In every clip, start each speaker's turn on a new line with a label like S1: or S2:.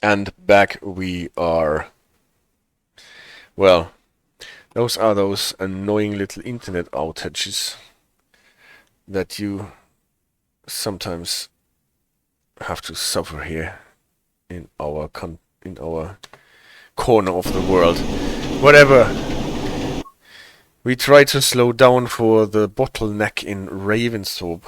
S1: And back we are. Well, those are those annoying little internet outages that you sometimes have to suffer here in our corner of the world. Whatever. We try to slow down for the bottleneck in Ravensthorpe.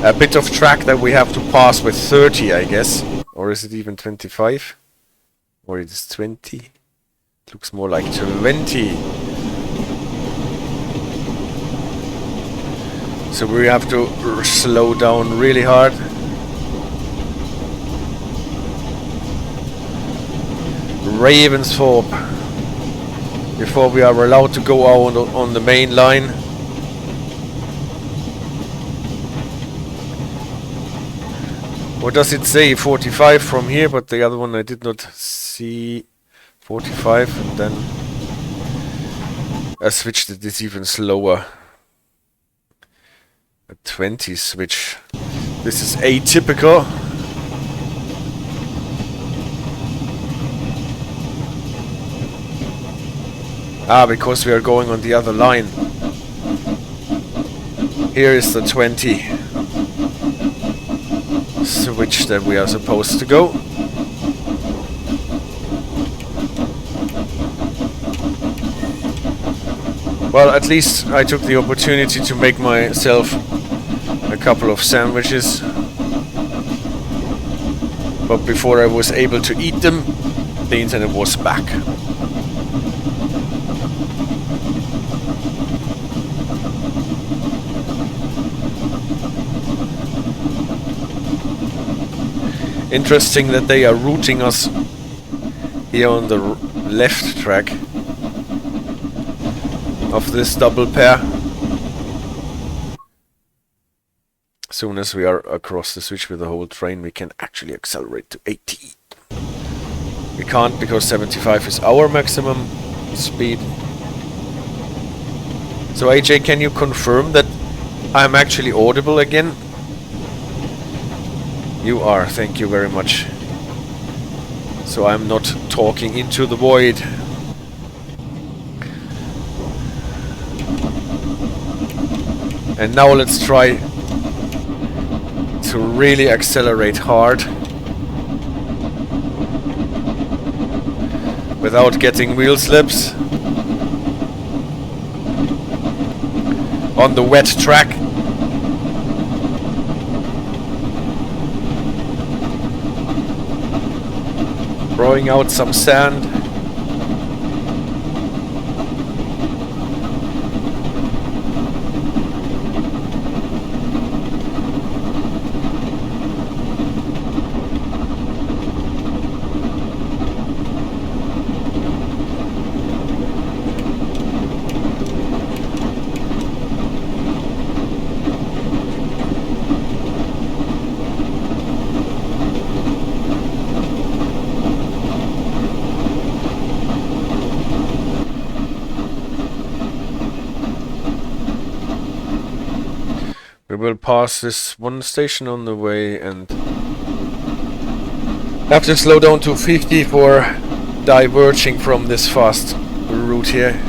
S1: A bit of track that we have to pass with 30, I guess. Or is it even 25? Or it is 20? It looks more like 20. So we have to slow down really hard. Ravensthorpe. Before we are allowed to go out on the main line. What does it say? 45 from here, but the other one I did not see. 45, and then I switched it. It's even slower. A 20 switch. This is atypical. Because we are going on the other line. Here is the 20 switch that we are supposed to go. Well, at least I took the opportunity to make myself a couple of sandwiches. But before I was able to eat them, the internet was back. Interesting that they are routing us here on the left track of this double pair. As soon as we are across the switch with the whole train, we can actually accelerate to 80. We can't because 75 is our maximum speed. So AJ, can you confirm that I'm actually audible again? You are, thank you very much. So I'm not talking into the void. And now let's try to really accelerate hard without getting wheel slips on the wet track. Throwing out some sand. We'll pass this one station on the way and have to slow down to 50 for diverging from this fast route here.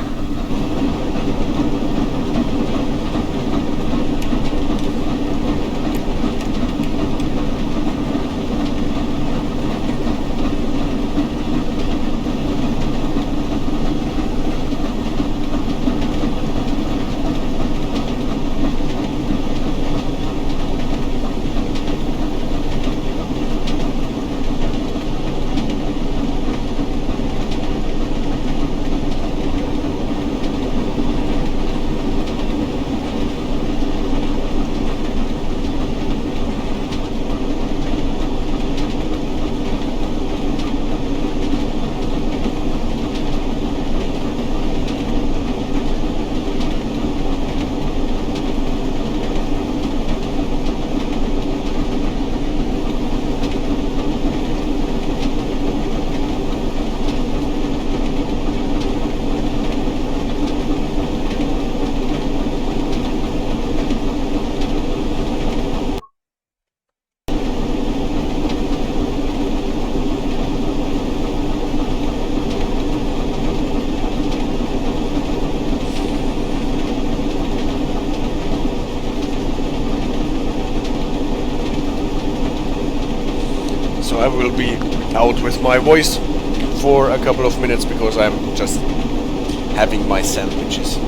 S1: So I will be out with my voice for a couple of minutes because I'm just having my sandwiches.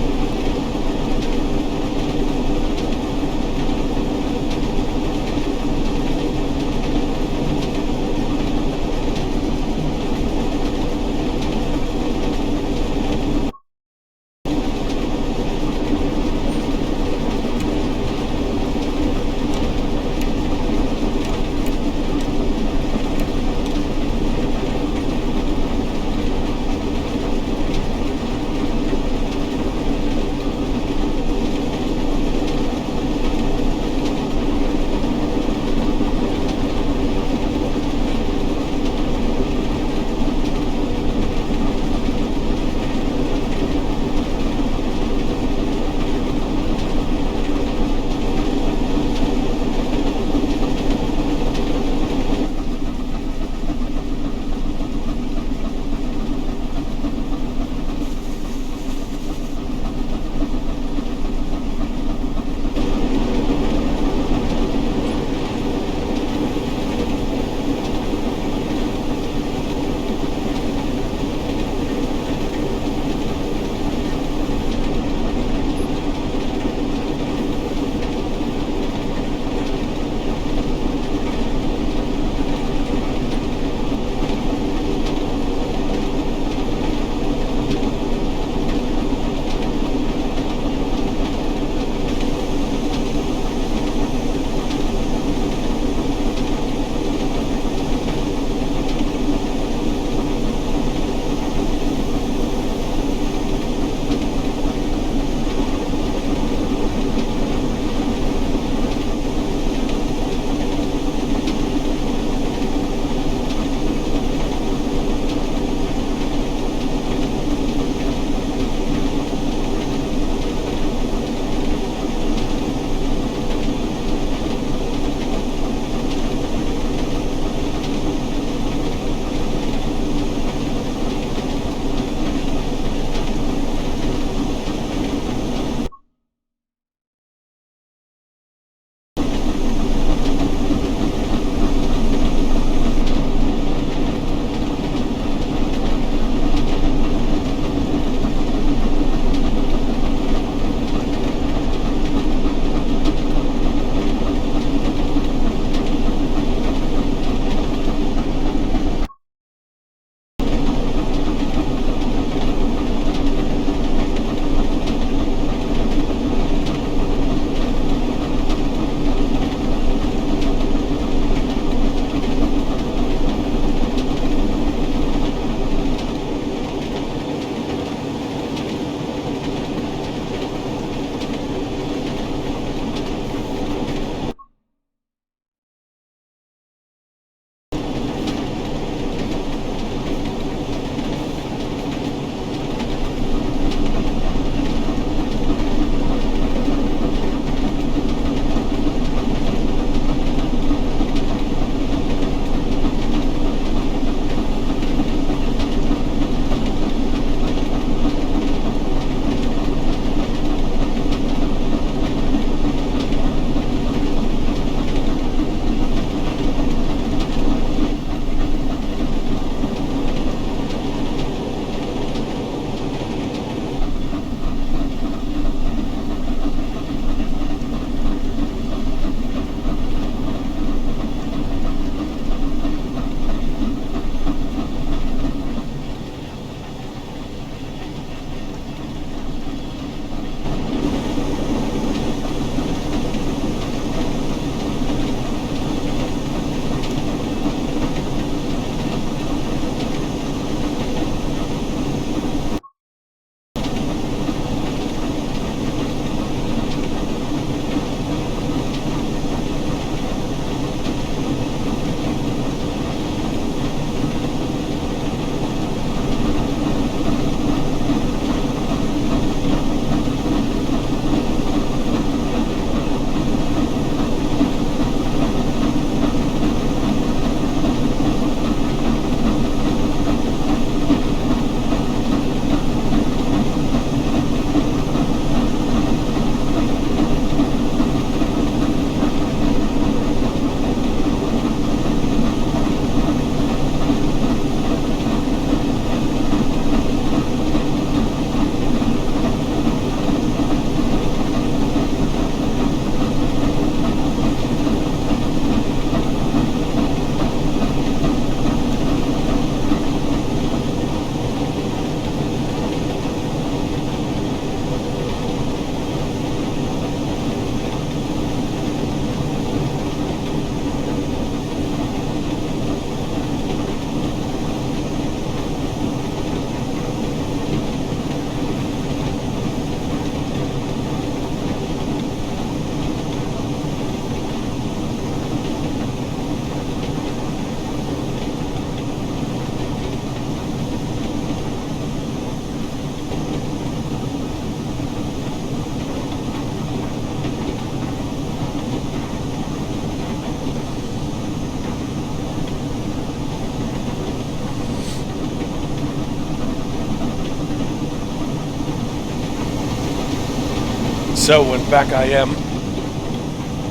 S1: So, and back I am,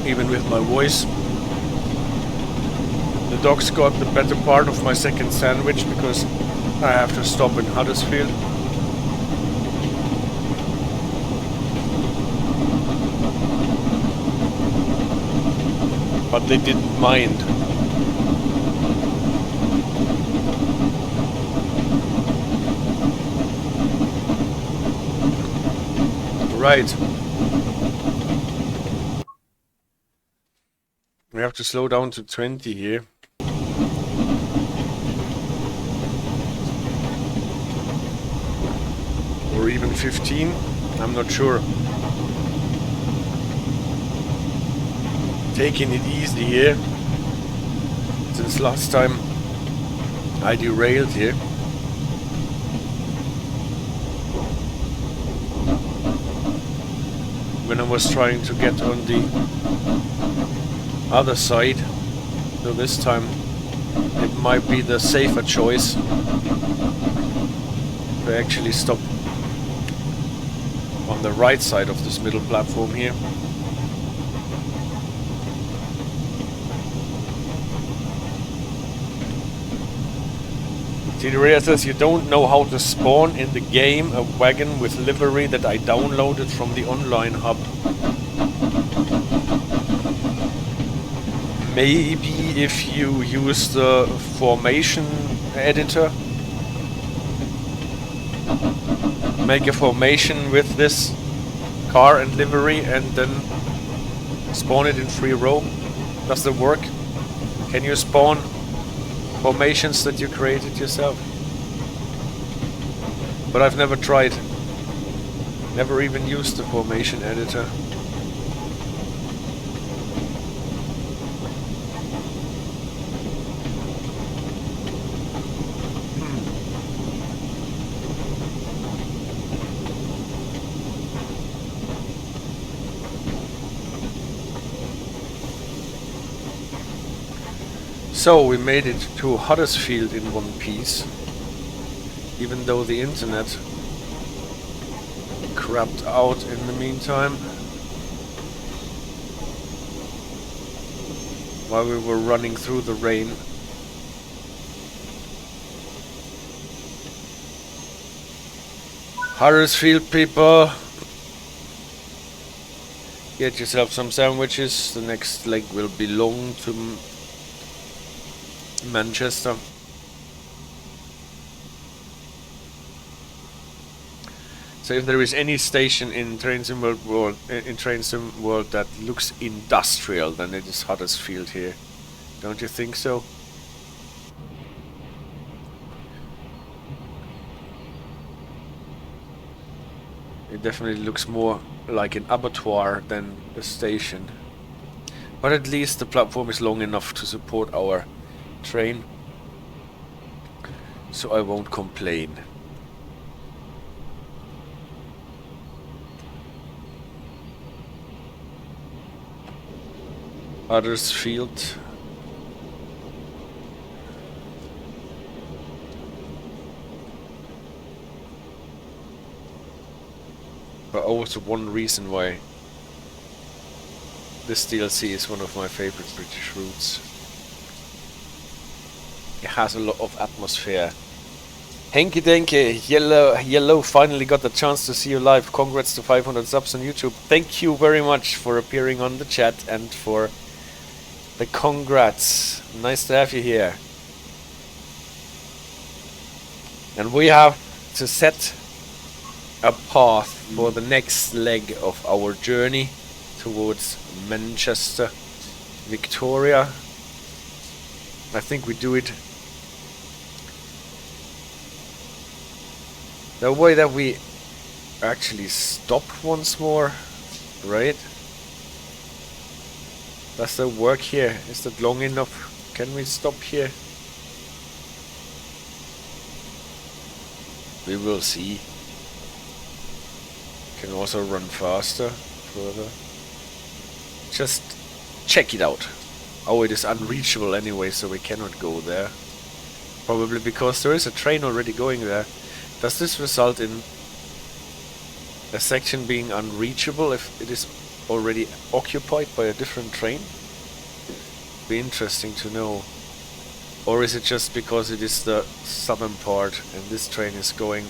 S1: even with my voice. The dogs got the better part of my second sandwich because I have to stop in Huddersfield. But they didn't mind. Right. We have to slow down to 20 here. Or even 15. I'm not sure. Taking it easy here. Since last time I derailed here. When I was trying to get on the other side, so this time it might be the safer choice to actually stop on the right side of this middle platform here. Derail says you don't know how to spawn in the game a wagon with livery that I downloaded from the online hub. Maybe if you use the formation editor, make a formation with this car and livery and then spawn it in free roam. Does that work? Can you spawn formations that you created yourself? But I've never tried. Never even used the formation editor. So we made it to Huddersfield in one piece, even though the internet crapped out in the meantime while we were running through the rain. Huddersfield people, get yourself some sandwiches. The next leg will belong to Manchester. So if there is any station in Train Sim World that looks industrial, then it is Huddersfield here. Don't you think so? It definitely looks more like an abattoir than a station. But at least the platform is long enough to support our train, so I won't complain. Huddersfield. But also one reason why this DLC is one of my favorite British routes. It has a lot of atmosphere. Henky Denke, Yellow finally got the chance to see you live. Congrats to 500 subs on YouTube. Thank you very much for appearing on the chat and for the congrats. Nice to have you here. And we have to set a path for the next leg of our journey towards Manchester, Victoria. I think we do it the way that we actually stop once more, right? Does that work here? Is that long enough? Can we stop here? We will see. Can also run faster, further. Just check it out. Oh, it is unreachable anyway, so we cannot go there. Probably because there is a train already going there. Does this result in a section being unreachable if it is already occupied by a different train? Be interesting to know. Or is it just because it is the southern part and this train is going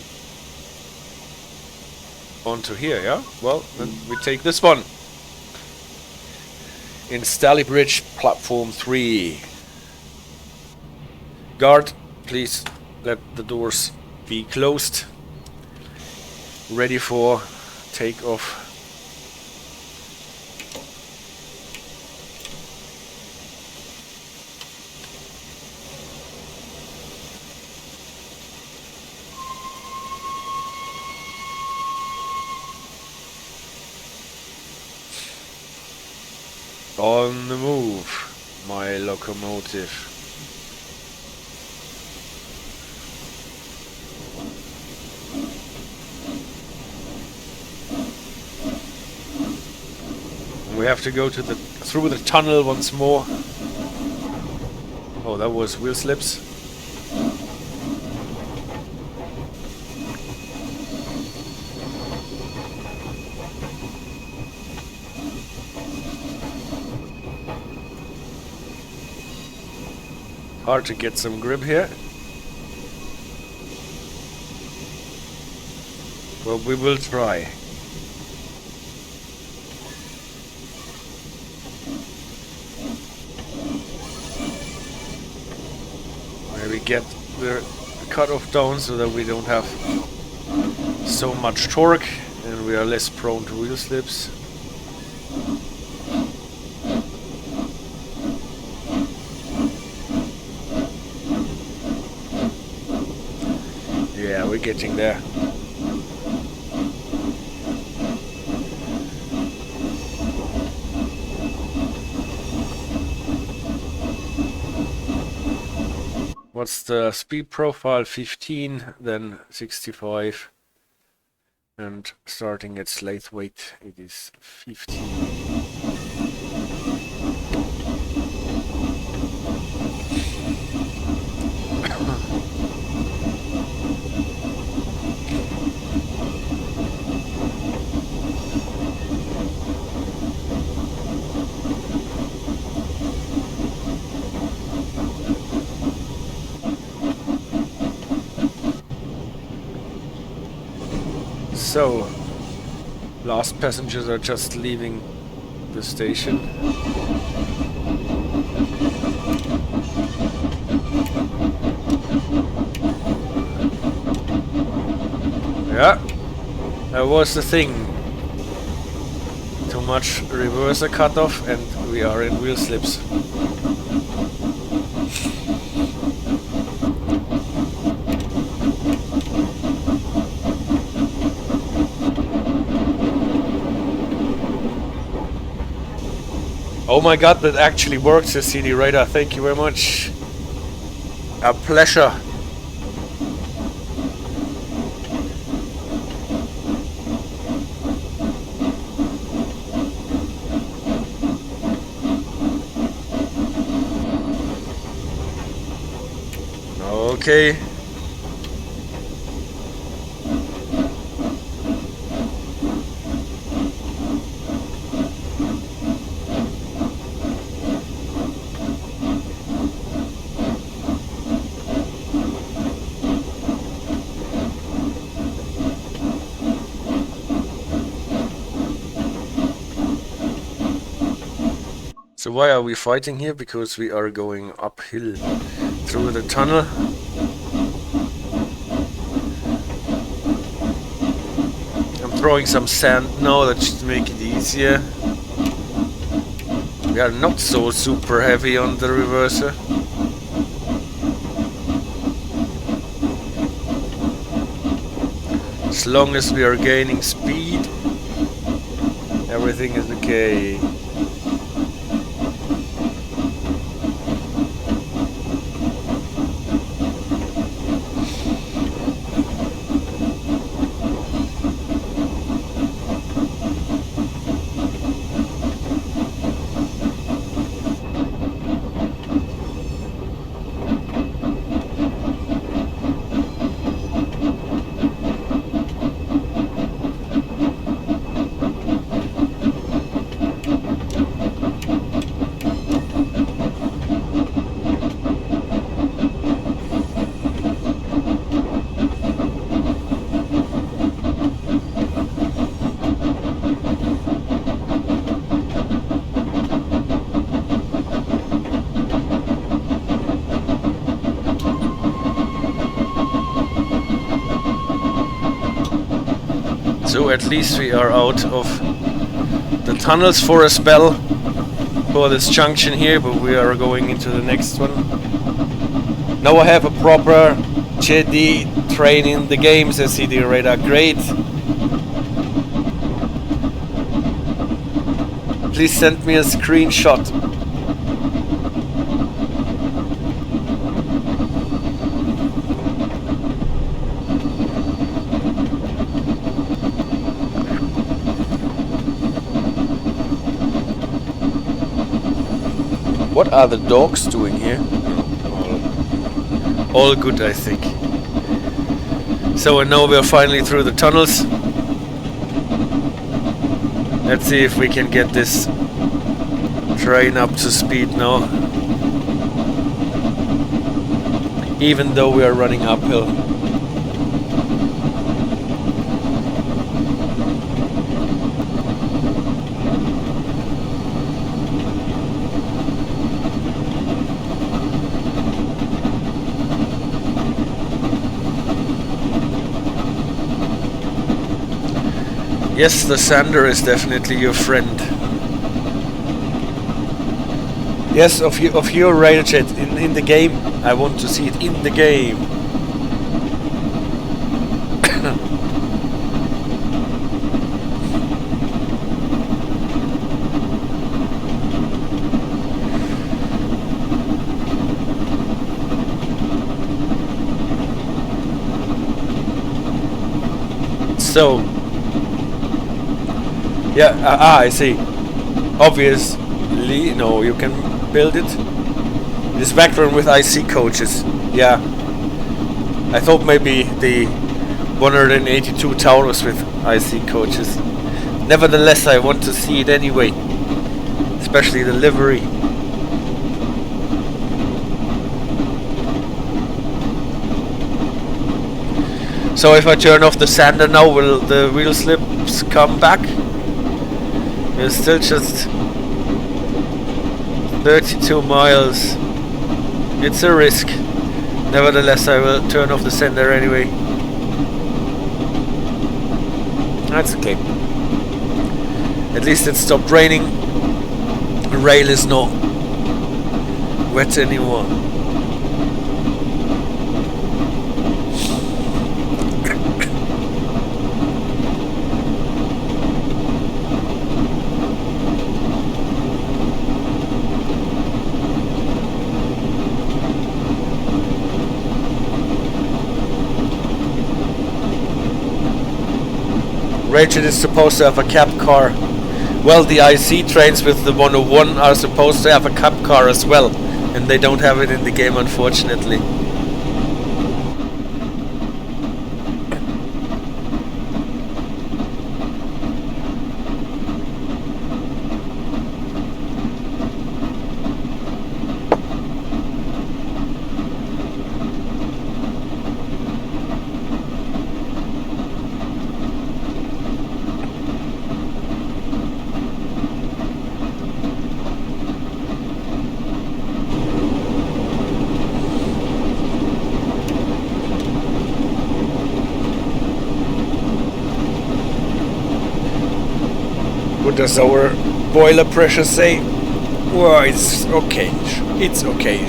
S1: onto here, yeah? Well, then we take this one. In Stalybridge, platform 3. Guard, please let the doors be closed. Ready for takeoff. On the move, my locomotive. We have to go to through the tunnel once more. Oh, that was wheel slips. Hard to get some grip here. Well, we will try. Maybe get the cutoff down so that we don't have so much torque and we are less prone to wheel slips. Yeah, we're getting there. What's the speed profile? 15, then 65. And starting at Slaithwaite, it is 15. So, last passengers are just leaving the station. Yeah, that was the thing. Too much reverser cutoff and we are in wheel slips. Oh my god, that actually works, the CD radar. Thank you very much. A pleasure. Okay. So why are we fighting here? Because we are going uphill through the tunnel. I'm throwing some sand now, that should make it easier. We are not so super heavy on the reverser. As long as we are gaining speed, everything is okay. So at least we are out of the tunnels for a spell for this junction here, but we are going into the next one. Now I have a proper JD train in the game, says CD Radar. Great. Please send me a screenshot. What are the dogs doing here? All good, I think. So now we are finally through the tunnels. Let's see if we can get this train up to speed now. Even though we are running uphill. Yes, the sander is definitely your friend. Yes, of your railjet in the game. I want to see it in the game. So. Yeah, I see. Obviously, no, you can build it. This Vectron with IC coaches. Yeah. I thought maybe the 182 Taurus with IC coaches. Nevertheless, I want to see it anyway. Especially the livery. So if I turn off the sander now, will the wheel slips come back? We're still just 32 miles. It's a risk. Nevertheless, I will turn off the sender anyway. That's okay. At least it stopped raining. The rail is not wet anymore. Railjet is supposed to have a cab car. Well, the IC trains with the 101 are supposed to have a cab car as well, and they don't have it in the game, unfortunately. What does our boiler pressure say? Well, it's okay. It's okay.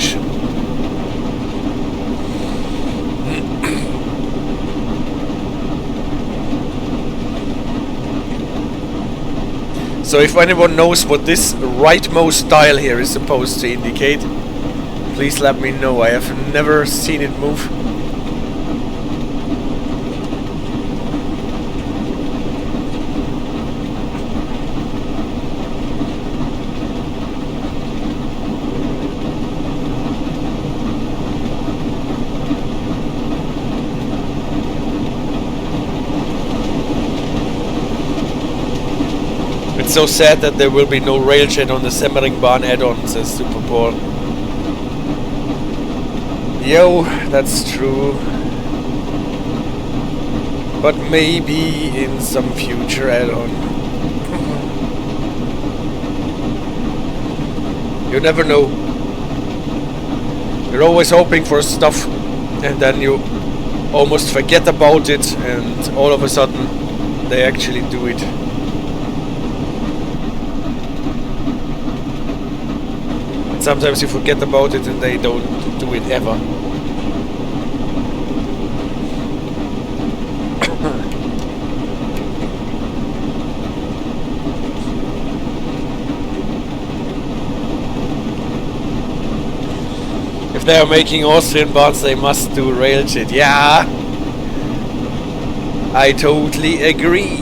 S1: So if anyone knows what this rightmost dial here is supposed to indicate, please let me know. I have never seen it move. It's so sad that there will be no railjet on the Semmeringbahn add-on, says Super Paul. Yo, that's true. But maybe in some future add-on. You never know. You're always hoping for stuff, and then you almost forget about it, and all of a sudden they actually do it. And sometimes you forget about it and they don't do it ever. If they are making Austrian bonds, they must do rail shit. Yeah, I totally agree.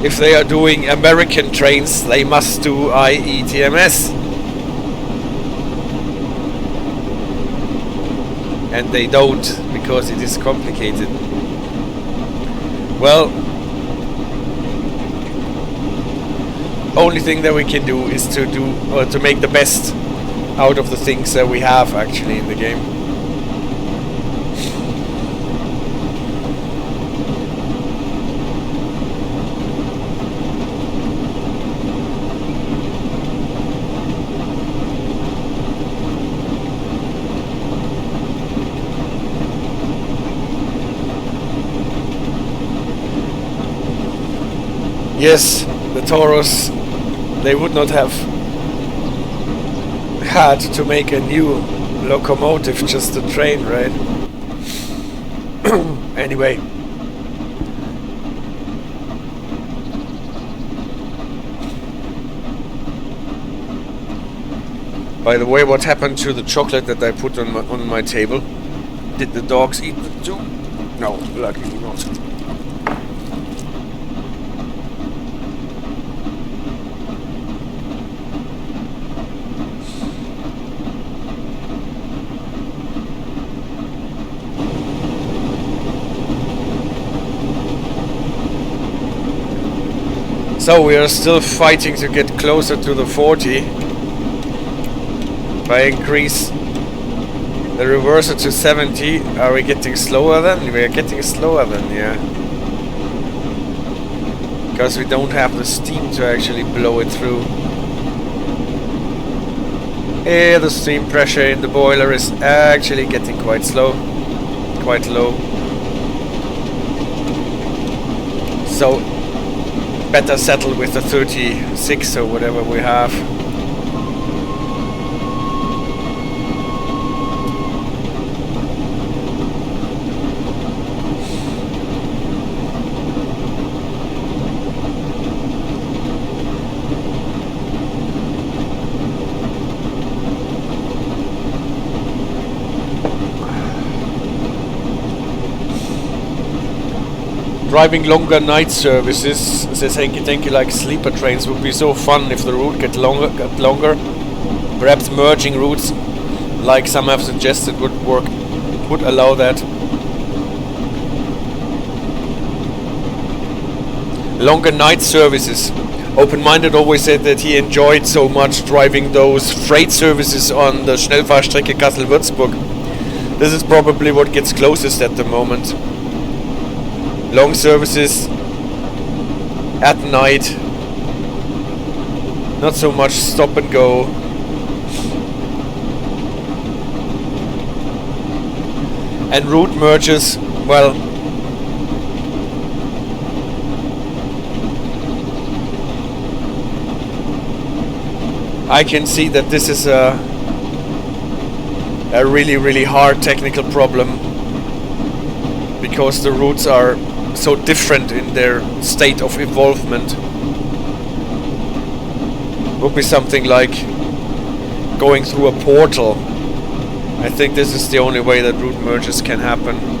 S1: If they are doing American trains, they must do IETMS. And they don't, because it is complicated. Well, only thing that we can do is to make the best out of the things that we have actually in the game. Yes, the Taurus, they would not have had to make a new locomotive, just a train, right? Anyway. By the way, what happened to the chocolate that I put on my table? Did the dogs eat it too? No, luckily not. So we are still fighting to get closer to the 40. If I increase the reverser to 70, are we getting slower then? We are getting slower then, yeah. Because we don't have the steam to actually blow it through. Yeah, the steam pressure in the boiler is actually getting quite slow, quite low. So better settle with the 36 or whatever we have. Driving longer night services, says Henky, like sleeper trains, would be so fun if the route got longer. Perhaps merging routes, like some have suggested, would allow that. Longer night services. Open-minded always said that he enjoyed so much driving those freight services on the Schnellfahrstrecke Kassel-Würzburg. This is probably what gets closest at the moment. Long services at night, not so much stop and go. And route merges, well, I can see that this is a really hard technical problem, because the routes are so different in their state of involvement. Would be something like going through a portal. I think this is the only way that route merges can happen.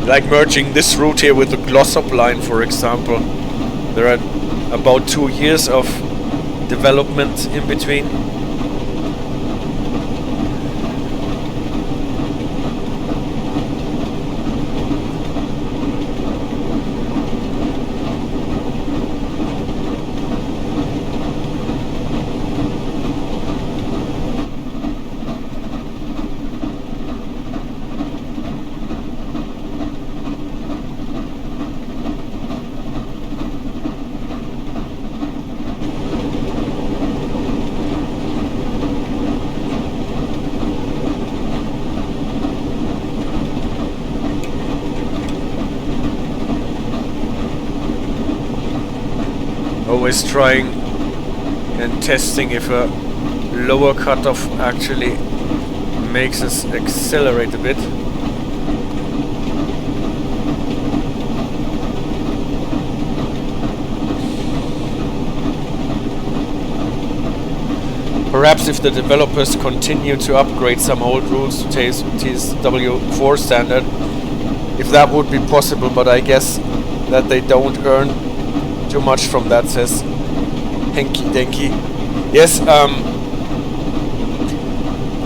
S1: Like merging this route here with the Glossop line, for example. There are about 2 years of development in between. always trying and testing if a lower cutoff actually makes us accelerate a bit. Perhaps if the developers continue to upgrade some old routes to TSW4 standard, if that would be possible, but I guess that they don't earn too much from that, says Henky Denky. Yes,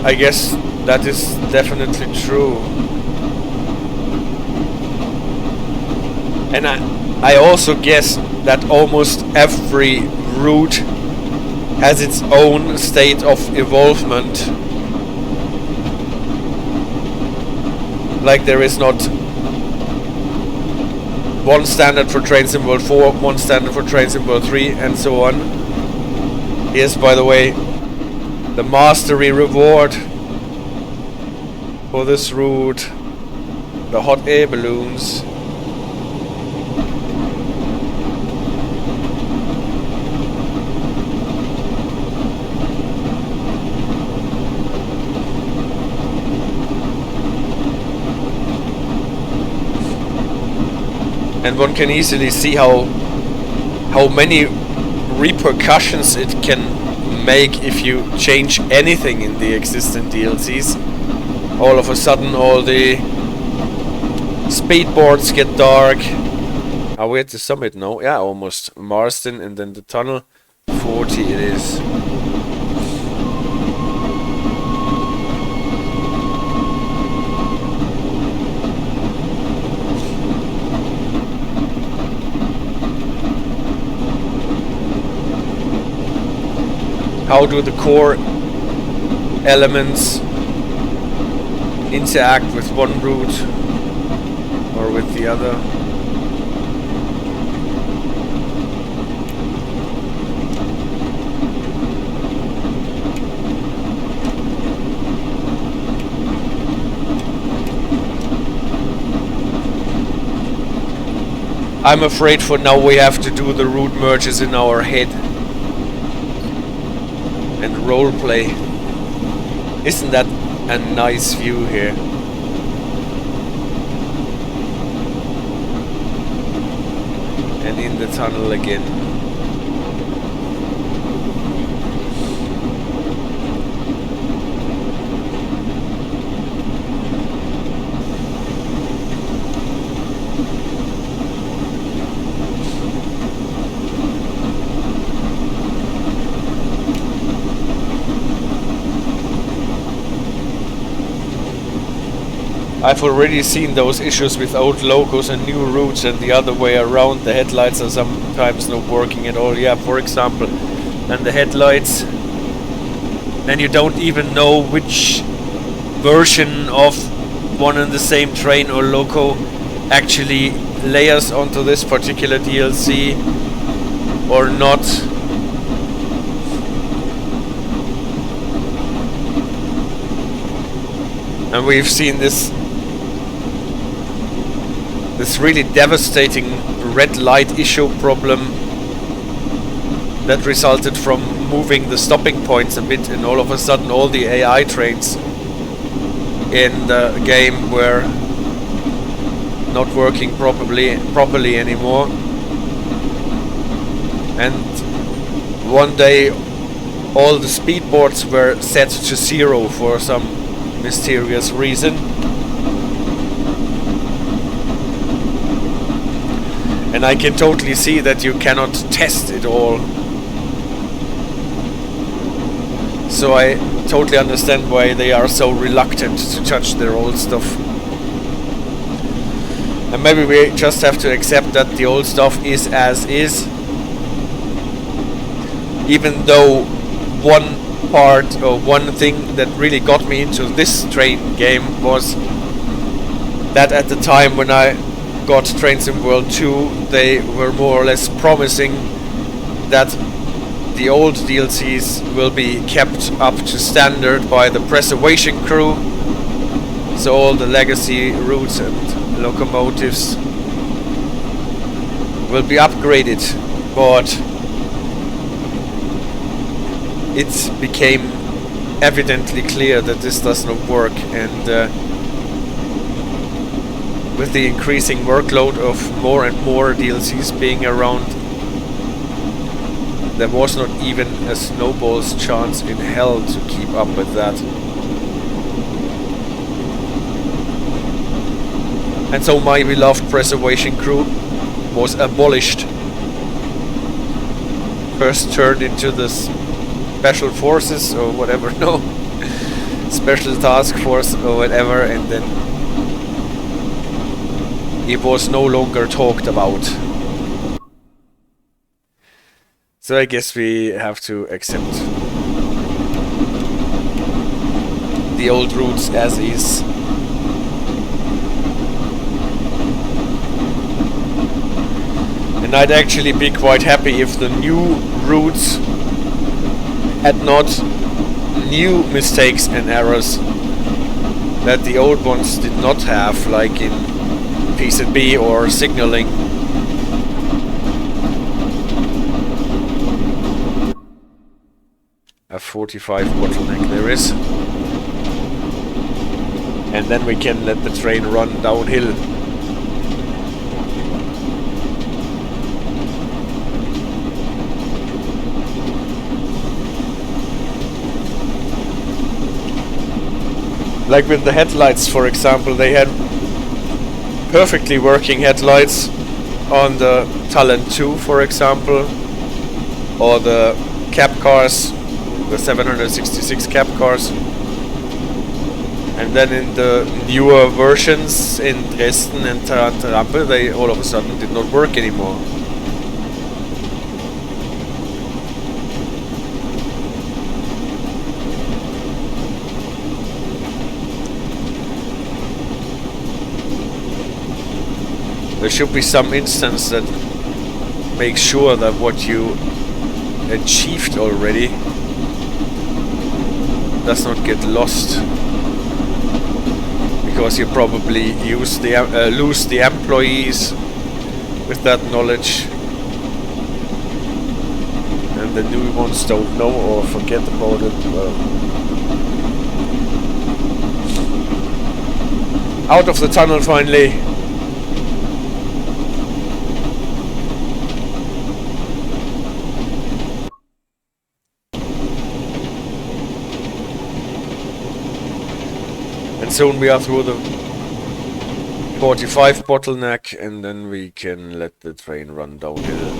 S1: I guess that is definitely true. And I also guess that almost every route has its own state of evolvement. Like there is not one standard for trains in World 4, one standard for trains in World 3, and so on. Yes, by the way, the mastery reward for this route, the hot air balloons. And one can easily see how many repercussions it can make if you change anything in the existing DLCs. All of a sudden all the speedboards get dark. Are we at the summit now? Yeah, almost. Marsden and then the tunnel. 40 it is. How do the core elements interact with one route or with the other? I'm afraid for now we have to do the route merges in our head and roleplay. Isn't that a nice view here? And in the tunnel again. I've already seen those issues with old locos and new routes and the other way around. The headlights are sometimes not working at all. Yeah, for example. And the headlights, then you don't even know which version of one and the same train or loco actually layers onto this particular DLC or not. And we've seen this really devastating red light issue problem that resulted from moving the stopping points a bit, and all of a sudden all the AI trains in the game were not working properly anymore. And one day all the speedboards were set to 0 for some mysterious reason. And I can totally see that you cannot test it all. So I totally understand why they are so reluctant to touch their old stuff. And maybe we just have to accept that the old stuff is as is. Even though one part or one thing that really got me into this train game was that at the time when I got Trains in World 2, they were more or less promising that the old DLCs will be kept up to standard by the preservation crew, so all the legacy routes and locomotives will be upgraded, but it became evidently clear that this does not work, and with the increasing workload of more and more DLCs being around, there was not even a snowball's chance in hell to keep up with that. And so my beloved preservation crew was abolished. First turned into the special forces or whatever, no, special task force or whatever, and then it was no longer talked about. So I guess we have to accept the old routes as is. And I'd actually be quite happy if the new routes had not new mistakes and errors that the old ones did not have, like in P&B or signaling. A 45 bottleneck there is. And then we can let the train run downhill. Like with the headlights, for example, they had perfectly working headlights on the Talent 2, for example, or the cab cars, the 766 cab cars. And then in the newer versions in Dresden and Taranto, they all of a sudden did not work anymore. There should be some instance that makes sure that what you achieved already does not get lost, because you probably lose the employees with that knowledge, and the new ones don't know or forget about it. Well, out of the tunnel finally. Soon we are through the 45 bottleneck, and then we can let the train run downhill.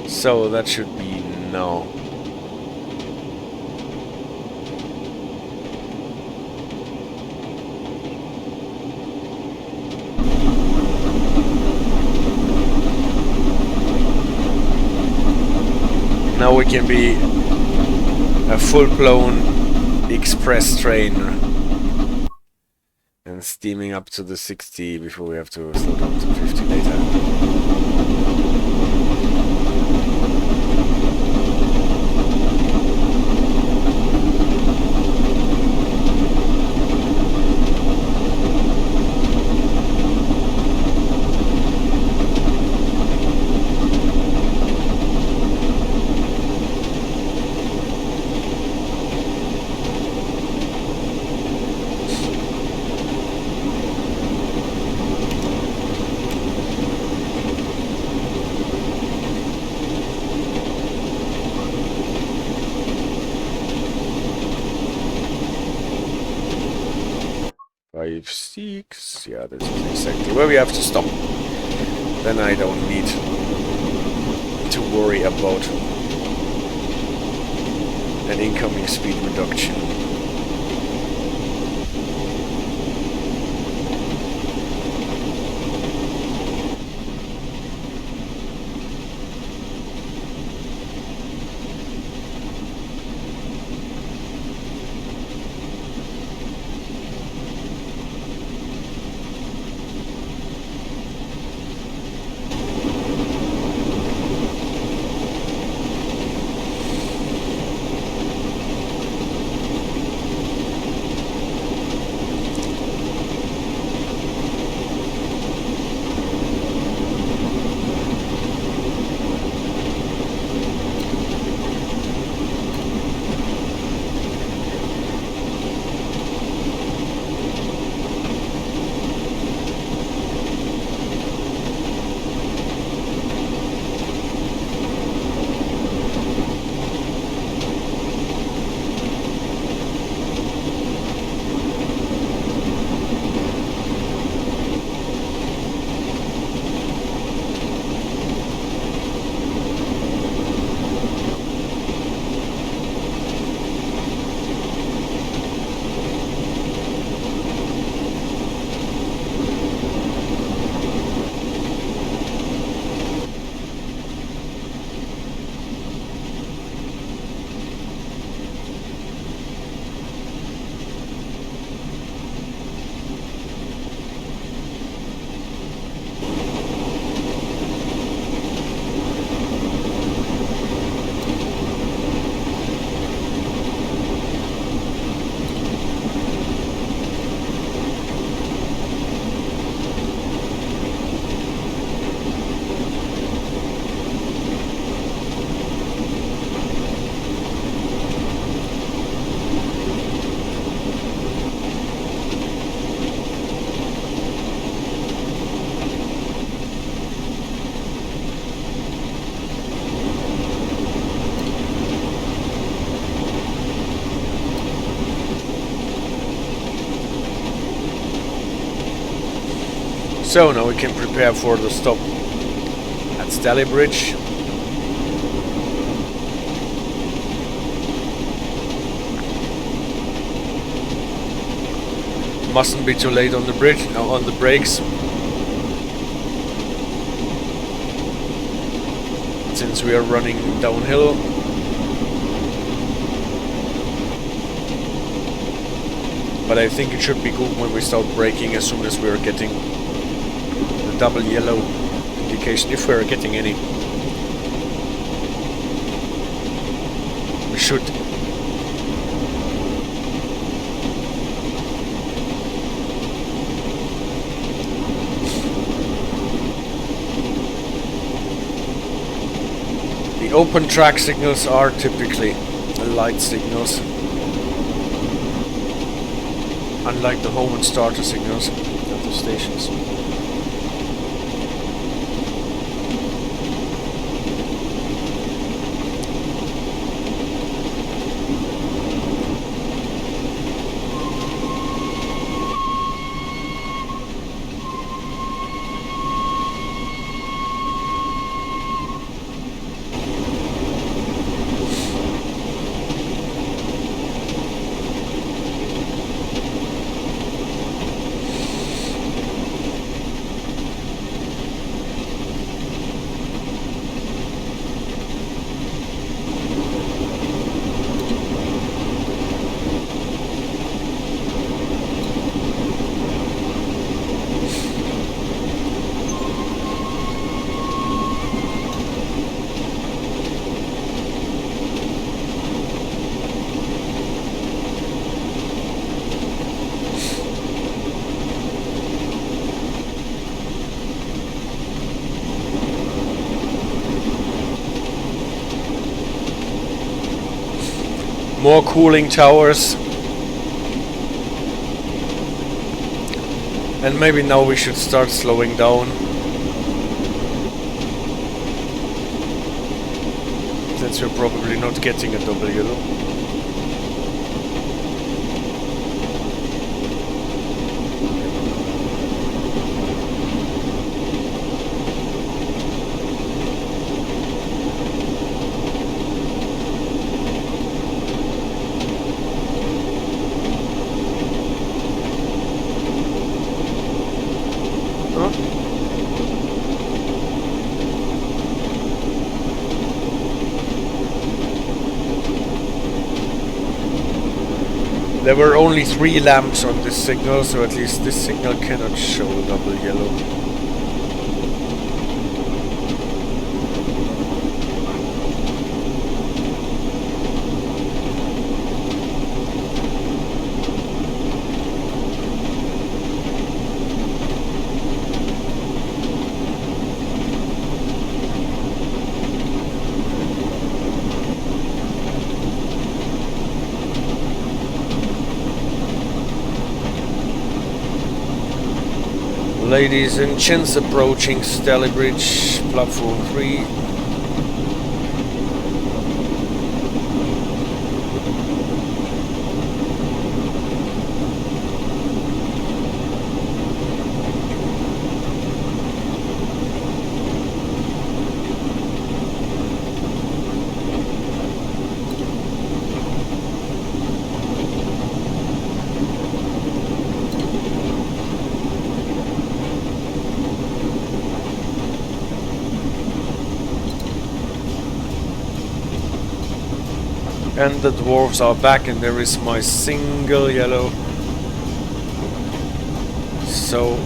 S1: So that should be now. Now we can be a full-blown express train and steaming up to the 60 before we have to slow down to 50 later. Yeah, this is exactly where we have to stop. Then I don't need to worry about an incoming speed reduction. So now we can prepare for the stop at Stalybridge. Mustn't be too late on the bridge, on the brakes, since we are running downhill. But I think it should be good when we start braking as soon as we are getting the double yellow indication, if we are getting any. We should. The open track signals are typically light signals, unlike the home and starter signals at the stations. More cooling towers. And maybe now we should start slowing down, since we're probably not getting a double yellow. There were only 3 lamps on this signal, so at least this signal cannot show double yellow. Ladies and gents, approaching Stalybridge, platform 3. And the dwarves are back, and there is my single yellow. So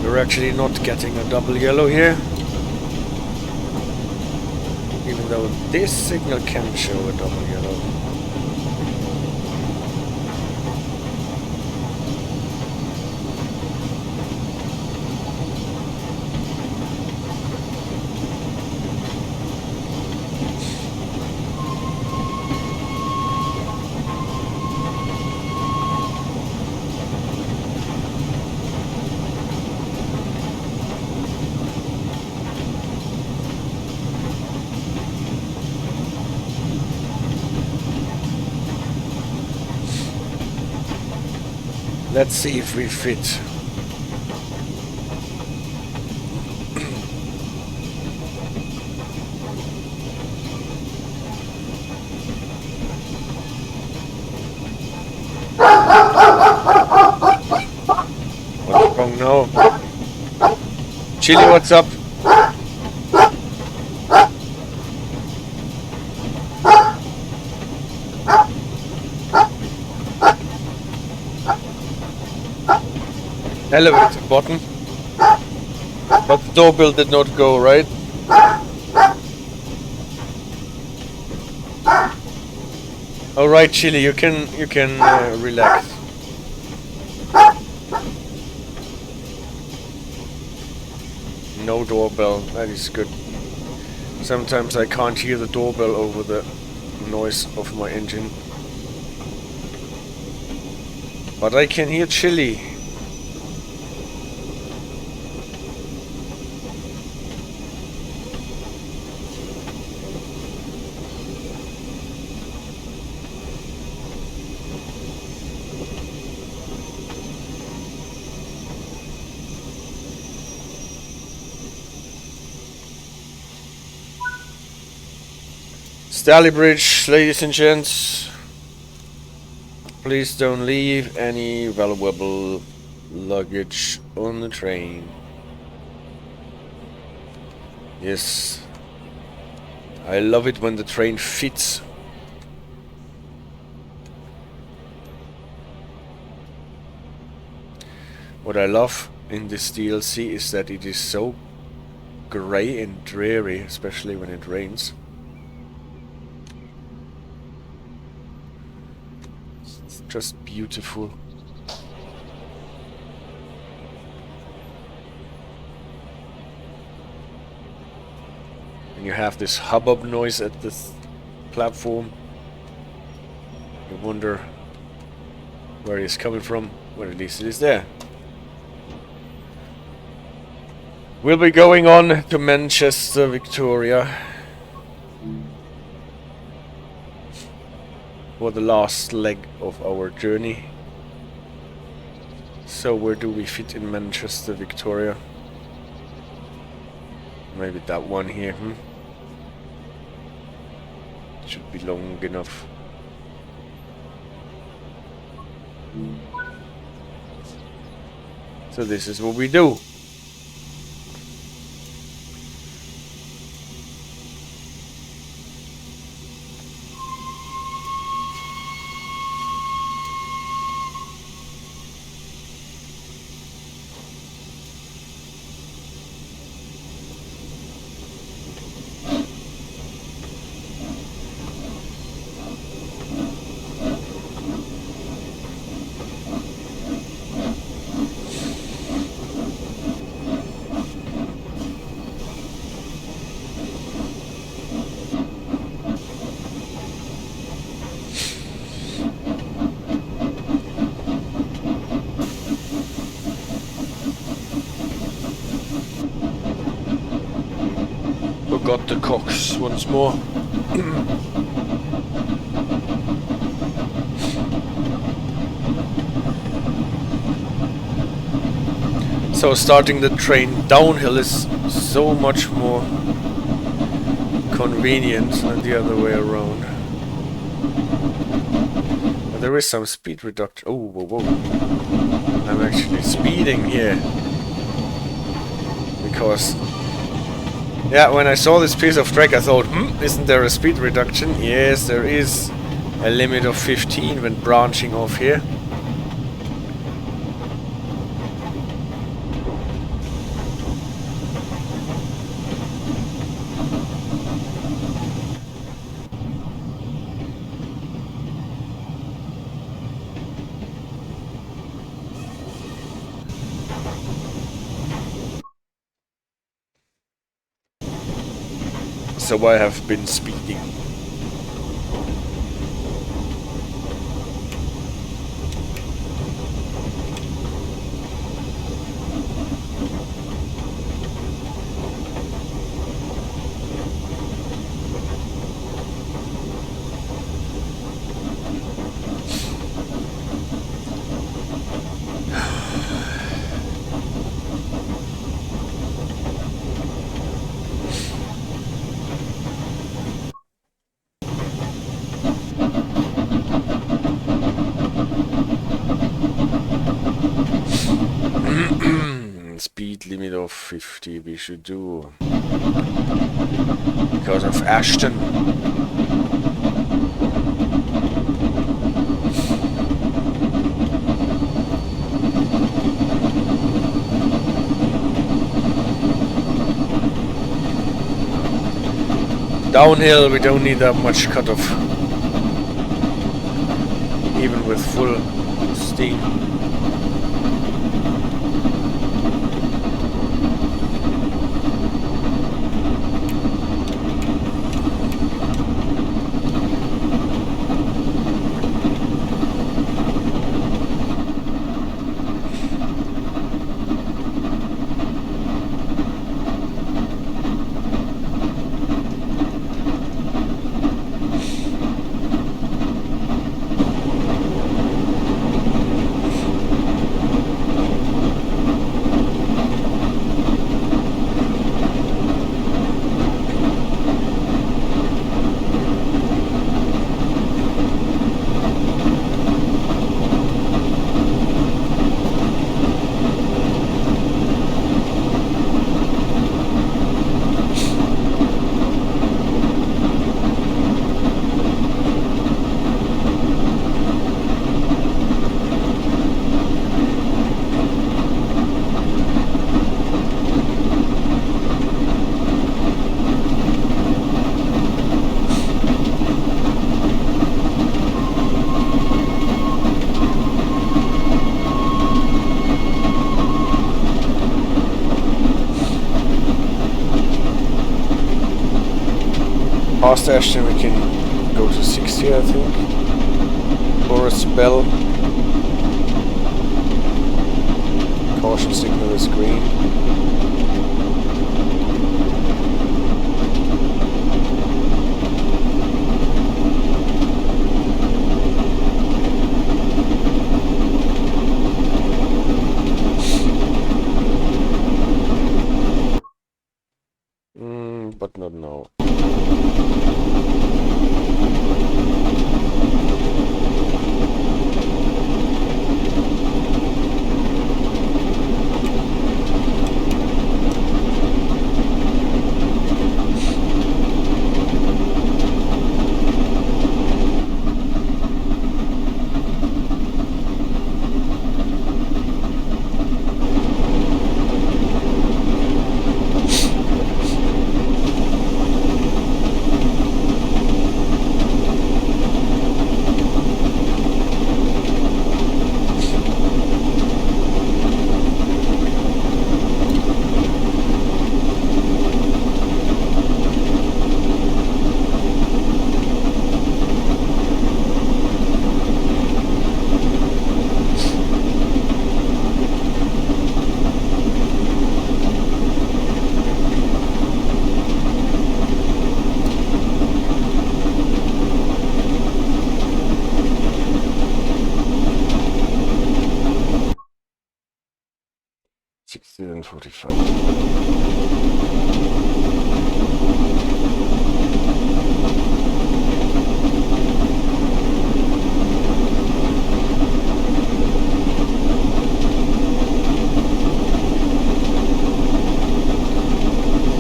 S1: we're actually not getting a double yellow here, even though this signal can show a double yellow. Let's see if we fit. What's wrong now? Chili, what's up? Elevator button. But the doorbell did not go, right? Alright, Chili, you can relax. No doorbell, that is good. Sometimes I can't hear the doorbell over the noise of my engine. But I can hear Chili. Stalybridge, ladies and gents. Please don't leave any valuable luggage on the train. Yes. I love it when the train fits. What I love in this DLC is that it is so grey and dreary, especially when it rains. Just beautiful. And you have this hubbub noise at this platform. You wonder where it is coming from. Well, at least it is there. We'll be going on to Manchester, Victoria, for the last leg of our journey. So where do we fit in Manchester, Victoria? Maybe that one here, Should be long enough. So this is what we do. Got the cocks once more. So starting the train downhill is so much more convenient than the other way around. But there is some speed reduction. Oh, whoa, whoa. I'm actually speeding here. Because yeah, when I saw this piece of track I thought, isn't there a speed reduction? Yes, there is a limit of 15 when branching off here. So I have been speeding. Speed limit of 50 we should do. Because of Acton. Downhill we don't need that much cutoff. Even with full steam. Past Acton we can go to 60 I think. Forrest bell. Caution signal is green. But not now.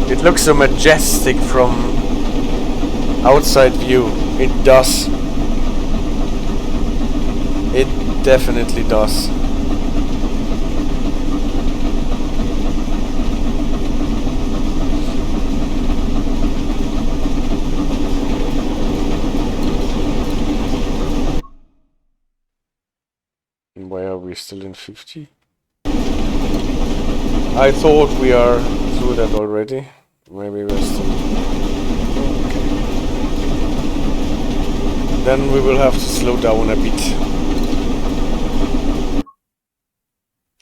S1: It looks so majestic from outside view. It does. It definitely does. And why are we still in 50? I thought we are through that already. Maybe we're still... Okay. Then we will have to slow down a bit.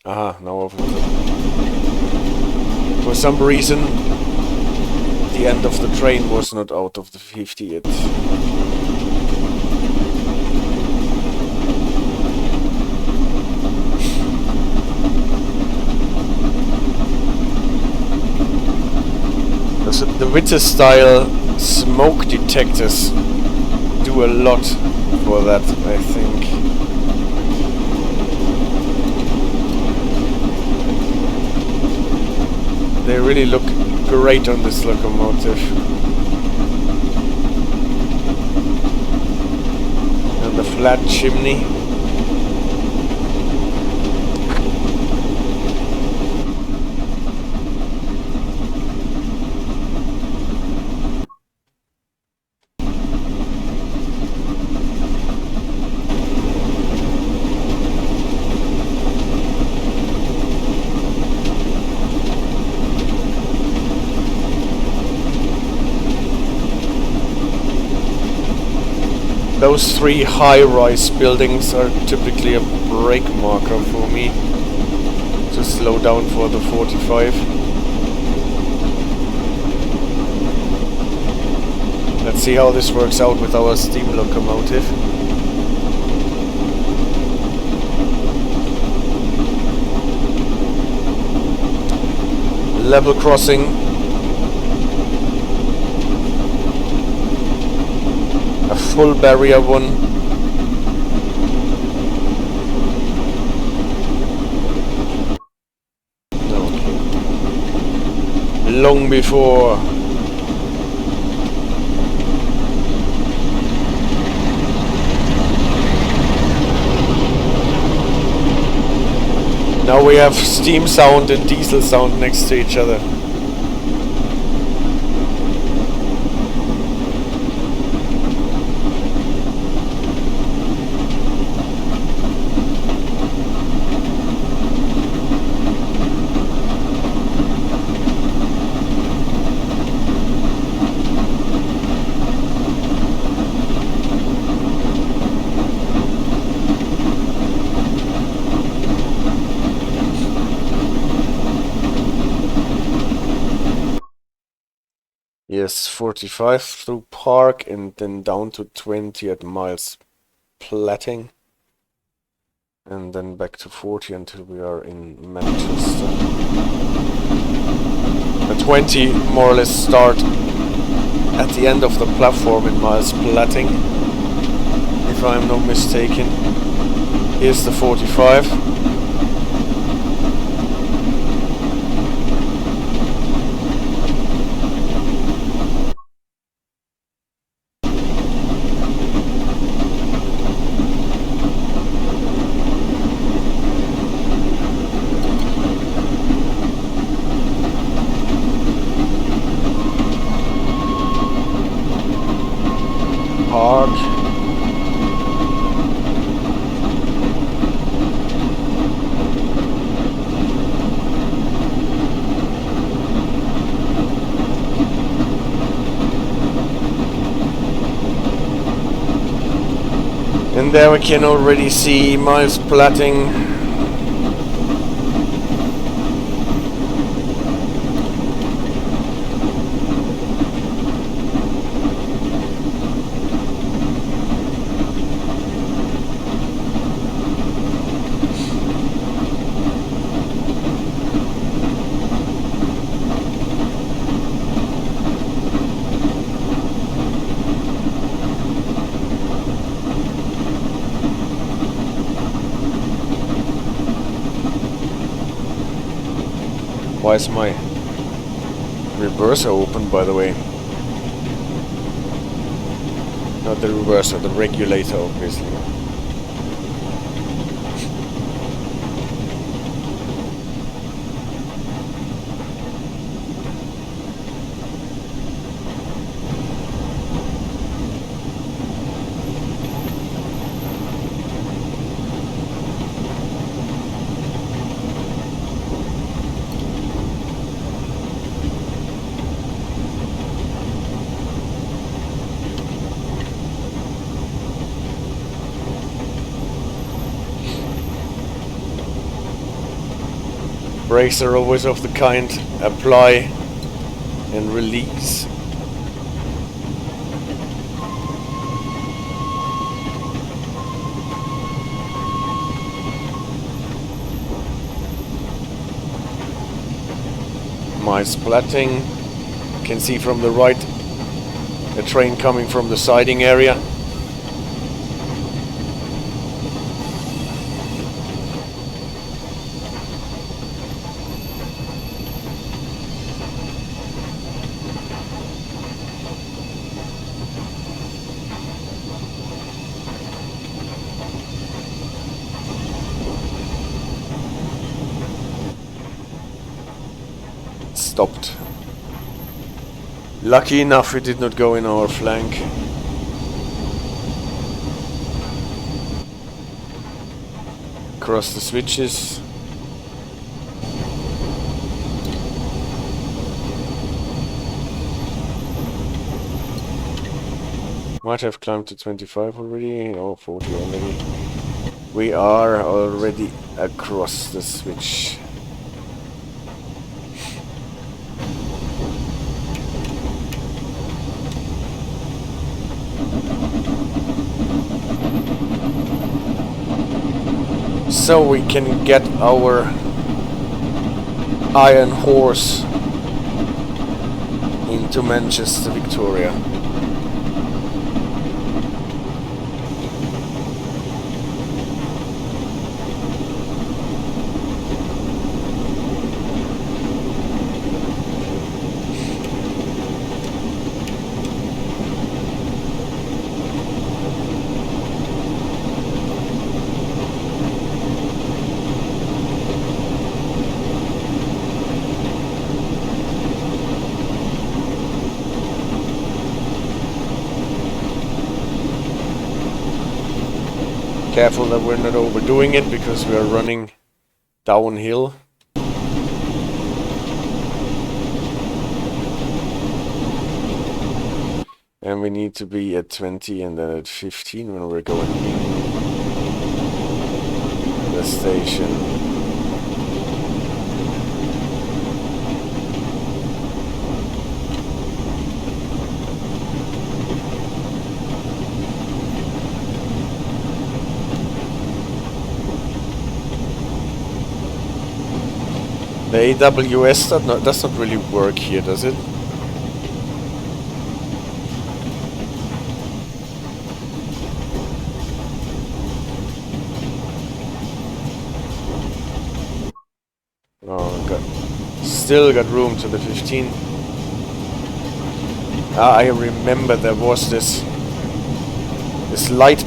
S1: Aha, now over. For some reason, the end of the train was not out of the 50 yet. The Witter style smoke detectors do a lot for that, I think. They really look great on this locomotive. And the flat chimney. Those three high-rise buildings are typically a brake marker for me to slow down for the 45. Let's see how this works out with our steam locomotive. Level crossing. A full barrier one. Okay. Long before. Now we have steam sound and diesel sound next to each other. Yes, 45 through Park and then down to 20 at Miles Platting. And then back to 40 until we are in Manchester. The 20 more or less start at the end of the platform in Miles Platting, if I'm not mistaken. Here's the 45. And there we can already see Miles Platting. Why is my reverser open, by the way? Not the reverser, the regulator, obviously. Brakes are always of the kind apply and release. Miles Platting. You can see from the right a train coming from the siding area. stopped. Lucky enough it did not go in our flank. Cross the switches. Might have climbed to 25 already, or 40 already. We are already across the switch. So we can get our iron horse into Manchester, Victoria. Careful that we're not overdoing it because we are running downhill. And we need to be at 20 and then at 15 when we're going in the station. The AWS does not really work here, does it? Oh, still got room to the 15. Ah, I remember there was this light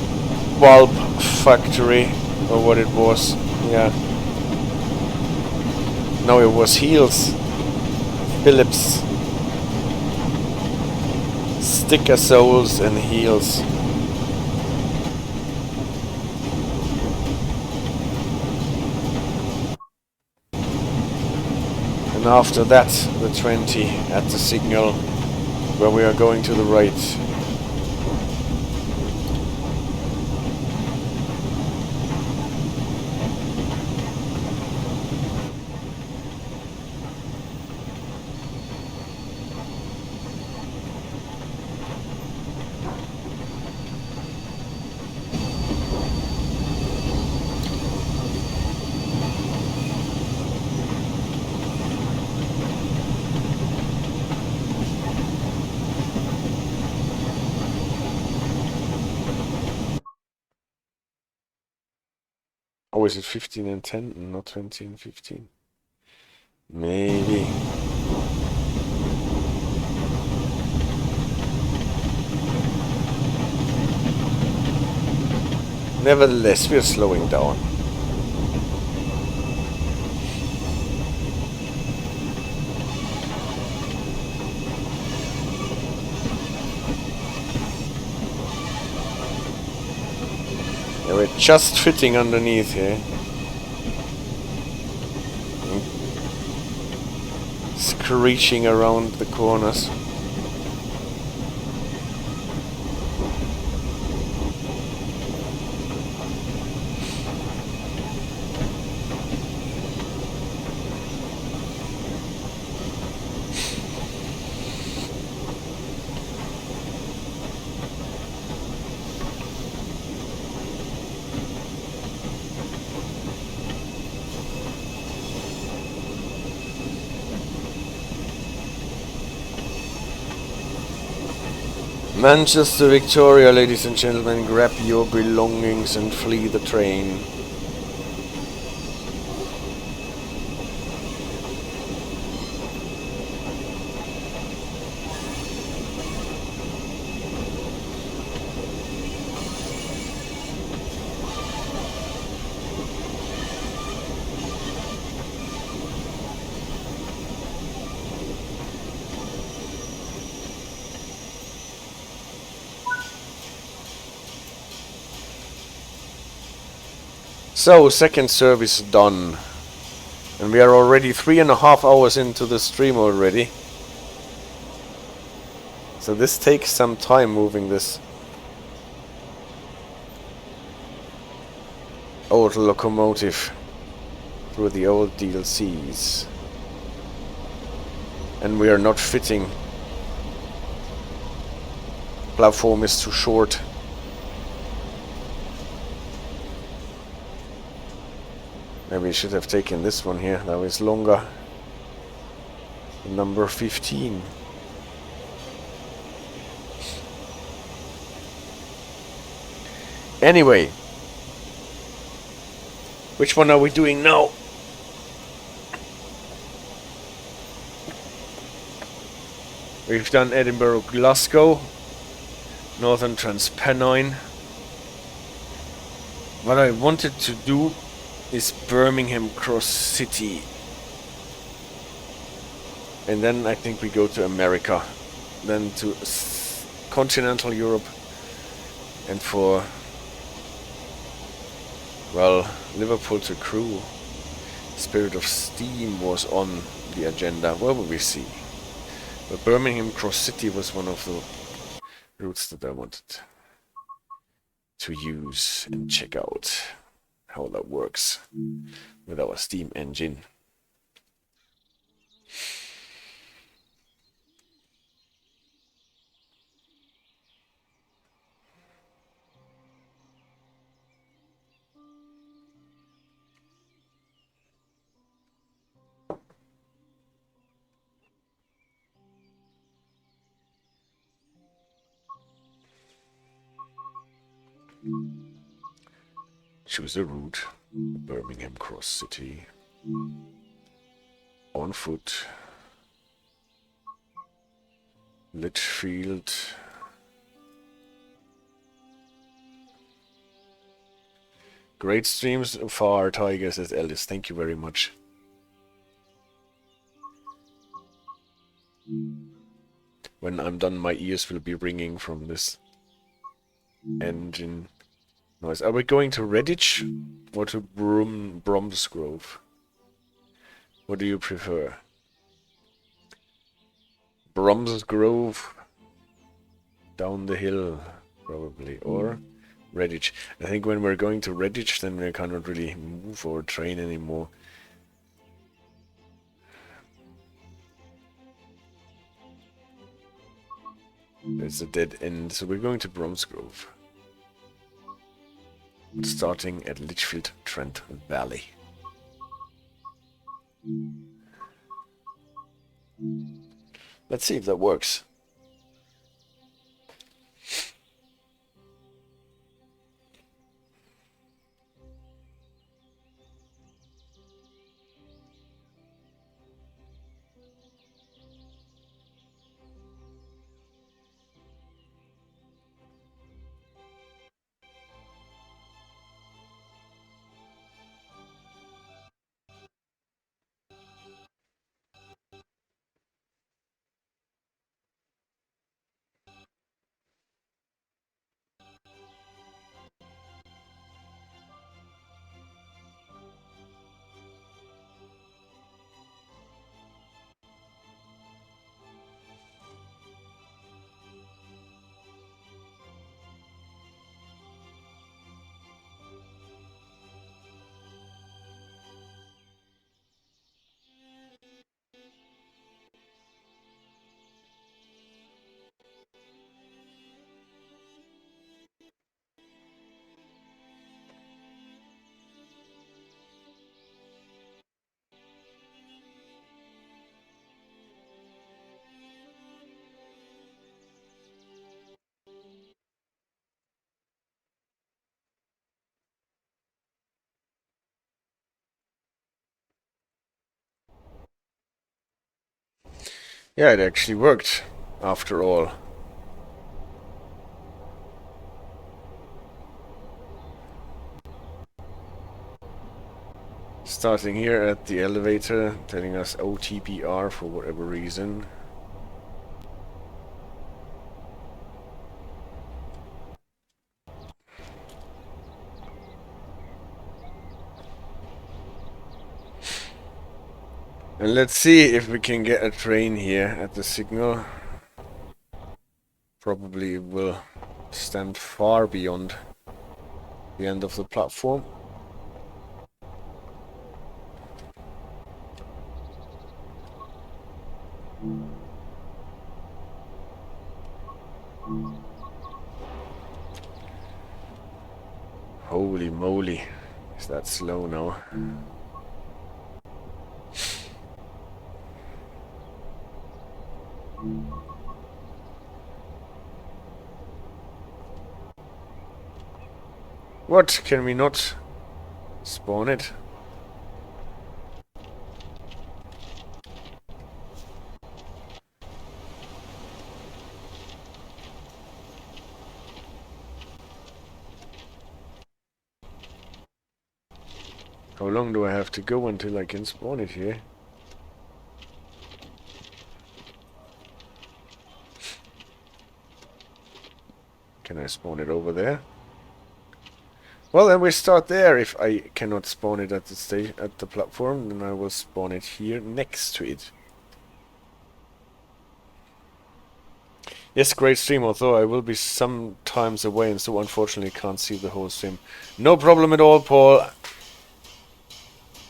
S1: bulb factory, or what it was. Yeah. No, it was Heels. Phillips. Sticker soles and heels. And after that, the 20 at the signal where we are going to the right. Oh, is it 15 and 10 and not 20 and 15? Maybe. Nevertheless, we are slowing down. Yeah, we're just fitting underneath here. Screeching around the corners. Manchester, Victoria, ladies and gentlemen, grab your belongings and flee the train. So, second service done. And we are already 3.5 hours into the stream already. So this takes some time moving this old locomotive through the old DLCs. And we are not fitting. Platform is too short. Maybe we should have taken this one here, that was longer. Number 15. Anyway. Which one are we doing now? We've done Edinburgh, Glasgow, Northern Transpennine. What I wanted to do is Birmingham Cross City. And then I think we go to America. Then to Continental Europe. And for, well, Liverpool to Crewe. Spirit of Steam was on the agenda. Well, we will see. But Birmingham Cross City was one of the routes that I wanted to use and check out how that works with our steam engine. Choose a route. Birmingham Cross City. On foot. Lichfield. Great streams far, Tiger, says Ellis. Thank you very much. When I'm done, my ears will be ringing from this engine noise. Are we going to Redditch or to Bromsgrove? What do you prefer? Bromsgrove down the hill, probably, or Redditch. I think when we're going to Redditch, then we cannot really move or train anymore. It's a dead end, so we're going to Bromsgrove. Starting at Lichfield, Trent Valley. Let's see if that works. Yeah, it actually worked, after all. Starting here at the elevator, telling us OTPR for whatever reason. And let's see if we can get a train here at the signal. Probably it will stand far beyond the end of the platform. Holy moly, is that slow now? What? Can we not spawn it? How long do I have to go until I can spawn it here? Can I spawn it over there? Well, then we start there. If I cannot spawn it at the station, at the platform, then I will spawn it here next to it. Yes, great stream, although I will be sometimes away and so unfortunately can't see the whole stream. No problem at all, Paul.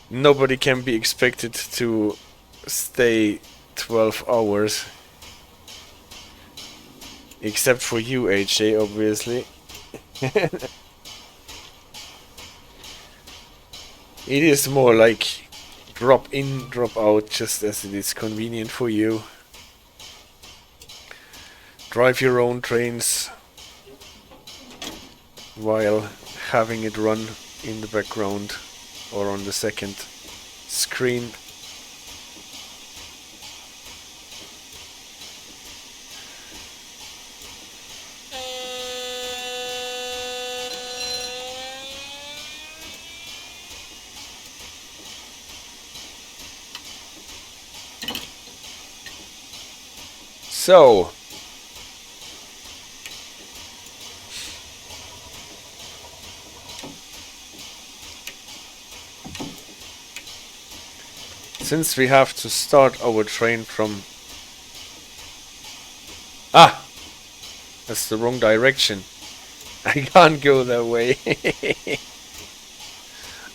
S1: Nobody can be expected to stay 12 hours. Except for you, HJ, obviously. It is more like drop in, drop out, just as it is convenient for you. Drive your own trains while having it run in the background or on the second screen. So, since we have to start our train from... Ah! That's the wrong direction. I can't go that way.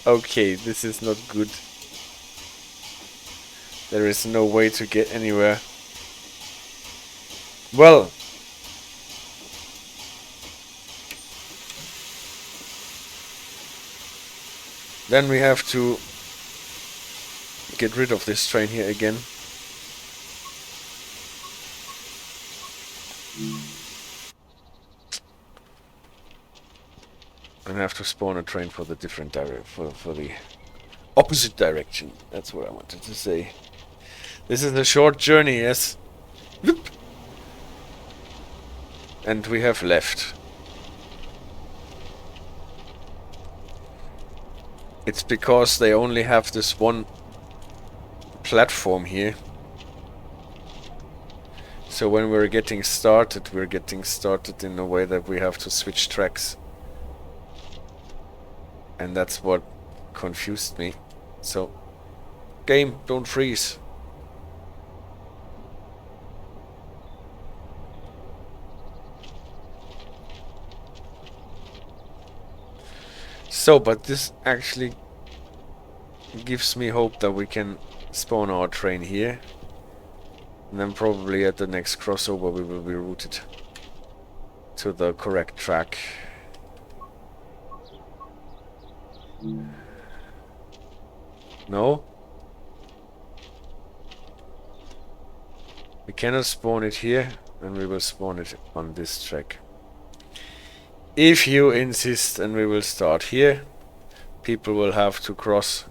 S1: Okay, this is not good. There is no way to get anywhere. Well, then we have to get rid of this train here again. And have to spawn a train for the different for the opposite direction. That's what I wanted to say. This is a short journey, yes. Whoop. And we have left. It's because they only have this one platform here. So when we're getting started in a way that we have to switch tracks. And that's what confused me. So, game, don't freeze. So, but this actually gives me hope that we can spawn our train here. And then probably at the next crossover we will be routed to the correct track. No? We cannot spawn it here, and we will spawn it on this track. If you insist, and we will start here, people will have to cross.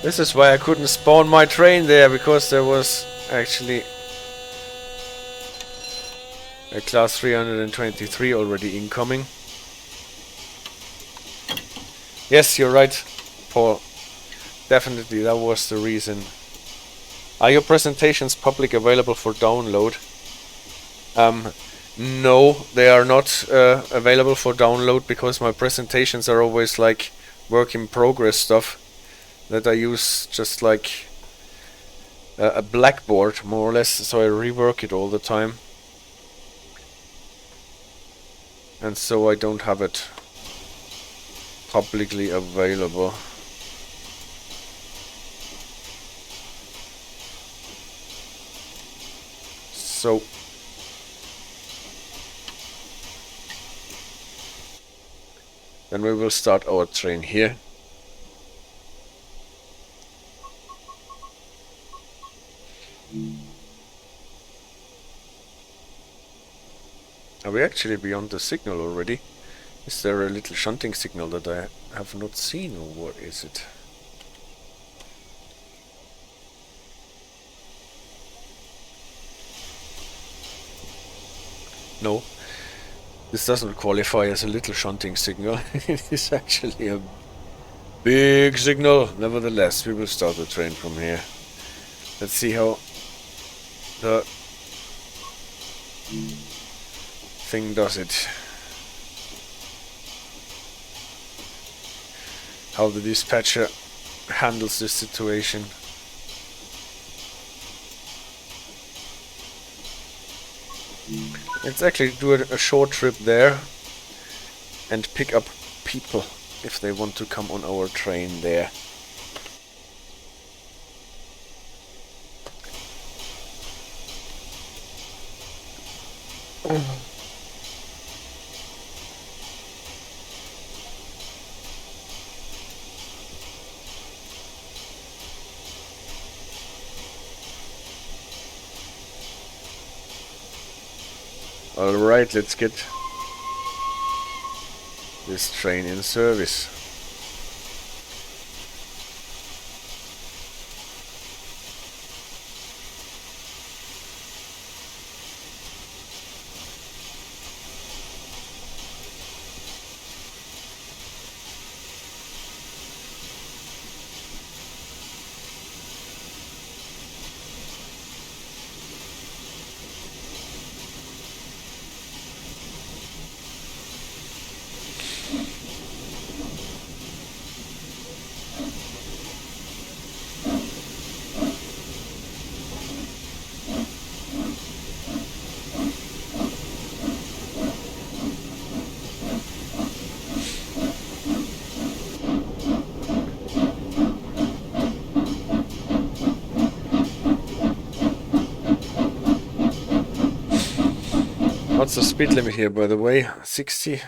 S1: This is why I couldn't spawn my train there, because there was actually Class 323 already incoming. Yes, you're right, Paul. Definitely, that was the reason. Are your presentations public available for download? No, they are not available for download because my presentations are always like work in progress stuff that I use just like a blackboard, more or less, so I rework it all the time. And so I don't have it publicly available. So then we will start our train here. Are we actually beyond the signal already? Is there a little shunting signal that I have not seen, or what is it? No, this doesn't qualify as a little shunting signal. It is actually a big signal. Nevertheless, we will start the train from here. Let's see how the thing does it. How the dispatcher handles this situation. Let's actually do a short trip there and pick up people if they want to come on our train there. Alright, let's get this train in service. What's the speed limit here, by the way? 60?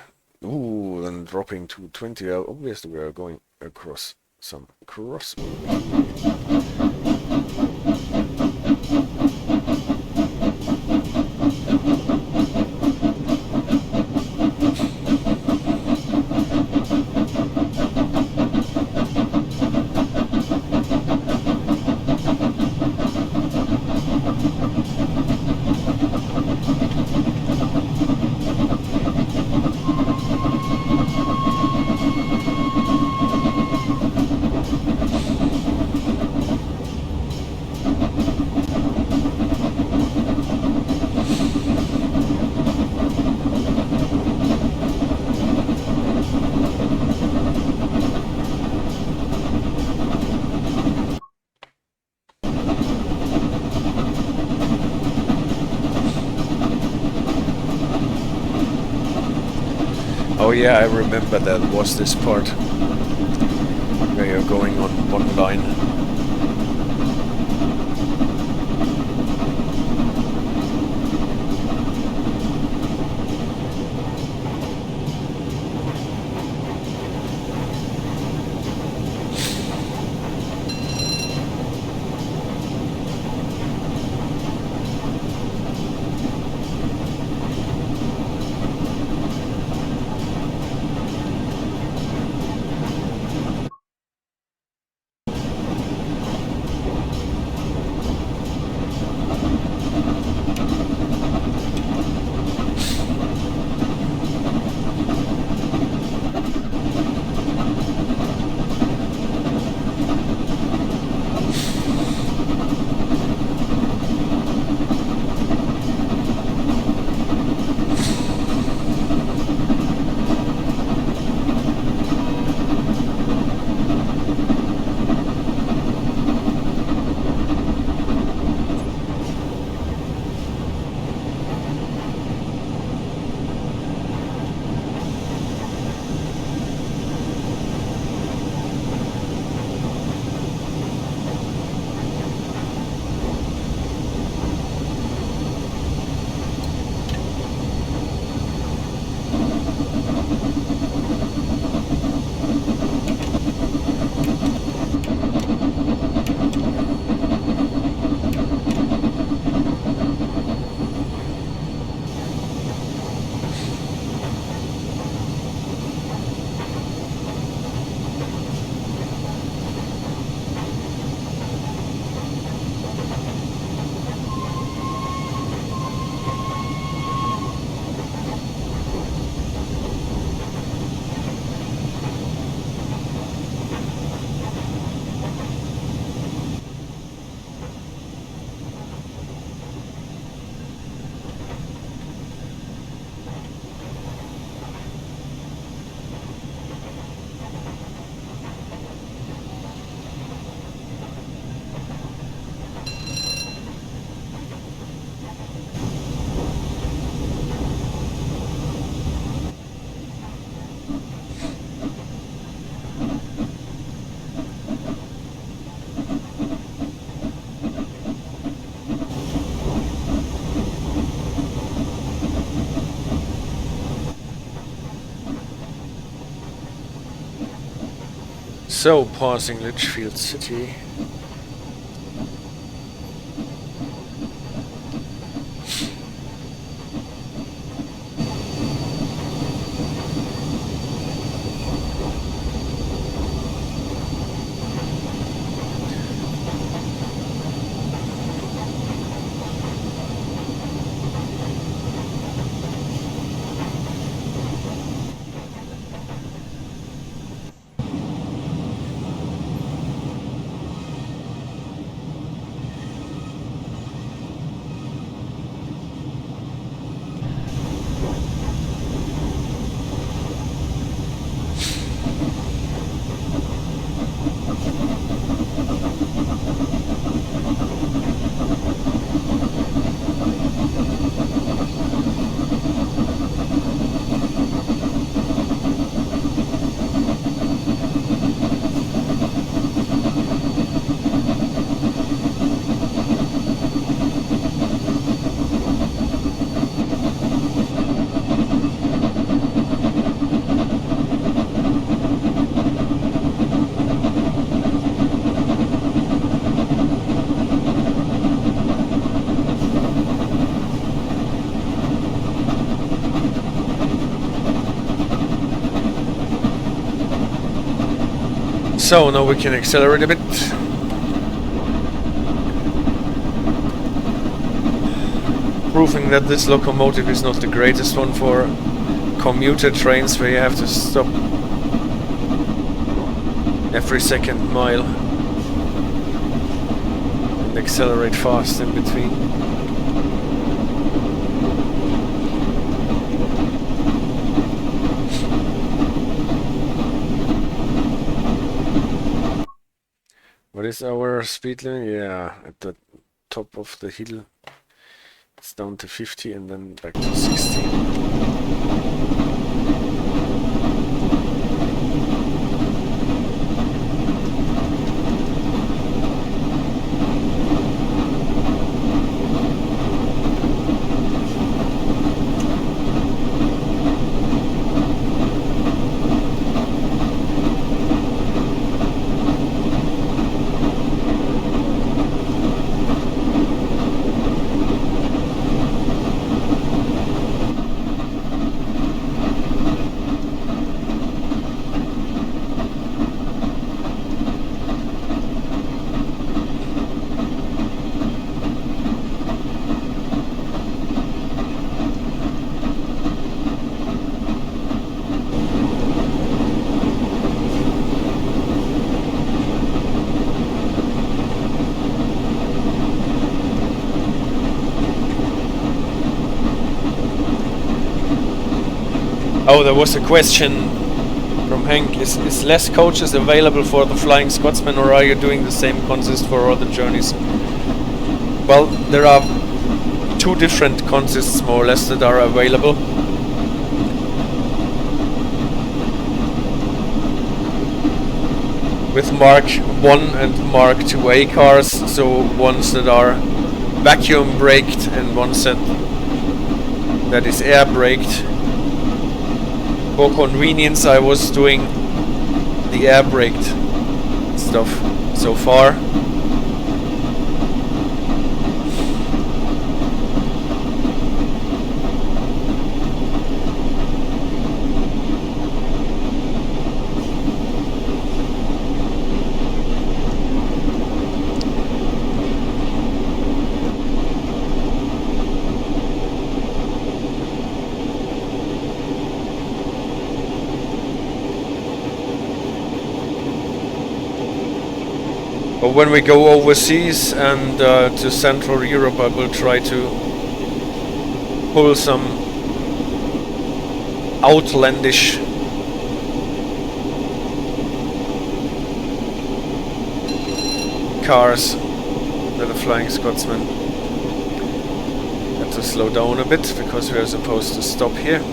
S1: Ooh, then dropping to 20. Obviously, we are going across some cross. Oh yeah, I remember that was this part where you're going on one line. So, passing Lichfield city. So now we can accelerate a bit. Proving that this locomotive is not the greatest one for commuter trains where you have to stop every second mile and accelerate fast in between. What is our speed limit? Yeah, at the top of the hill it's down to 50 and then back to 60. Oh, there was a question from Hank. Is less coaches available for the Flying Scotsman, or are you doing the same consist for other journeys? Well, there are two different consists more or less that are available. With Mark 1 and Mark 2A cars, so ones that are vacuum braked and one set that is air braked. For convenience, I was doing the air braked stuff so far. But when we go overseas and to Central Europe, I will try to pull some outlandish cars that are Flying Scotsman. Have to slow down a bit because we are supposed to stop here.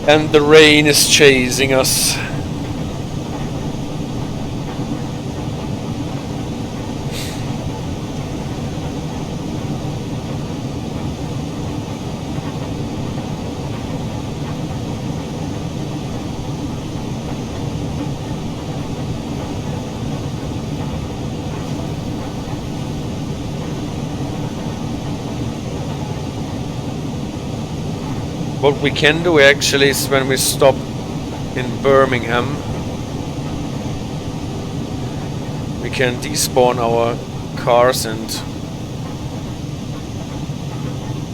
S1: And the rain is chasing us. What we can do actually is when we stop in Birmingham, we can despawn our cars and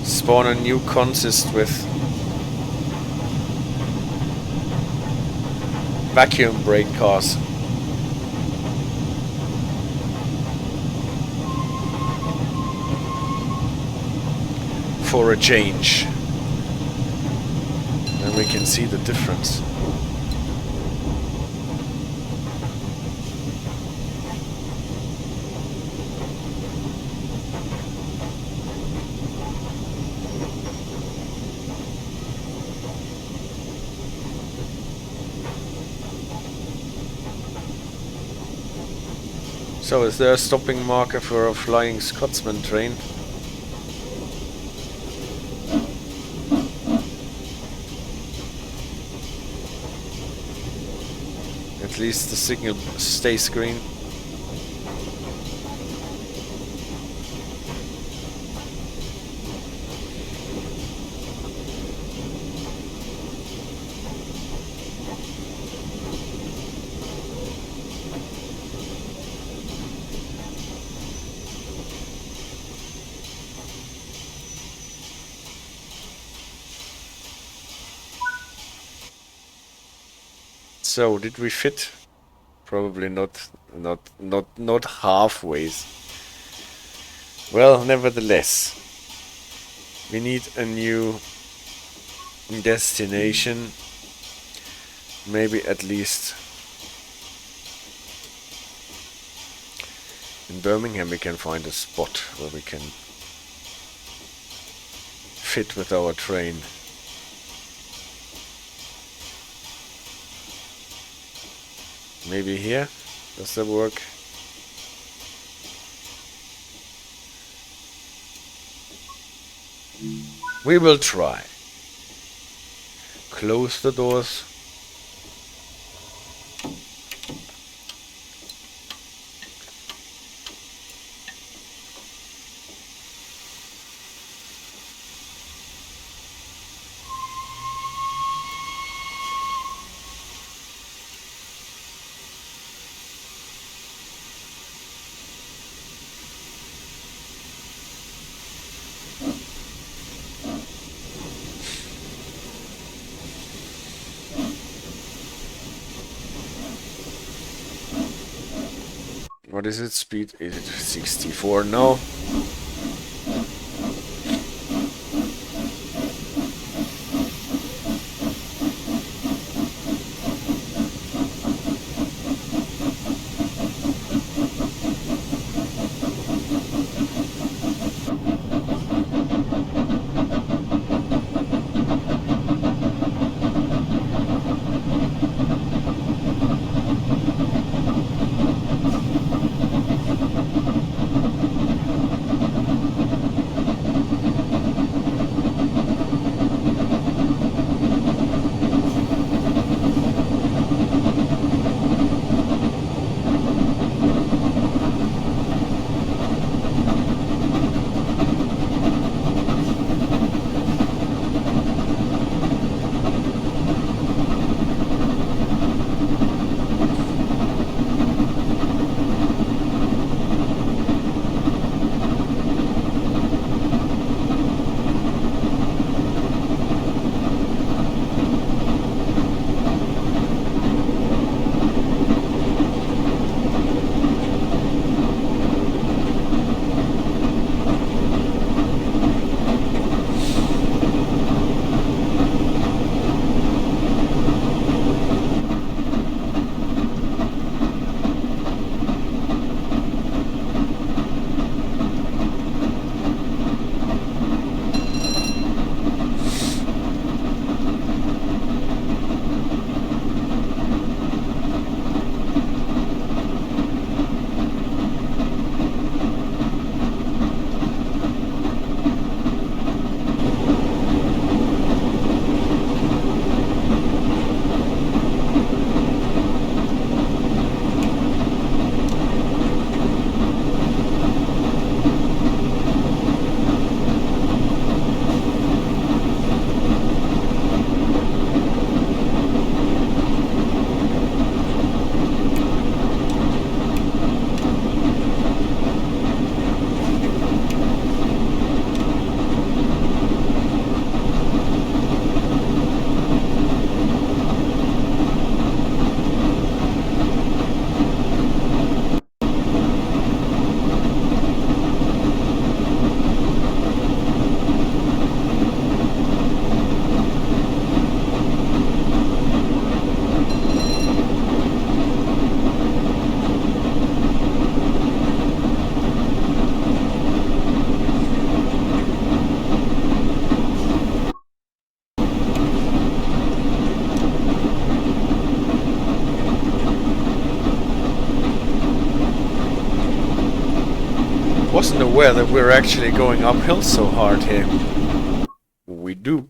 S1: spawn a new consist with vacuum brake cars. For a change. And we can see the difference. So is there a stopping marker for a flying Scotsman train? At least the signal stays green. So did we fit? Probably not halfway. Well, nevertheless, we need a new destination. Maybe at least in Birmingham we can find a spot where we can fit with our train. Maybe here? Does that work? We will try. Close the doors. What is its speed? Is it 64? No. wasn't aware that we're actually going uphill so hard here. We do.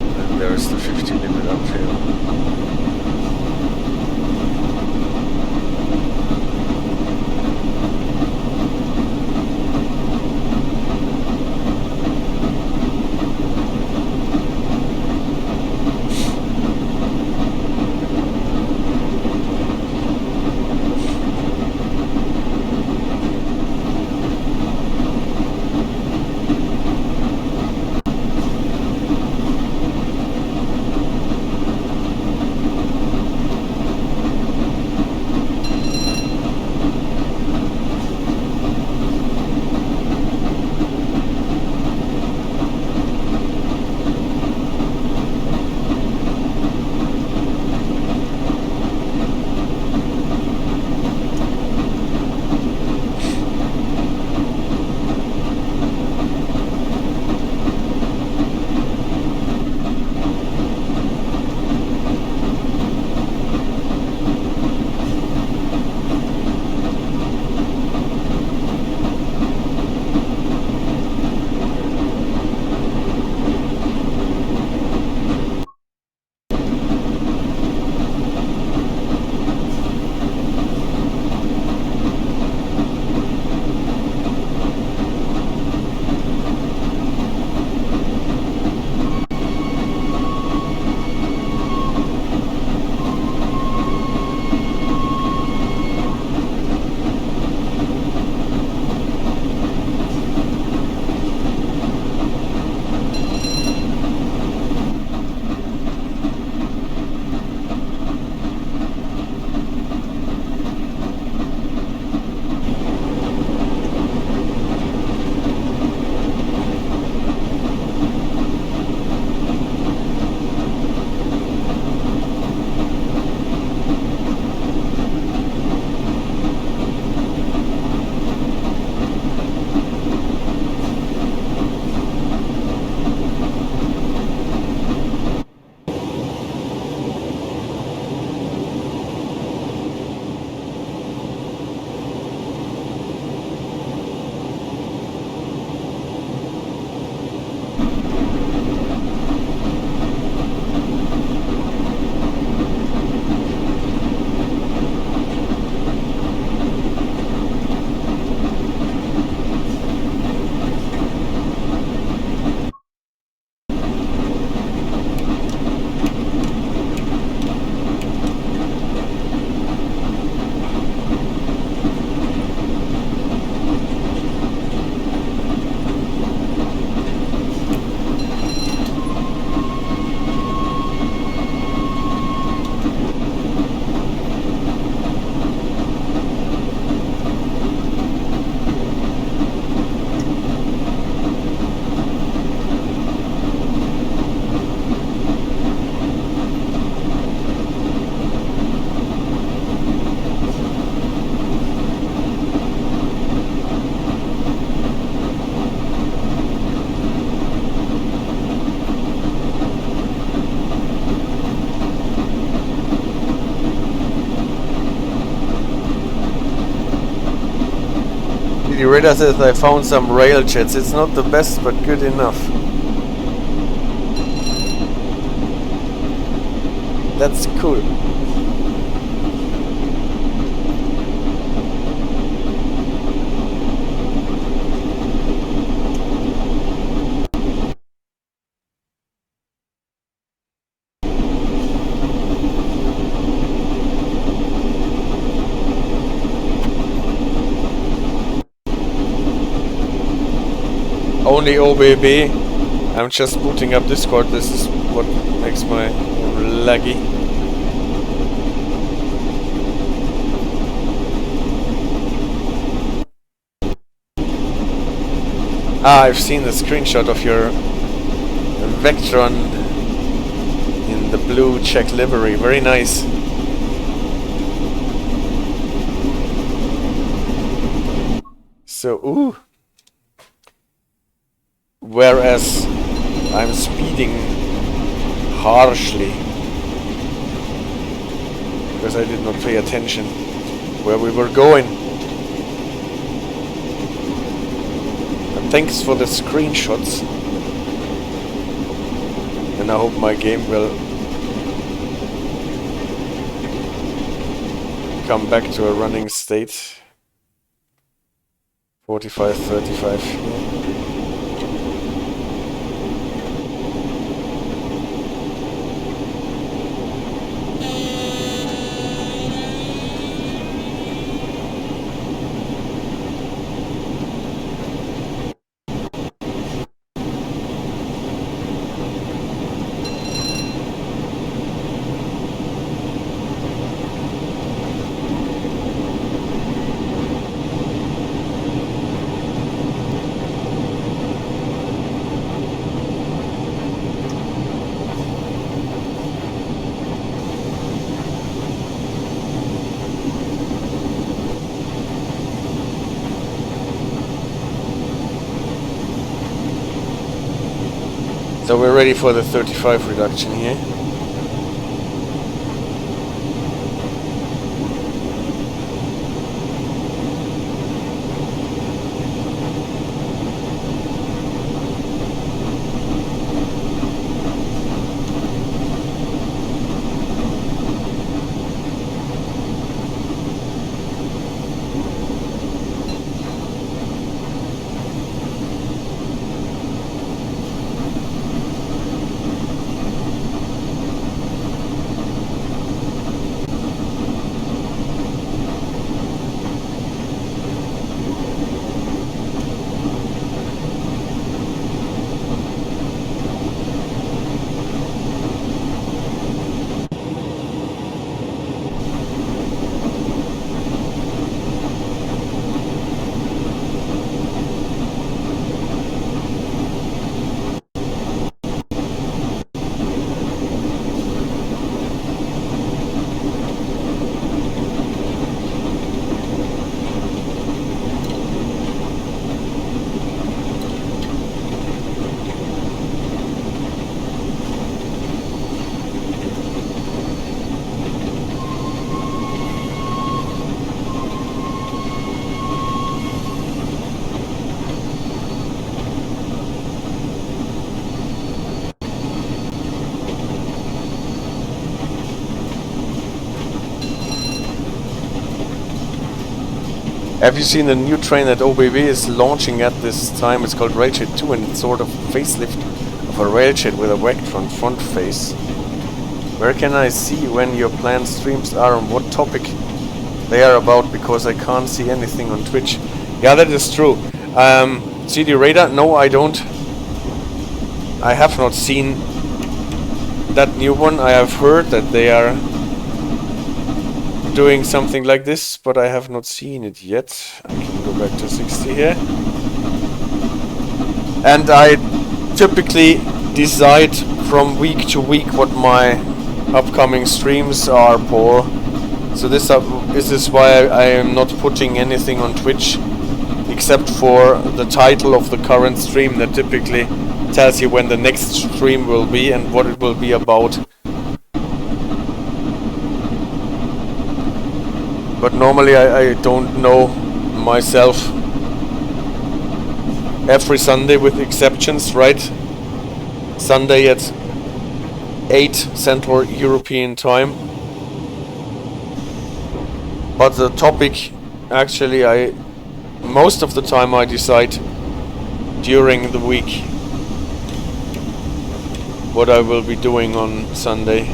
S1: And there's the 50 limit uphill.
S2: You realize that I found some rail jets. It's not the best, but good enough. That's cool. Only OBB. I'm just booting up Discord. This is what makes my laggy. I've seen the screenshot of your Vectron in the blue check livery. Very nice. So, ooh. Whereas I'm speeding harshly because I did not pay attention where we were going. thanks for the screenshots. And I hope my game will come back to a running state. 45-35. So we're ready for the 35 reduction here. Have you seen the new train that OBB is launching at this time? It's called Railshed 2 and it's sort of facelift of a railshed with a Vectron front face. Where can I see when your planned streams are and what topic they are about? Because I can't see anything on Twitch. Yeah, that is true. CD Radar? No, I don't. I have not seen that new one. I have heard that they are doing something like this, but I have not seen it yet. I can go back to 60 here. And I typically decide from week to week what my upcoming streams are, Paul. So this is why I am not putting anything on Twitch except for the title of the current stream that typically tells you when the next stream will be and what it will be about. But normally I don't know myself every Sunday with exceptions, right? Sunday at 8 Central European time. But the topic, actually, most of the time I decide during the week what I will be doing on Sunday.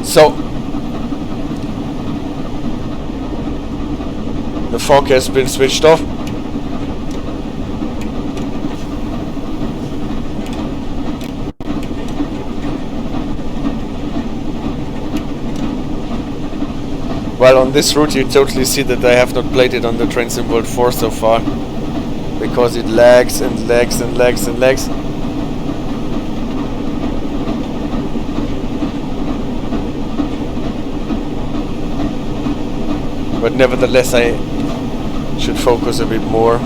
S2: So, the fog has been switched off. Well, on this route you totally see that I have not played it on the Trains in World 4 so far, because it lags and lags and lags and lags. But nevertheless, I should focus a bit more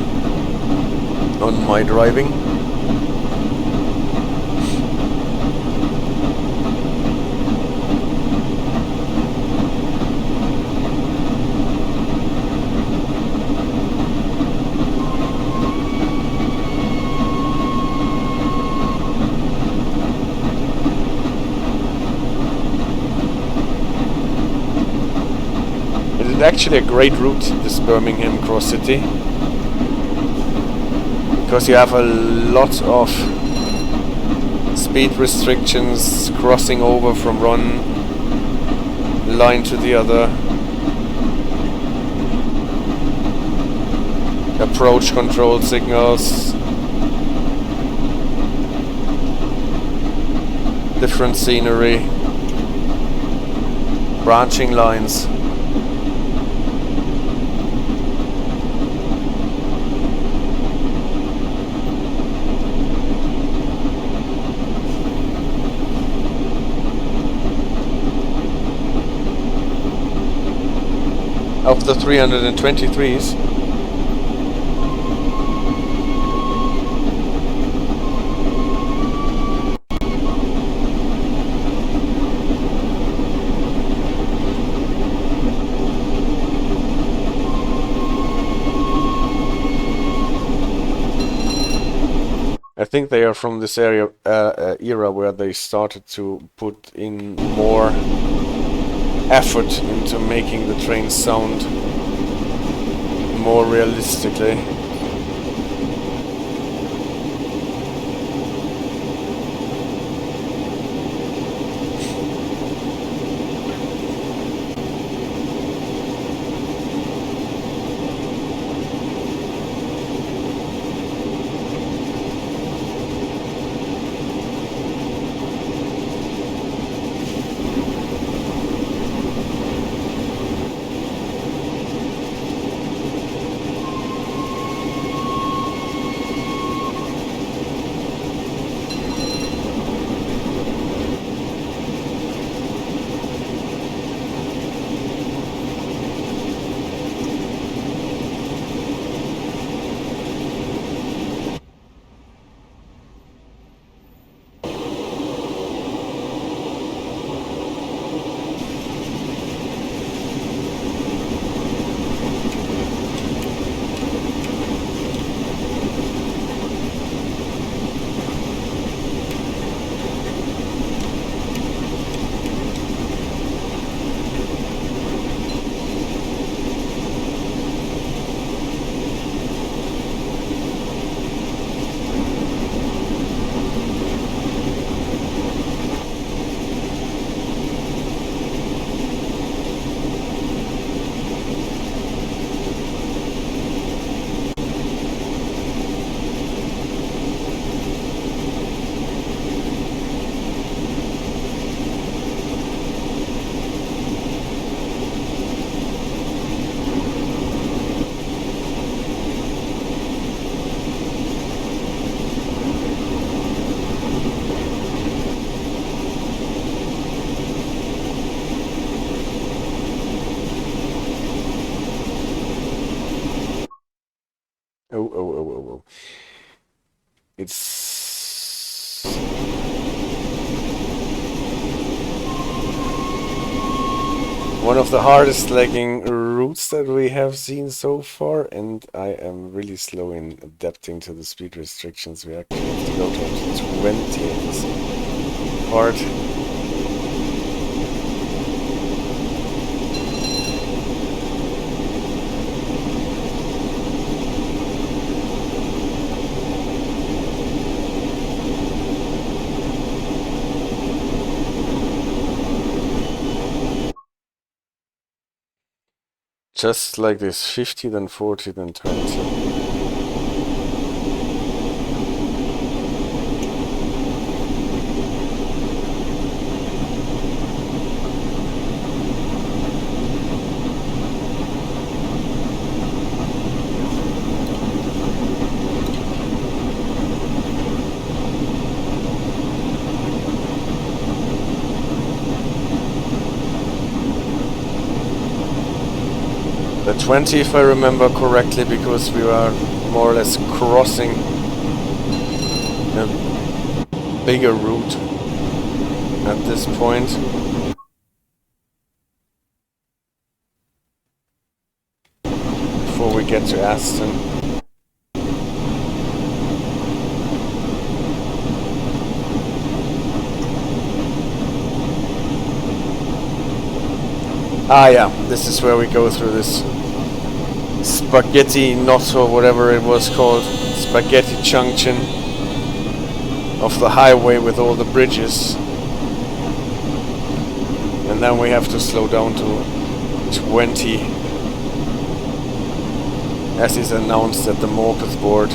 S2: on my driving. It's actually a great route, this Birmingham cross city, because you have a lot of speed restrictions, crossing over from one line to the other, approach control signals, different scenery, branching lines. Of the 323s, I think they are from this era where they started to put in more effort into making the train sound more realistically. Oh. It's one of the hardest lagging routes that we have seen so far, and I am really slow in adapting to the speed restrictions. We actually have to go to 20 in this part. Just like this, 50, then 40, then 20. 20 if I remember correctly, because we are more or less crossing a bigger route at this point. Before we get to Aston. Ah yeah, this is where we go through this spaghetti knot or whatever it was called, spaghetti junction of the highway with all the bridges. And then we have to slow down to 20 as is announced at the Morpeth board.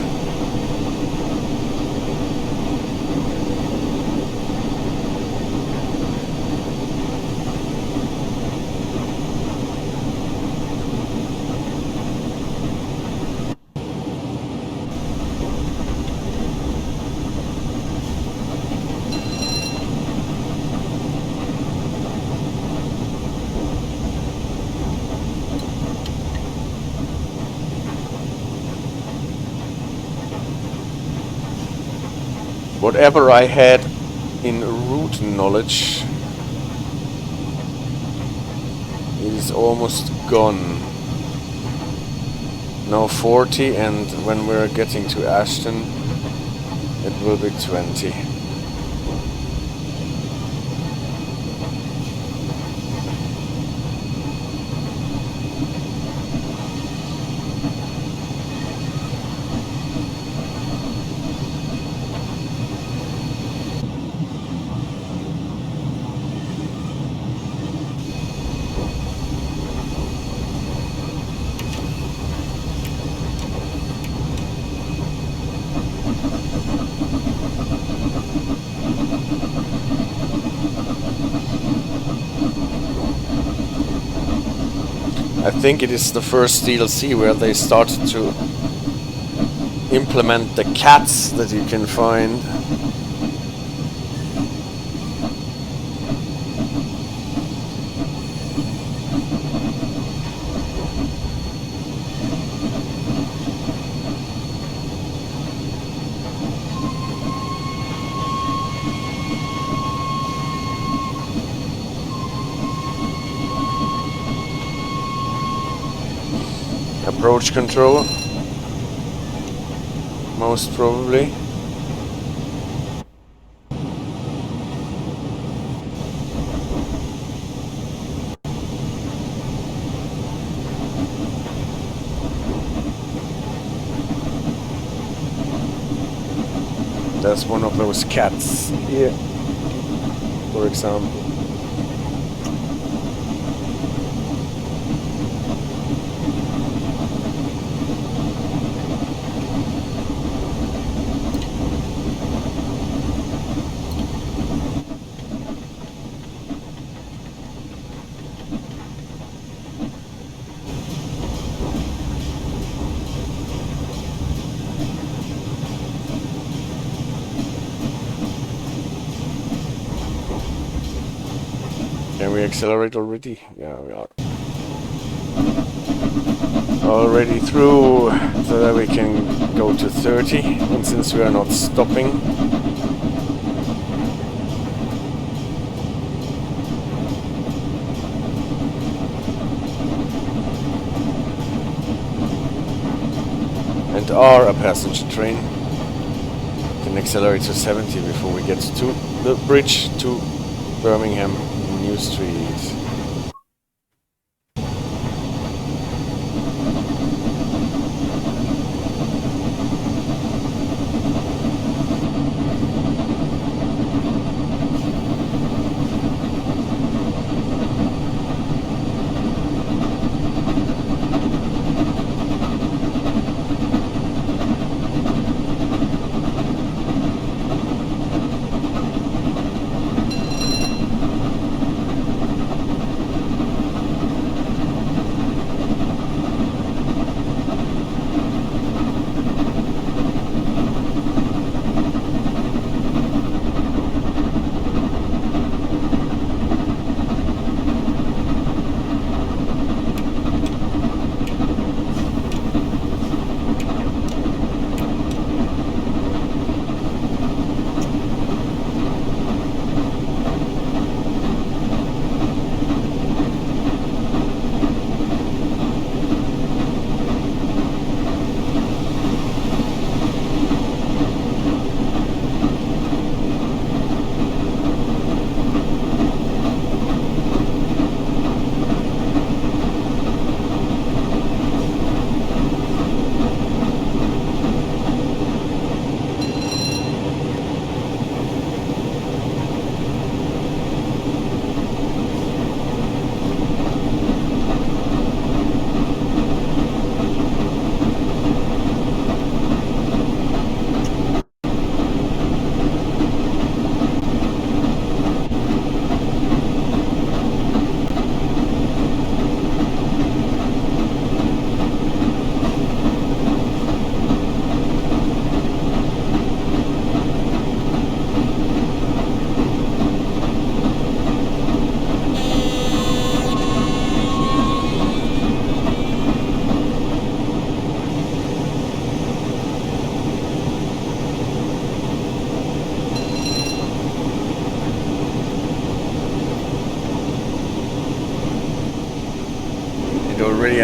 S2: Whatever I had in route knowledge is almost gone. Now 40, and when we're getting to Ashton it will be 20. I think it is the first DLC where they started to implement the cats that you can find. Approach control, most probably. That's one of those cats here, for example. Can we accelerate already? Yeah, we are. Already through, so that we can go to 30, and since we are not stopping. And are a passenger train. Can accelerate to 70 before we get to the bridge to Birmingham New Street.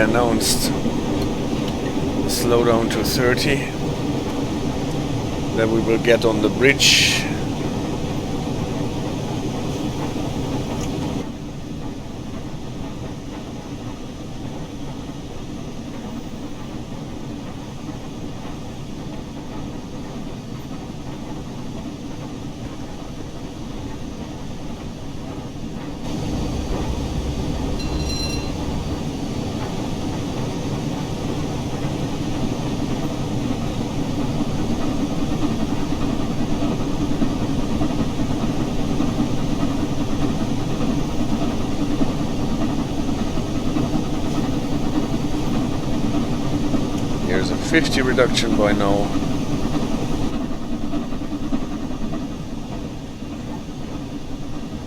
S1: announced slow down to 30. Then we will get on the bridge. Here's a 50 reduction by now.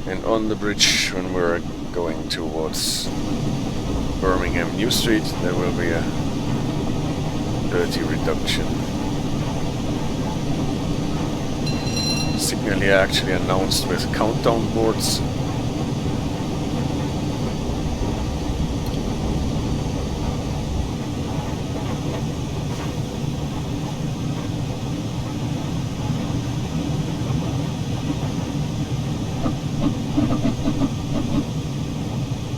S1: And on the bridge, when we're going towards Birmingham New Street, there will be a 30 reduction. Signal here actually announced with countdown boards.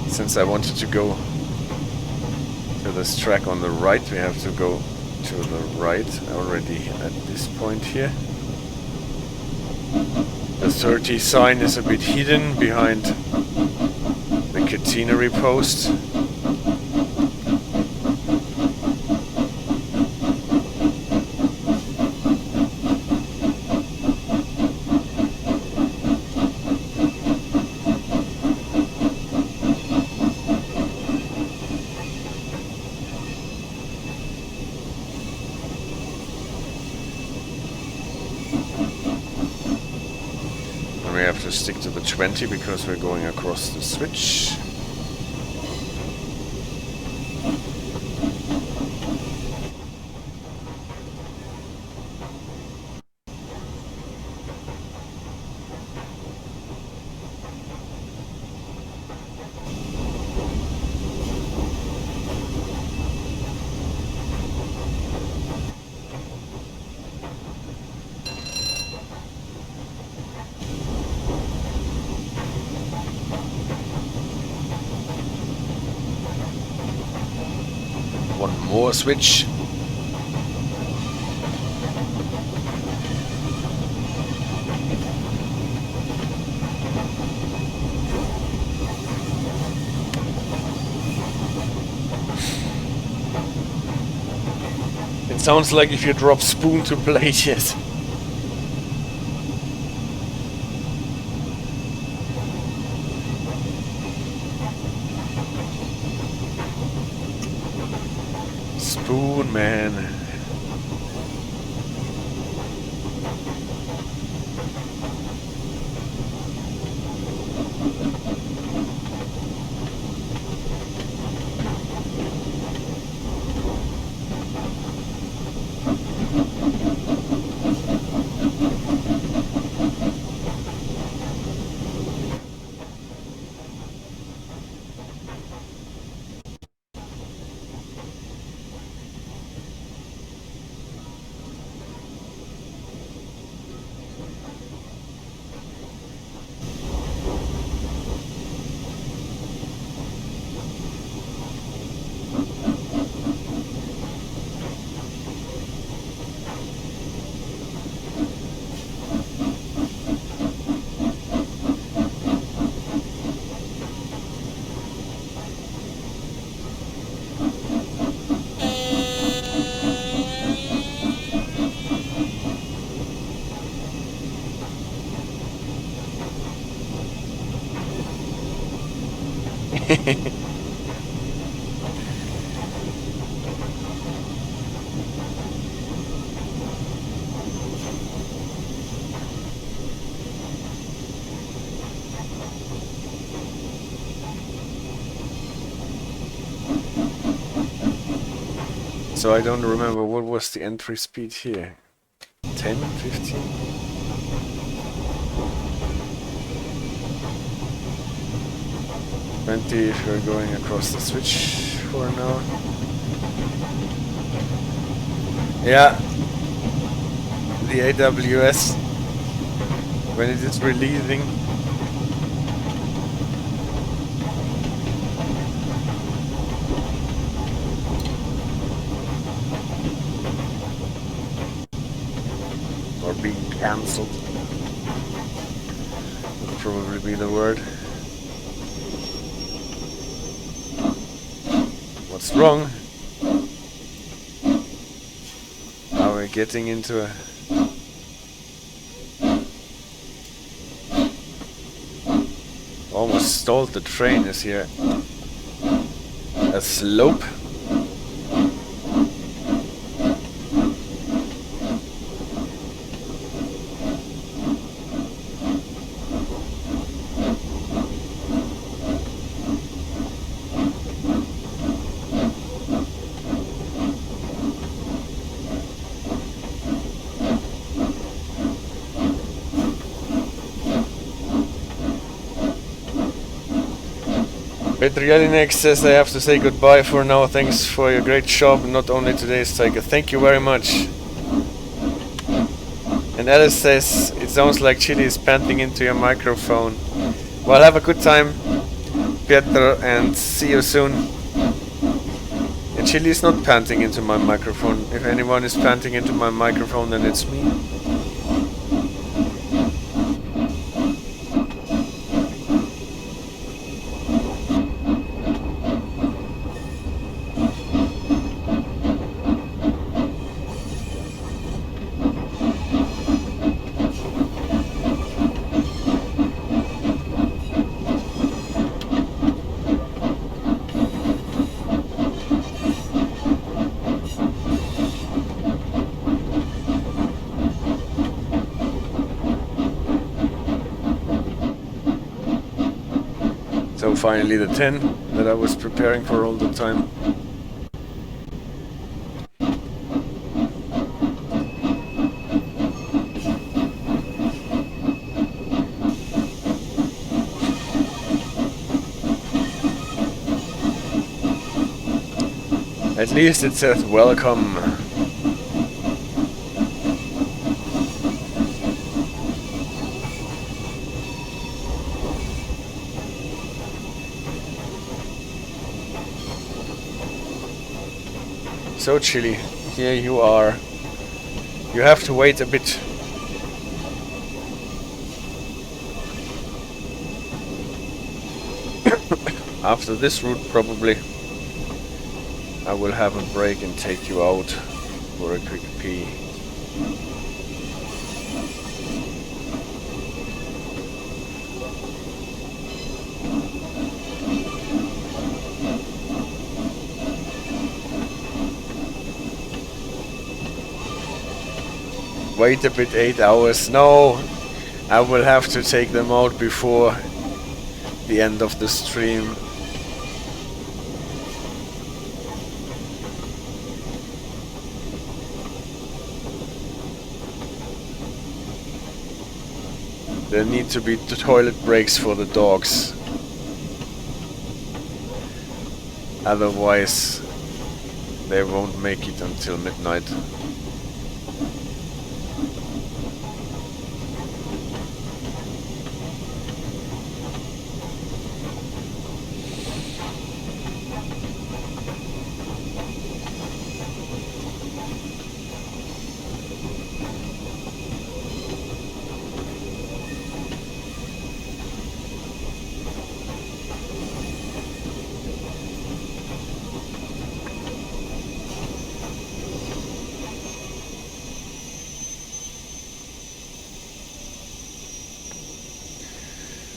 S1: Since I wanted to go to this track on the right, we have to go to the right already at this point here. The 30 sign is a bit hidden behind the catenary post. We have to stick to the 20 because we're going across the switch. One more switch. It sounds like if you drop spoon to plate, yes. Spoon man. So I don't remember what was the entry speed here. 10, 15? If you're going across the switch. for now. Yeah, the AWS when it is releasing. Or being cancelled would probably be the word. What's wrong? Are we getting into a almost stalled the train is here. A slope. Jelinek says I have to say goodbye for now. Thanks for your great job, not only today's tiger. Thank you very much. And Alice says it sounds like Chili is panting into your microphone. Well, have a good time, Pietro, and see you soon. And Chili is not panting into my microphone. If anyone is panting into my microphone, then it's me. So finally the 10 that I was preparing for all the time. At least it says welcome. So Chili, here you are. You have to wait a bit. After this route probably I will have a break and take you out for a quick pee. Wait a bit, 8 hours. No, I will have to take them out before the end of the stream. There need to be toilet breaks for the dogs. Otherwise, they won't make it until midnight.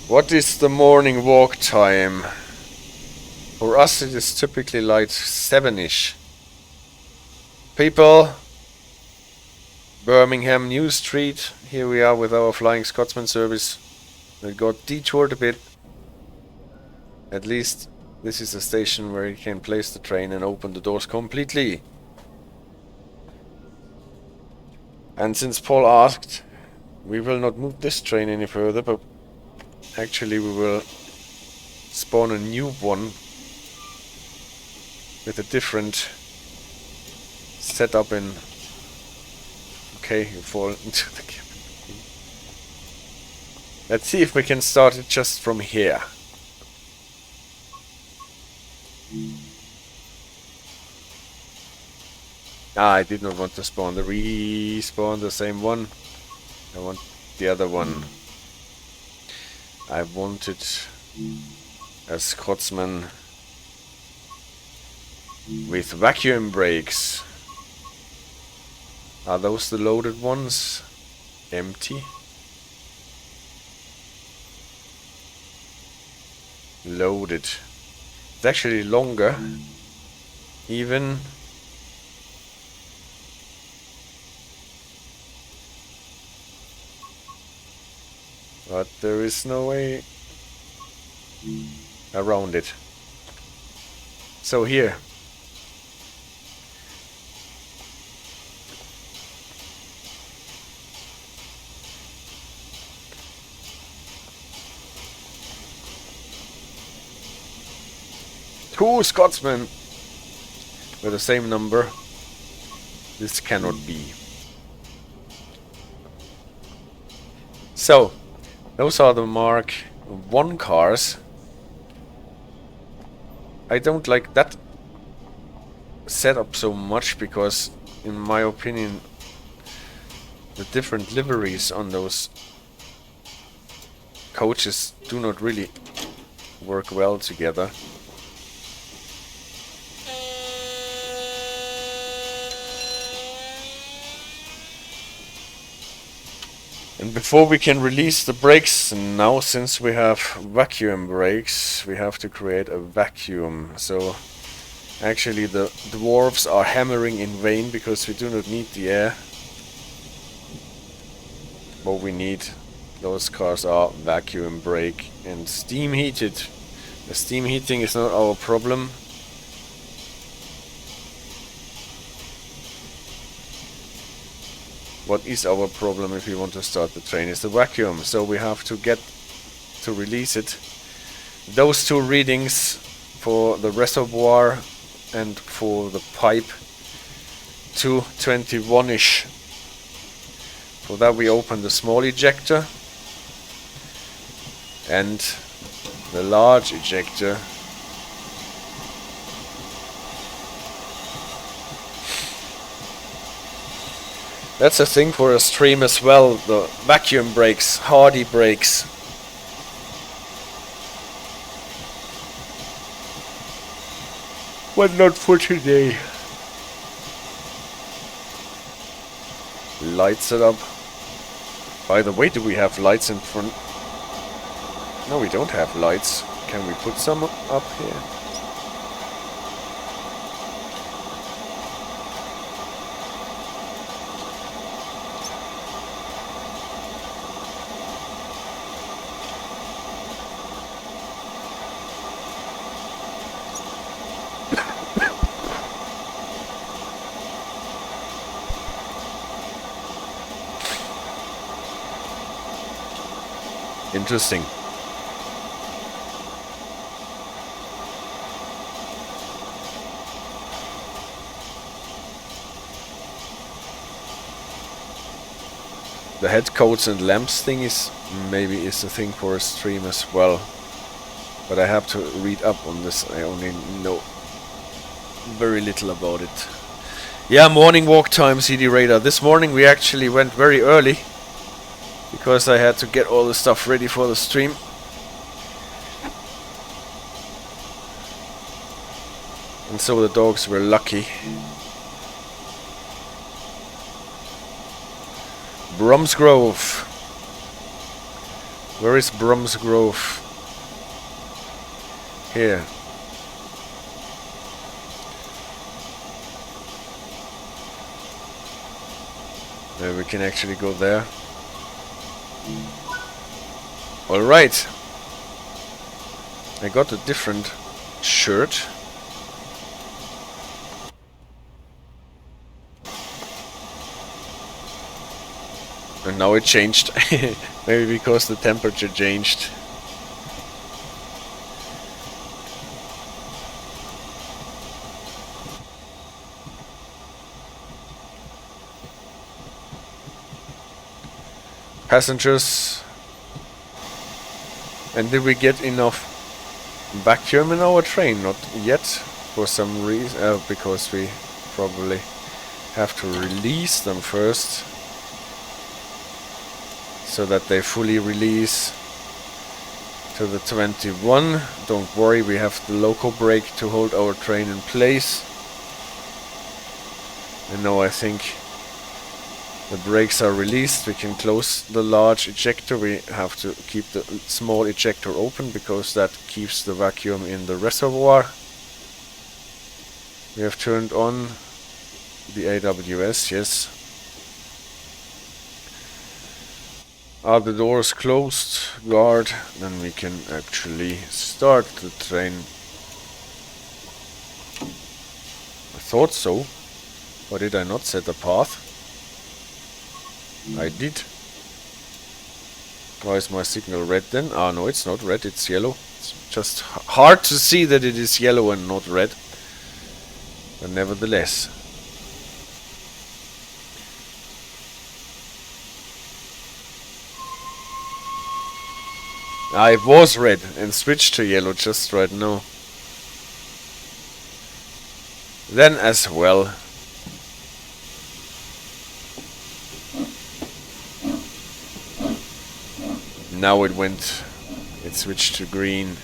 S1: What is the morning walk time? For us it is typically like 7ish. People, Birmingham New Street, here we are with our Flying Scotsman service. We got detoured a bit. At least this is a station where you can place the train and open the doors completely. And since Paul asked, we will not move this train any further, but actually we will spawn a new one with a different setup in... Okay, you fall into the cabin. Let's see if we can start it just from here. Ah, I did not want to spawn the respawn the same one. I want the other one. I wanted a Scotsman with vacuum brakes. Are those the loaded ones? Empty. Loaded. It's actually longer. Even. But there is no way around it. So here. Two Scotsmen with the same number. This cannot be. So, those are the Mark 1 cars. I don't like that setup so much because, in my opinion, the different liveries on those coaches do not really work well together. And before we can release the brakes, now since we have vacuum brakes, we have to create a vacuum. So actually the dwarves are hammering in vain because we do not need the air. What we need, those cars are vacuum brake and steam heated. The steam heating is not our problem. What is our problem if we want to start the train is the vacuum, so we have to get to release it. Those two readings for the reservoir and for the pipe, 221-ish. For that we open the small ejector and the large ejector. That's a thing for a stream as well, the vacuum brakes, hardy brakes. But not for today. Light setup. By the way, do we have lights in front? No, we don't have lights. Can we put some up here? Interesting. The head coats and lamps thing is maybe a thing for a stream as well, but I have to read up on this. I only know very little about it. Yeah, morning walk time, CD Radar. This morning we actually went very early because I had to get all the stuff ready for the stream. And so the dogs were lucky. Bromsgrove. Where is Bromsgrove? Here. There we can actually go there. Alright. I got a different shirt. And now it changed. Maybe because the temperature changed. passengers. And did we get enough vacuum in our train? Not yet, for some reason, because we probably have to release them first, so that they fully release to the 21. Don't worry, we have the loco brake to hold our train in place. And now I think the brakes are released. We can close the large ejector. We have to keep the small ejector open because that keeps the vacuum in the reservoir. We have turned on the AWS, yes. Are the doors closed, guard? Then we can actually start the train. I thought so. Or did I not set a path? I did. Why is my signal red then? Ah, no, it's not red, it's yellow. It's just hard to see that it is yellow and not red. But nevertheless. I was red and switched to yellow just right now. Then as well. Now it switched to green.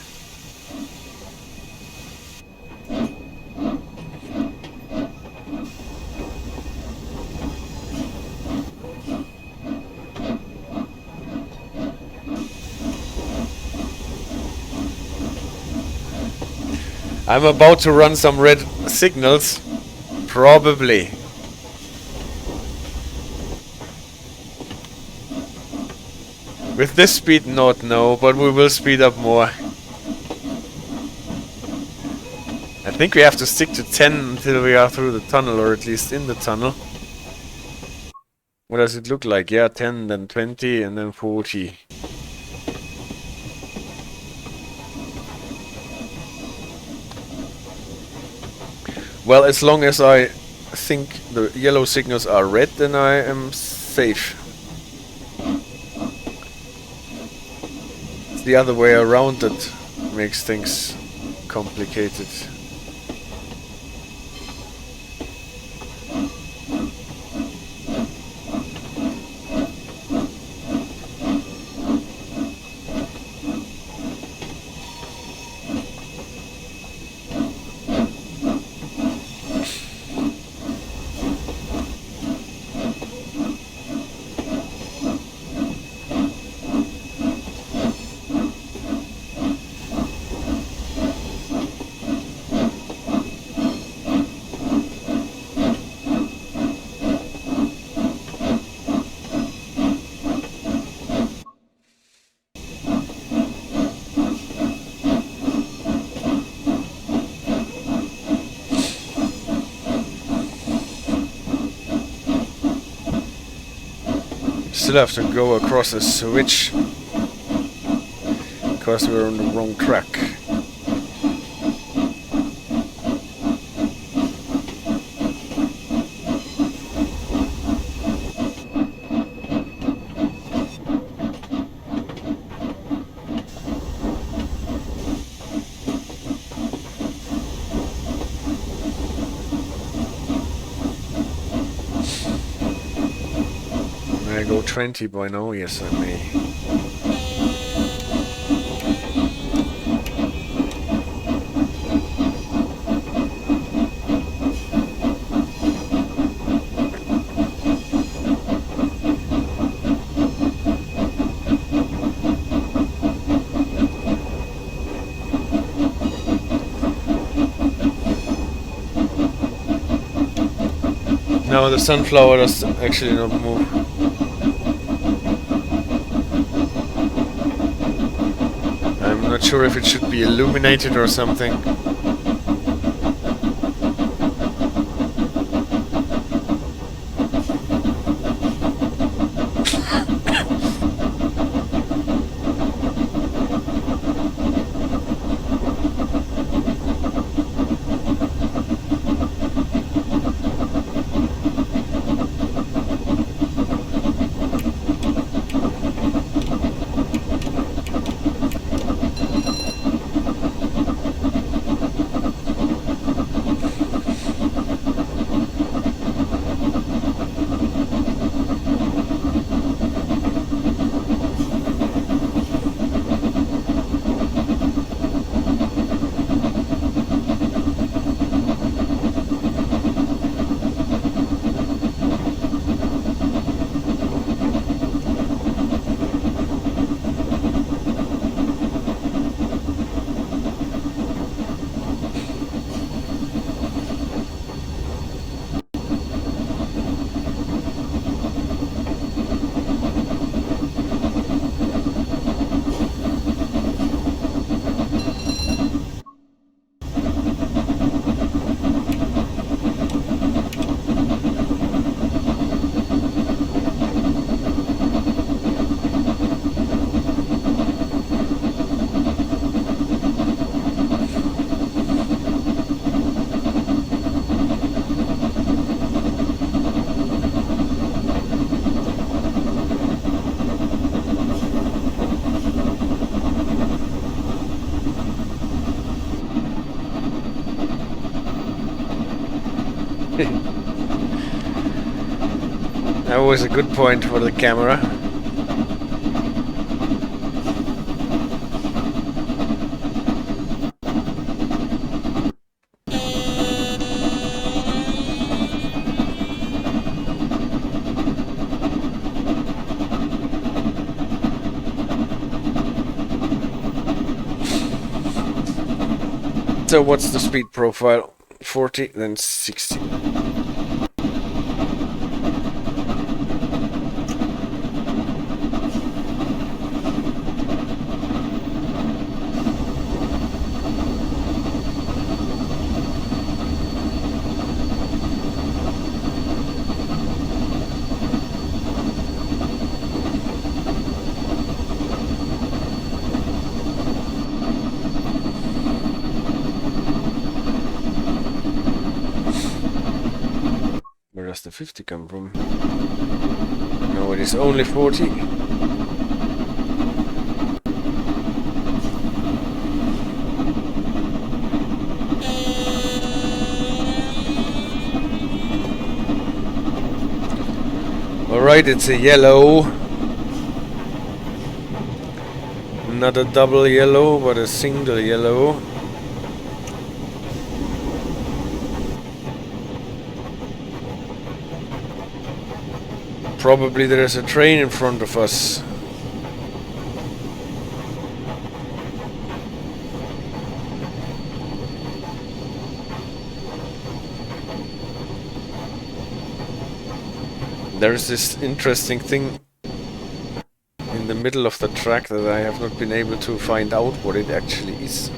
S1: I'm about to run some red signals, probably. With this speed, not no, but we will speed up more. I think we have to stick to 10 until we are through the tunnel, or at least in the tunnel. What does it look like? Yeah, 10, then 20, and then 40. Well, as long as I think the yellow signals are red, then I am safe. It's the other way around that makes things complicated. Still have to go across a switch because we're on the wrong track. May I go 20 by now? Yes, I may. No, the sunflower does actually not move. I'm not sure if it should be illuminated or something. That was a good point for the camera. So what's the speed profile? 40, then 60. Where does the 50 come from? No, it is only 40. Alright, it's a yellow. Not a double yellow, but a single yellow. Probably there's a train in front of us. There's this interesting thing in the middle of the track that I have not been able to find out what it actually is.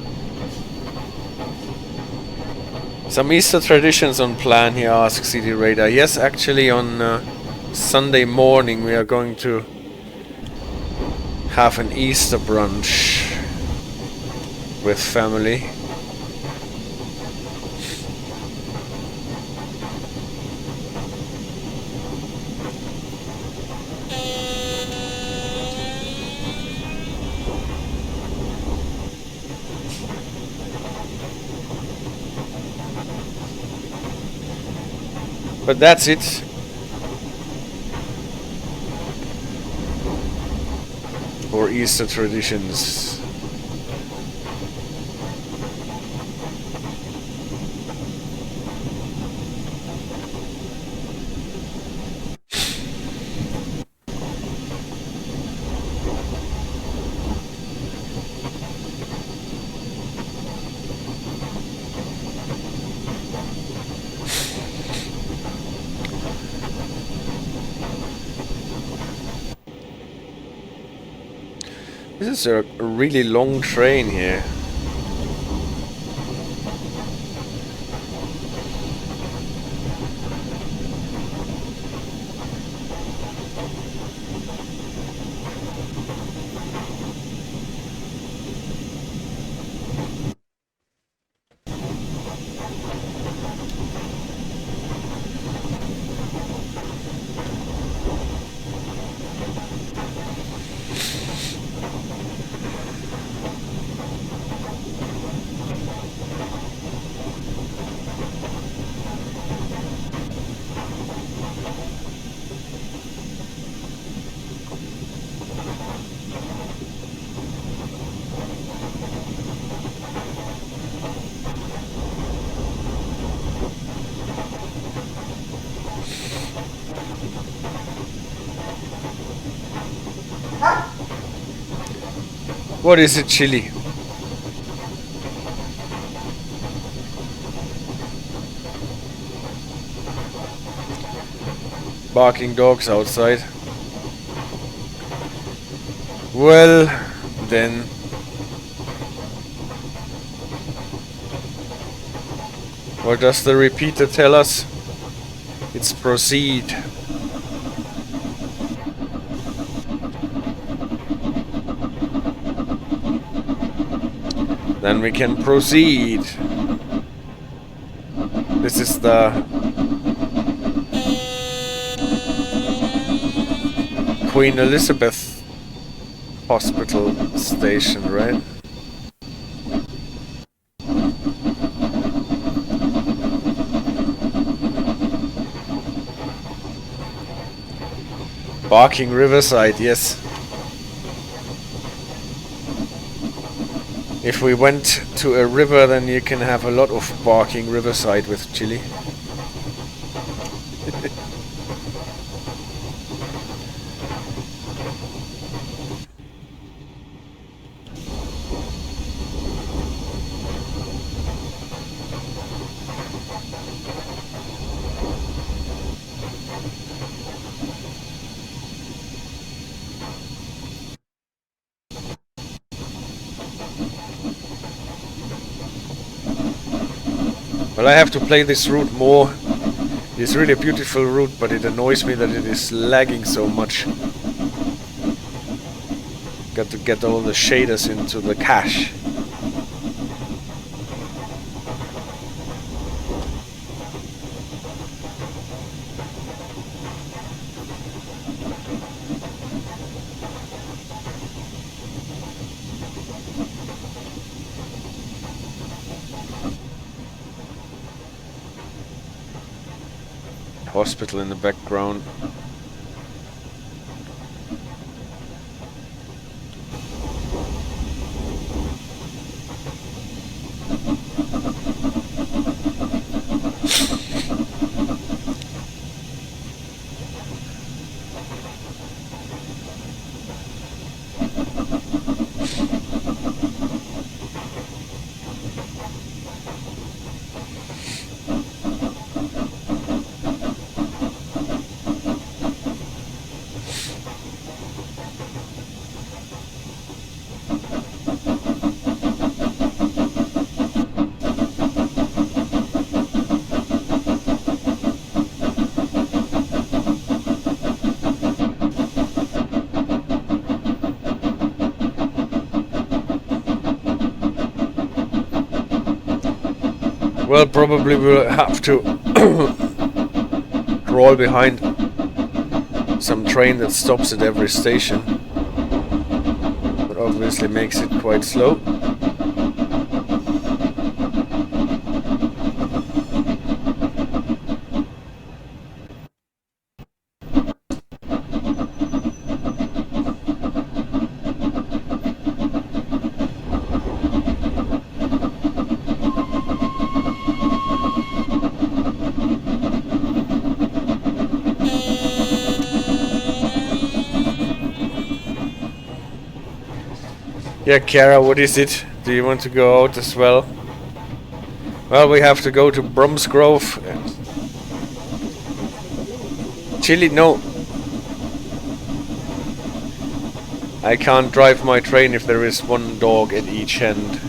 S1: Some Easter traditions on plan, he asks CD Radar. Yes, actually on Sunday morning we are going to have an Easter brunch with family. But that's it. For Easter traditions. This is a really long train here. What is it, Chili? Barking dogs outside. Well, then. What does the repeater tell us? It's proceed. Then we can proceed. This is the Queen Elizabeth Hospital station, right? Barking riverside, yes. If we went to a river, then you can have a lot of barking riverside with chili. Well, I have to play this route more. It's really a beautiful route, but it annoys me that it is lagging so much. Got to get all the shaders into the cache. Hospital in the background. Well, probably we'll have to crawl behind some train that stops at every station. But obviously makes it quite slow. Yeah, Kara, what is it? Do you want to go out as well? Well, we have to go to Bromsgrove. Chili, no. I can't drive my train if there is one dog at each end.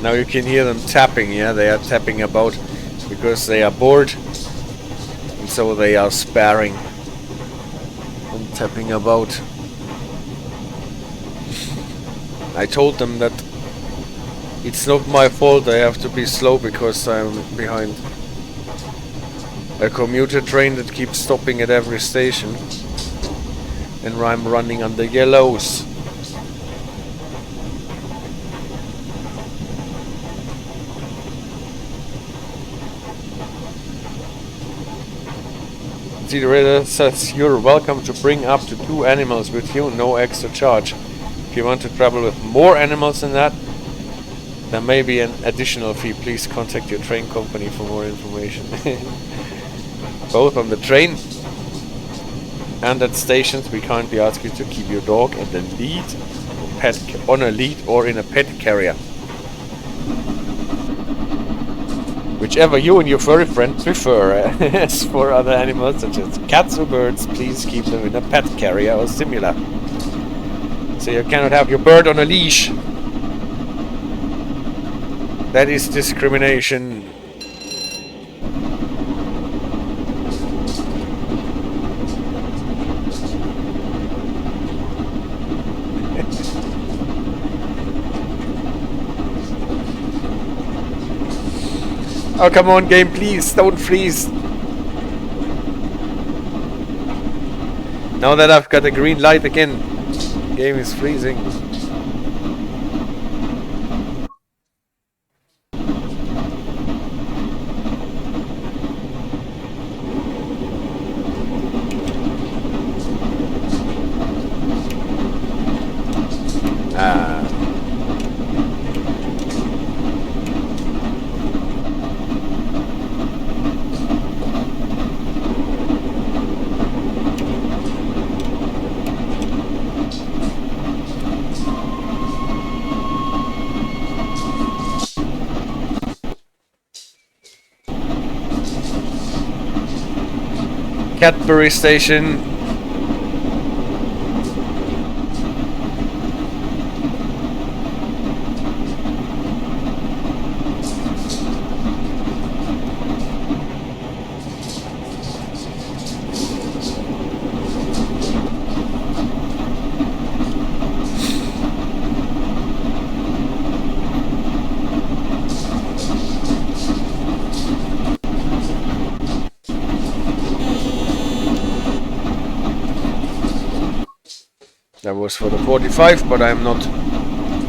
S1: Now you can hear them tapping, yeah, they are tapping about because they are bored, and so they are sparring and tapping about. I told them that it's not my fault I have to be slow because I'm behind a commuter train that keeps stopping at every station, and I'm running on the yellows. Derail says you're welcome to bring up to 2 animals with you, no extra charge. If you want to travel with more animals than that, there may be an additional fee. Please contact your train company for more information. Both on the train and at stations, we kindly ask you to keep your dog at the lead, on a lead or in a pet carrier. Whichever you and your furry friend prefer. As for other animals such as cats or birds, please keep them in a pet carrier or similar. So you cannot have your bird on a leash. That is discrimination.
S2: Oh, come on, game, please, don't freeze. Now that I've got a green light again, game is freezing. Cadbury station. That was for the 45, but I'm not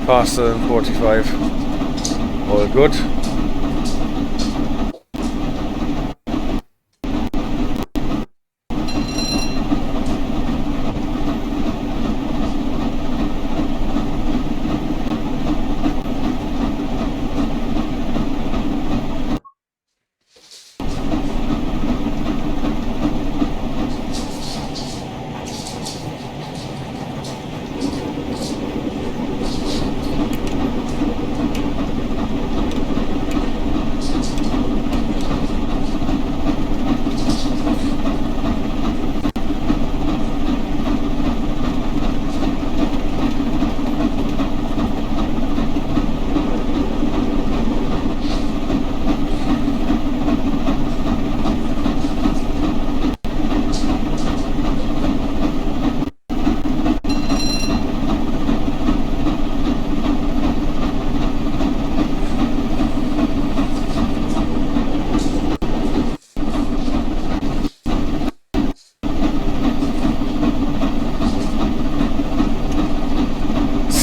S2: faster than 45. All good.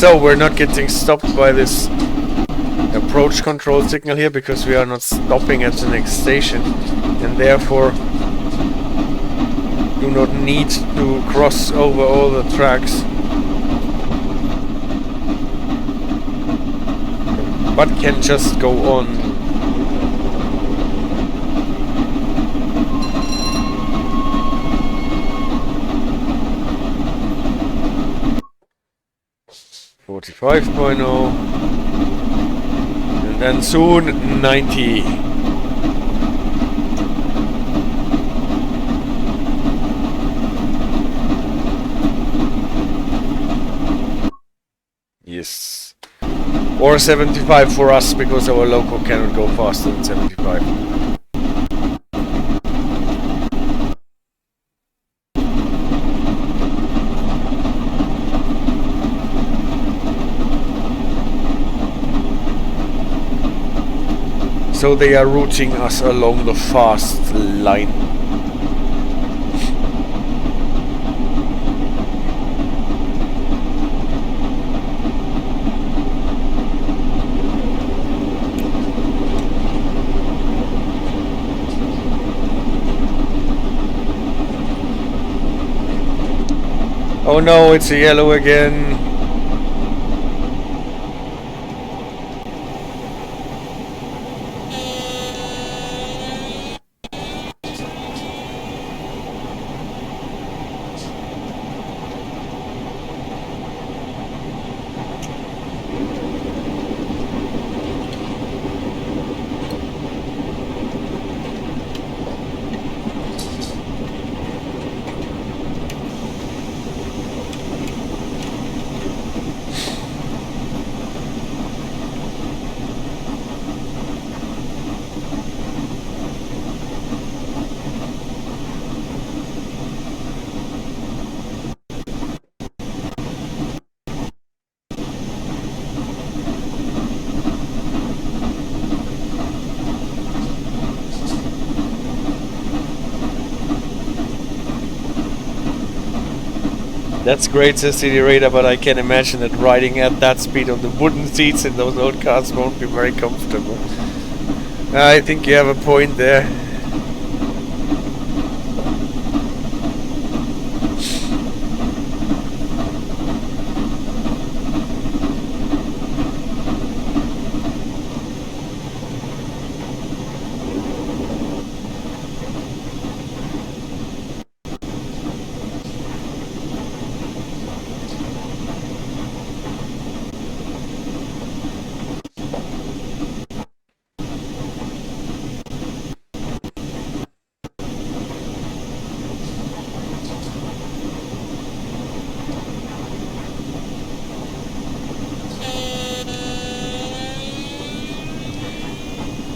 S2: So we're not getting stopped by this approach control signal here because we are not stopping at the next station and therefore do not need to cross over all the tracks, but can just go on. .5, and then soon 90. Yes, or 75 for us because our loco cannot go faster than 75. So they are routing us along the fast line. Oh no, it's a yellow again. That's great, says City Raider, but I can imagine that riding at that speed on the wooden seats in those old cars won't be very comfortable. I think you have a point there.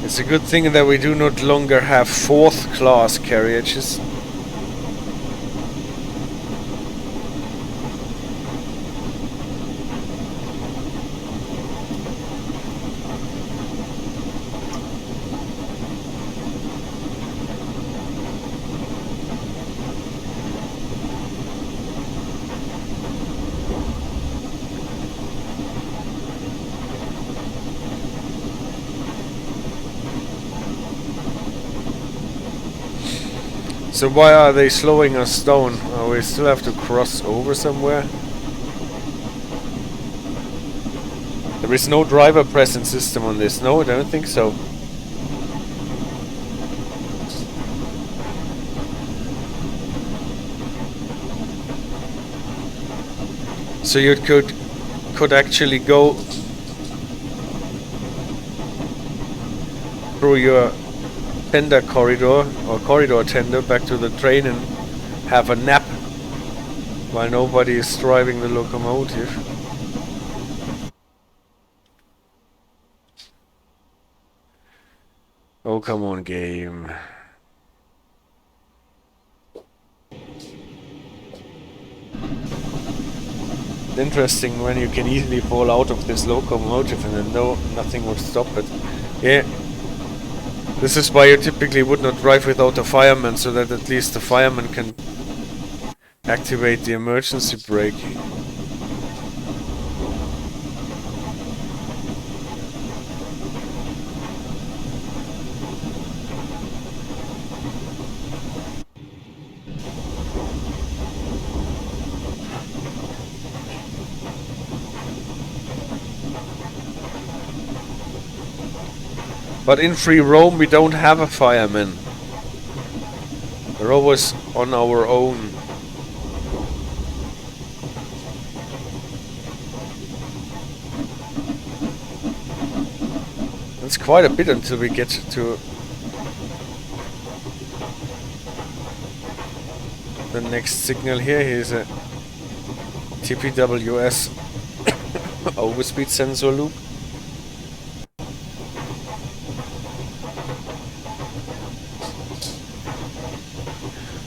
S2: It's a good thing that we do not longer have fourth class carriages. So why are they slowing us down? Oh, we still have to cross over somewhere. There is no driver presence system on this. No, I don't think so. So you could actually go through your tender corridor or corridor tender back to the train and have a nap while nobody is driving the locomotive. Oh, come on, game. Interesting when you can easily fall out of this locomotive and then nothing would stop it. Yeah. This is why you typically would not drive without a fireman, so that at least the fireman can activate the emergency brake. But in free roam we don't have a fireman. We're always on our own. It's quite a bit until we get to the next signal here. Here's a TPWS overspeed sensor loop.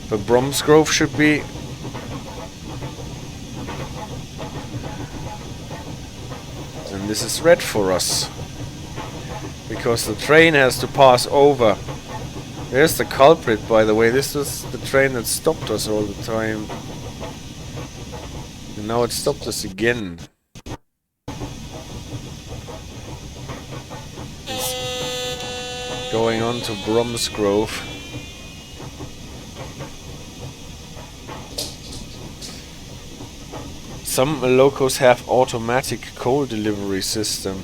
S2: But Bromsgrove should be and this is red for us because the train has to pass over. There's the culprit, by the way. This was the train that stopped us all the time, and now it stopped us again. It's going on to Bromsgrove. Some locos have automatic coal delivery system.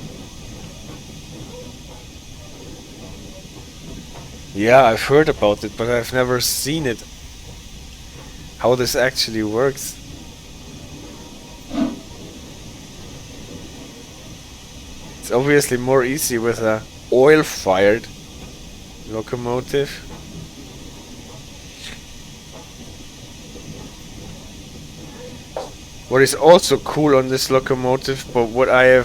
S2: Yeah, I've heard about it, but I've never seen it. How this actually works. It's obviously more easy with a oil-fired locomotive. What is also cool on this locomotive, but what I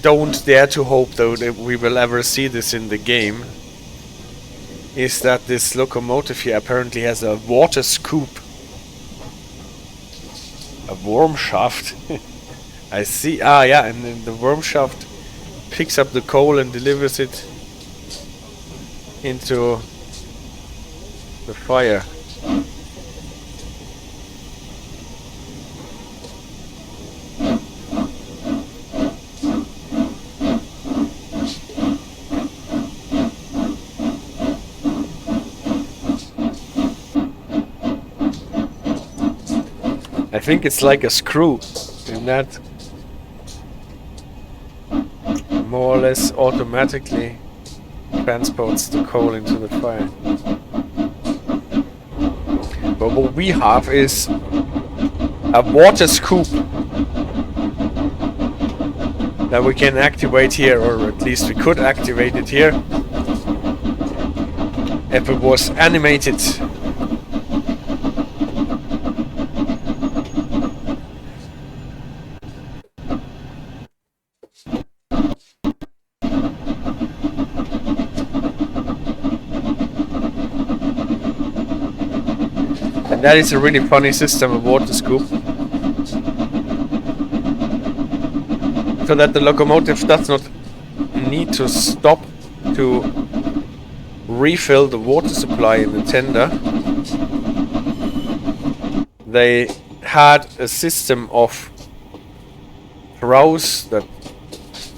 S2: don't dare to hope though that we will ever see this in the game, is that this locomotive here apparently has a water scoop. A worm shaft. I see. Ah, yeah, and then the worm shaft picks up the coal and delivers it into the fire.
S1: I think it's like a screw in that more or less automatically transports the coal into the fire. But what we have is a water scoop that we can activate here, or at least we could activate it here if it was animated. And that is a really funny system, a water scoop, so that the locomotive does not need to stop to refill the water supply in the tender. They had a system of troughs that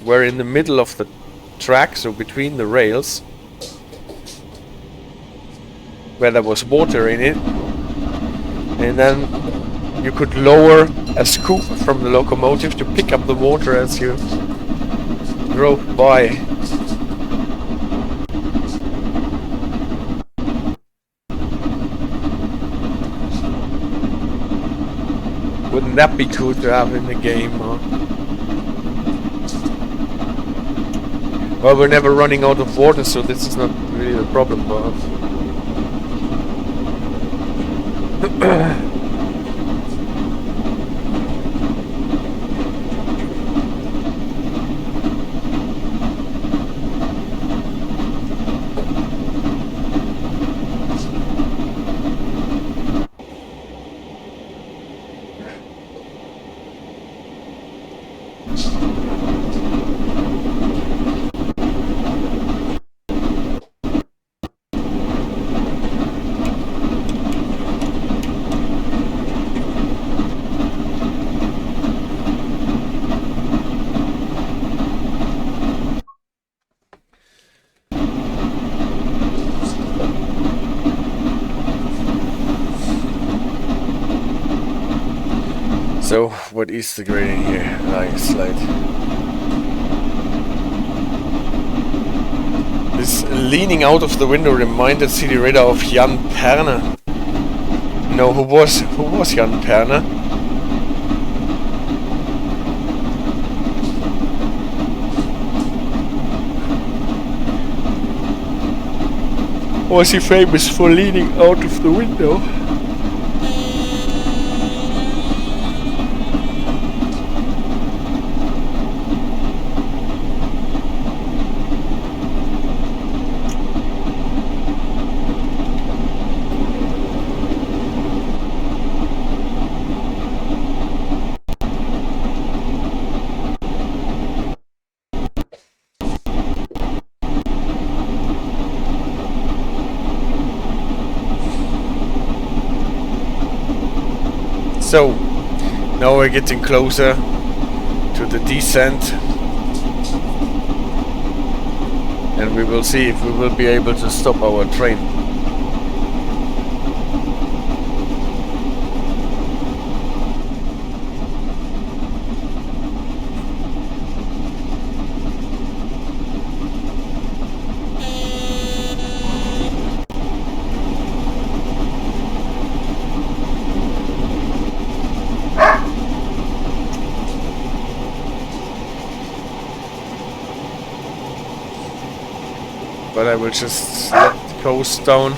S1: were in the middle of the track, so between the rails, where there was water in it, and then you could lower a scoop from the locomotive to pick up the water as you drove by. Wouldn't that be cool to have in the game, huh? Well, we're never running out of water, so this is not really a problem for us. So, what is the grading here? Like slide. This leaning out of the window reminded City Radar of Jan Perner. No, who was Jan Perner? Was he famous for leaning out of the window? So, now we're getting closer to the descent, and we will see if we will be able to stop our train. But I will just let the coast down.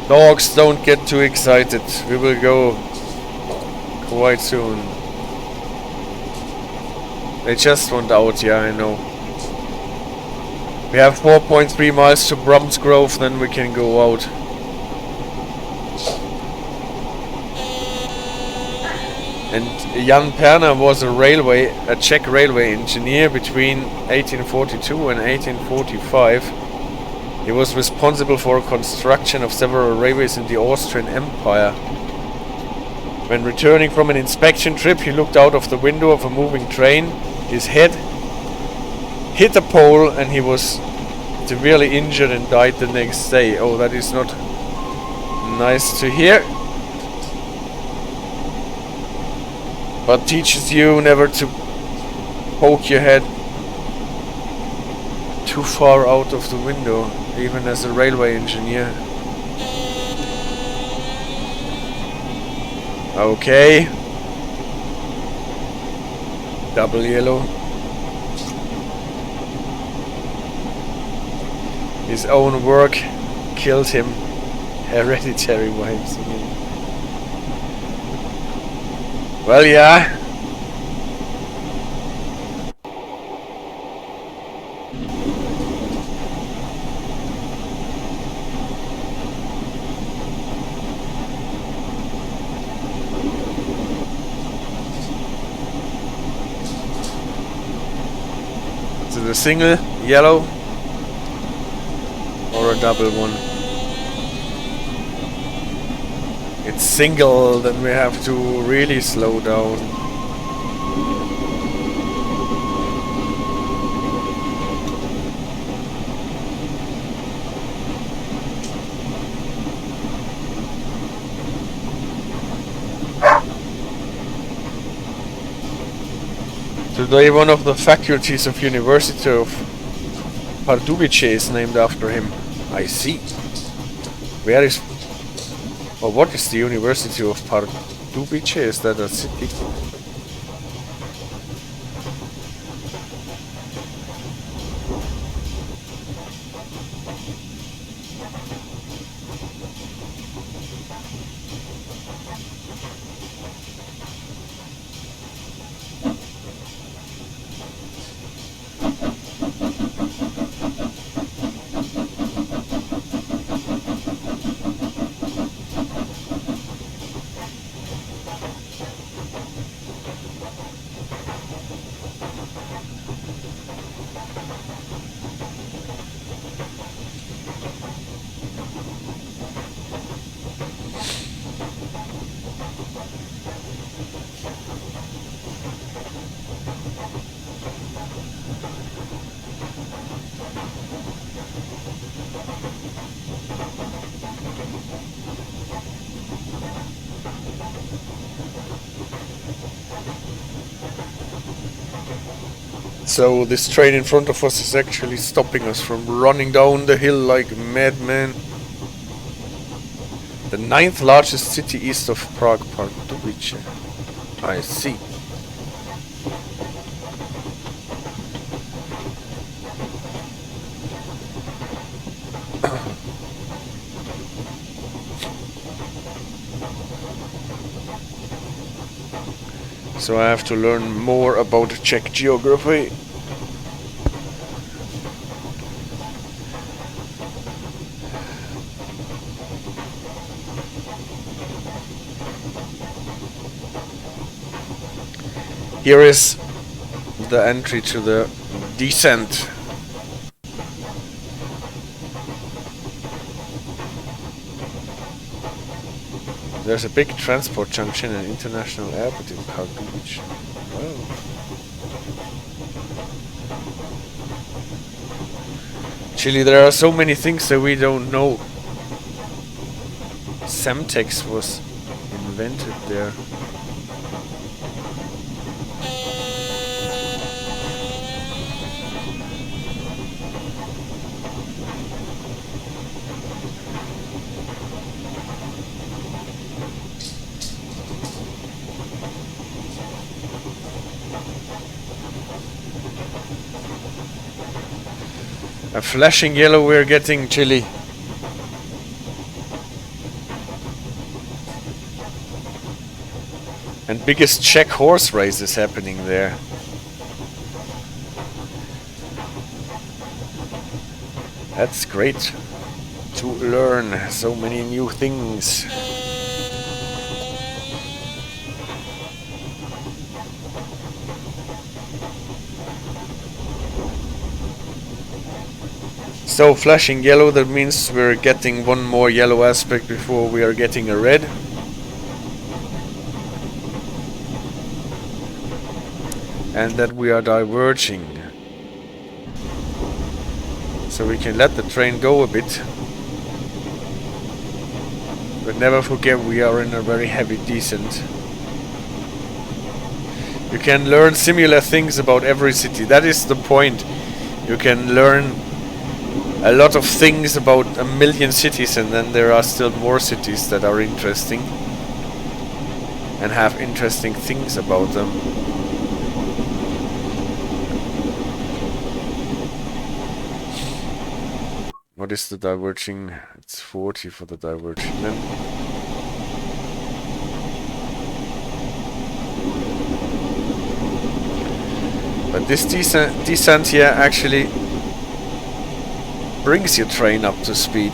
S1: Dogs, don't get too excited. We will go quite soon. They just want out, yeah, I know. We have 4.3 miles to Bromsgrove, then we can go out. And Jan Perner was a Czech railway engineer between 1842 and 1845. He was responsible for construction of several railways in the Austrian Empire. When returning from an inspection trip, he looked out of the window of a moving train. His head hit a pole and he was severely injured and died the next day. Oh, that is not nice to hear. But teaches you never to poke your head too far out of the window, even as a railway engineer. Okay. Double yellow. His own work killed him. Hereditary vibes again. Well, yeah. Is it a single yellow or a double one? It's single, then we have to really slow down. Today one of the faculties of University of Pardubice is named after him. I see. Where is... or what is the University of Pardubice? Is that a city? So this train in front of us is actually stopping us from running down the hill like madmen. The 9th largest city east of Prague, Pardubice. I see. So I have to learn more about Czech geography. Here is the entry to the descent. There's a big transport junction and international airport in Pardubice. Wow. Chile, there are so many things that we don't know. Semtex was invented there. A flashing yellow we're getting, Chile. And biggest Czech horse race is happening there. That's great to learn so many new things. So flashing yellow, that means we're getting one more yellow aspect before we are getting a red. And that we are diverging. So we can let the train go a bit. But Never forget we are in a very heavy descent. You can learn similar things about every city. That is the point. You can learn a lot of things about a million cities, and then there are still more cities that are interesting and have interesting things about them. What is the diverging? It's 40 for the diverging then. But this descent here actually brings your train up to speed.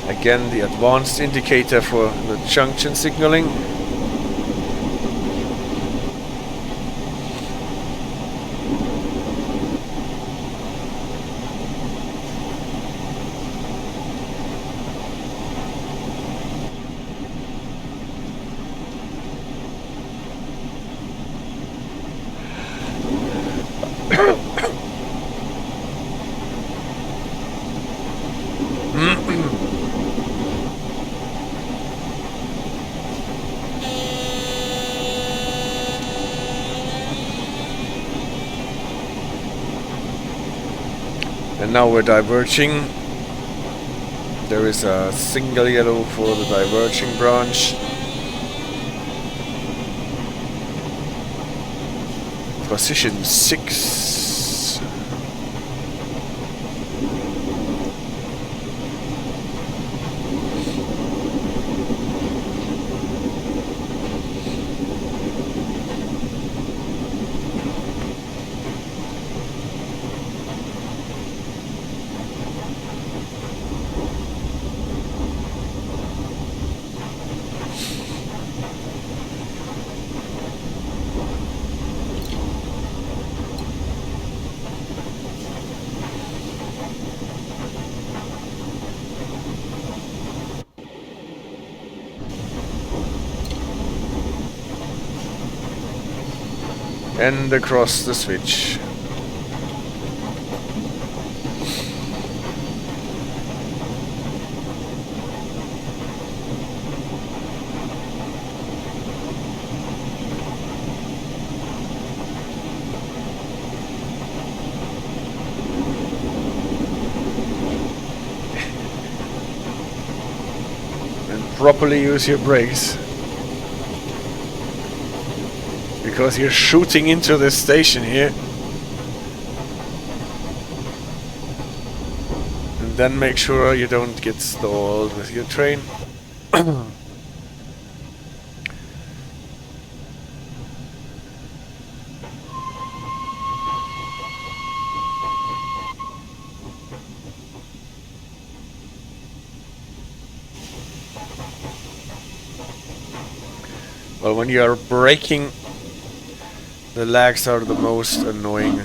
S1: Again, the advanced indicator for the junction signaling. And now we're diverging. There is a single yellow for the diverging branch. Position 6. And across the switch. And properly use your brakes. Because you're shooting into the station here. And then make sure you don't get stalled with your train. Well, when you are braking, the lags are the most annoying.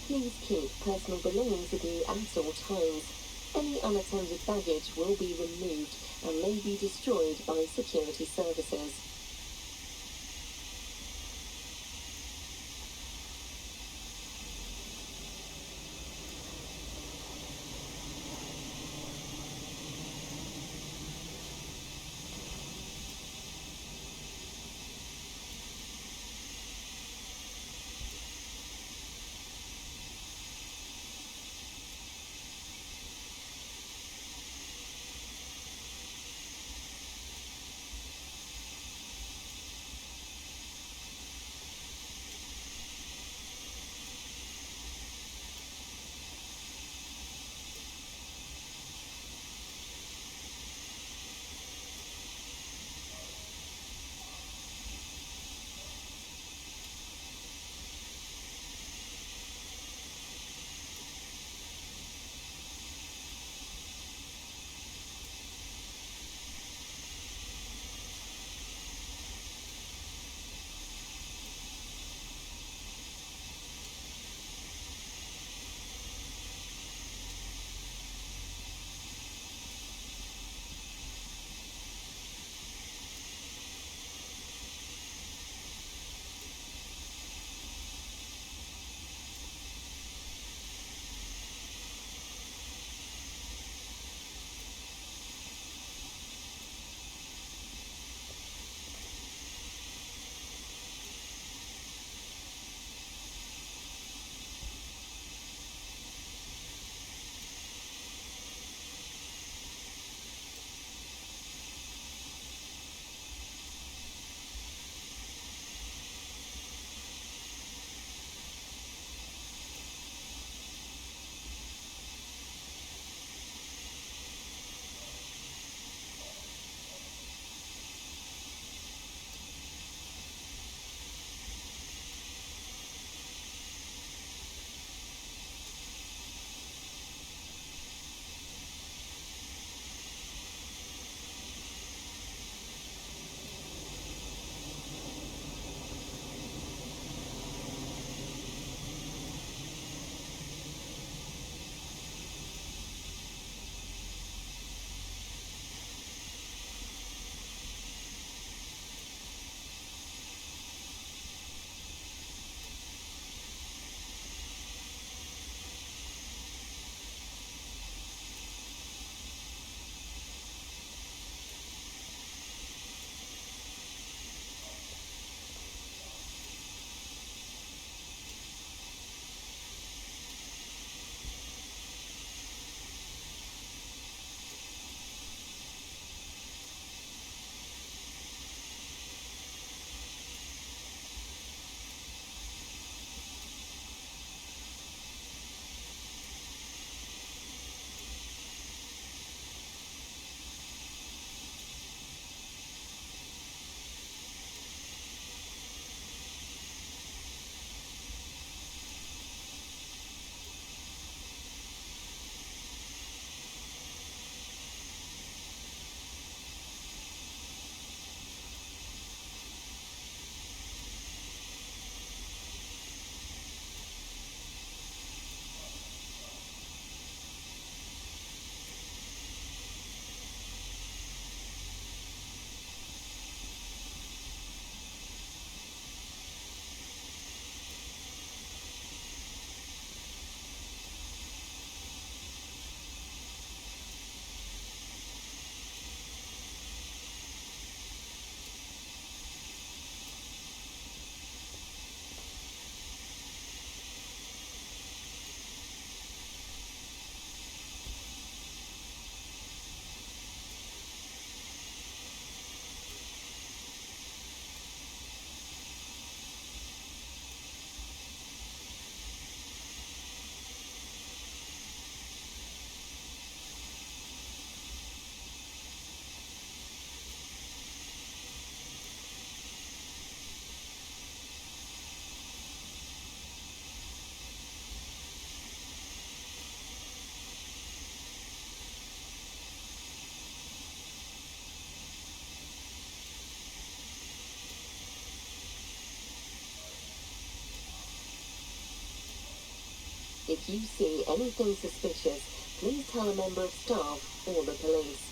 S3: Please keep personal belongings with you at all times. Any unattended baggage will be removed and may be destroyed by security services. If you see anything suspicious, please tell a member of staff or the police.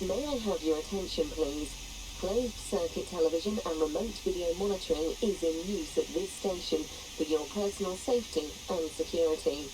S3: May I have your attention, please? Closed circuit television and remote video monitoring is in use at this station for your personal safety and security.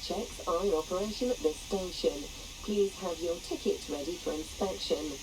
S3: checks are in operation at this station. Please have your tickets ready for inspection.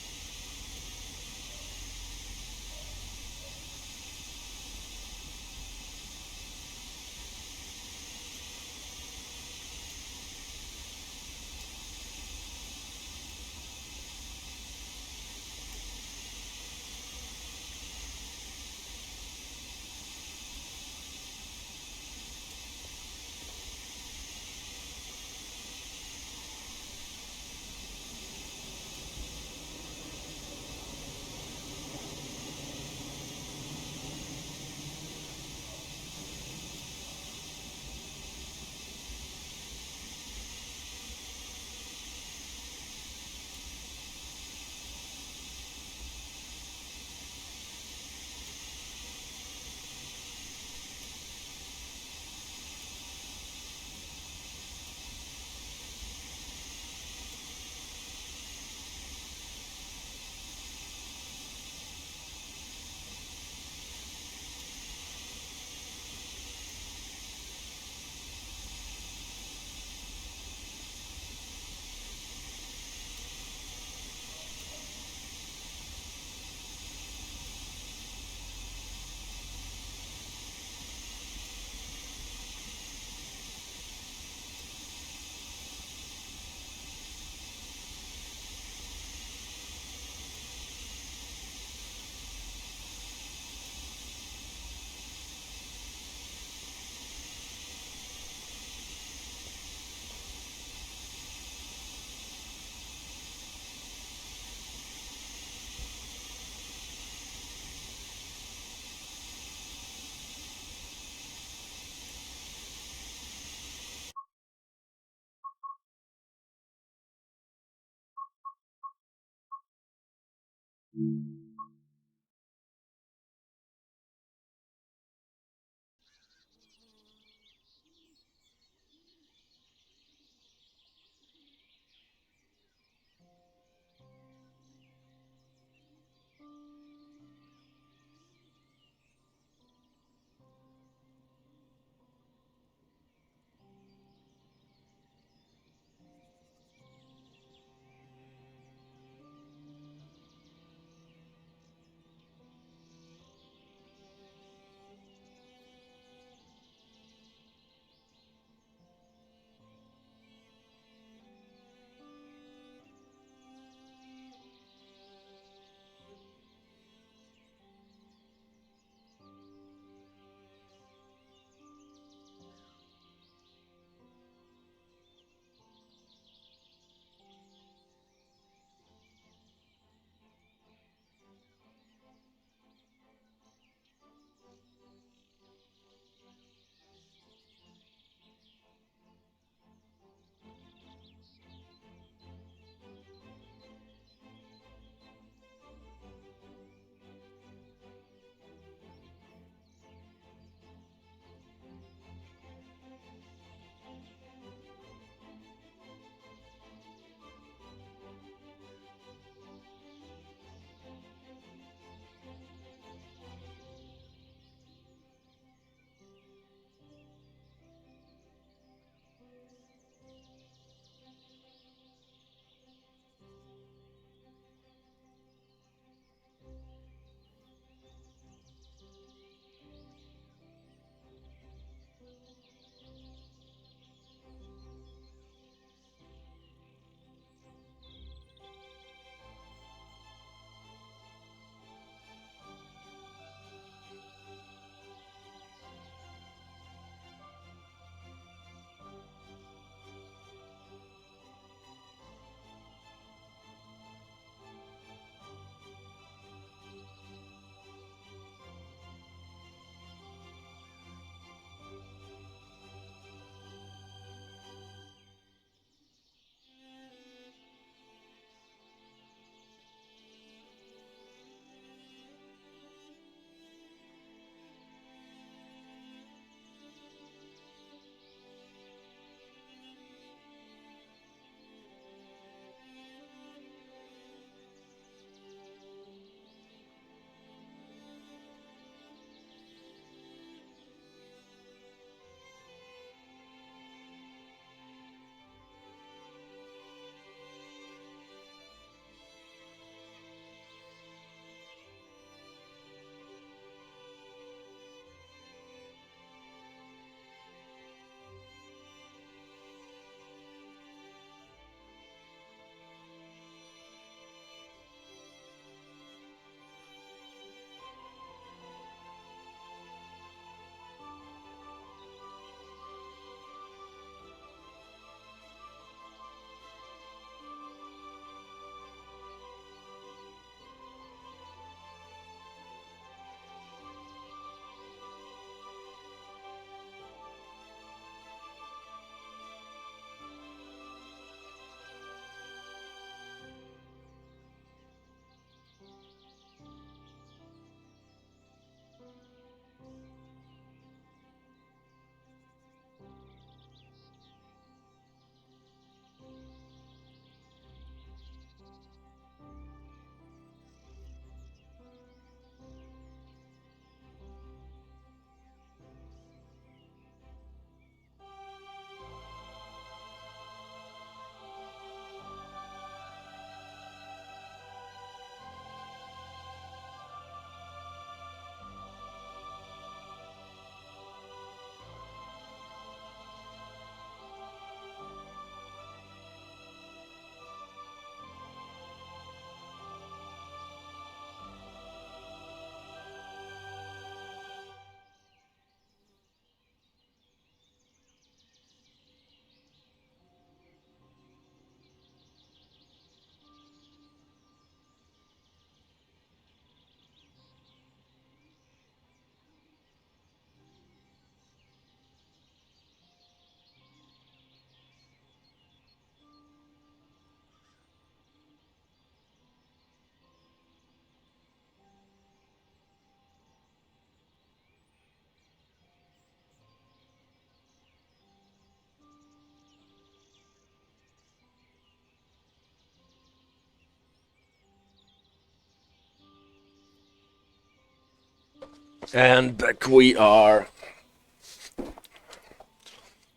S1: And back we are.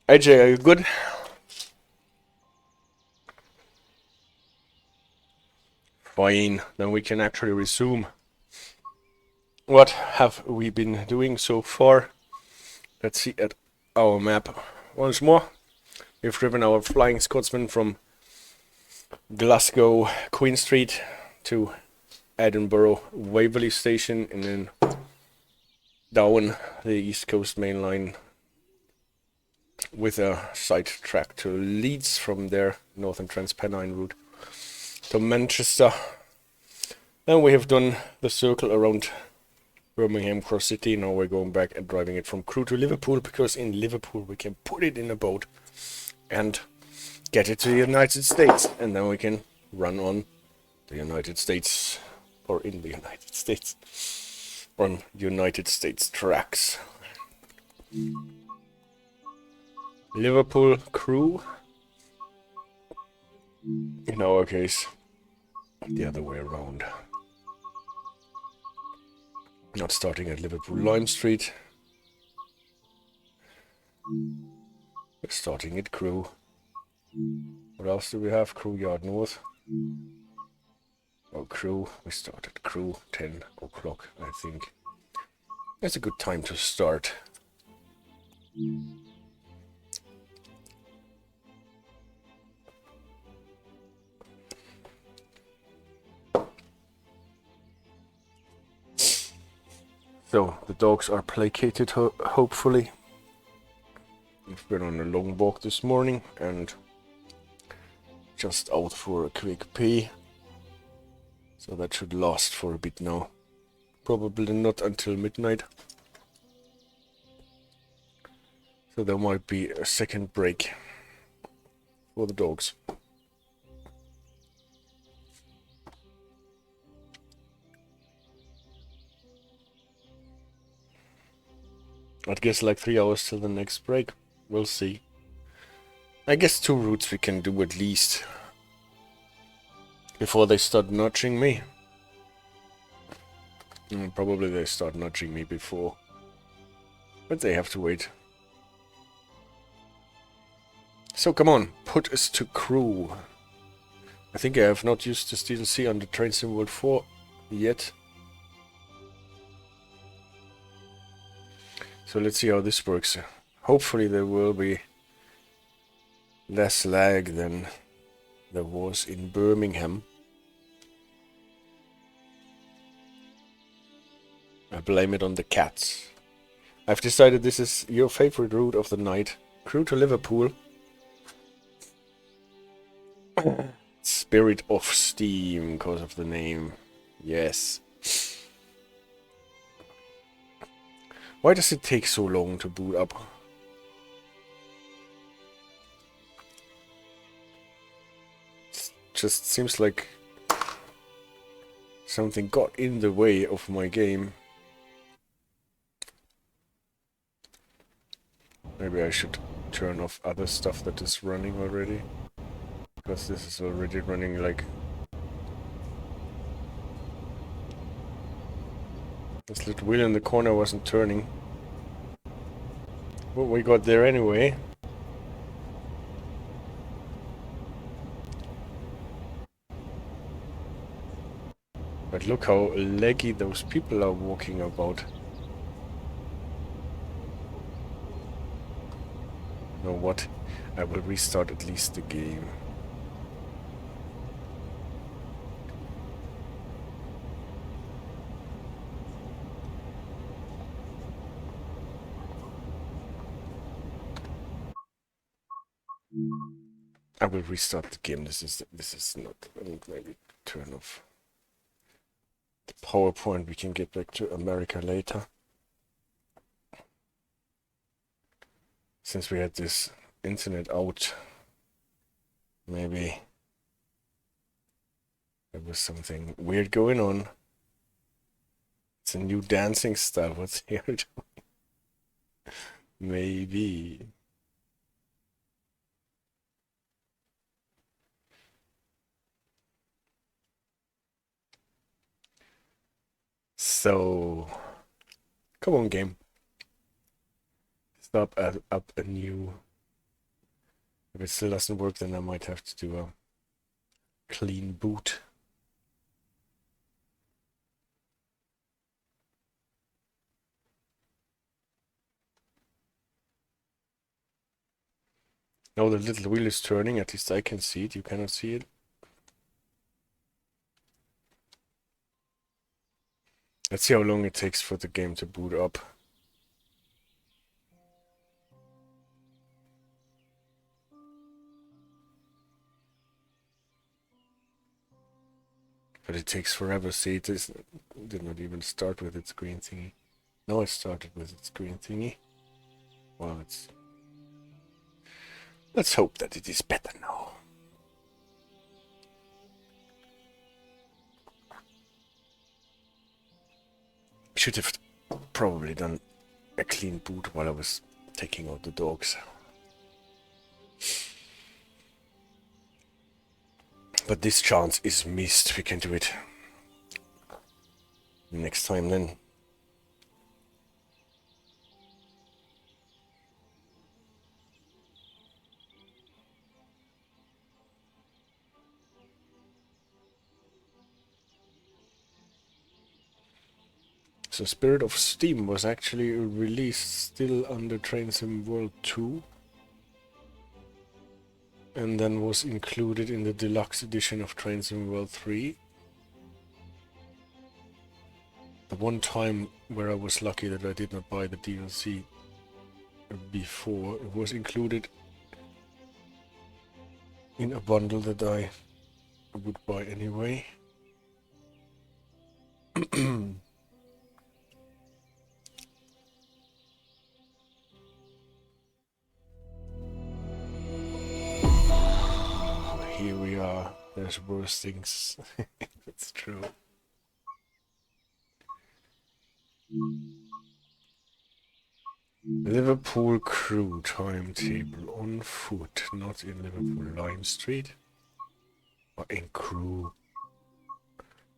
S1: AJ, are you good? Fine, then we can actually resume. What have we been doing so far? Let's see at our map once more. We've driven our Flying Scotsman from Glasgow, Queen Street to Edinburgh, Waverley Station, and then down the East Coast main line with a side track to Leeds, from there Northern Transpennine route to Manchester. Then we have done the circle around Birmingham Cross City. Now we're going back and driving it from Crewe to Liverpool, because in Liverpool we can put it in a boat and get it to the United States, and then we can run on the United States, or in the United States, on United States tracks. Liverpool, Crewe. In our case, the other way around. Not starting at Liverpool Lime Street. We're starting at Crewe. What else do we have? Crewe Yard North. Oh, Crewe. We start at Crewe, 10 o'clock, I think. That's a good time to start. So, the dogs are placated, hopefully. We've been on a long walk this morning and just out for a quick pee. So that should last for a bit now. Probably not until midnight. So there might be a second break for the dogs. I'd guess like 3 hours till the next break. We'll see. I guess 2 routes we can do at least before they start nudging me. Probably they start nudging me before, but they have to wait. So come on, put us to Crewe. I think I have not used this DLC on the Train Sim World 4 yet. So let's see how this works. Hopefully there will be less lag than there was in Birmingham. I blame it on the cats. I've decided this is your favorite route of the night. Crewe to Liverpool. Spirit of Steam, because of the name. Yes. Why does it take so long to boot up? It just seems like something got in the way of my game. Maybe I should turn off other stuff that is running already. Because this is already running like... This little wheel in the corner wasn't turning. But we got there anyway. But look how laggy those people are walking about. You know what? I will restart at least the game. I will restart the game. This is not. Maybe turn off the PowerPoint. We can get back to America later. Since we had this internet out, maybe there was something weird going on. It's a new dancing style. What's here? Maybe. So, Come on, game. Stop up a new. If it still doesn't work, then I might have to do a clean boot. Now the little wheel is turning, at least I can see it, you cannot see it. Let's see how long it takes for the game to boot up. But it takes forever, see, it did not even start with its green thingy. No, it started with its green thingy. Well, let's hope that it is better now. Should have probably done a clean boot while I was taking out the dogs. But this chance is missed. We can do it next time then. So Spirit of Steam was actually released still under Train Sim World 2. And then was included in the deluxe edition of Train Sim World 3. The one time where I was lucky that I did not buy the DLC before, it was included in a bundle that I would buy anyway. Here we are. There's worse things. That's true. Liverpool Crewe timetable on foot, not in Liverpool Lime Street, or in Crewe.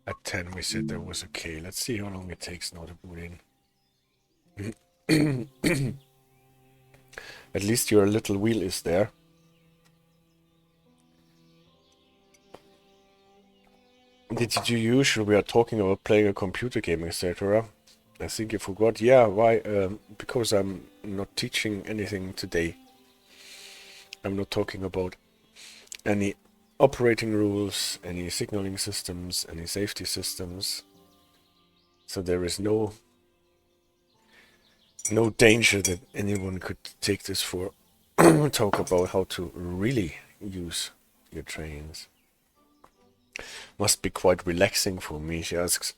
S1: At 10 we said that was okay. Let's see how long it takes now to boot in. At least your little wheel is there. Did you usually, we are talking about playing a computer game, etc. I think you forgot. Yeah, why? Because I'm not teaching anything today. I'm not talking about any operating rules, any signaling systems, any safety systems. So there is no danger that anyone could take this for talk about how to really use your trains. Must be quite relaxing for me, she asks.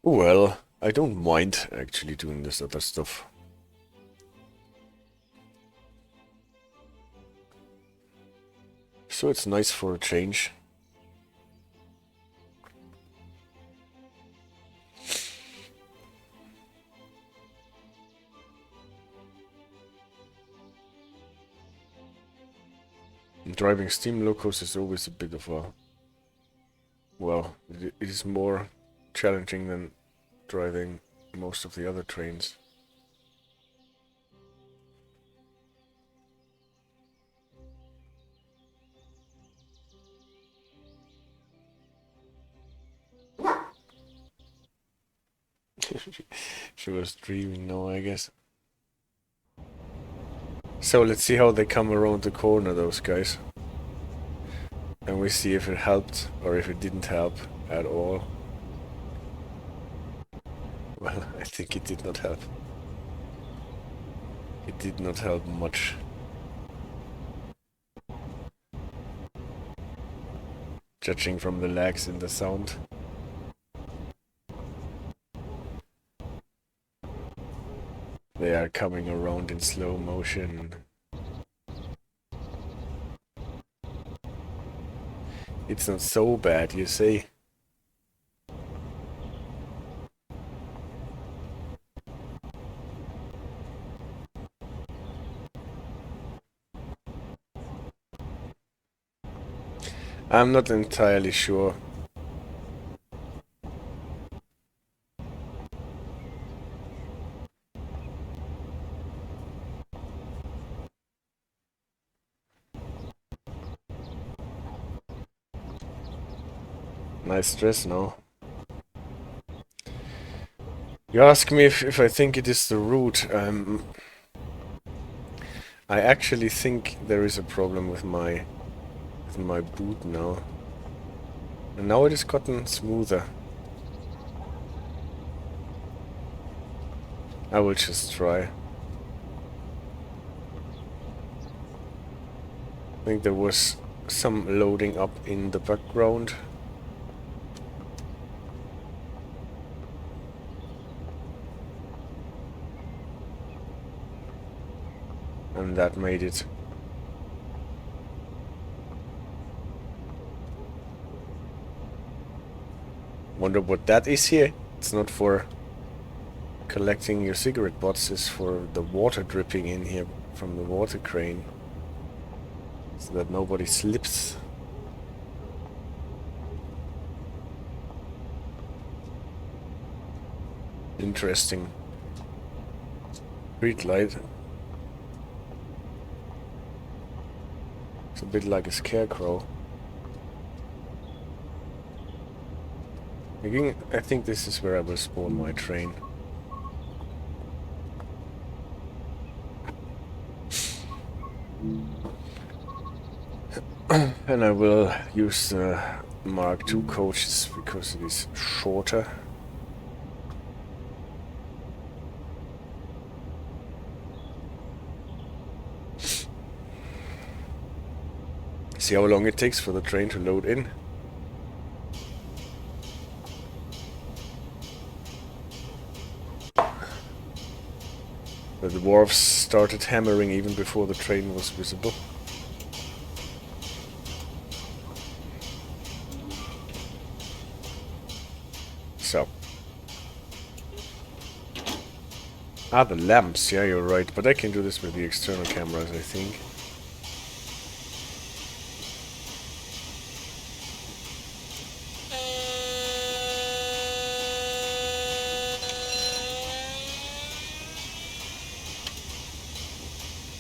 S1: Well, I don't mind actually doing this other stuff. So it's nice for a change. Driving steam locos is always a bit of a... Well, it is more challenging than driving most of the other trains. She was dreaming now, I guess. So let's see how they come around the corner, those guys. And we see if it helped or if it didn't help at all. Well, I think it did not help. It did not help much. Judging from the lags in the sound. They are coming around in slow motion. It's not so bad, you see. I'm not entirely sure. Nice dress, no? You ask me if I think it is the route. I actually think there is a problem with my boot now. And now it has gotten smoother. I will just try. I think there was some loading up in the background. And that made it. Wonder what that is here. It's not for collecting your cigarette butts, it's for the water dripping in here from the water crane. So that nobody slips. Interesting. Street light. It's a bit like a scarecrow. Again, I think this is where I will spawn my train. And I will use the Mark II coaches because it is shorter. See how long it takes for the train to load in. The dwarves started hammering even before the train was visible. So. Ah, the lamps, yeah, you're right. But I can do this with the external cameras, I think.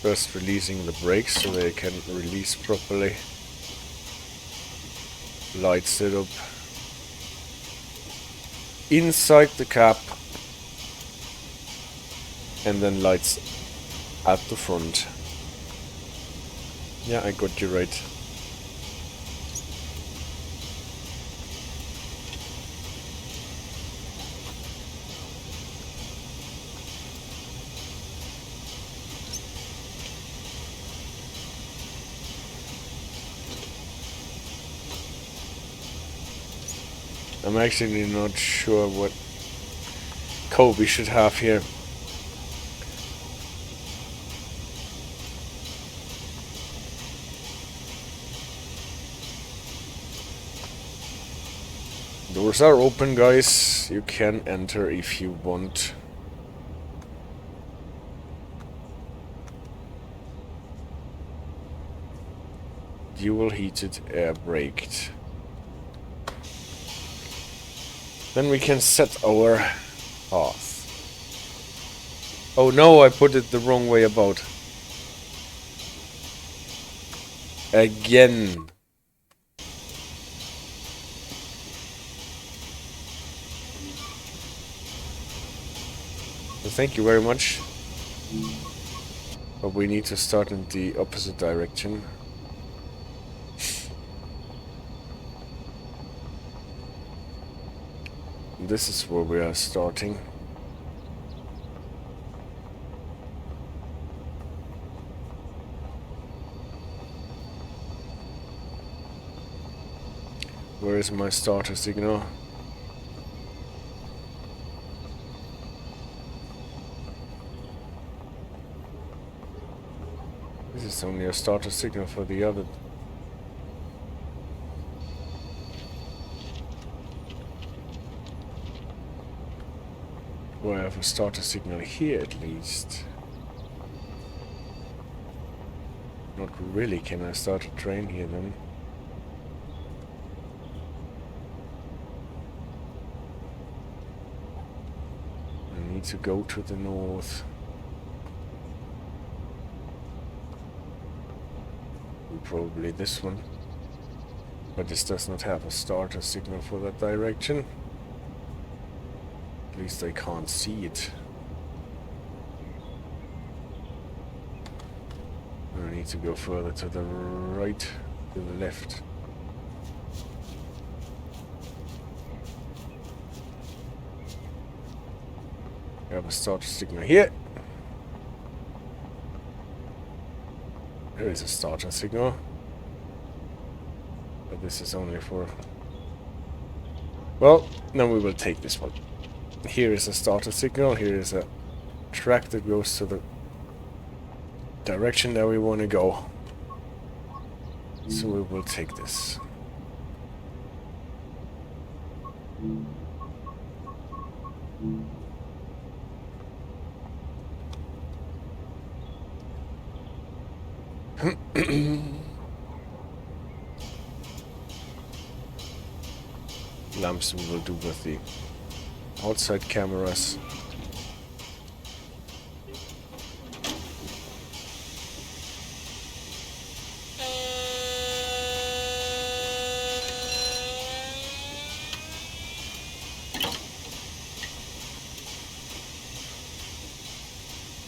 S1: First releasing the brakes so they can release properly. Light setup. Inside the cab. And then lights at the front. Yeah, I got you right. I'm actually not sure what Kobe should have here. Doors are open, guys. You can enter if you want. Dual heated, air braked. Then we can set our path. Oh no, I put it the wrong way about. Again. So thank you very much. But we need to start in the opposite direction. This is where we are starting. Where is my starter signal? This is only a starter signal for the other. Well, I have a starter signal here at least. Not really, can I start a train here then? I need to go to the north. Probably this one. But this does not have a starter signal for that direction. At least I can't see it. I need to go further to the right, to the left. We have a starter signal here. There is a starter signal. But this is only for... Well, then we will take this one. Here is a starter signal. Here is a track that goes to the direction that we want to go. So we will take this. Lamps we will do with the outside cameras.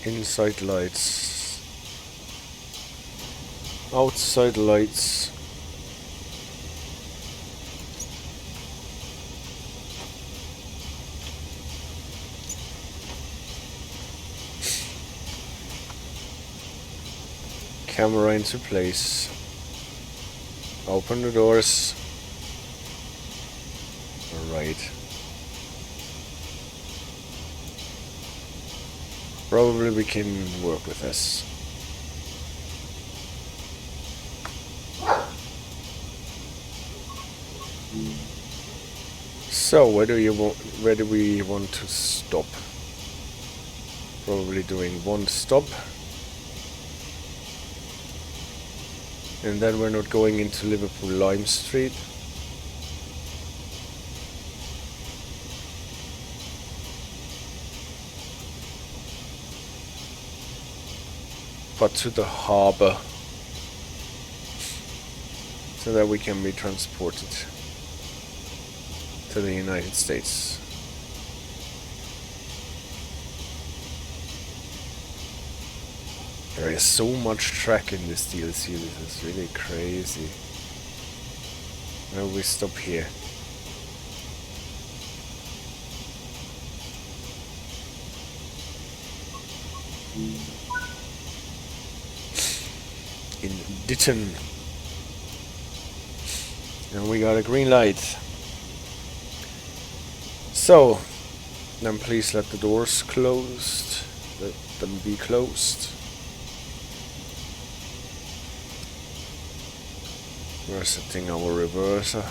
S1: Inside lights, outside lights. Camera into place. Open the doors. Alright. Probably we can work with this. So where do we want to stop? Probably doing one stop. And then we're not going into Liverpool Lime Street. But to the harbour. So that we can be transported to the United States. There is so much track in this DLC, this is really crazy. Now we stop here. In Ditton. And we got a green light. So, then please let the doors closed. Let them be closed. We're setting our reverser.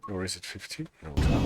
S1: Or is it 50? No, 20.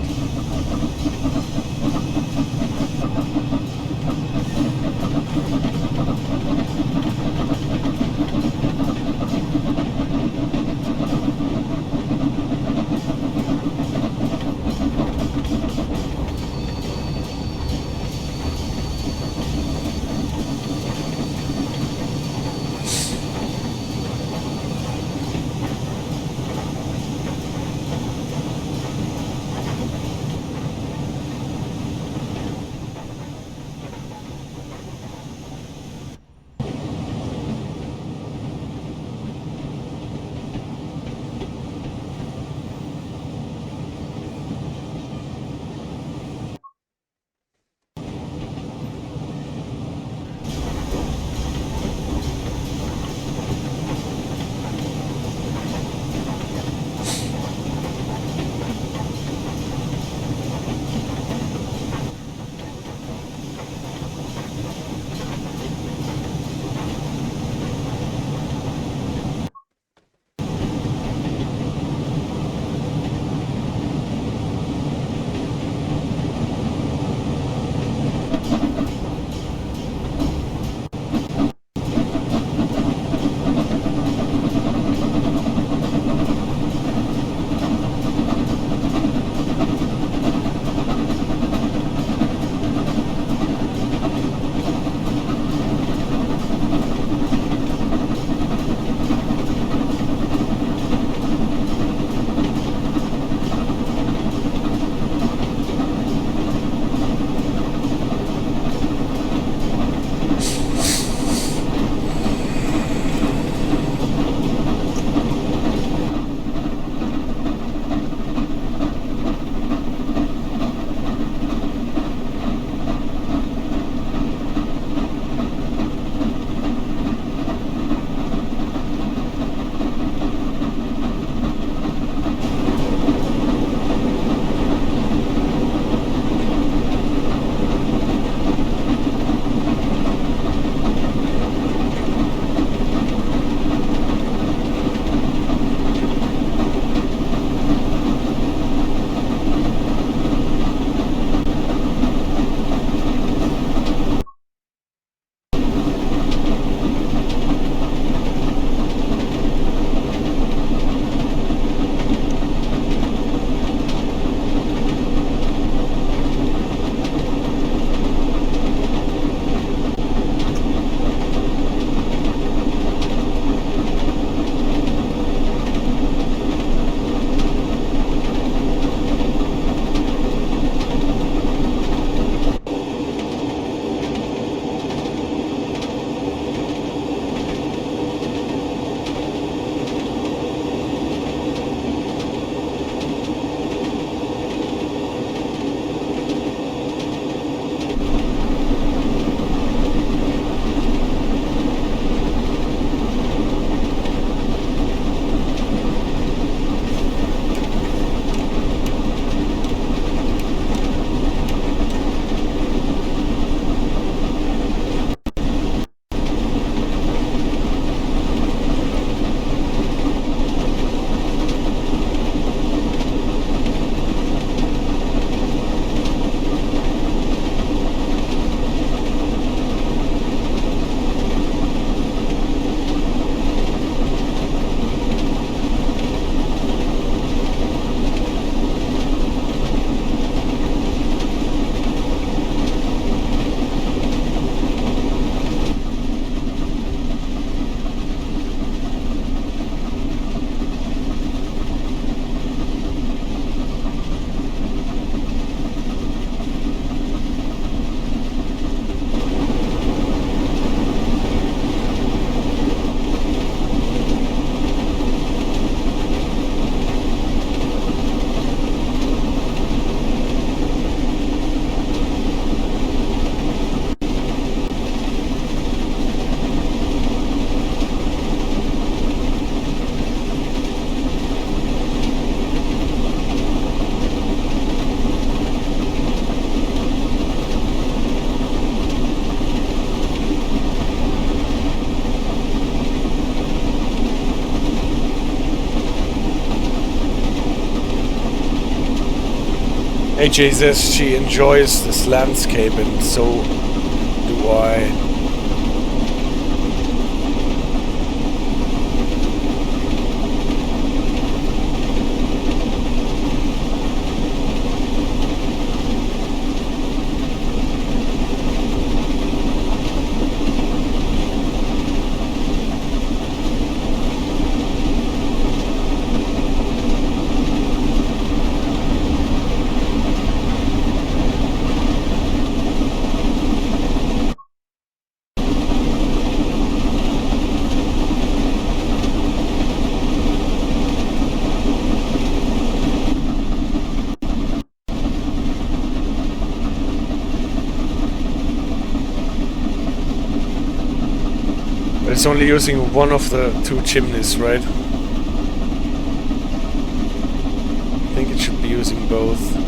S1: AJ says she enjoys this landscape, and so do I. It's only using one of the two chimneys, right? I think it should be using both.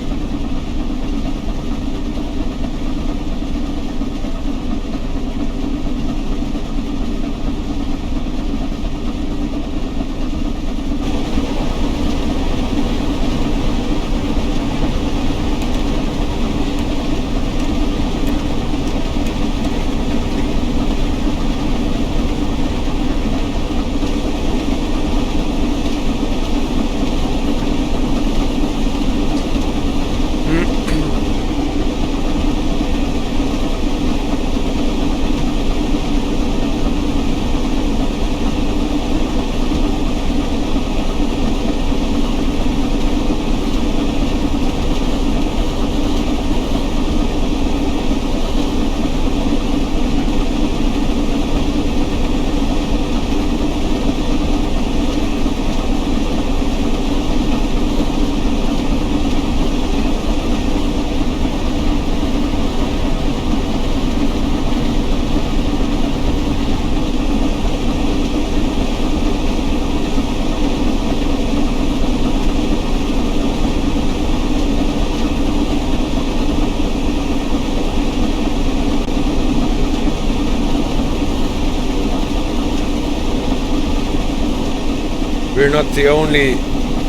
S1: We're not the only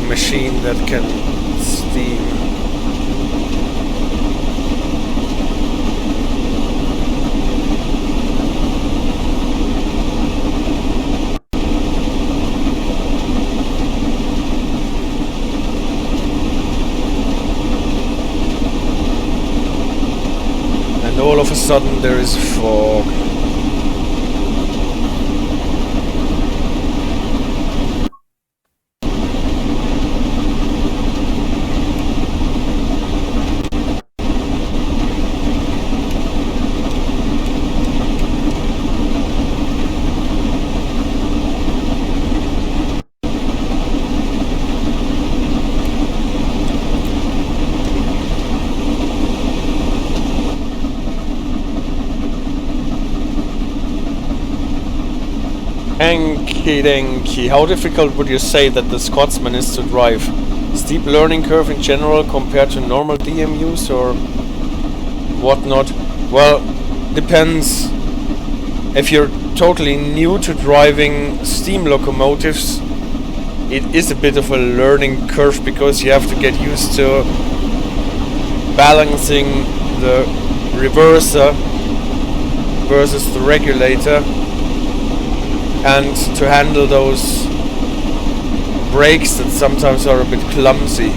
S1: machine that can steam. And all of a sudden there is fog. Denki, how difficult would you say that the Scotsman is to drive? Steep learning curve in general compared to normal DMUs or whatnot? Well, depends. If you're totally new to driving steam locomotives, it is a bit of a learning curve because you have to get used to balancing the reverser versus the regulator, and to handle those brakes that sometimes are a bit clumsy.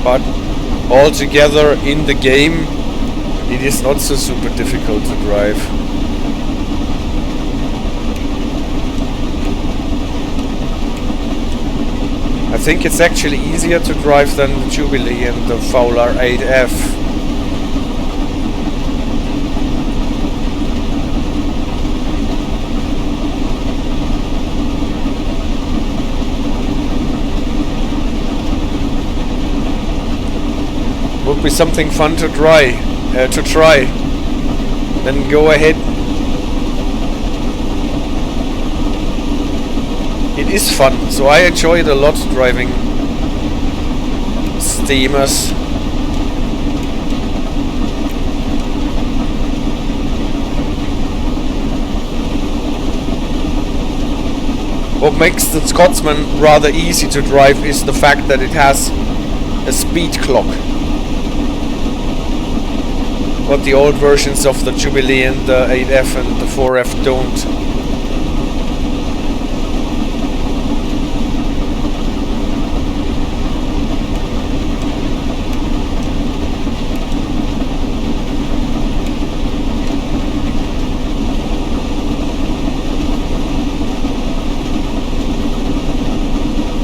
S1: But altogether in the game it is not so super difficult to drive. I think it's actually easier to drive than the Jubilee and the Fowler 8F. Would be something fun to try. Then go ahead. It is fun, so I enjoy it a lot driving steamers. What makes the Scotsman rather easy to drive is the fact that it has a speed clock.
S2: what the old versions of the Jubilee and the 8F and the 4F don't.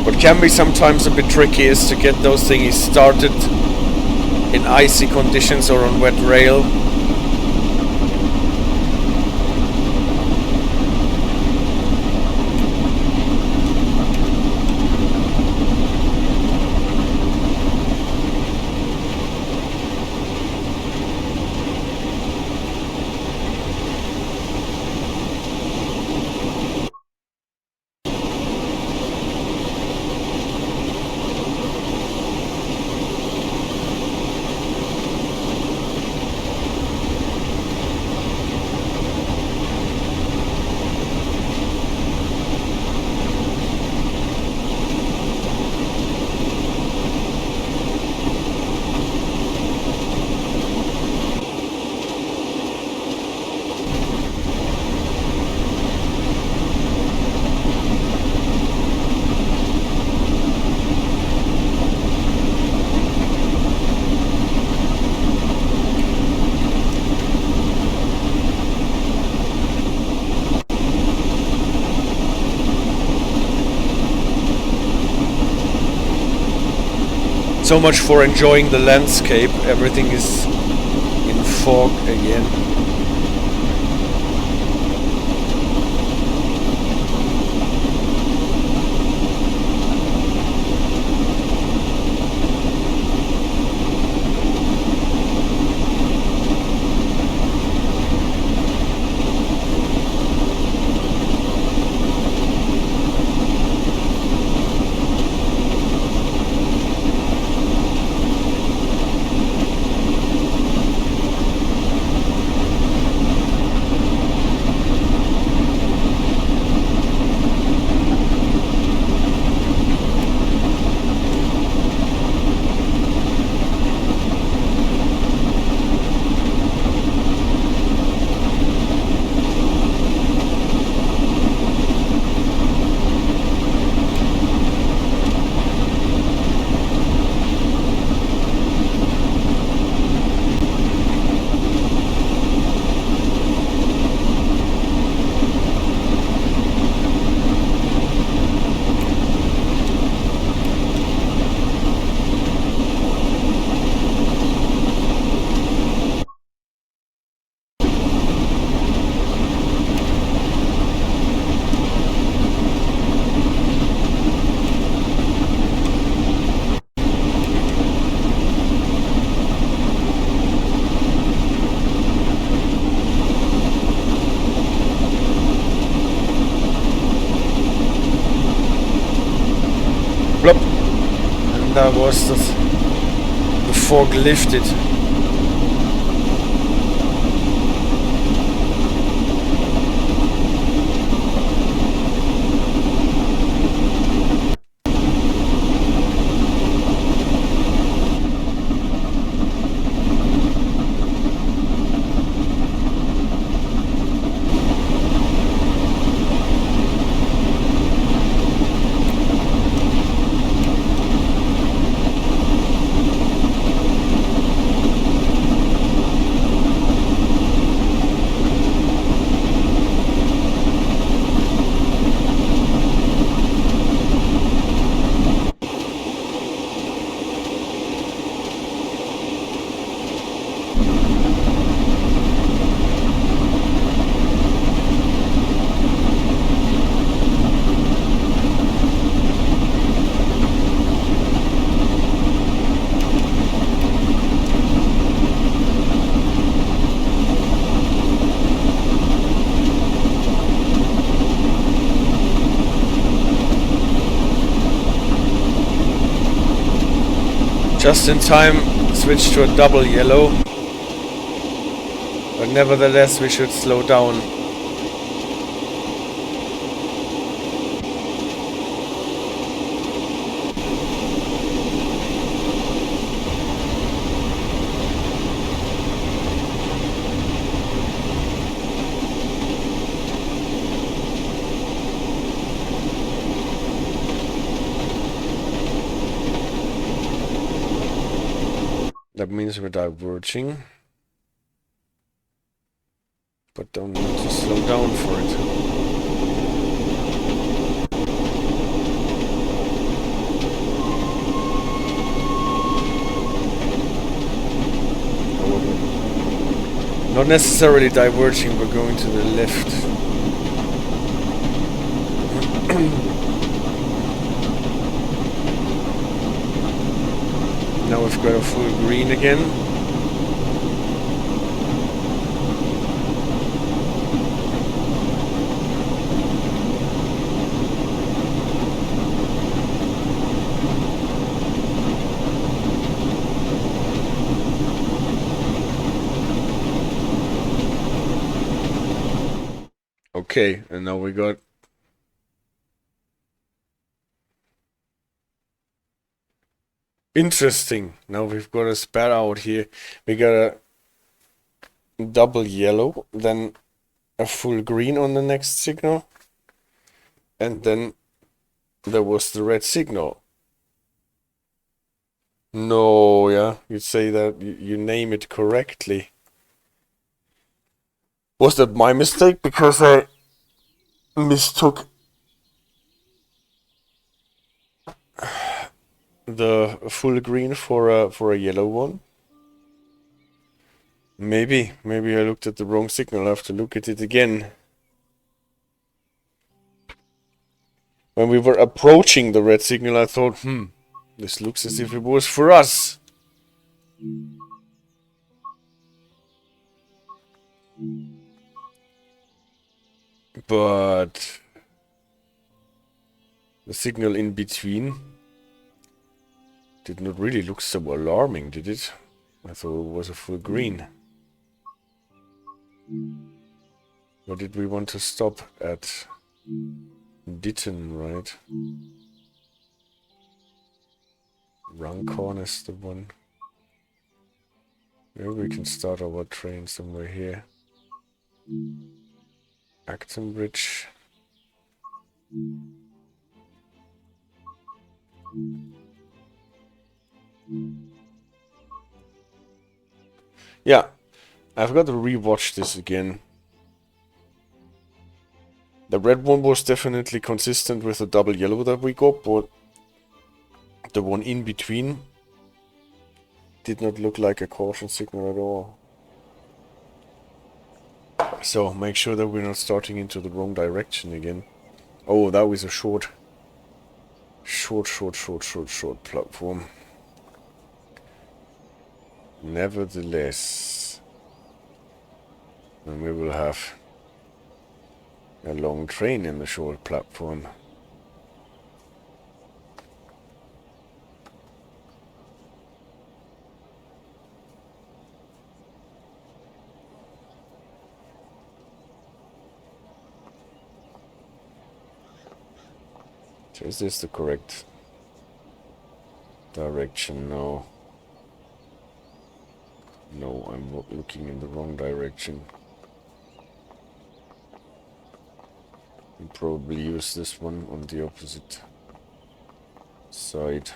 S2: What can be sometimes a bit tricky is to get those thingies started in icy conditions or on wet rail. So much for enjoying the landscape. Everything is in fog again. That was the fog lifted. Just in time, switch to a double yellow, but nevertheless we should slow down.
S1: That means we're diverging. But don't need to slow down for it. Not necessarily diverging, we're going to the left. Now we've got a full green again. Okay, and now we got interesting. Now we've got a spat out here. We got a double yellow, then a full green on the next signal, and then there was the red signal. No, yeah, you say that you name it correctly. Was that my mistake? Because I mistook the full green for a yellow one. Maybe I looked at the wrong signal. I have to look at it again. When we were approaching the red signal, I thought, this looks as if it was for us. But the signal in between did not really look so alarming, did it? I thought it was a full green. Where did we want to stop at? Ditton, right? Runcorn is the one. Maybe we can start our train somewhere here. Acton Bridge. Yeah, I've got to rewatch this again. The red one was definitely consistent with the double yellow that we got, but the one in between did not look like a caution signal at all. So make sure that we're not starting into the wrong direction again. Oh, that was a short platform. Nevertheless, and we will have a long train in the short platform. So is this the correct direction? No. No, I'm looking in the wrong direction. We'll probably use this one on the opposite side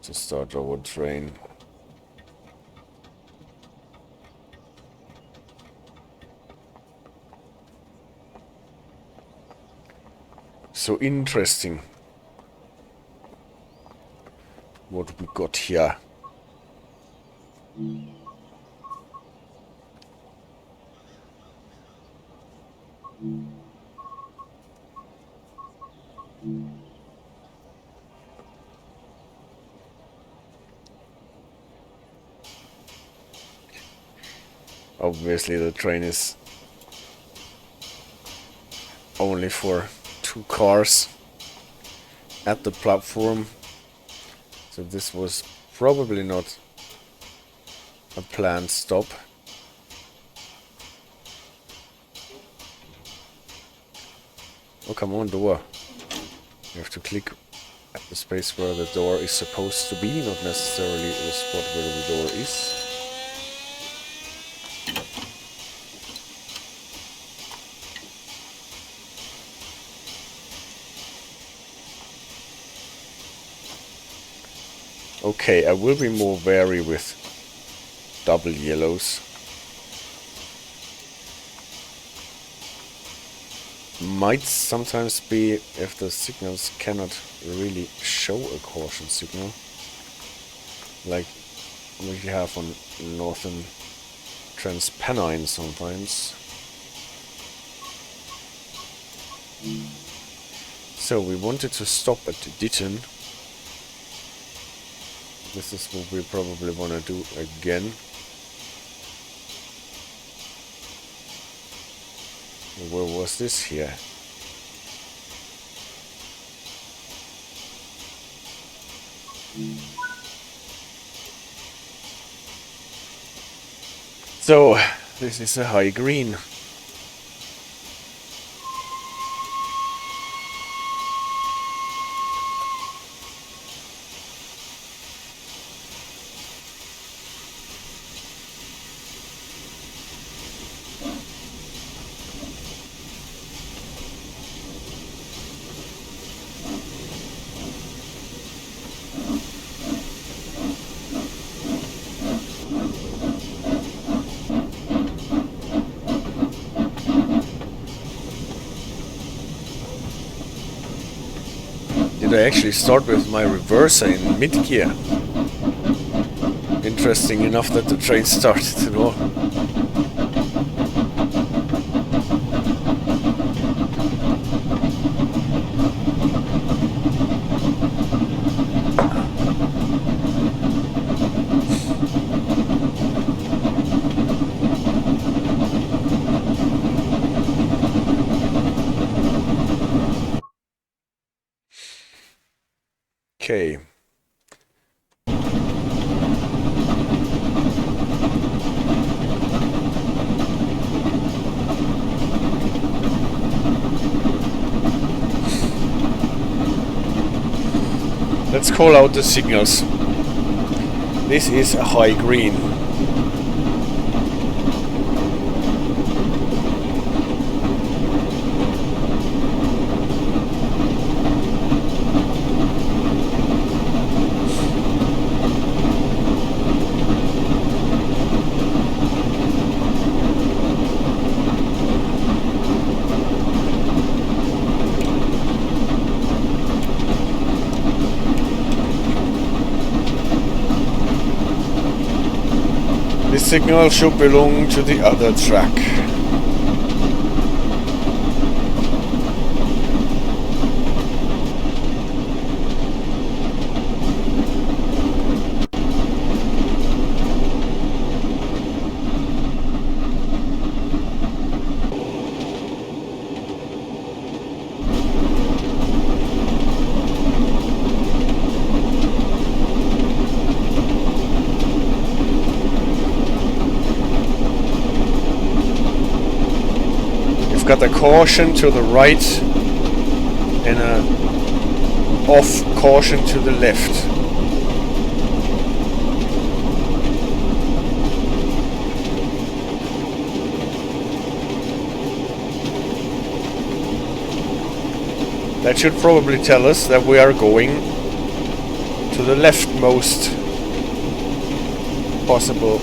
S1: to start our train. So interesting what we got here. Obviously the train is only for 2 cars at the platform, so this was probably not a planned stop. Oh, come on, door. You have to click at the space where the door is supposed to be, not necessarily the spot where the door is. Okay, I will be more wary with double yellows. Might sometimes be if the signals cannot really show a caution signal, like we have on Northern Transpennine sometimes. So we wanted to stop at Ditton. This is what we probably want to do again. Where was this here? So, this is a high green. Did I actually start with my reverser in mid-gear? Interesting enough that the train started at all. Okay. Let's call out the signals. This is a high green. This signal should belong to the other track. Got a caution to the right and a off caution to the left. That should probably tell us that we are going to the leftmost possible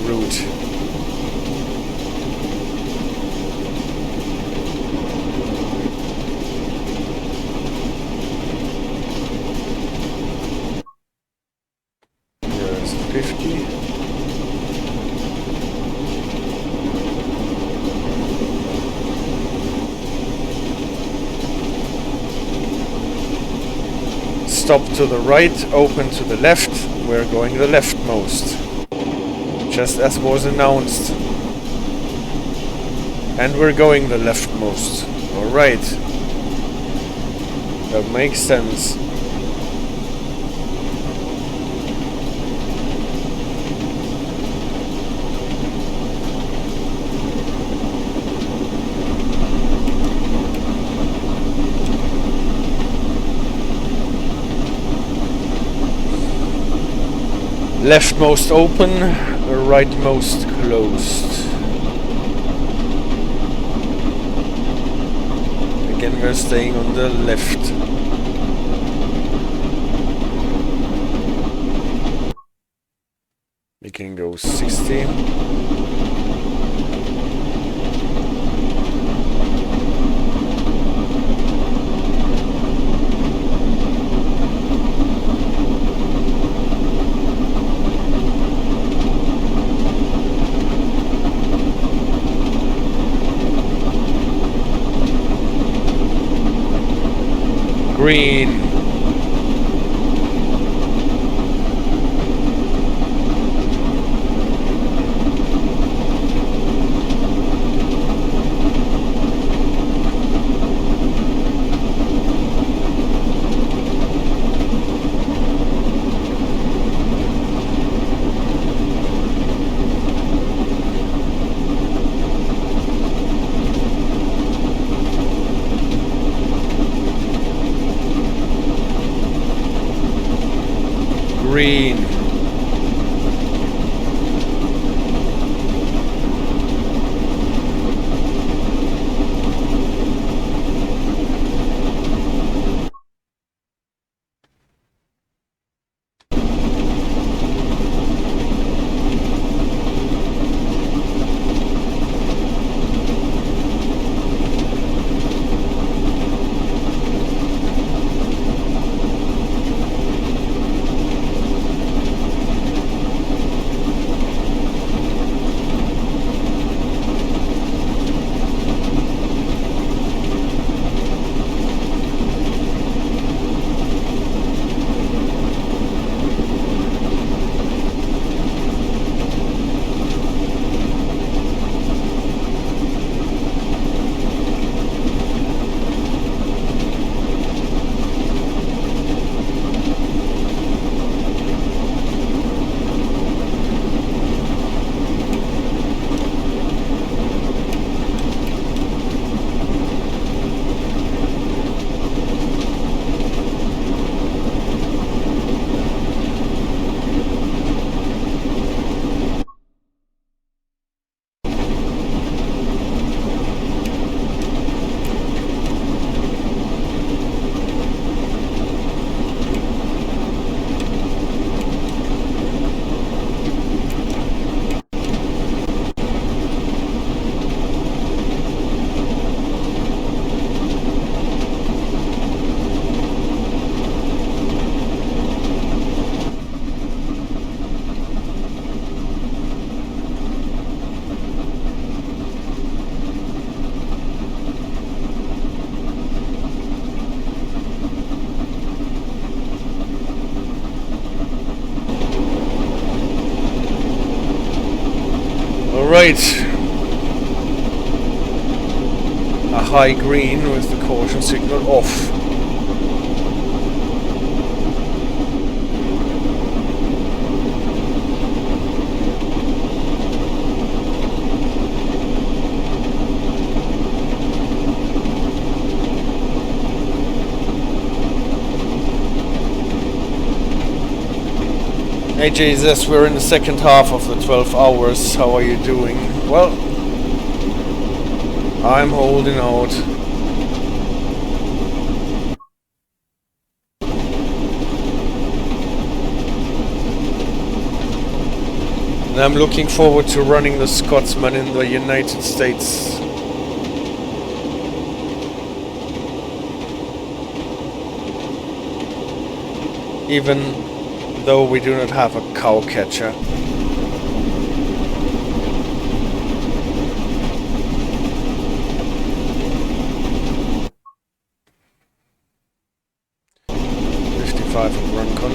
S1: route. Stop to the right, open to the left, we're going the leftmost, just as was announced. And we're going the leftmost. Alright. That makes sense. Leftmost open, rightmost closed. Again, we're staying on the left. can go 60. Green. Green. Right, a high green with the caution signal off. Hey Jesus, we're in the second half of the 12 hours. How are you doing? Well, I'm holding out. And I'm looking forward to running the Scotsman in the United States. Even though we do not have a cow catcher. .55 at Runcorn.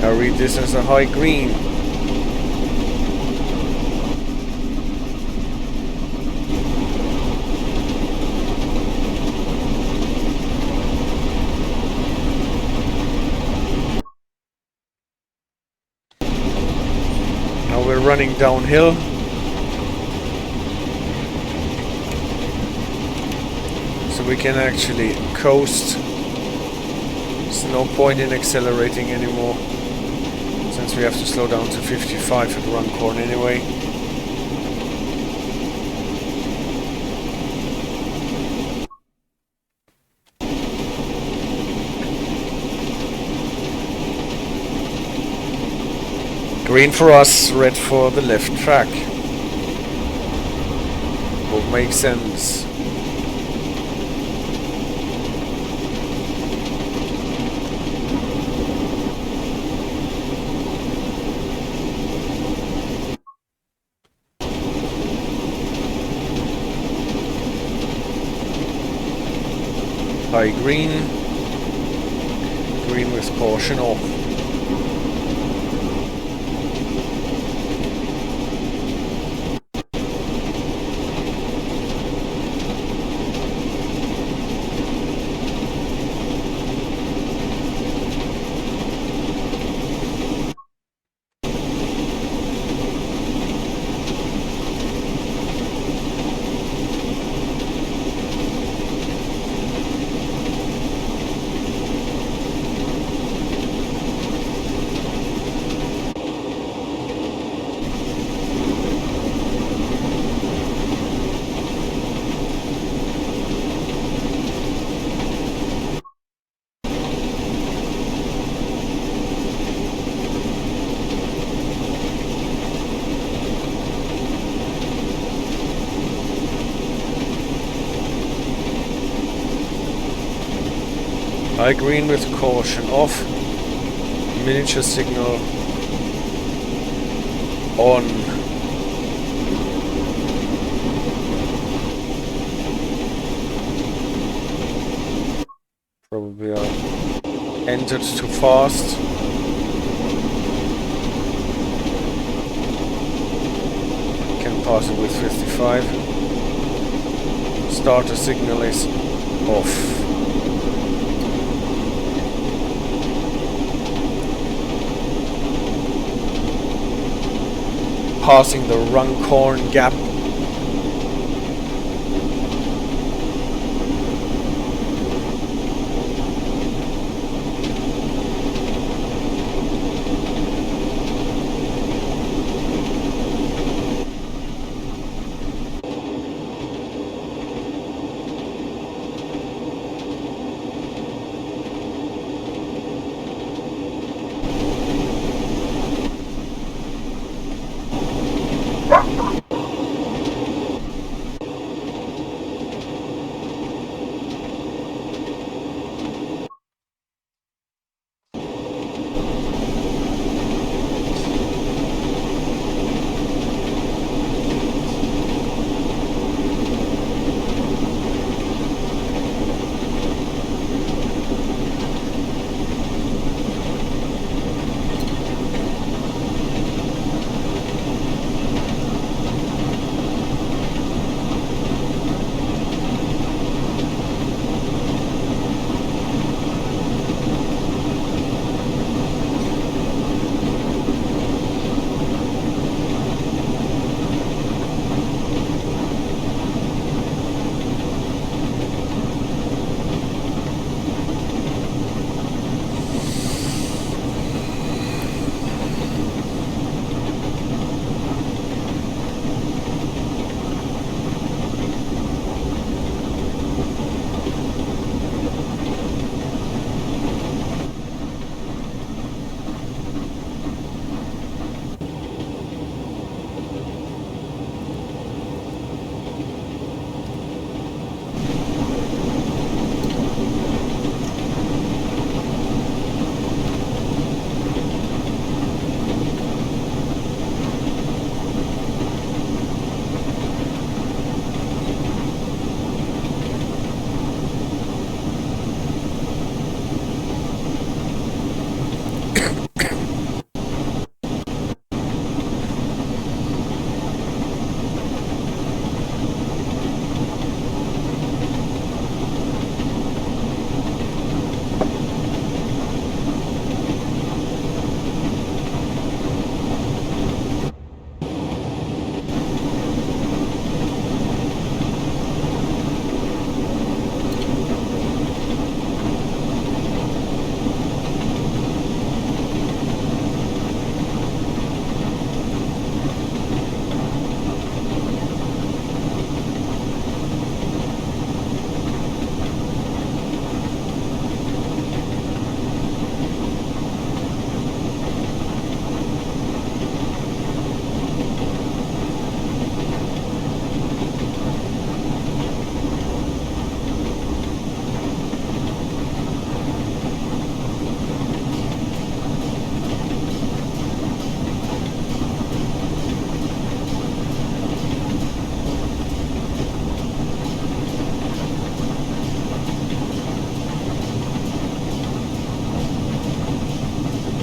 S1: I read this as a high green. running downhill. So we can actually coast. There's no point in accelerating anymore, since we have to slow down to 55 at Runcorn anyway. Green for us, red for the left track. Will make sense. High green. Green with caution off. High green with caution off. Miniature signal on. Probably I entered too fast. Can pass it with 55. Starter signal is off. Passing the Runcorn gap.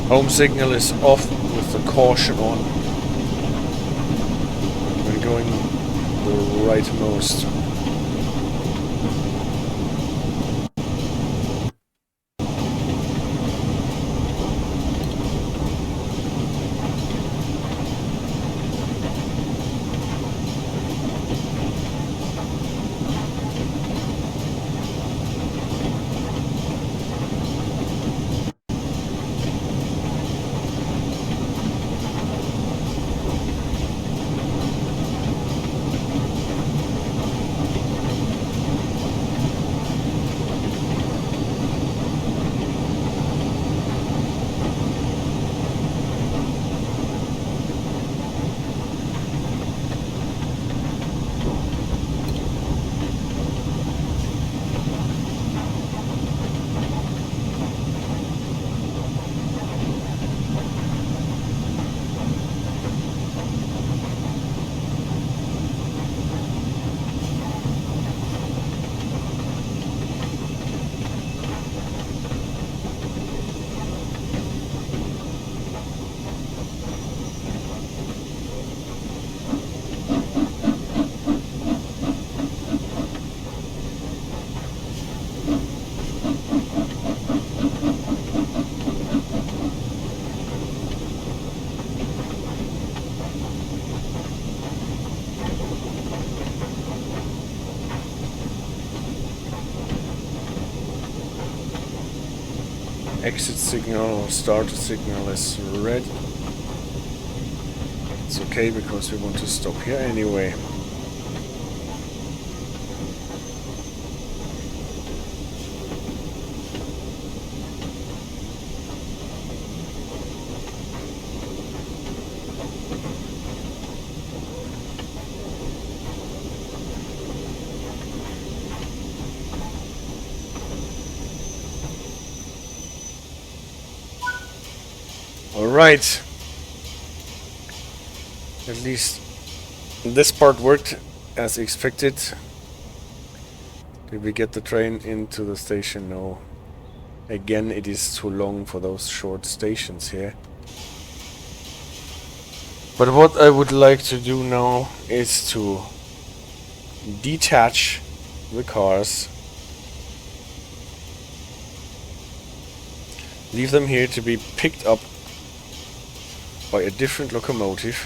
S1: Home signal is off with the caution on. We're going the rightmost. Exit signal or starter signal is red. It's okay because we want to stop here anyway. Alright, at least this part worked as expected. Did we get the train into the station? No. Again, it is too long for those short stations here. But what I would like to do now is to detach the cars, leave them here to be picked up by a different locomotive,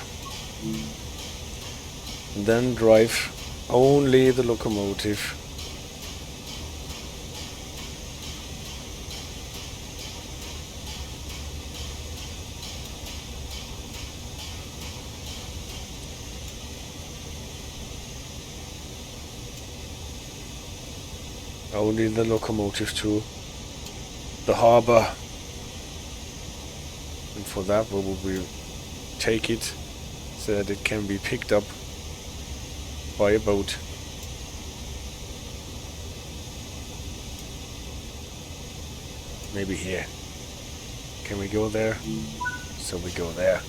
S1: and then drive only the locomotive to the harbour. And for that we will take it so that it can be picked up by a boat. Maybe here. Can we go there? So we go there.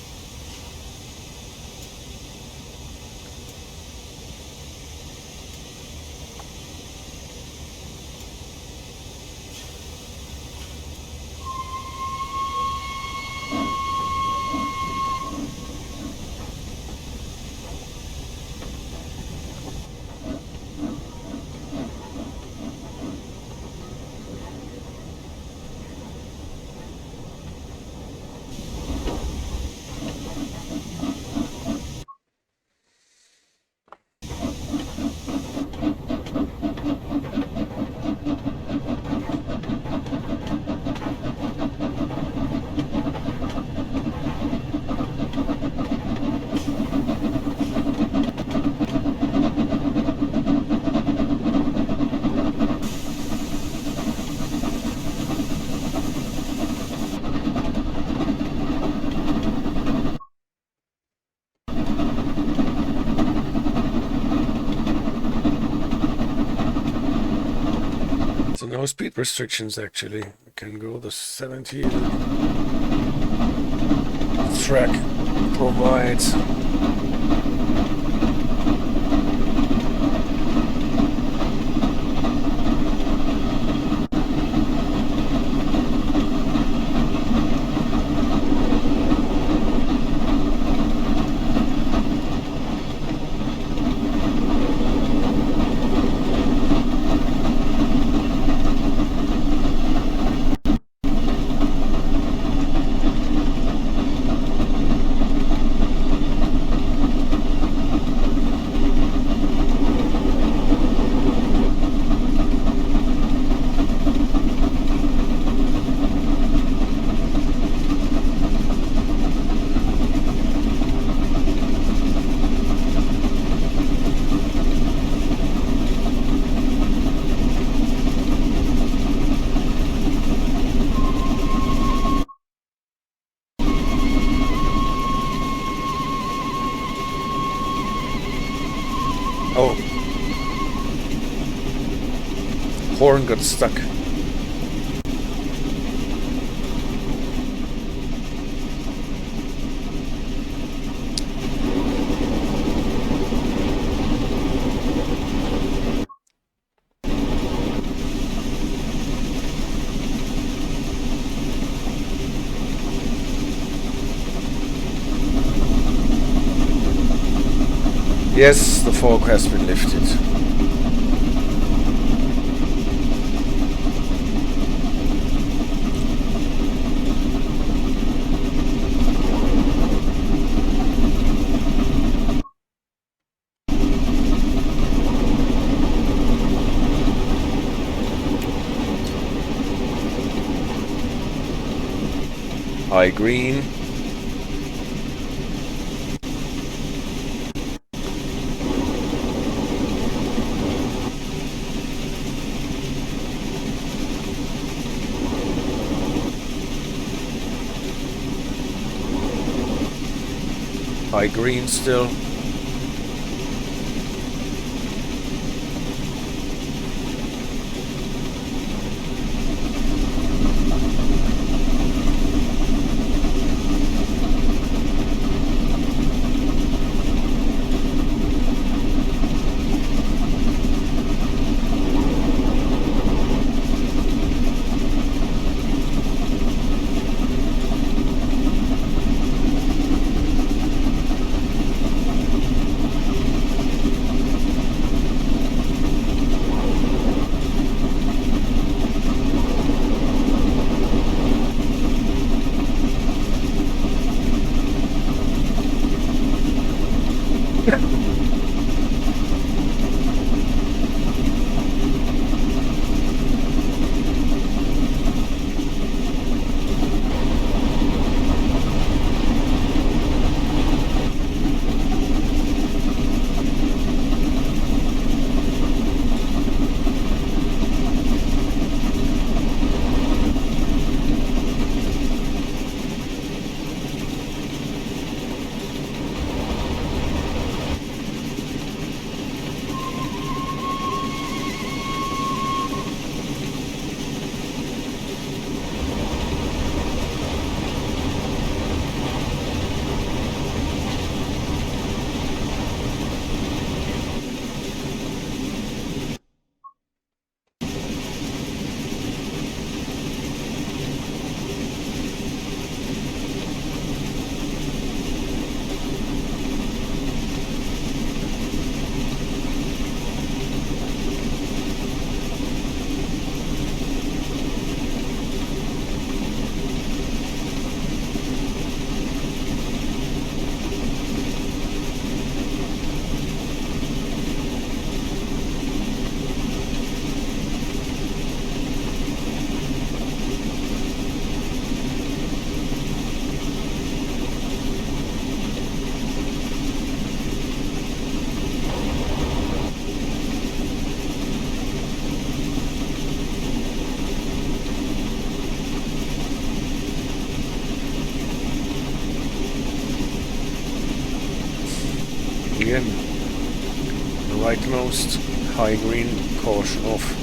S1: No speed restrictions actually. We can go the 70 track provides. Horn got stuck. Yes, the fog has been lifted. High green. High green still. Again, the rightmost, high green, caution off.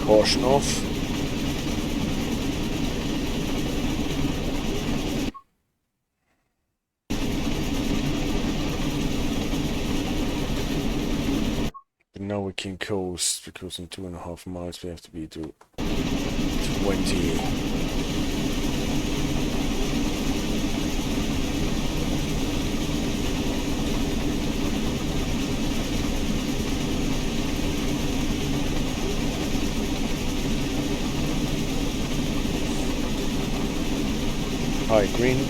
S2: portion off.
S1: But now we can coast, because in 2.5 miles we have to be to 20. High green.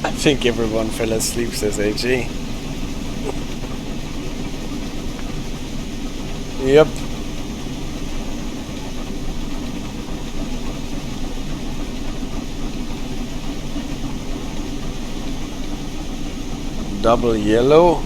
S2: I think everyone fell asleep, says AG. Yep. Double yellow.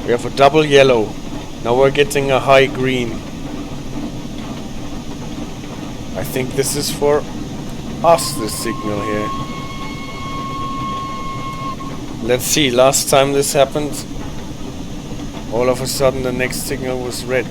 S2: We have a double yellow. Now we're getting a high green. I think this is for us, this signal here. Let's see, last time this happened, all of a sudden the next signal was red.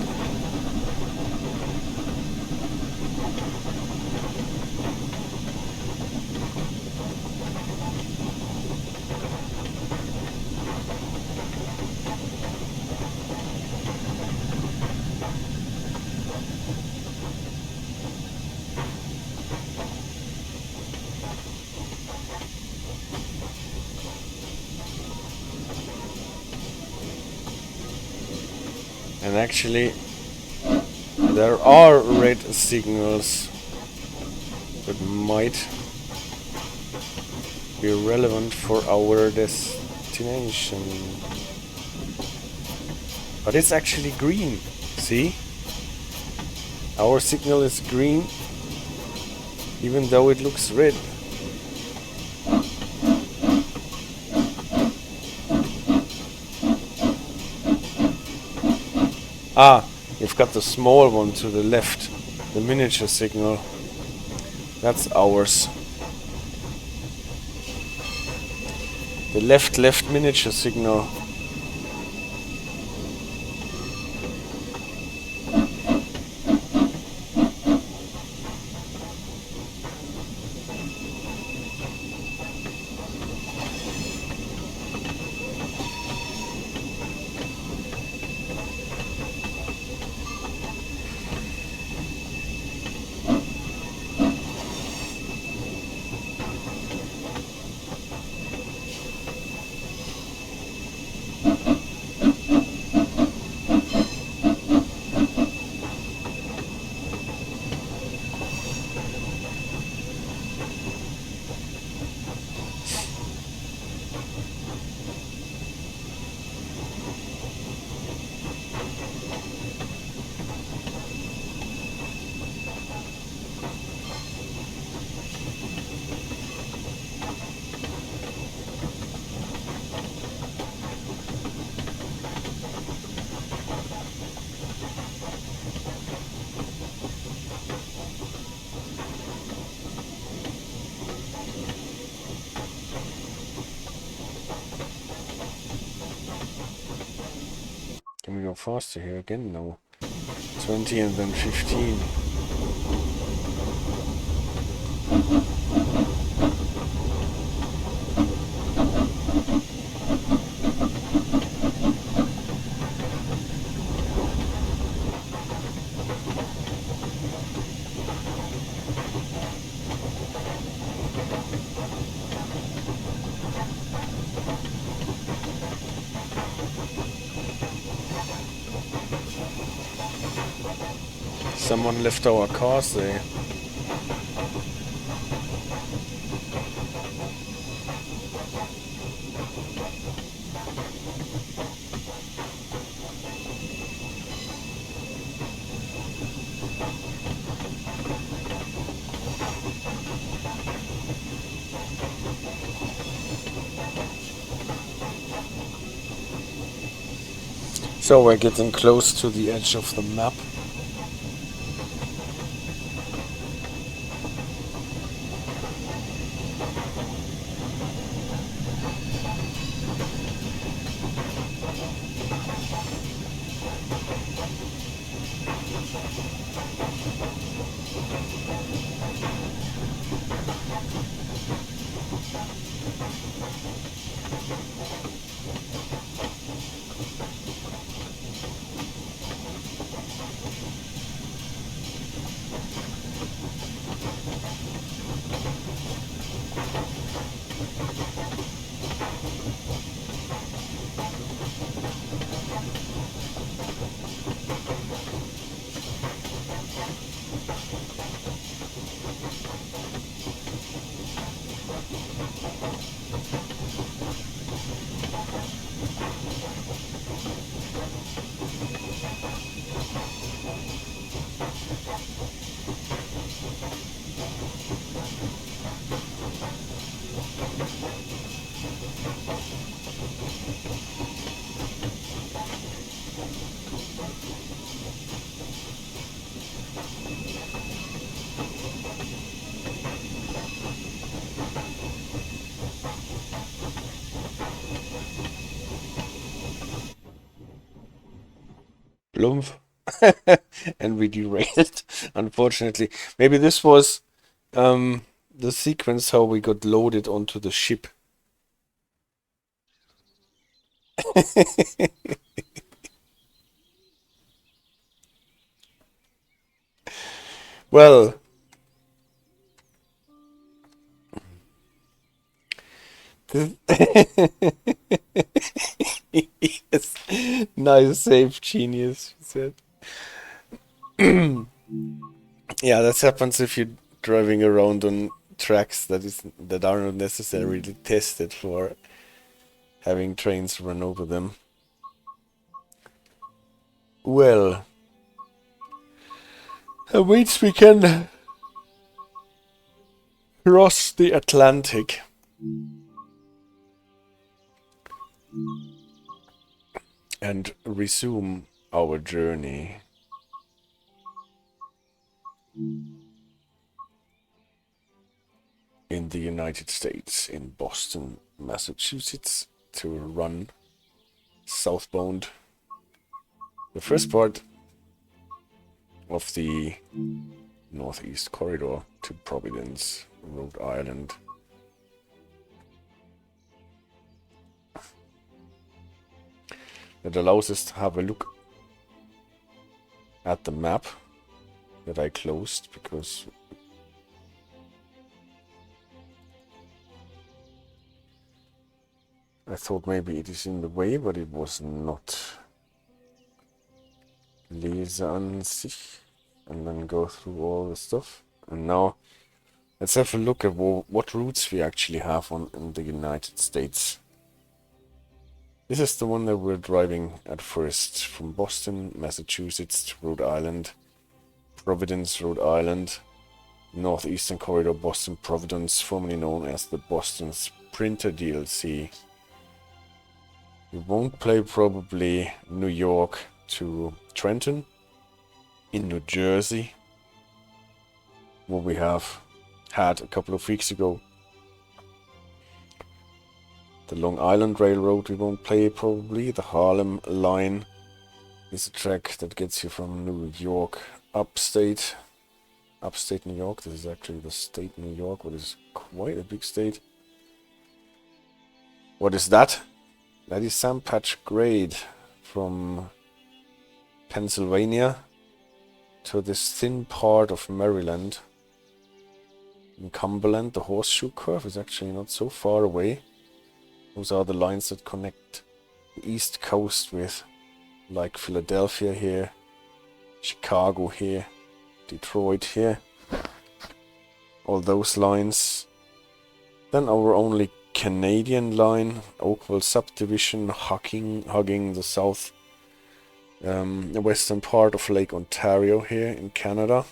S2: And actually, there are red signals that might be relevant for our destination. But it's actually green, see? Our signal is green, even though it looks red. Ah, you've got the small one to the left, the miniature signal. That's ours. The left miniature signal.
S1: faster here again now. 20 and then 15. Someone left our cars there. So we're getting close to the edge of the map. Lumph. And we derailed, unfortunately. Maybe this was the sequence how we got loaded onto the ship. Well, yes, nice save, genius, she said. Yeah, that happens if you're driving around on tracks that are not necessarily tested for having trains run over them. Well, means we can cross the Atlantic. And resume our journey. In the United States, in Boston, Massachusetts, to run southbound. The first part of the Northeast Corridor to Providence, Rhode Island. That allows us to have a look at the map that I closed because I thought maybe it is in the way, but it was not. Lese an sich, and then go through all the stuff. And now let's have a look at what routes we actually have in the United States. This is the one that we're driving at first, from Boston, Massachusetts to Rhode Island, Providence, Rhode Island, Northeastern Corridor, Boston, Providence, formerly known as the Boston Sprinter DLC. We won't play probably New York to Trenton, in New Jersey, what we have had a couple of weeks ago. The Long Island Railroad we won't play probably, the Harlem line, is a track that gets you from New York upstate New York. This is actually the state New York, which is quite a big state. What is that? That is sand patch grade from Pennsylvania to this thin part of Maryland. In Cumberland, the horseshoe curve is actually not so far away. Those are the lines that connect the East Coast with, like Philadelphia here, Chicago here, Detroit here. All those lines. Then our only Canadian line, Oakville subdivision, hugging the south, the western part of Lake Ontario here in Canada.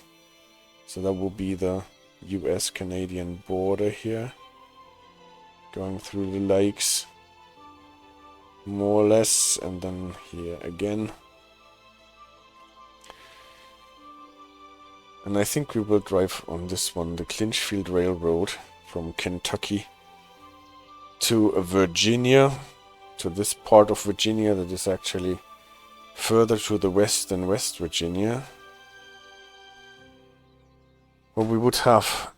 S1: So that will be the US-Canadian border here, going through the lakes, more or less, and then here again. And I think we will drive on this one, the Clinchfield Railroad, from Kentucky to Virginia, to this part of Virginia that is actually further to the west than West Virginia. What we would have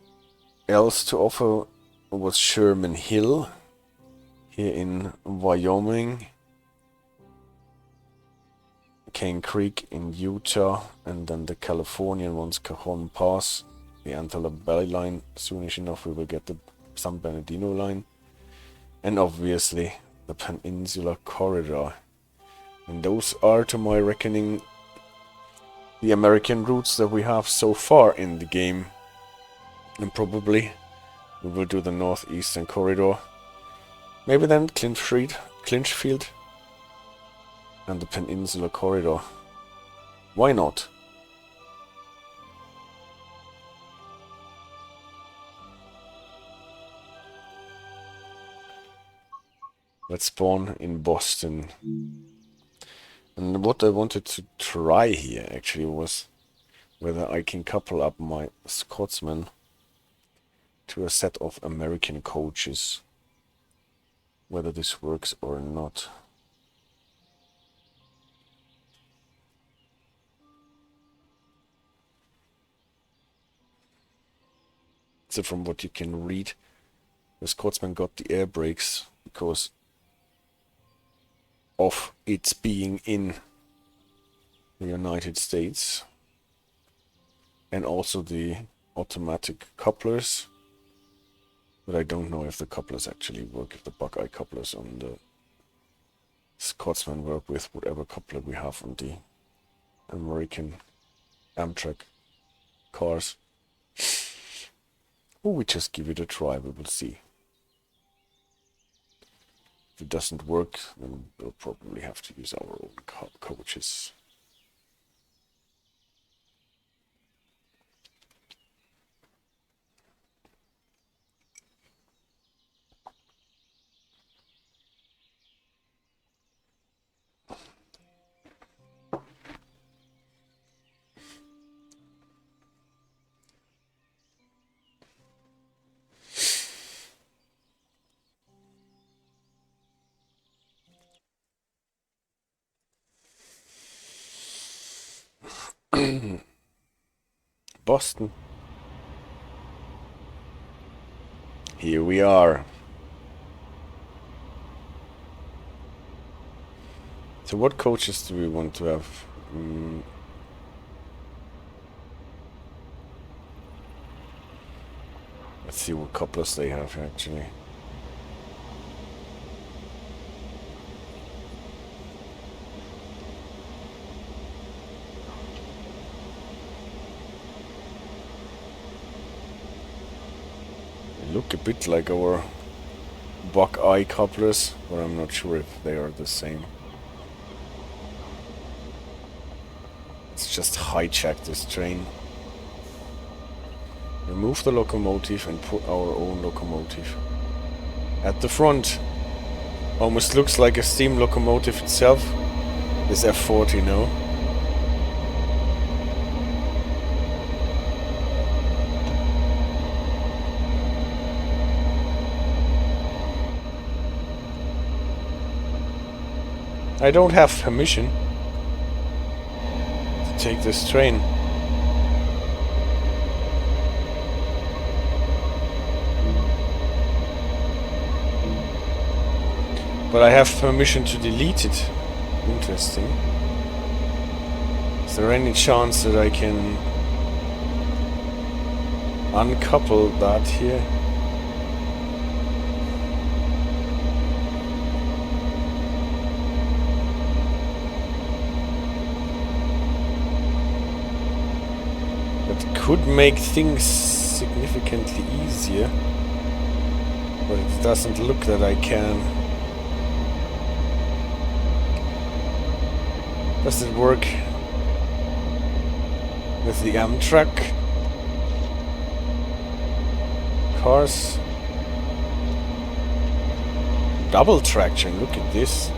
S1: else to offer was Sherman Hill here in Wyoming, Cane Creek in Utah, and then the Californian ones, Cajon Pass, the Antelope Valley line. Soonish enough we will get the San Bernardino line, and obviously the Peninsula Corridor. And those are, to my reckoning, the American routes that we have so far in the game. And probably we will do the Northeastern Corridor. Maybe then Clinchfield and the Peninsula Corridor. Why not? Let's spawn in Boston. And what I wanted to try here actually was whether I can couple up my Scotsman to a set of American coaches. Whether this works or not. So from what you can read, the Scotsman got the air brakes because of its being in the United States, and also the automatic couplers, but I don't know if the couplers actually work, if the Buckeye couplers on the Scotsman work with whatever coupler we have on the American Amtrak cars. Or we just give it a try, we will see. If it doesn't work, then we'll probably have to use our own coaches. Boston. Here we are. So what coaches do we want to have? Let's see what couplers they have actually. Look a bit like our Buckeye couplers, but I'm not sure if they are the same. Let's just hijack this train. Remove the locomotive and put our own locomotive at the front. Almost looks like a steam locomotive itself. This F40 now. I don't have permission.
S2: take this train. But I have permission to delete it. Interesting. Is there any chance that I can uncouple that here? That could make things significantly easier, but it doesn't look that I can. Does it work with the Amtrak cars? Double traction, look at this.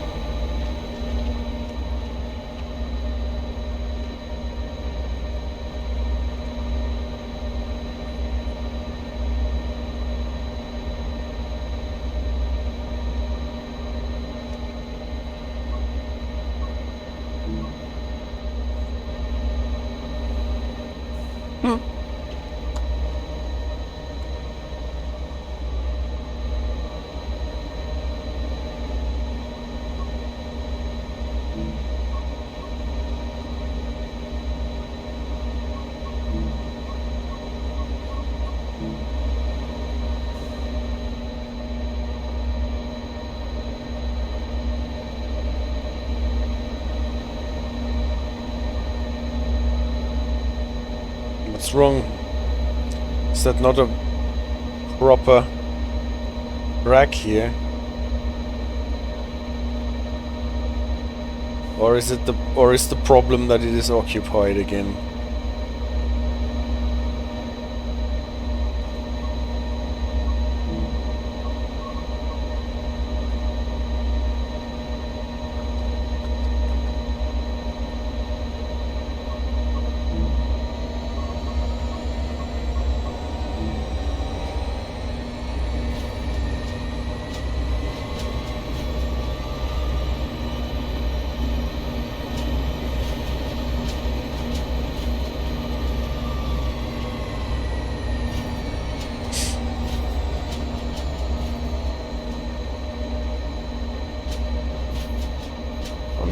S2: What's wrong? Is that not a proper rack here? Or is the problem that it is occupied again?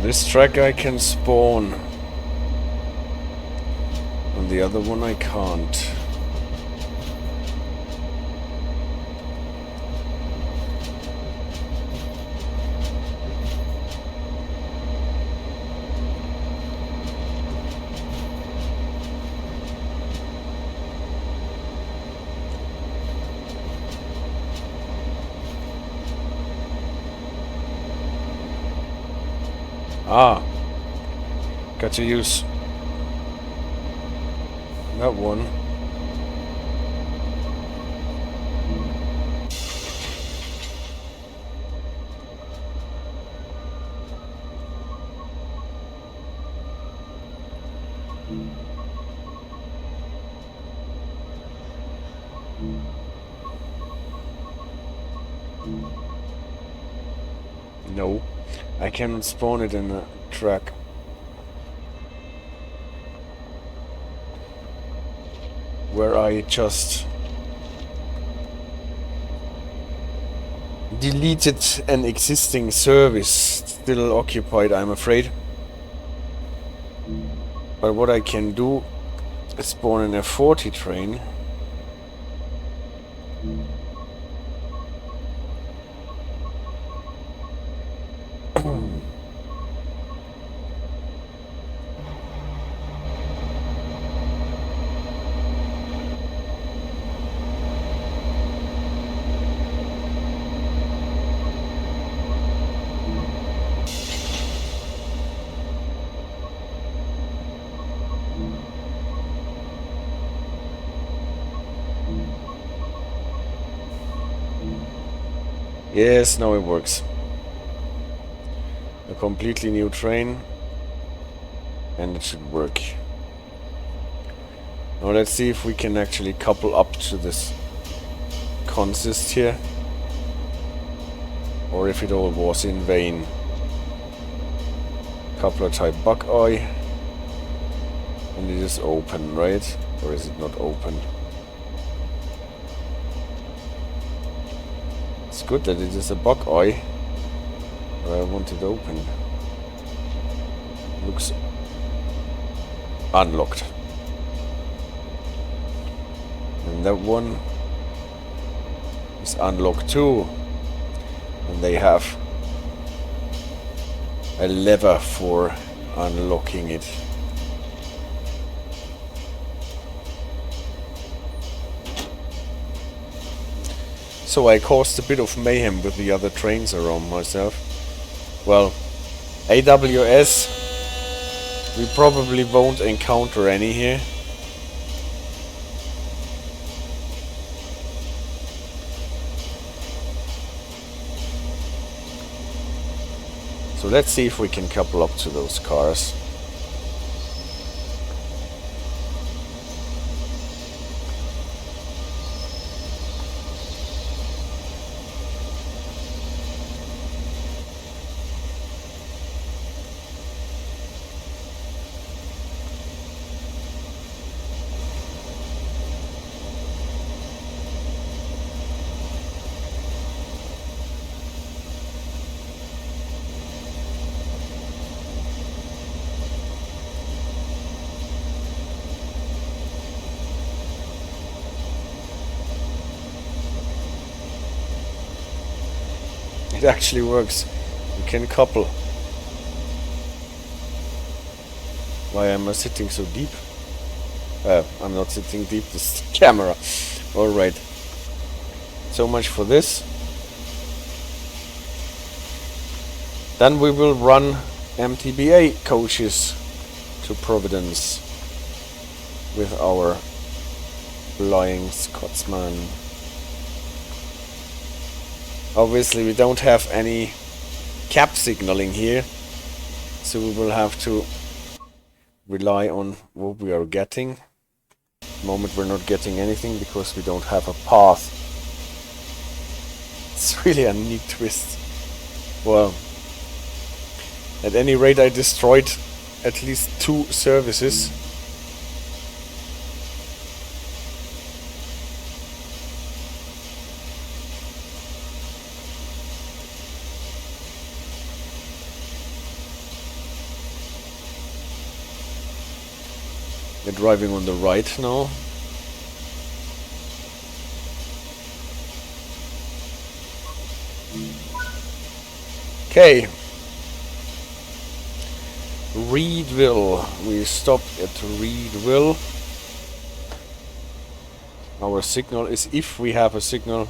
S2: This track I can spawn. On the other one I can't. Ah, got to use that one. No. I cannot spawn it in a track. Where I just deleted an existing service, still occupied, I'm afraid. But what I can do is spawn an F40 train. Yes, now it works. A completely new train, and it should work. Now let's see if we can actually couple up to this consist here, or if it all was in vain. Coupler type Buckeye.
S1: And it is open, right? Or is it not open? It's good that it is a bug eye. But I want it open. Looks unlocked. And that one is unlocked too. And they have a lever for unlocking it. So I caused a bit of mayhem with the other trains around myself. Well, AWS, we probably won't encounter any here. So let's see if we can couple up to those cars. It actually works. You can couple. Why am I sitting so deep? I'm not sitting deep, this camera. Alright. So much for this. Then we will run MTBA coaches to Providence with our flying Scotsman. Obviously we don't have any cab signaling here, so we will have to rely on what we are getting. At the moment we're not getting anything because we don't have a path. It's really a neat twist. Well, at any rate I destroyed at least 2 services. We're driving on the right now. Okay. Reedville. We stopped at Reedville. Our signal is, if we have a signal,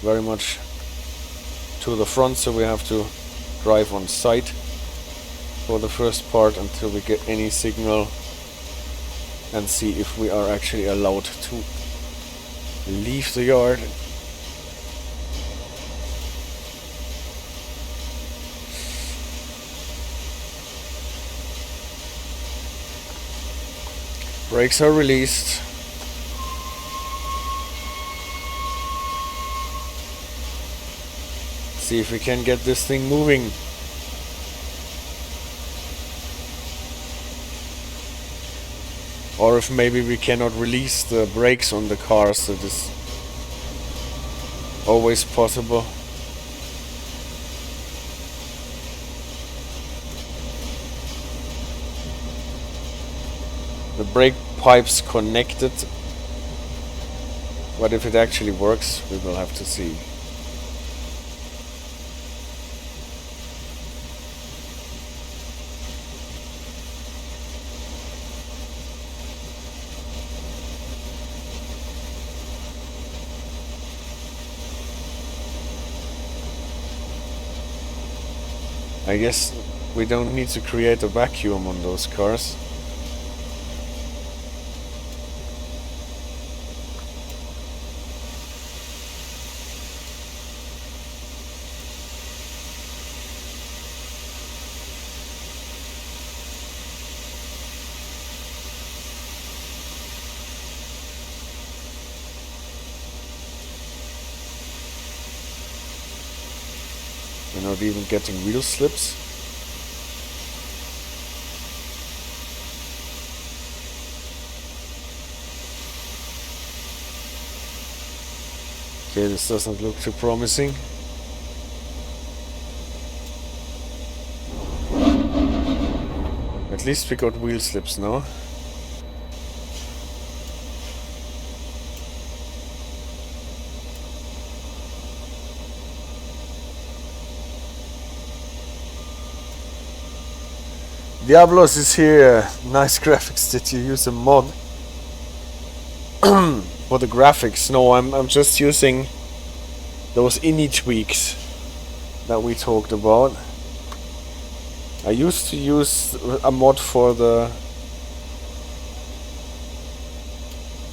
S1: very much to the front, so we have to drive on site for the first part until we get any signal and see if we are actually allowed to leave the yard. Brakes are released. See if we can get this thing moving. Or if maybe we cannot release the brakes on the cars, that is always possible. The brake pipe's connected, but if it actually works, we will have to see. I guess we don't need to create a vacuum on those cars. We're not even getting wheel slips. Okay, this doesn't look too promising. At least we got wheel slips now. Diablos is here. Nice graphics. Did you use a mod for the graphics? No, I'm just using those ini tweaks that we talked about. I used to use a mod for the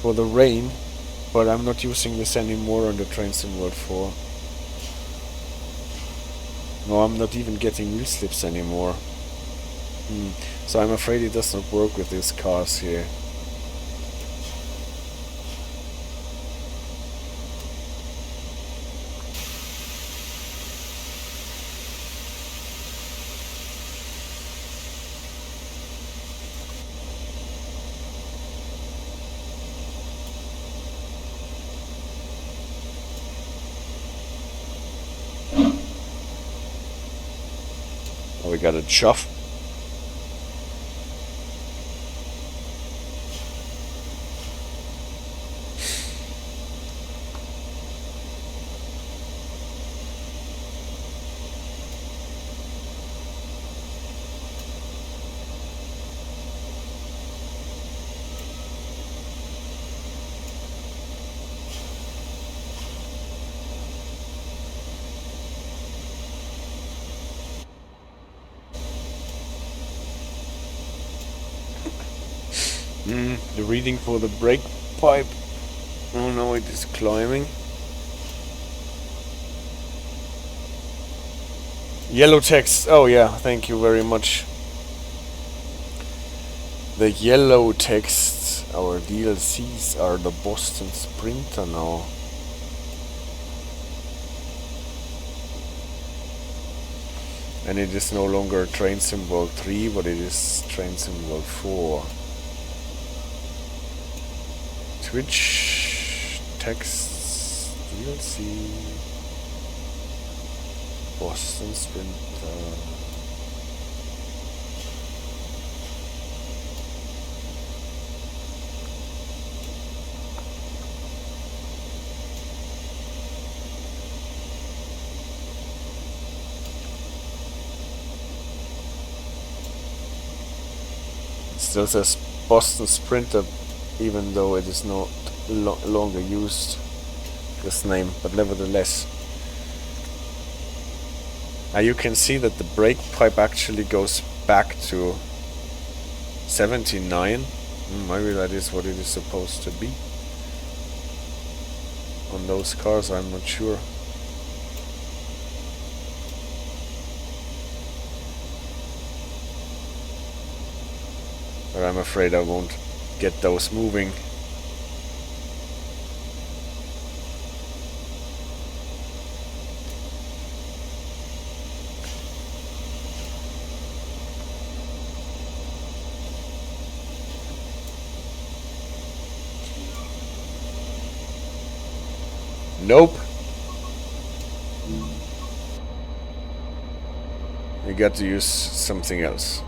S1: rain, but I'm not using this anymore on the Train Sim World 4. No, I'm not even getting wheel slips anymore. So I'm afraid it does not work with these cars here. Oh, we got a chuff. The reading for the brake pipe. Oh no, it is climbing. Yellow text. Oh yeah, thank you very much. The yellow texts, our DLCs, are the Boston Sprinter now. And it is no longer Train Sim World 3, but it is Train Sim World 4. Twitch texts DLC Boston Sprinter. It still says Boston Sprinter, even though it is not longer used, this name, but nevertheless. Now you can see that the brake pipe actually goes back to 79. Maybe that is what it is supposed to be. On those cars, I'm not sure. But I'm afraid I won't get those moving. Nope. You got to use something else.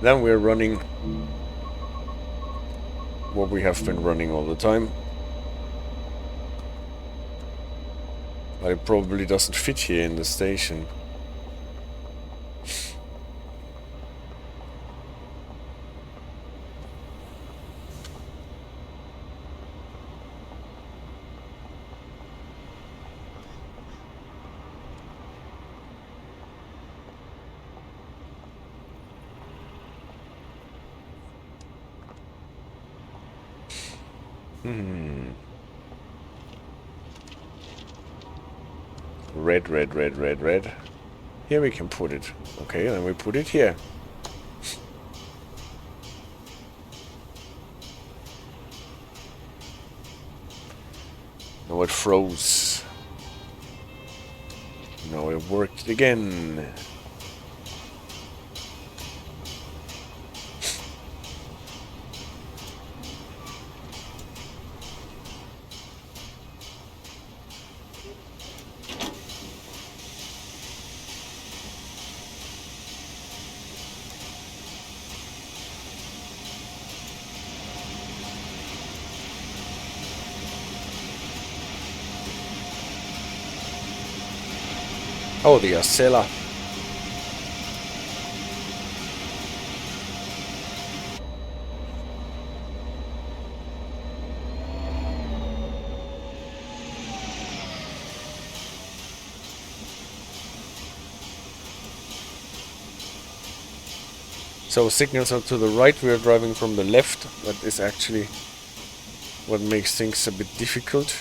S1: Then we're running what we have been running all the time. But it probably doesn't fit here in the station. Red. Here we can put it. Okay, then we put it here. Now it froze. Now it worked again. Oh, the Arcella. So signals are to the right, we are driving from the left. That is actually what makes things a bit difficult.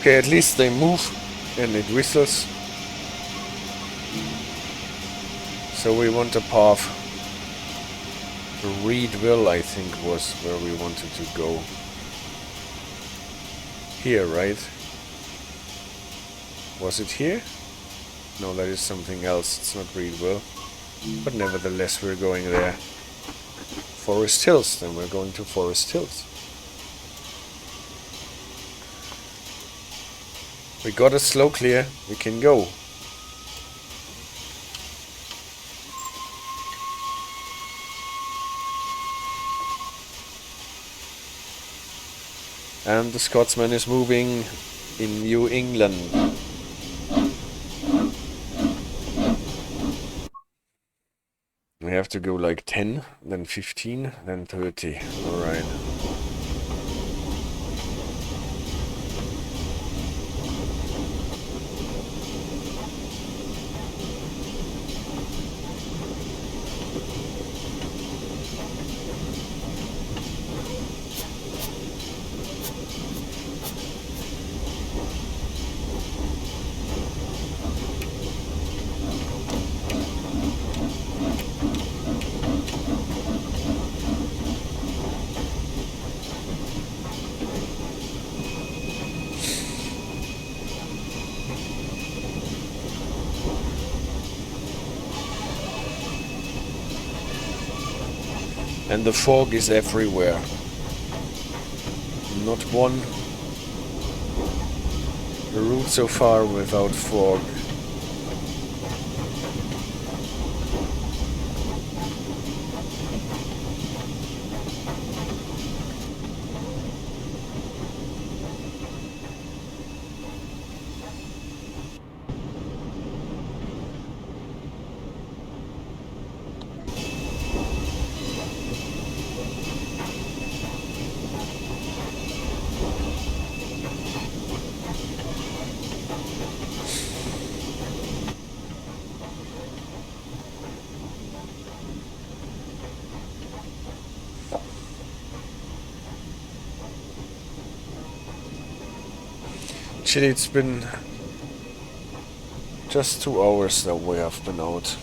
S1: Okay, at least they move and it whistles. So we want a path. Reedville, I think, was where we wanted to go. Here, right? Was it here? No, that is something else. It's not Reedville. But nevertheless, we're going there. Forest Hills, then we're going to Forest Hills. We got a slow clear. We can go. And the Scotsman is moving in New England. We have to go like 10, then 15, then 30. Alright. And the fog is everywhere. Not one route so far without fog. Actually, it's been just 2 hours that we have been out.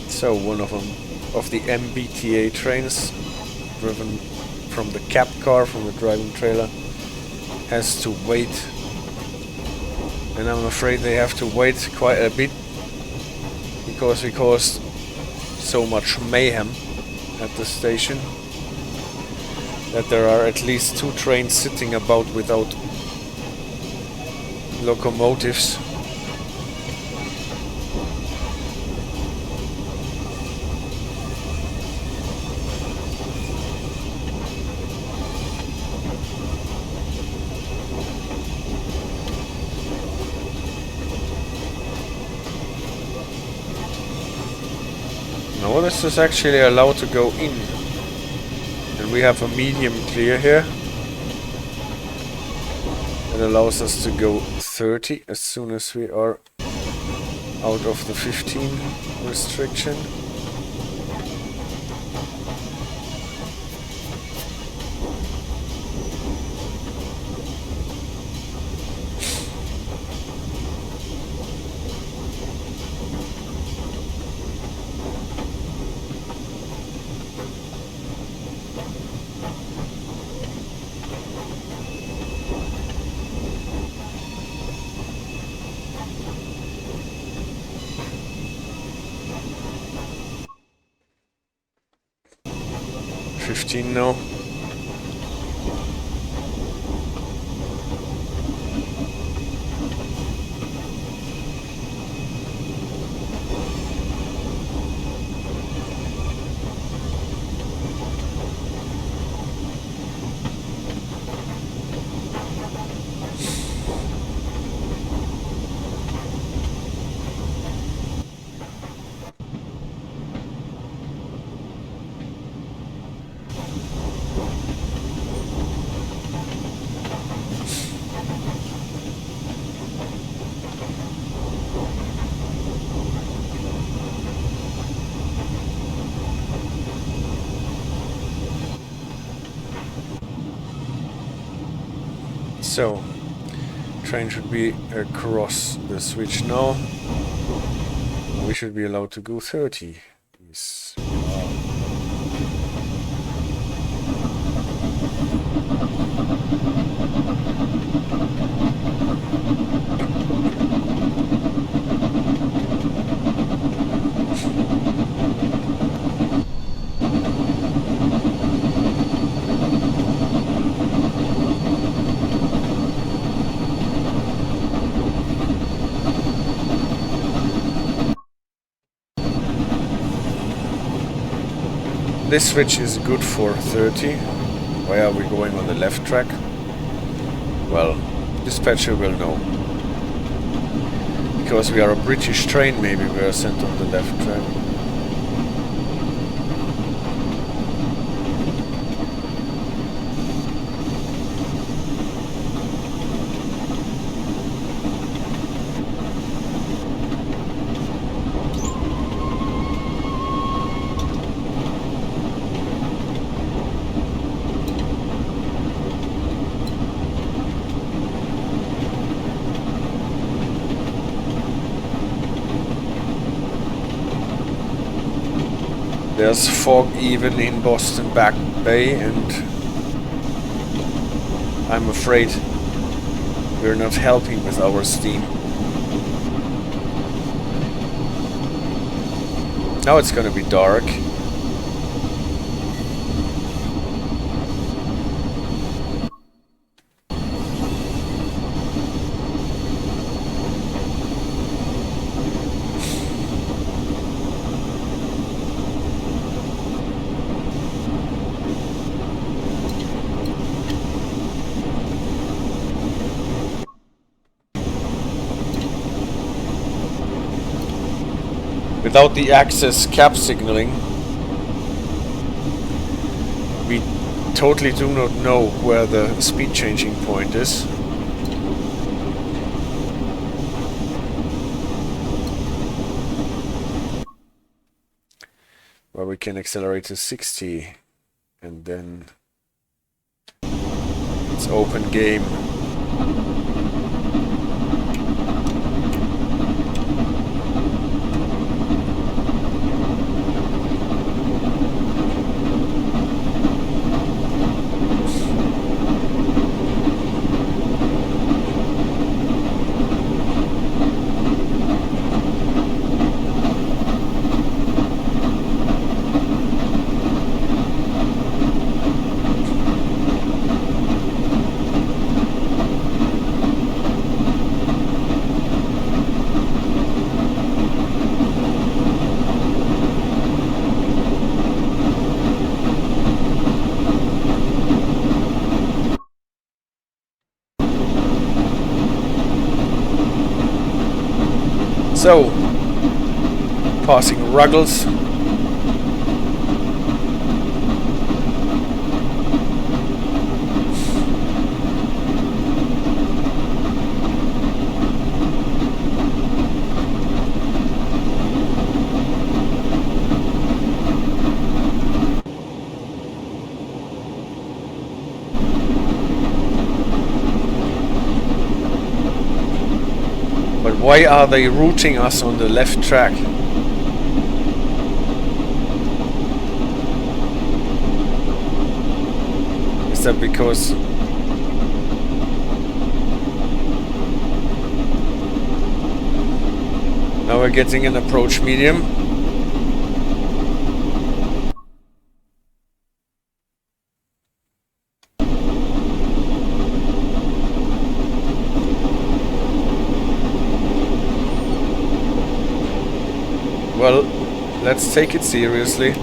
S1: So one of them, of the MBTA trains, driven from the cab car, from the driving trailer, has to wait. And I'm afraid they have to wait quite a bit, because we caused so much mayhem at the station that there are at least 2 trains sitting about without locomotives. Now this is actually allowed to go in, and we have a medium clear here. It allows us to go 30 as soon as we are out of the 15 restriction.
S2: 15 now. So, train should be across the switch now. We should be allowed to go 30. Yes. This switch is good for 30. Why are we going on the left track? Well, dispatcher will know. Because we are a British train, maybe we are sent on the left track. There's fog even in Boston Back Bay, and I'm afraid we're not helping with our steam. Now it's gonna be dark. Without the access cap signaling, we totally do not know where the speed changing point is. Where we can accelerate to 60 and then it's open game. So, passing Ruggles. Why are they routing us on the left track? Is that because now we're getting an approach medium?
S1: Well, let's take it seriously.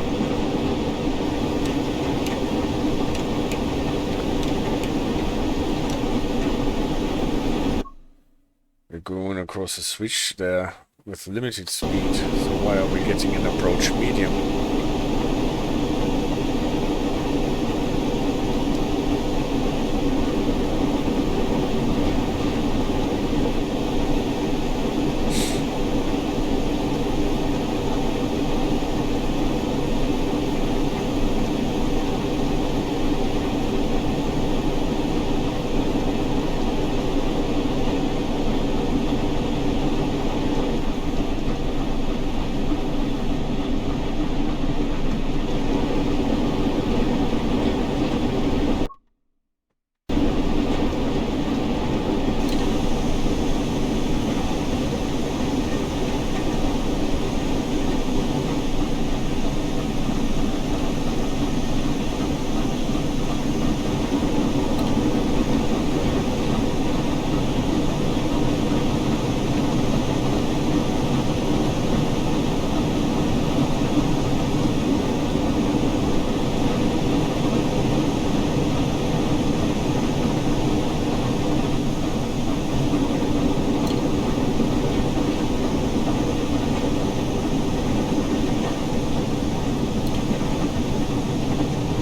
S1: We're going across a switch there with limited speed, so why are we getting an approach medium?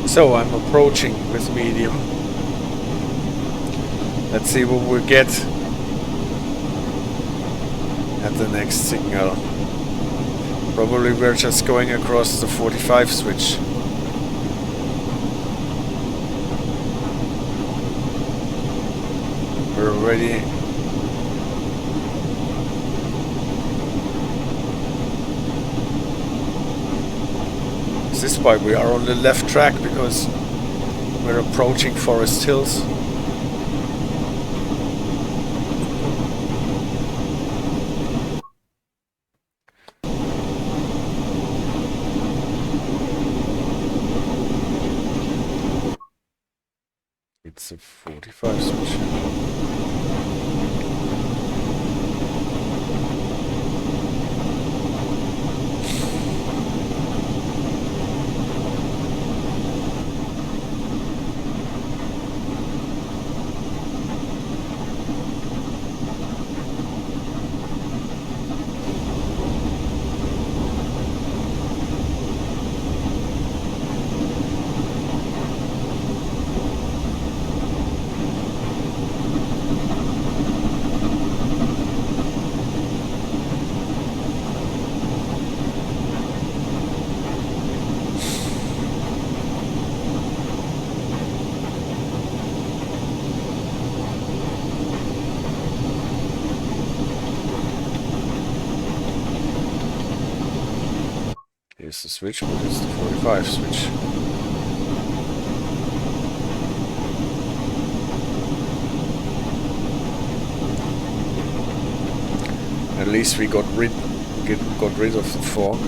S1: So I'm approaching with medium. Let's see what we get at the next signal. Probably we're just going across the 45 switch. We're already This is why we are on the left track, because we're approaching Forest Hills. It's a 45 switch. Here's the switch, but it's the 45 switch. At least we got rid of the fog.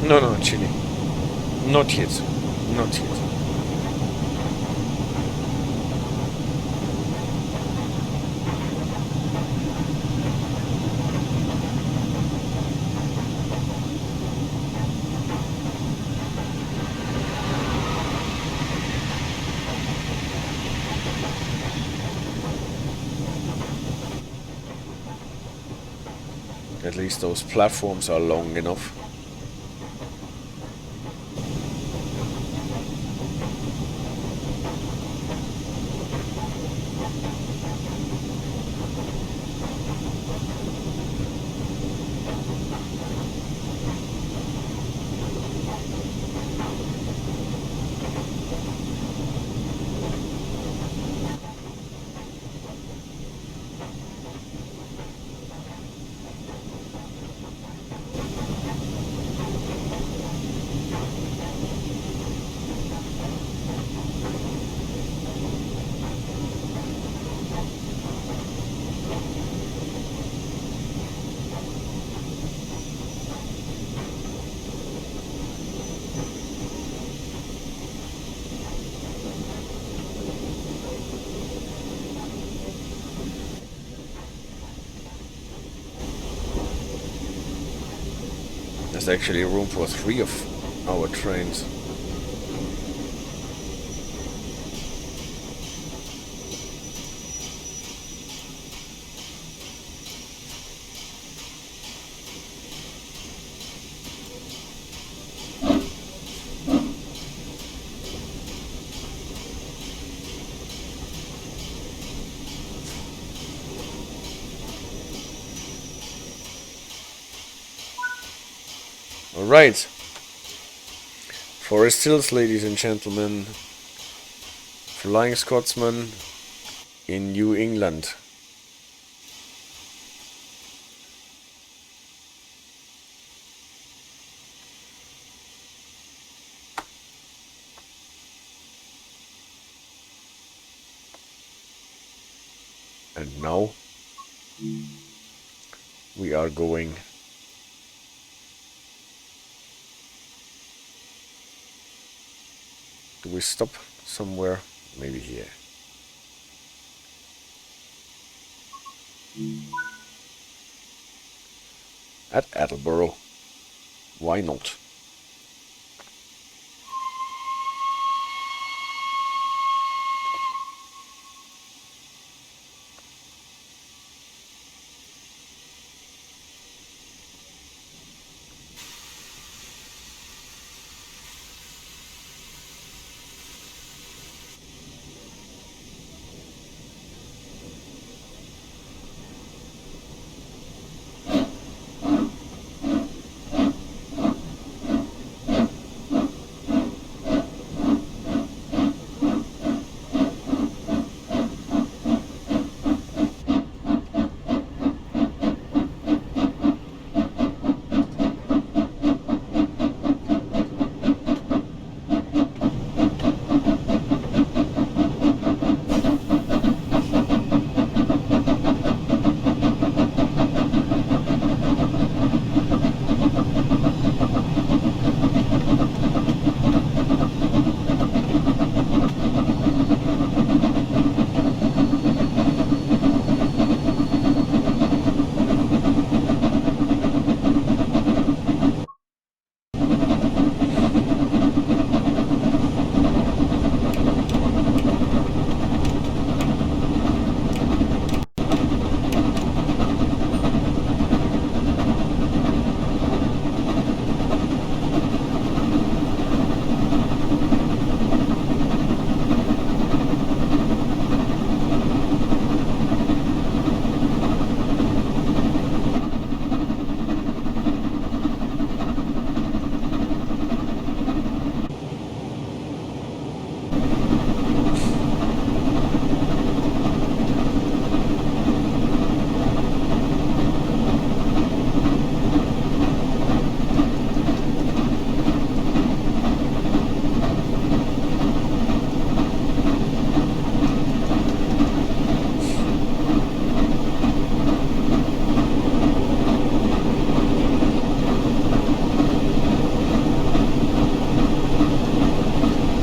S1: No, Chile. Not yet. Not yet. At least those platforms are long enough. There's actually room for 3 of our trains. Alright. Forrest Hills, ladies and gentlemen. Flying Scotsman in New England. And now we are going do we stop somewhere? Maybe here. At Attleboro. Why not?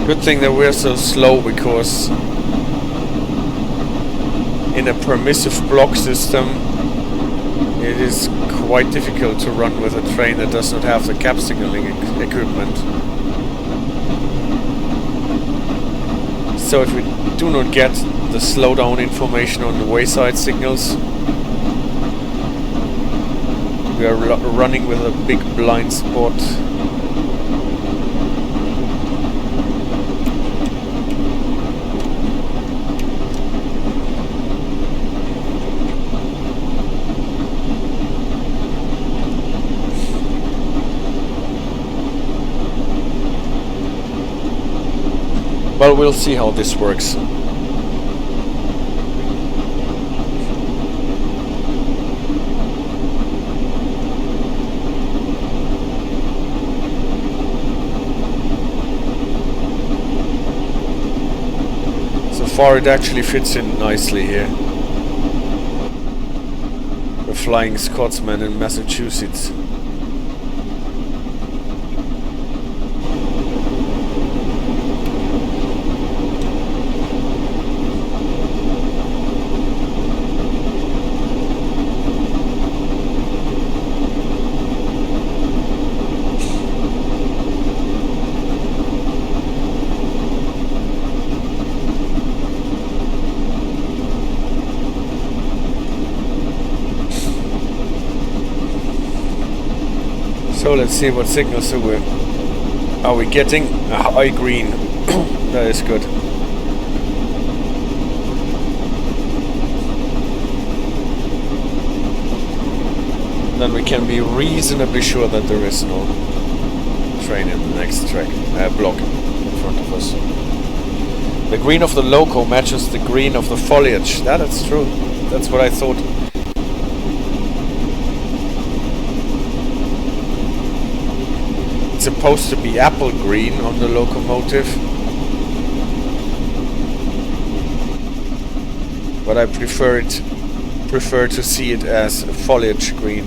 S1: Good thing that we're so slow, because in a permissive block system it is quite difficult to run with a train that does not have the cab signaling equipment. So if we do not get the slowdown information on the wayside signals, we are running with a big blind spot. Well, we'll see how this works. So far it actually fits in nicely here. The Flying Scotsman in Massachusetts.
S2: So let's see what signals are we getting. A high green. That is good. Then we can be reasonably sure that there is no train in the next block in front of us. The green of the loco matches the green of the foliage. That's true. That's what I thought. It's supposed to be apple green on the locomotive, but I prefer to see it as foliage green.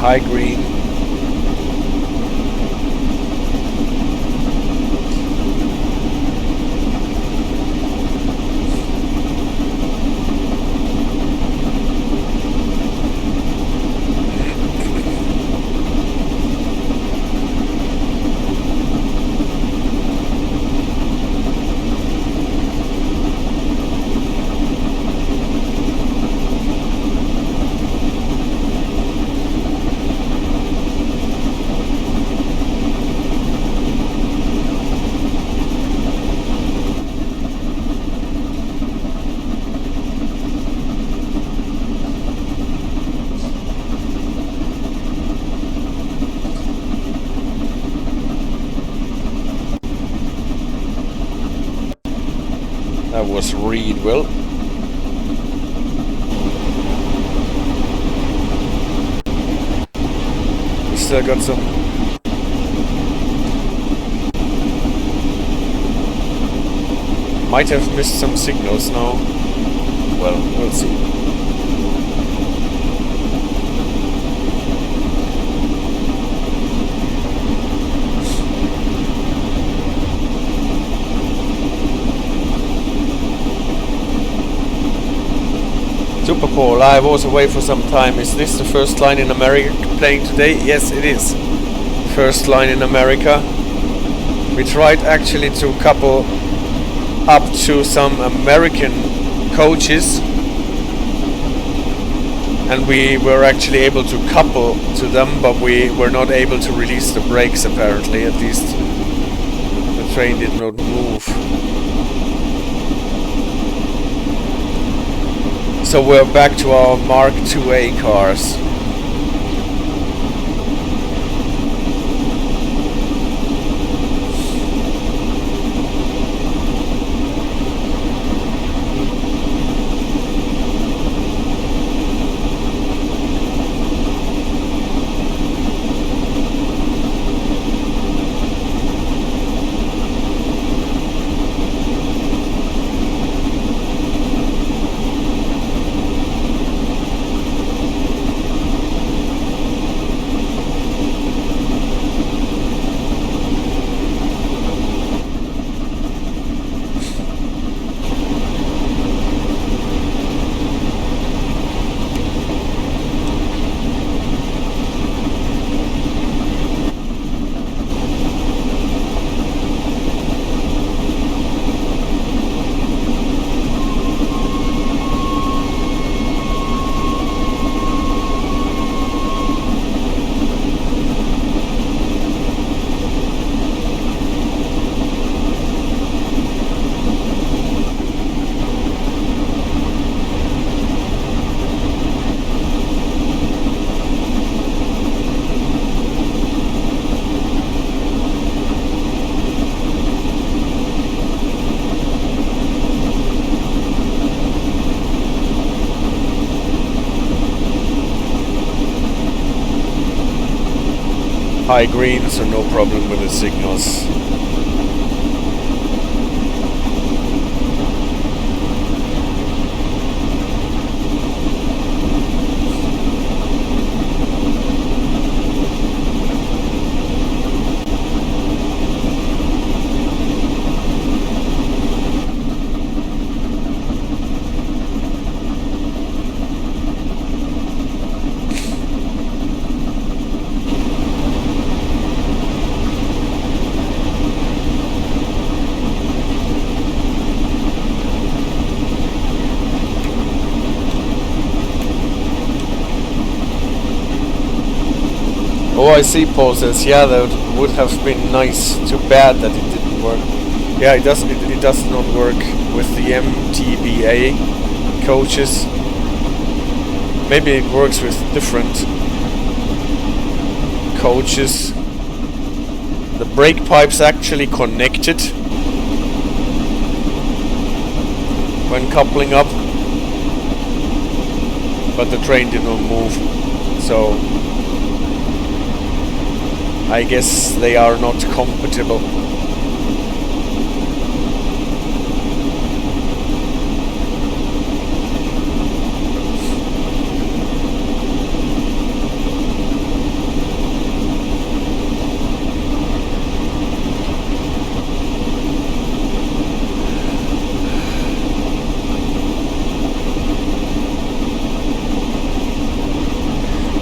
S2: High green. That was Reedville. We still got some. Might have missed some signals now. Well, we'll see. Super Paul, I was away for some time. Is this the first line in America playing today? Yes, it is. First line in America. We tried actually to couple up to some American coaches, and we were actually able to couple to them, but we were not able to release the brakes apparently. At least the train did not move. So we're back to our Mark IIA cars. high green, so no problem with the signals. Oh, I see. Paul says, yeah, that would have been nice. Too bad that it didn't work. Yeah, it does not work with the MTBA coaches. Maybe it works with different coaches. The brake pipe's actually connected when coupling up, but the train did not move, so I guess they are not compatible.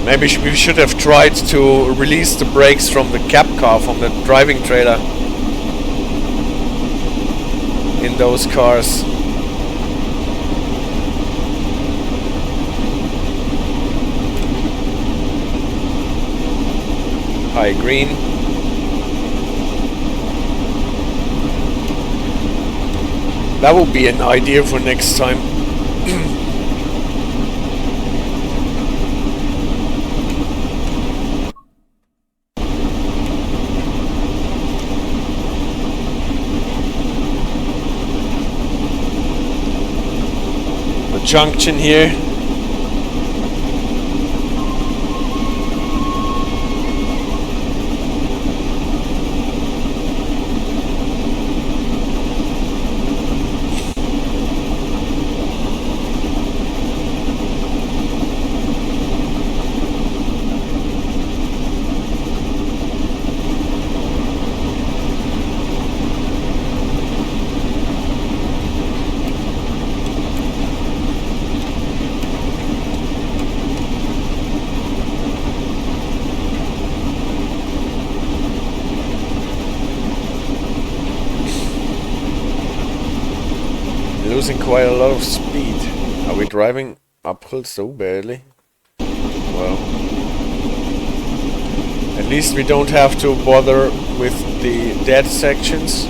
S2: Maybe we should have tried to release the brakes from the cab car, from the driving trailer in those cars. High green. That would be an idea for next time. Junction here. Losing quite a lot of speed. Are we driving uphill so badly? Well, at least we don't have to bother with the dead sections.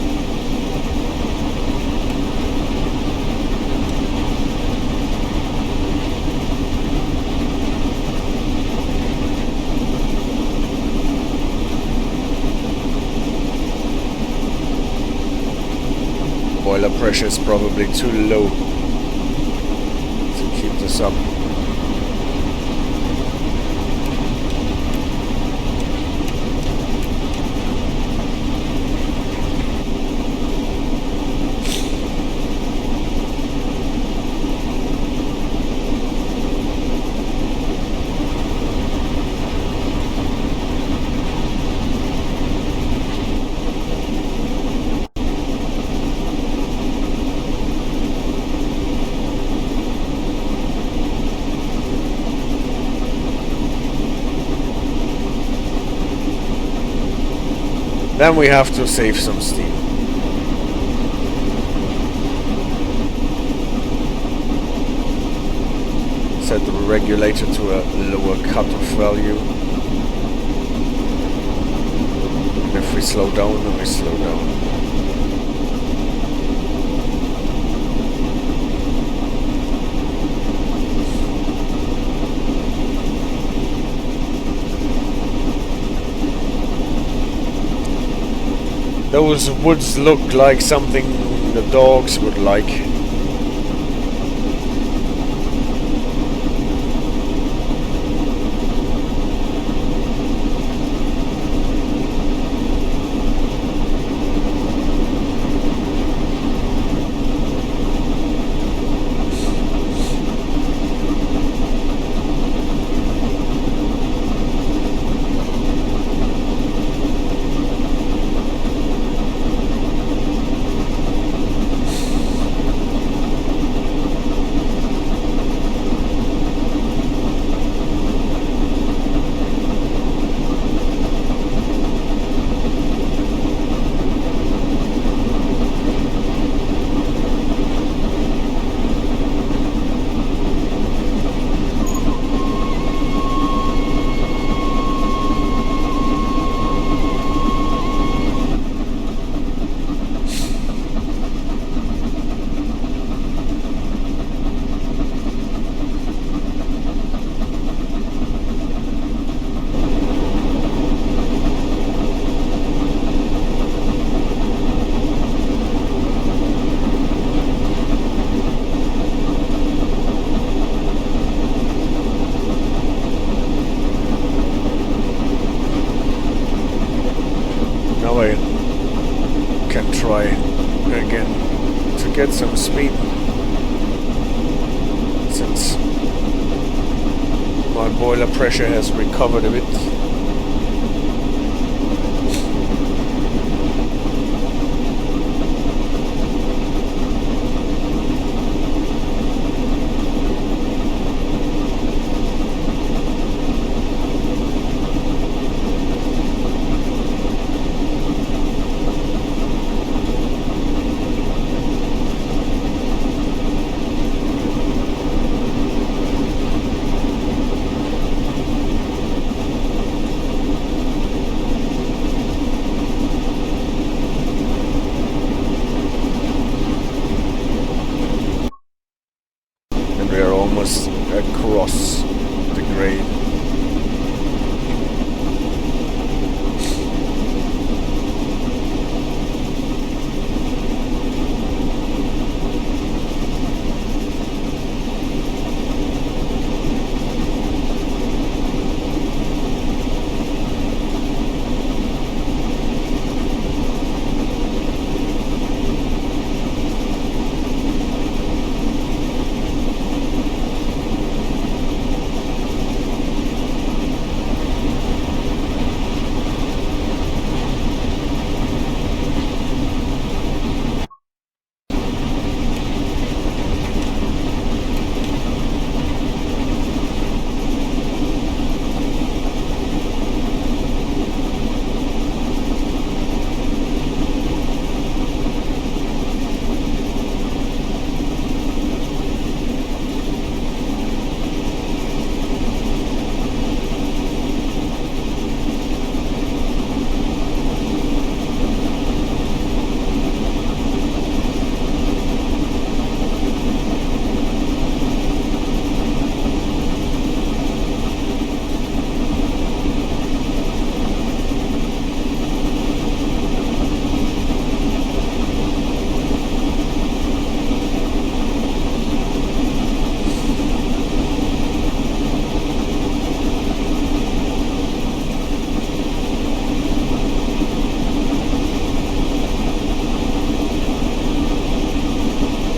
S2: Boiler pressure is probably too low to keep this up. Then we have to save some steam. Set the regulator to a lower cutoff value. And if we slow down, then we slow down. Those woods look like something the dogs would like.
S1: to get some speed since my boiler pressure has recovered a bit. Across the grade.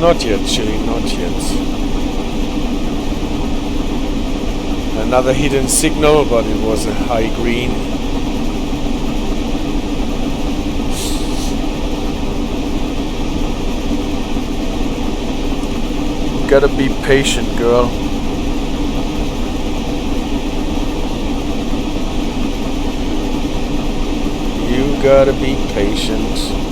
S1: Not yet, Chili, not yet. Another hidden signal, but it was a high green. Gotta be patient, girl. You gotta be patient.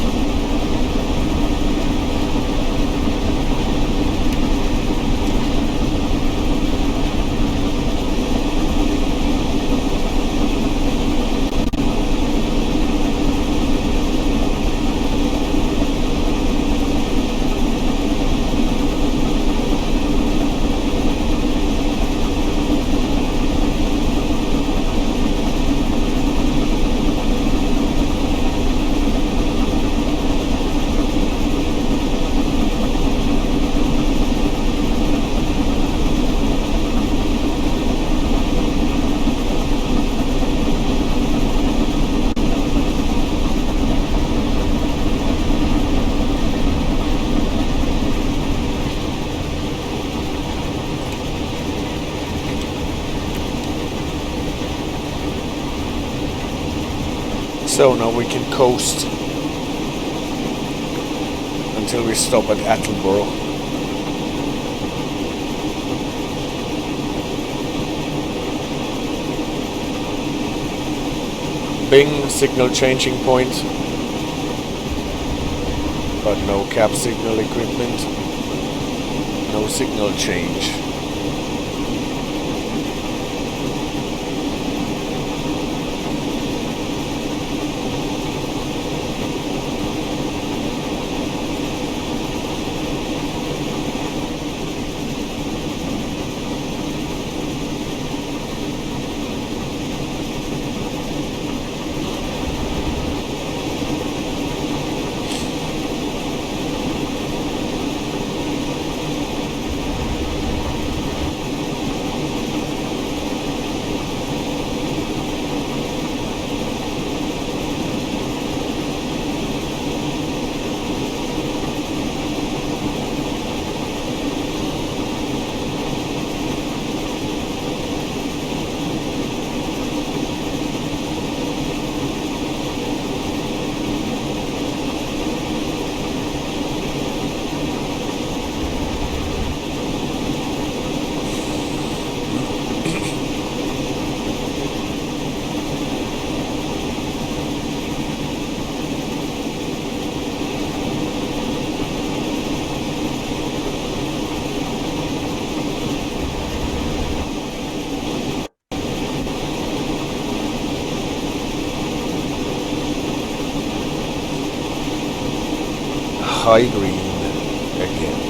S1: So now we can coast until we stop at Attleboro. Bing, signal changing point, but no cab signal equipment, no signal change.
S2: high green again.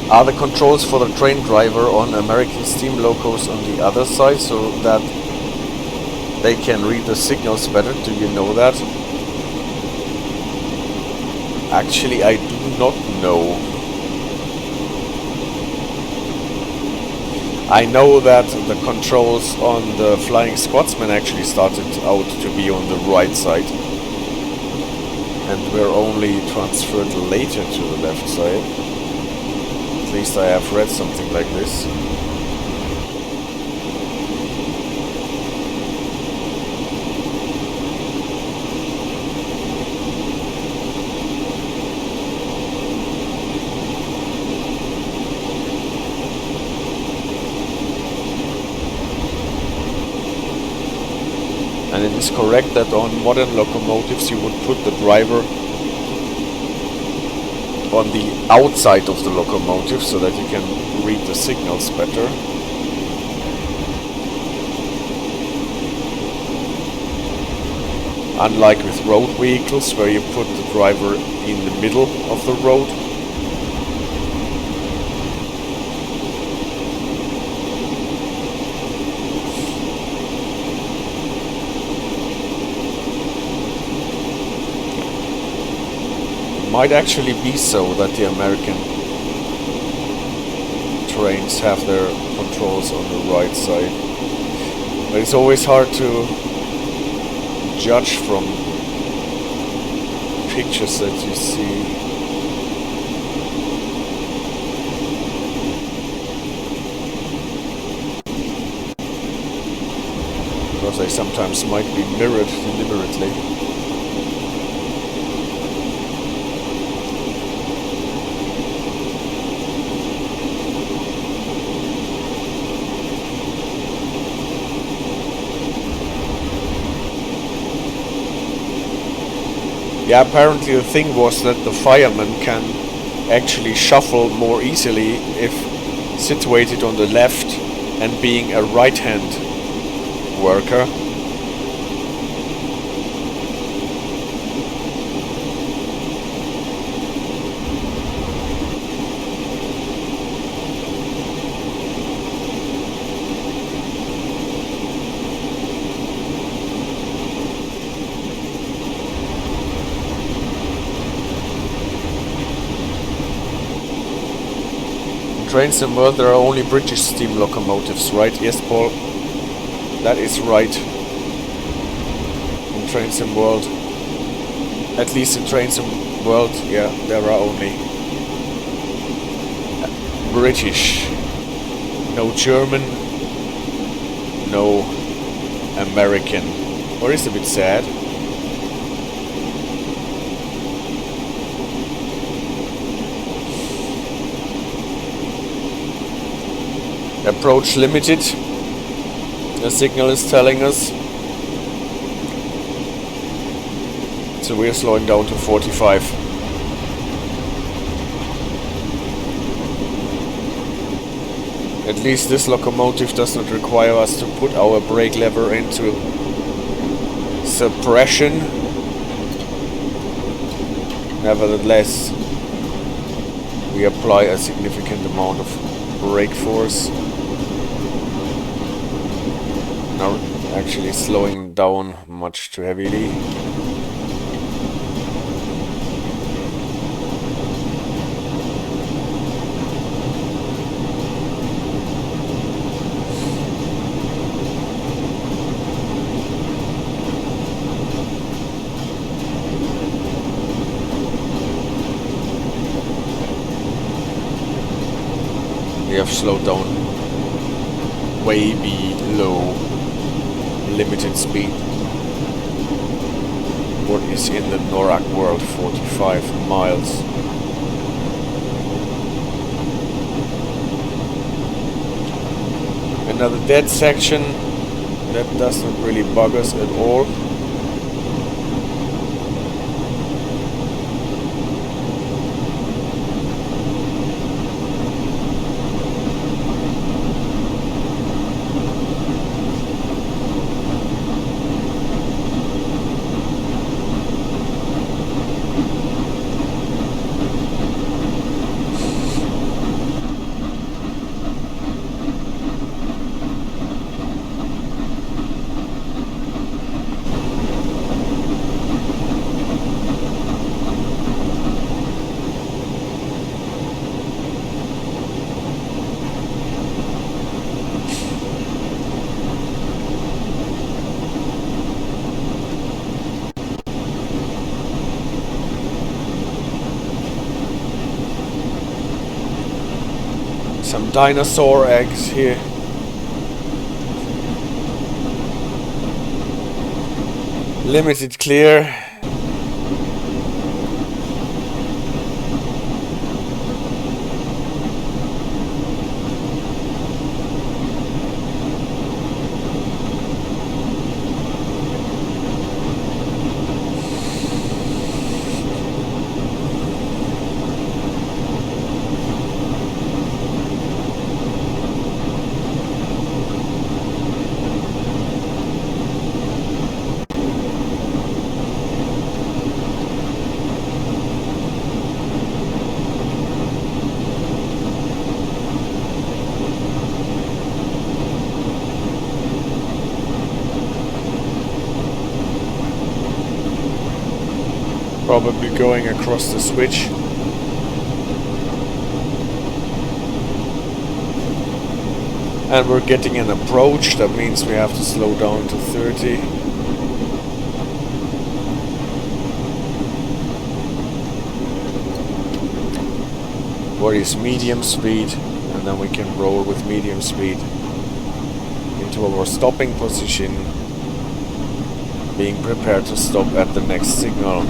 S2: Are the controls for the train driver on American steam locos on the other side so that they can read the signals better? Do you know that? Actually, I do not know. I know that the controls on the Flying Scotsman actually started out to be on the right side and were only transferred later to the left side. At least I have read something like this. And it is correct that on modern locomotives you would put the driver on the outside of the locomotive so that you can read the signals better. Unlike with road vehicles where you put the driver in the middle of the road. Might actually be so that the American trains have their controls on the right side. But it's always hard to judge from pictures that you see. Because they sometimes might be mirrored deliberately. Yeah, apparently the thing was that the fireman can actually shuffle more easily if situated on the left and being a right-hand worker. Trains in the world, there are only British steam locomotives, right? Yes, Paul, that is right. In trains in the world, at least in trains in the world, yeah, there are only British. No German, no American. Or is it a bit sad? Approach limited, the signal is telling us. So we're slowing down to 45. At least this locomotive does not require us to put our brake lever into suppression. Nevertheless, we apply a significant amount of brake force. Now actually slowing down much too heavily. We have slowed down way below limited speed. What is in the NORAC world, 45 miles. Another dead section. That doesn't really bug us at all. Some dinosaur eggs here. Limited clear. Probably going across the switch. And we're getting an approach, that means we have to slow down to 30. What is medium speed? And then we can roll with medium speed into our stopping position, being prepared to stop at the next signal.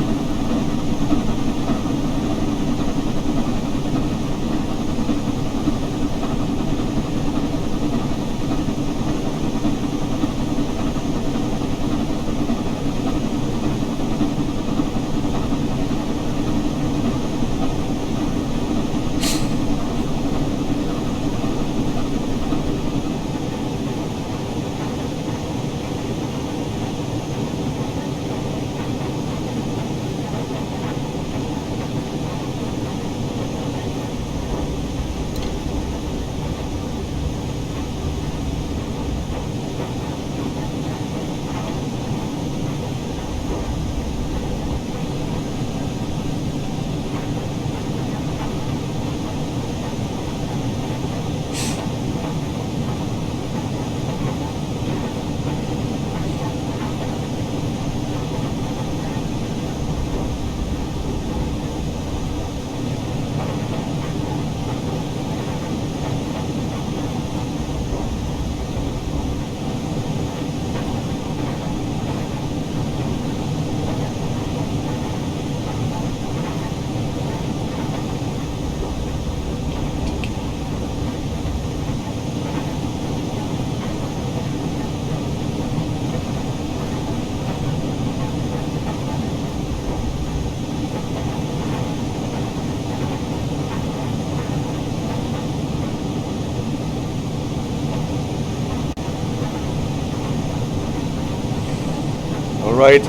S2: Alright,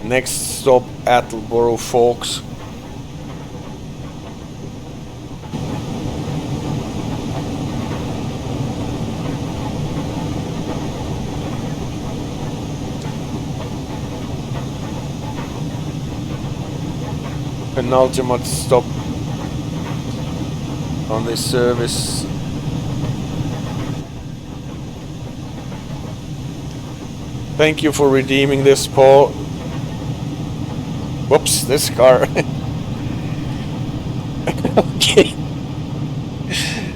S2: next stop Attleboro, folks. Penultimate stop on this service. Thank you for redeeming this, Paul. Whoops, this car. Okay.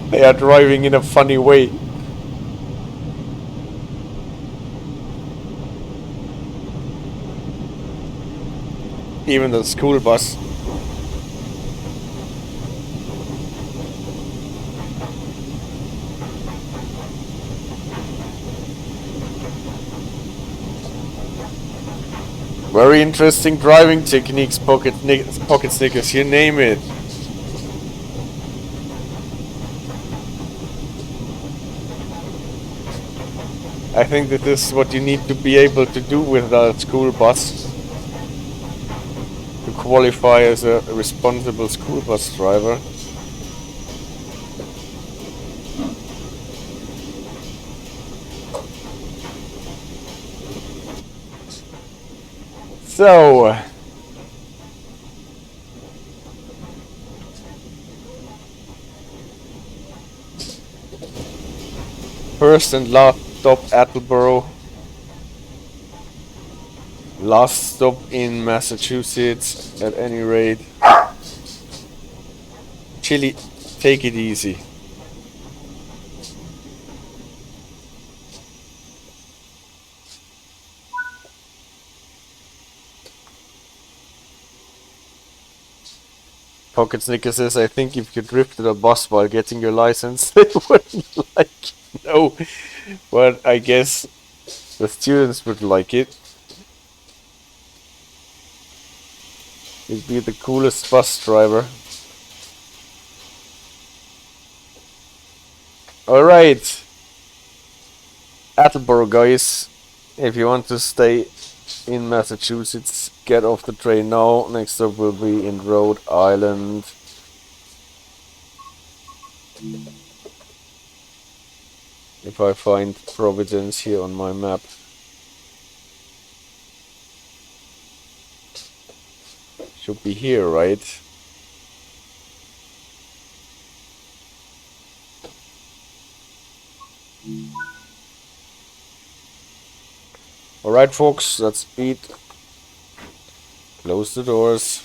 S2: They are driving in a funny way. Even the school bus. Very interesting driving techniques, pocket snickers, you name it. I think that this is what you need to be able to do with a school bus to qualify as a responsible school bus driver. So, first and last stop Attleboro, last stop in Massachusetts at any rate. Chili, take it easy. Pocket Snicker says, I think if you drifted a bus while getting your license, they wouldn't like it. No, but I guess the students would like it. You'd be the coolest bus driver. Alright, Attleboro guys, if you want to stay in Massachusetts, get off the train now. Next stop will be in Rhode Island. If I find Providence here on my map. Should be here, right? Alright folks, that's it. Close the doors.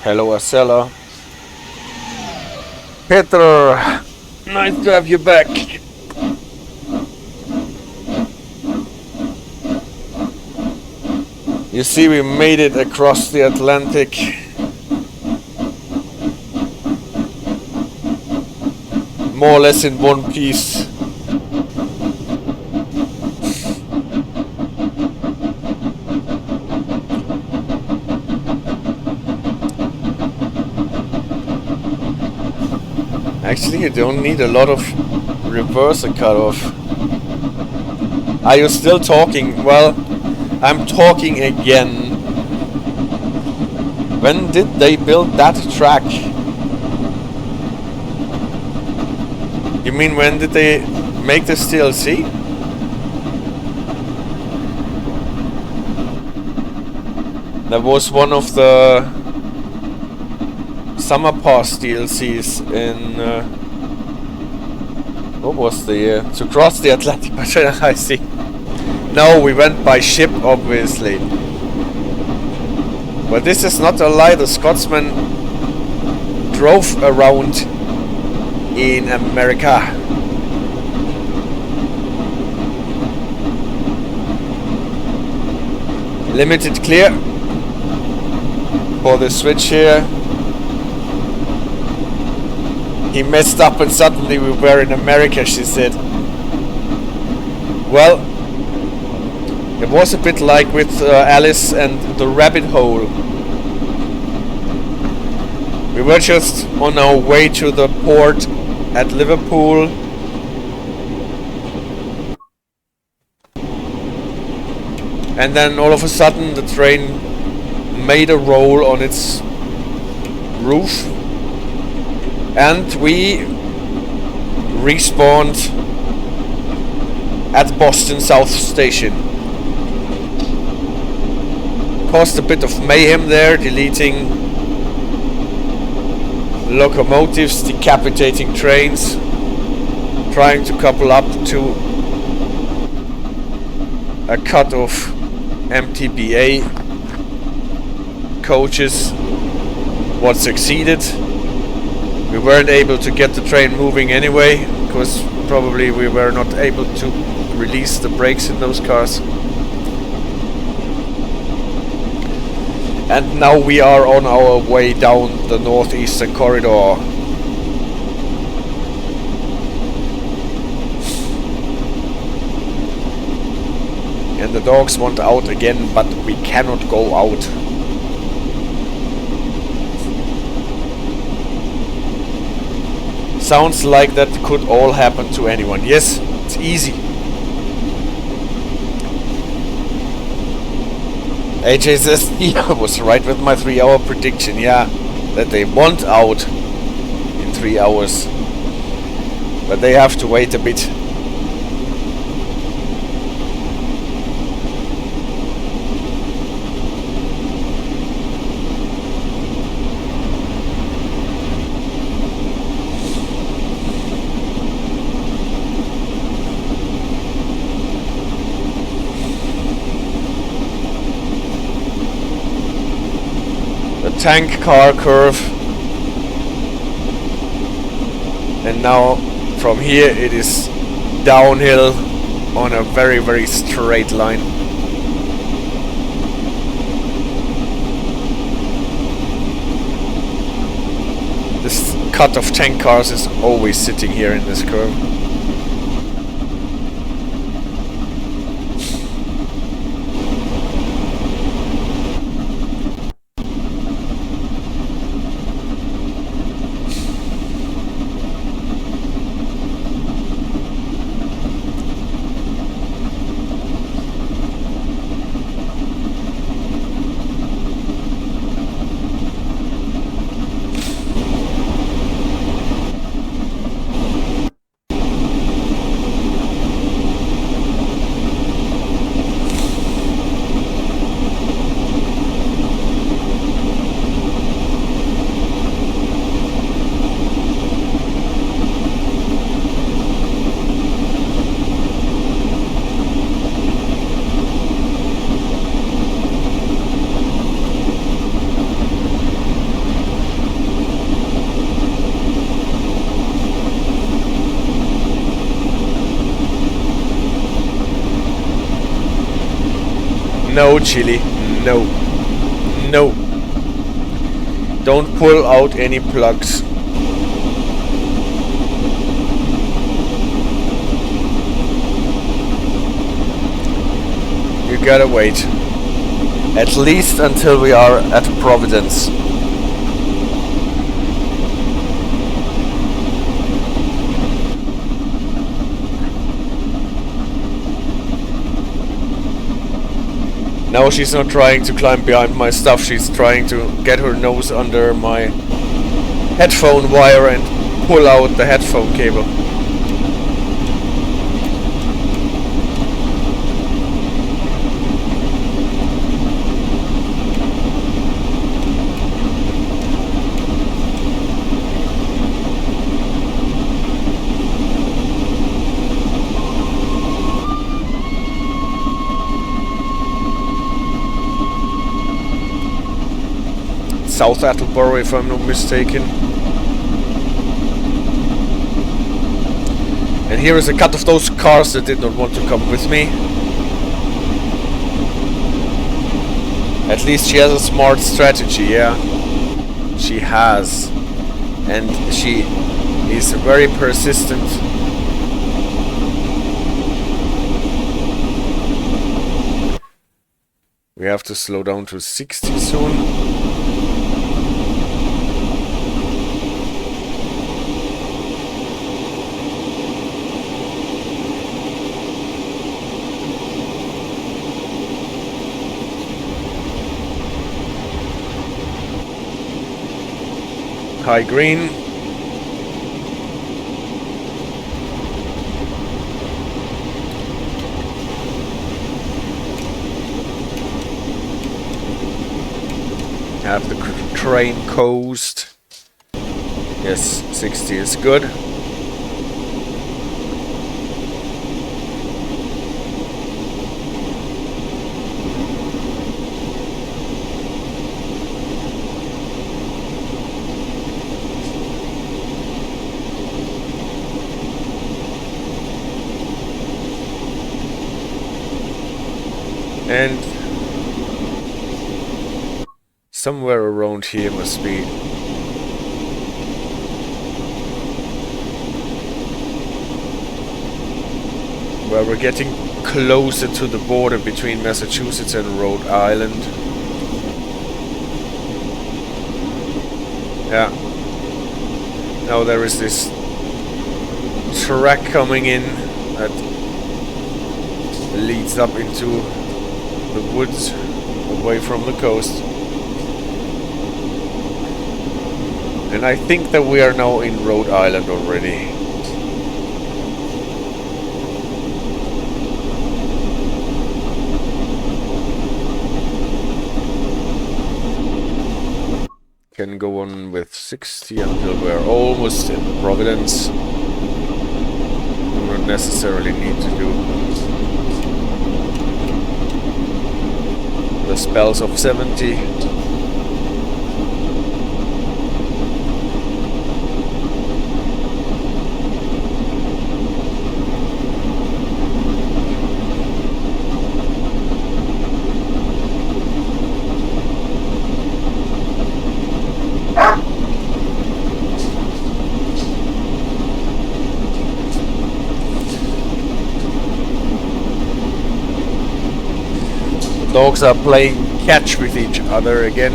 S2: Hello Acela. Peter, nice to have you back. You see, we made it across the Atlantic. More or less in one piece. Actually, you don't need a lot of reverser cutoff. Are you still talking? Well, I'm talking again. When did they build that track? You mean when did they make this DLC? That was one of the Summer Pass DLCs in what was the year? To cross the Atlantic. I see. No, we went by ship, obviously. But this is not a lie. The Scotsman drove around in America. Limited clear for the switch here. He messed up and suddenly we were in America, she said. Well, it was a bit like with Alice and the rabbit hole. We were just on our way to the port at Liverpool. And then all of a sudden the train made a roll on its roof. And we respawned at Boston South Station. Caused a bit of mayhem there, deleting locomotives, decapitating trains, trying to couple up to a cut of MTBA coaches. What succeeded? We weren't able to get the train moving anyway, because probably we were not able to release the brakes in those cars. And now we are on our way down the northeastern corridor. And the dogs want out again, but we cannot go out. Sounds like that could all happen to anyone. Yes, it's easy. AJ says, yeah, I was right with my 3-hour prediction. Yeah, that they want out in 3 hours. But they have to wait a bit. Tank car curve, and now from here it is downhill on a very, very straight line. This cut of tank cars is always sitting here in this curve. No, Chili. No. No. Don't pull out any plugs. You gotta wait. At least until we are at Providence. Now she's not trying to climb behind my stuff, she's trying to get her nose under my headphone wire and pull out the headphone cable. South Attleboro, if I'm not mistaken. And here is a cut of those cars that did not want to come with me. At least she has a smart strategy, yeah. She has. And she is very persistent. We have to slow down to 60 soon. High green. Have the train coast. Yes, 60 is good. And
S1: Somewhere around here must be. Where we're getting closer to the border between Massachusetts and Rhode Island. Yeah. Now there is this track coming in that leads up into the woods away from the coast. And I think that we are now in Rhode Island already. Can go on with 60 until we're almost in Providence. We don't necessarily need to do the spells of 70. Dogs are playing catch with each other again.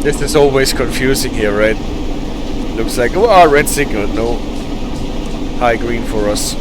S1: This is always confusing here, right? Looks like, oh, red signal, no. High green for us.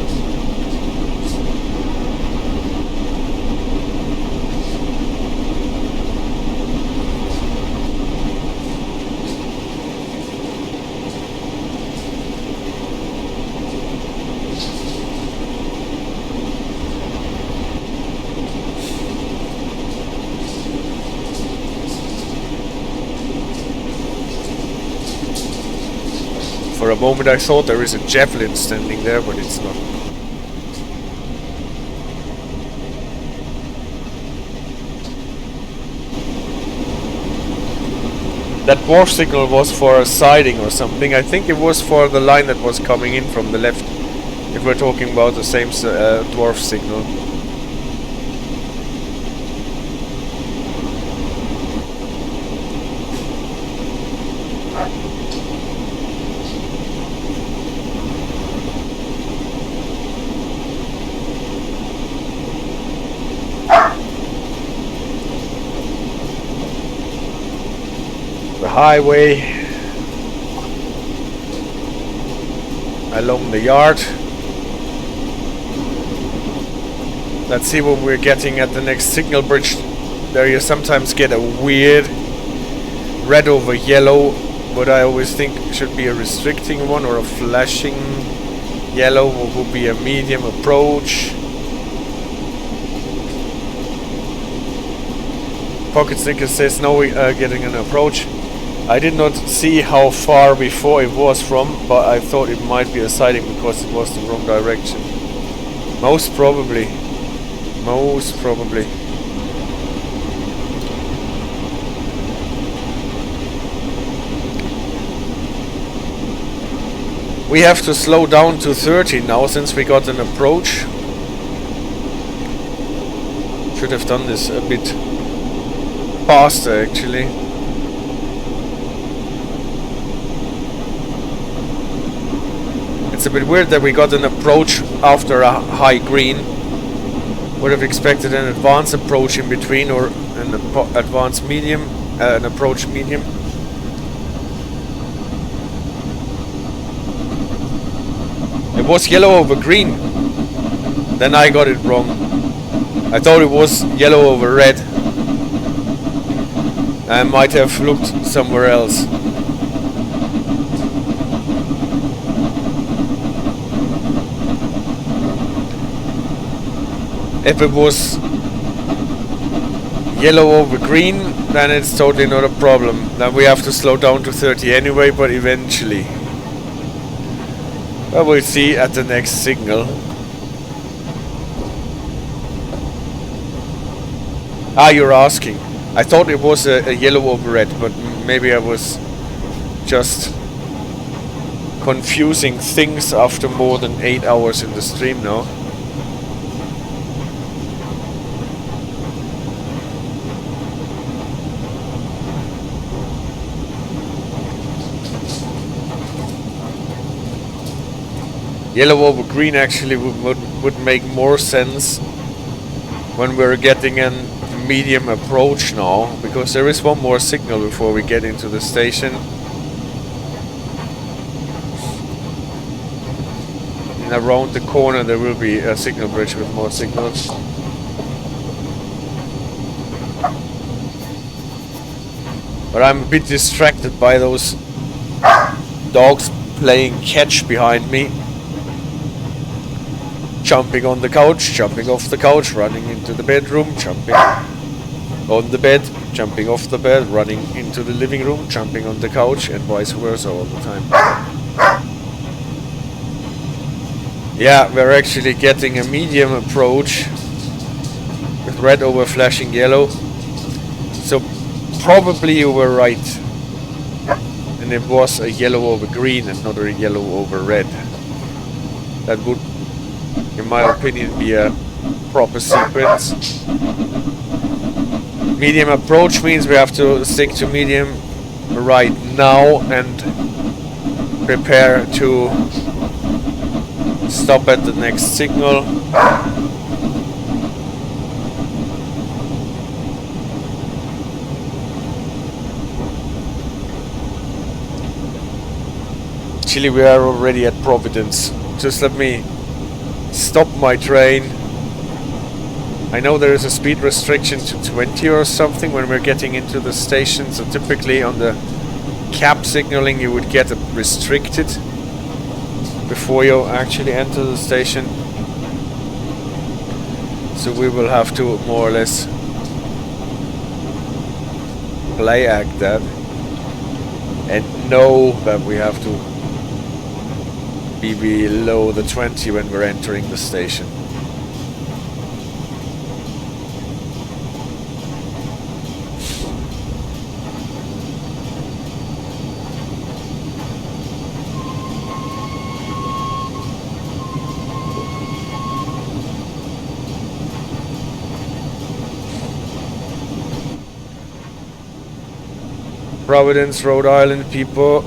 S1: For a moment I thought there is a javelin standing there, but it's not. That dwarf signal was for a siding or something. I think it was for the line that was coming in from the left, if we're talking about the same dwarf signal. Highway along the yard. Let's see what we're getting at the next signal bridge. There you sometimes get a weird red over yellow, what I always think should be a restricting one, or a flashing yellow, what would be a medium approach. Pocket Sticker says no, getting an approach. I did not see how far before it was from, but I thought it might be a siding because it was the wrong direction. Most probably. Most probably. We have to slow down to 30 now since we got an approach. Should have done this a bit faster actually. It's a bit weird that we got an approach after a high green. Would have expected an advanced approach in between, or an advanced medium, an approach medium. It was yellow over green. Then I got it wrong. I thought it was yellow over red. I might have looked somewhere else. If it was yellow over green, then it's totally not a problem. Then we have to slow down to 30 anyway, but eventually. Well, we'll see at the next signal. Ah, you're asking. I thought it was a yellow over red, but maybe I was just confusing things after more than 8 hours in the stream now. Yellow over green actually would make more sense when we're getting a medium approach now, because there is one more signal before we get into the station. And around the corner there will be a signal bridge with more signals. But I'm a bit distracted by those dogs playing catch behind me. Jumping on the couch, jumping off the couch, running into the bedroom, jumping on the bed, jumping off the bed, running into the living room, jumping on the couch, and vice versa all the time. Yeah, we're actually getting a medium approach with red over flashing yellow. So probably you were right. And it was a yellow over green and not a yellow over red. That would, in my opinion, be a proper sequence. Medium approach means we have to stick to medium right now and prepare to stop at the next signal. Actually, we are already at Providence. Just let me stop my train. I know there is a speed restriction to 20 or something when we're getting into the station, so typically on the cab signaling you would get it restricted before you actually enter the station. So we will have to more or less play act that and know that we have to be below the 20 when we're entering the station. Providence, Rhode Island people.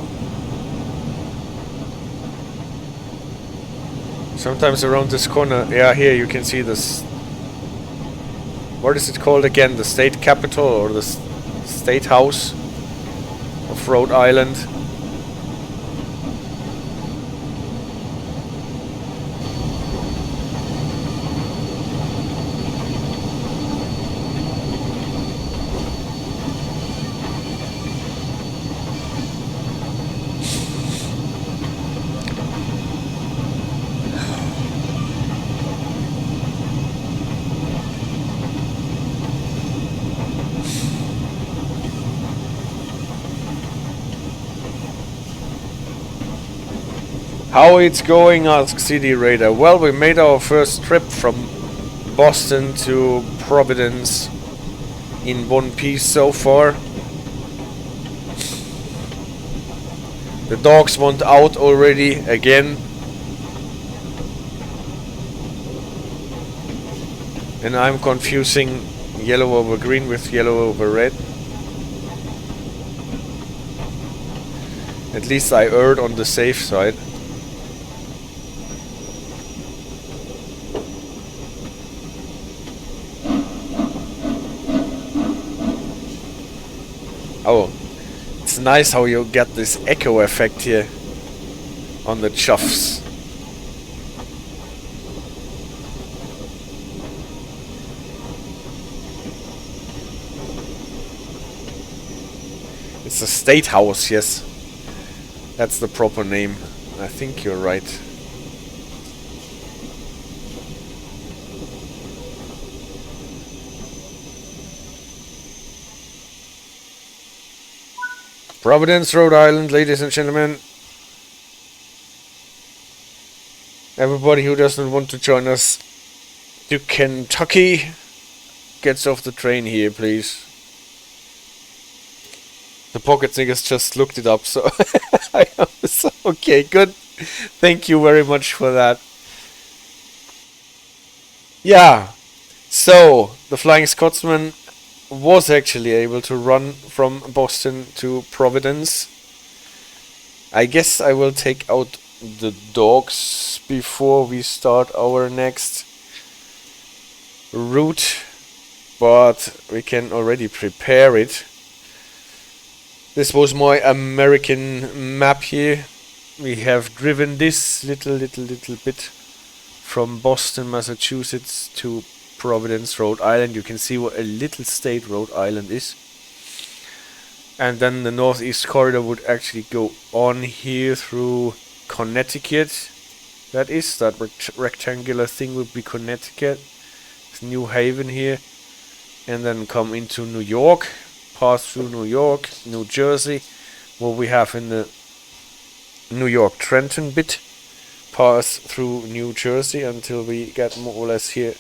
S1: Sometimes around this corner, yeah, here you can see this. What is it called again? The state capital or the state house of Rhode Island. How it's going, asks CD Raider. Well, we made our first trip from Boston to Providence in one piece so far. The dogs want out already again. And I'm confusing yellow over green with yellow over red. At least I erred on the safe side. Oh, it's nice how you get this echo effect here on the chuffs. It's a state house, yes. That's the proper name. I think you're right. Providence, Rhode Island, ladies and gentlemen. Everybody who doesn't want to join us to Kentucky gets off the train here, please.
S2: The pocket niggas just looked it up, so okay, good. Thank you very much for that. Yeah, so the Flying Scotsman was actually able to run from Boston to Providence. I guess I will take out the dogs before we start our next route, but we can already prepare it. This was my American map here. We have driven this little bit from Boston, Massachusetts to Providence, Rhode Island. You can see what a little state Rhode Island is. And then the Northeast Corridor would actually go on here through Connecticut. That rectangular thing would be Connecticut. It's New Haven here. And then come into New York. Pass through New York, New Jersey. What we have in the New York Trenton bit. Pass through New Jersey until we get more or less here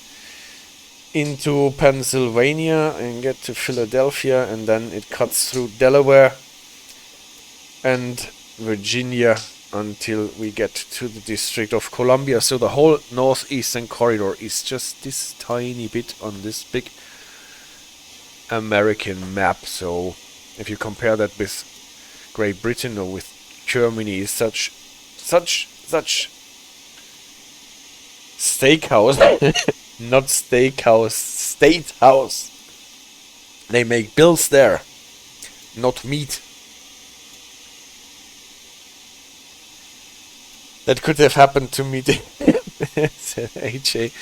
S2: into Pennsylvania and get to Philadelphia, and then it cuts through Delaware and Virginia until we get to the District of Columbia. So the whole northeastern corridor is just this tiny bit on this big American map. So if you compare that with Great Britain or with Germany, is such steakhouse not steakhouse, state house. They make bills there, not meat. That could have happened to me, said AJ.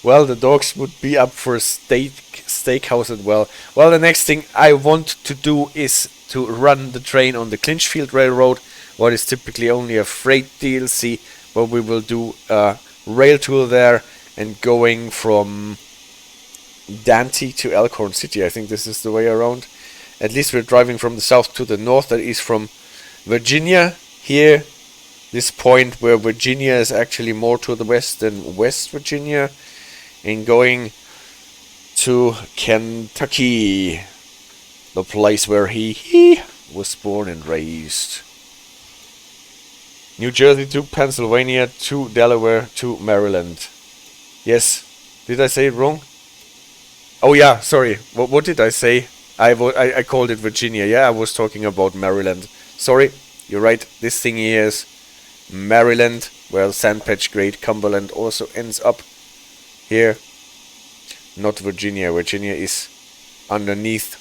S2: Well, the dogs would be up for a steakhouse as well. Well, the next thing I want to do is to run the train on the Clinchfield Railroad, what is typically only a freight DLC, but we will do a rail tour there and going from Dante to Elkhorn City. I think this is the way around. At least we're driving from the south to the north. That is from Virginia here. This point where Virginia is actually more to the west than West Virginia. And going to Kentucky, the place where he was born and raised. New Jersey to Pennsylvania to Delaware to Maryland. Yes, did I say it wrong? Oh yeah, sorry. What did I say? I called it Virginia. Yeah, I was talking about Maryland. Sorry, you're right. This thing here is Maryland, where Sandpatch Great Cumberland also ends up here. Not Virginia. Virginia is underneath.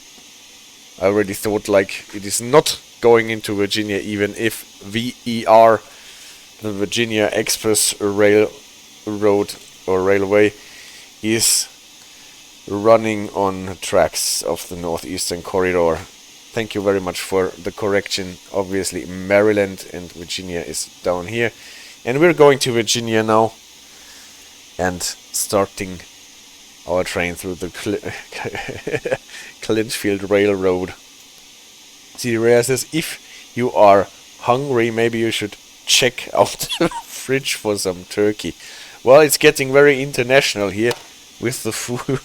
S2: I already thought like it is not going into Virginia, even if VER, the Virginia Express Railroad or Railway, is running on tracks of the Northeastern Corridor. Thank you very much for the correction. Obviously Maryland and Virginia is down here. And we're going to Virginia now and starting our train through the Clinchfield Railroad. See, Rhea says, if you are hungry, maybe you should check out the fridge for some turkey. Well, it's getting very international here with the food.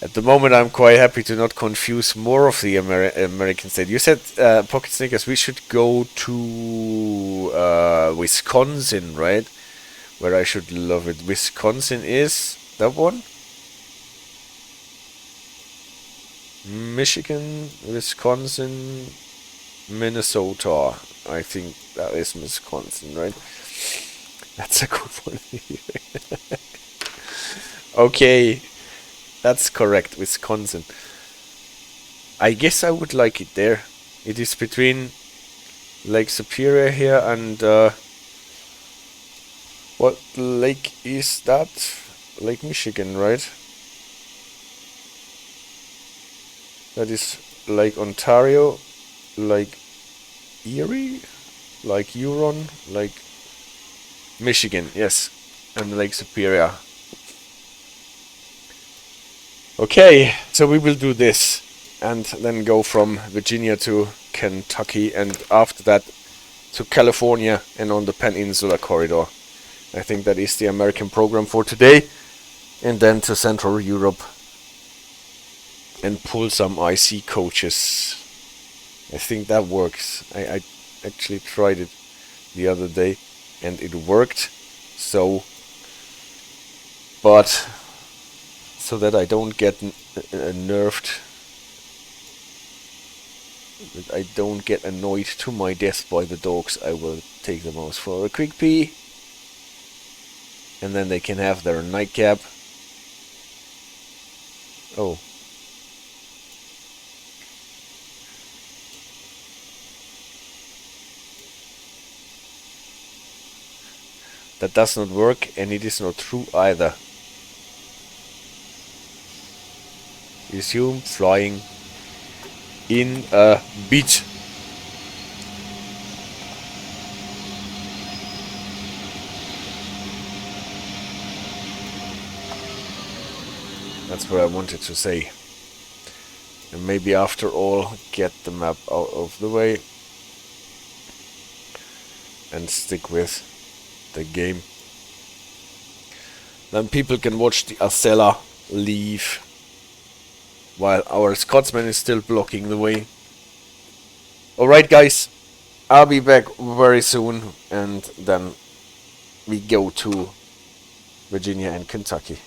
S2: At the moment, I'm quite happy to not confuse more of the American state. You said, Pocket Snickers, we should go to Wisconsin, right? Where I should love it. Wisconsin is that one? Michigan, Wisconsin, Minnesota. I think that is Wisconsin, right? That's a good one. Okay, that's correct, Wisconsin. I guess I would like it there. It is between Lake Superior here and what lake is that? Lake Michigan, right? That is Lake Ontario, Lake Erie, Lake Huron, Lake Michigan, yes, and Lake Superior. Okay, so we will do this and then go from Virginia to Kentucky and after that to California and on the Peninsula Corridor. I think that is the American program for today, and then to Central Europe
S1: and pull some IC coaches. I think that works. I actually tried it the other day and it worked. So, but so that I don't get nerfed, that I don't get annoyed to my death by the dogs, I will take them out for a quick pee, and then they can have their nightcap. Oh. That does not work, and it is not true either. Resume flying in a beach. That's what I wanted to say. And maybe after all, get the map out of the way and stick with the game. Then people can watch the Acela leave while our Scotsman is still blocking the way. Alright guys, I'll be back very soon, and then we go to Virginia and Kentucky.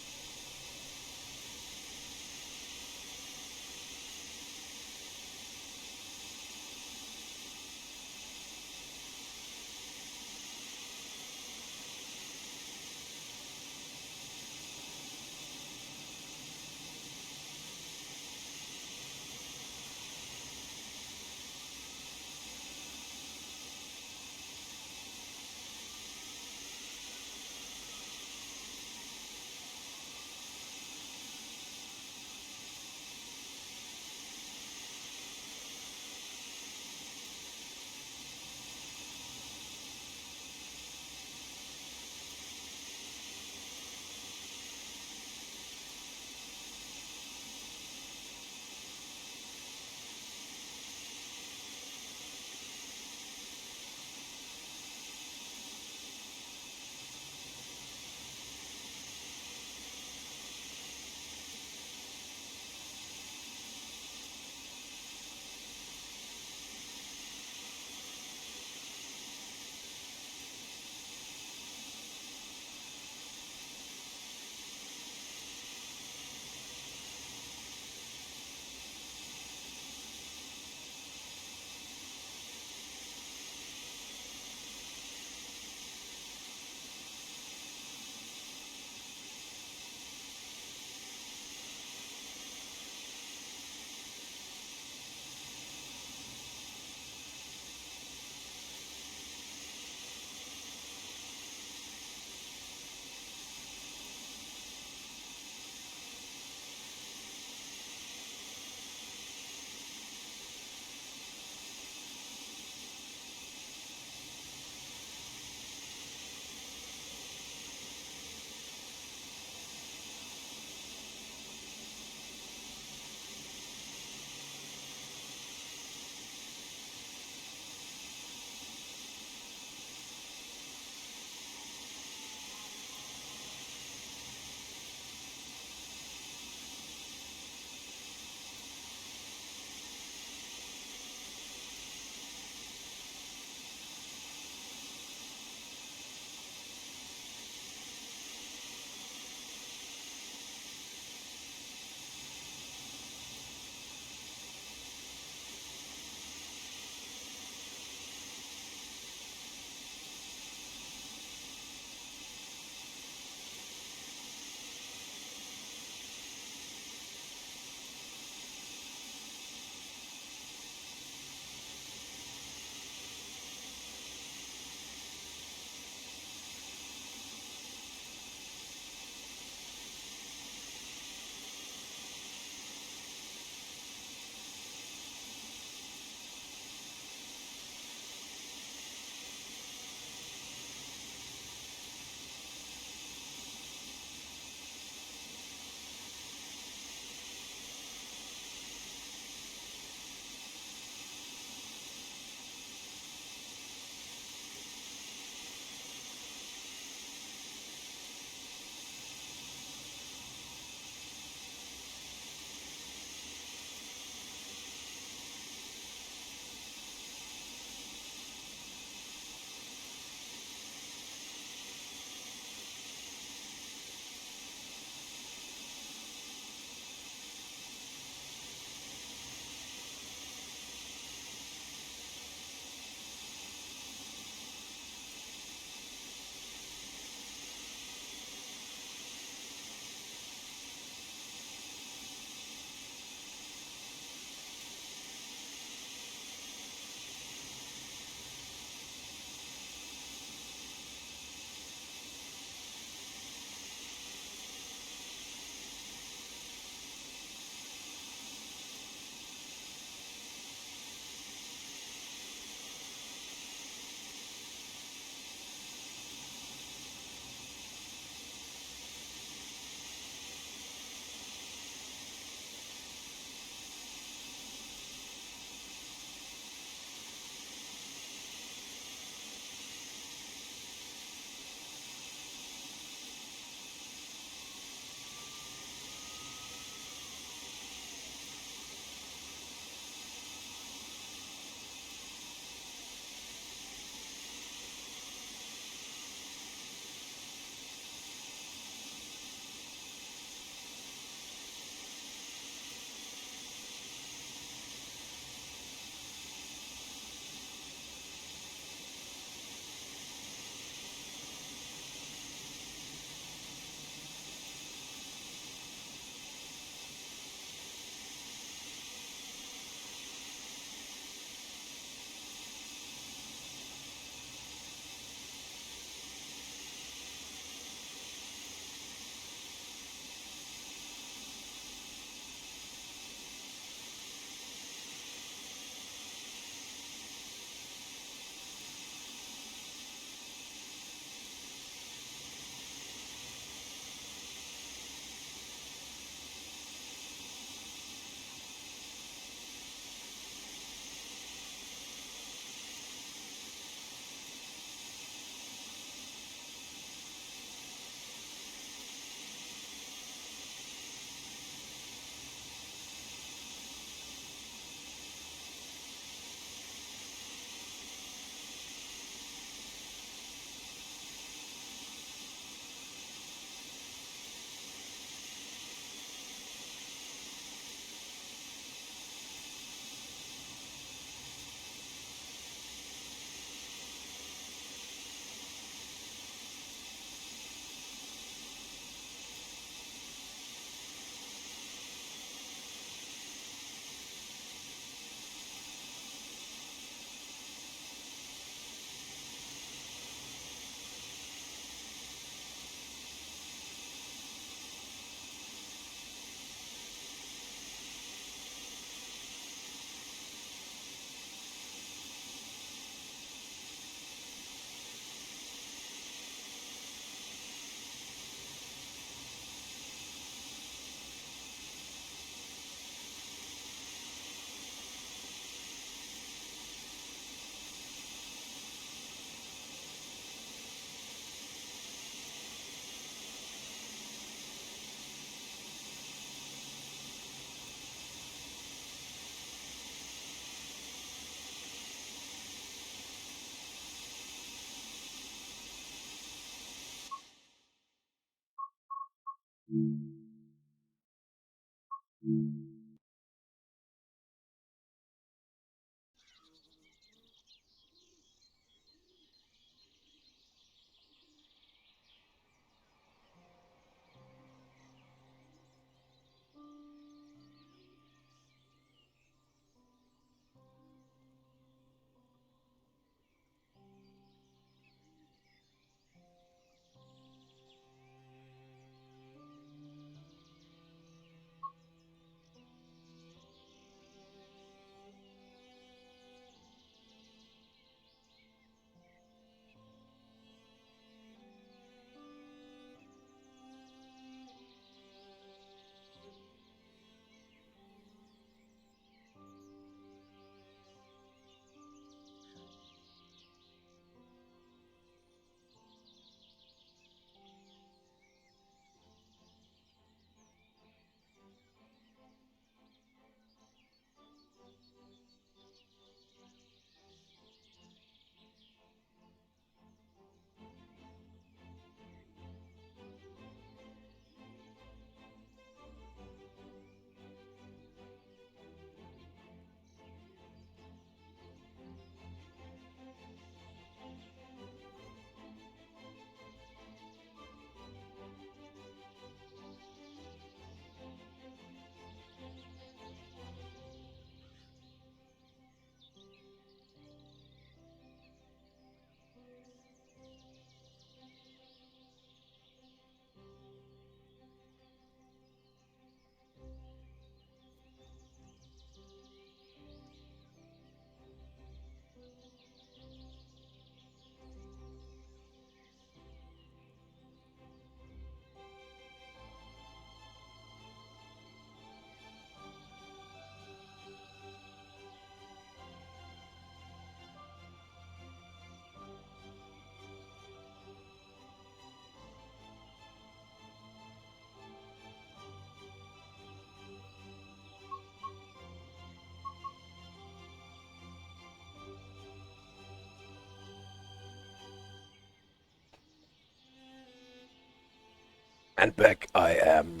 S1: And back I am.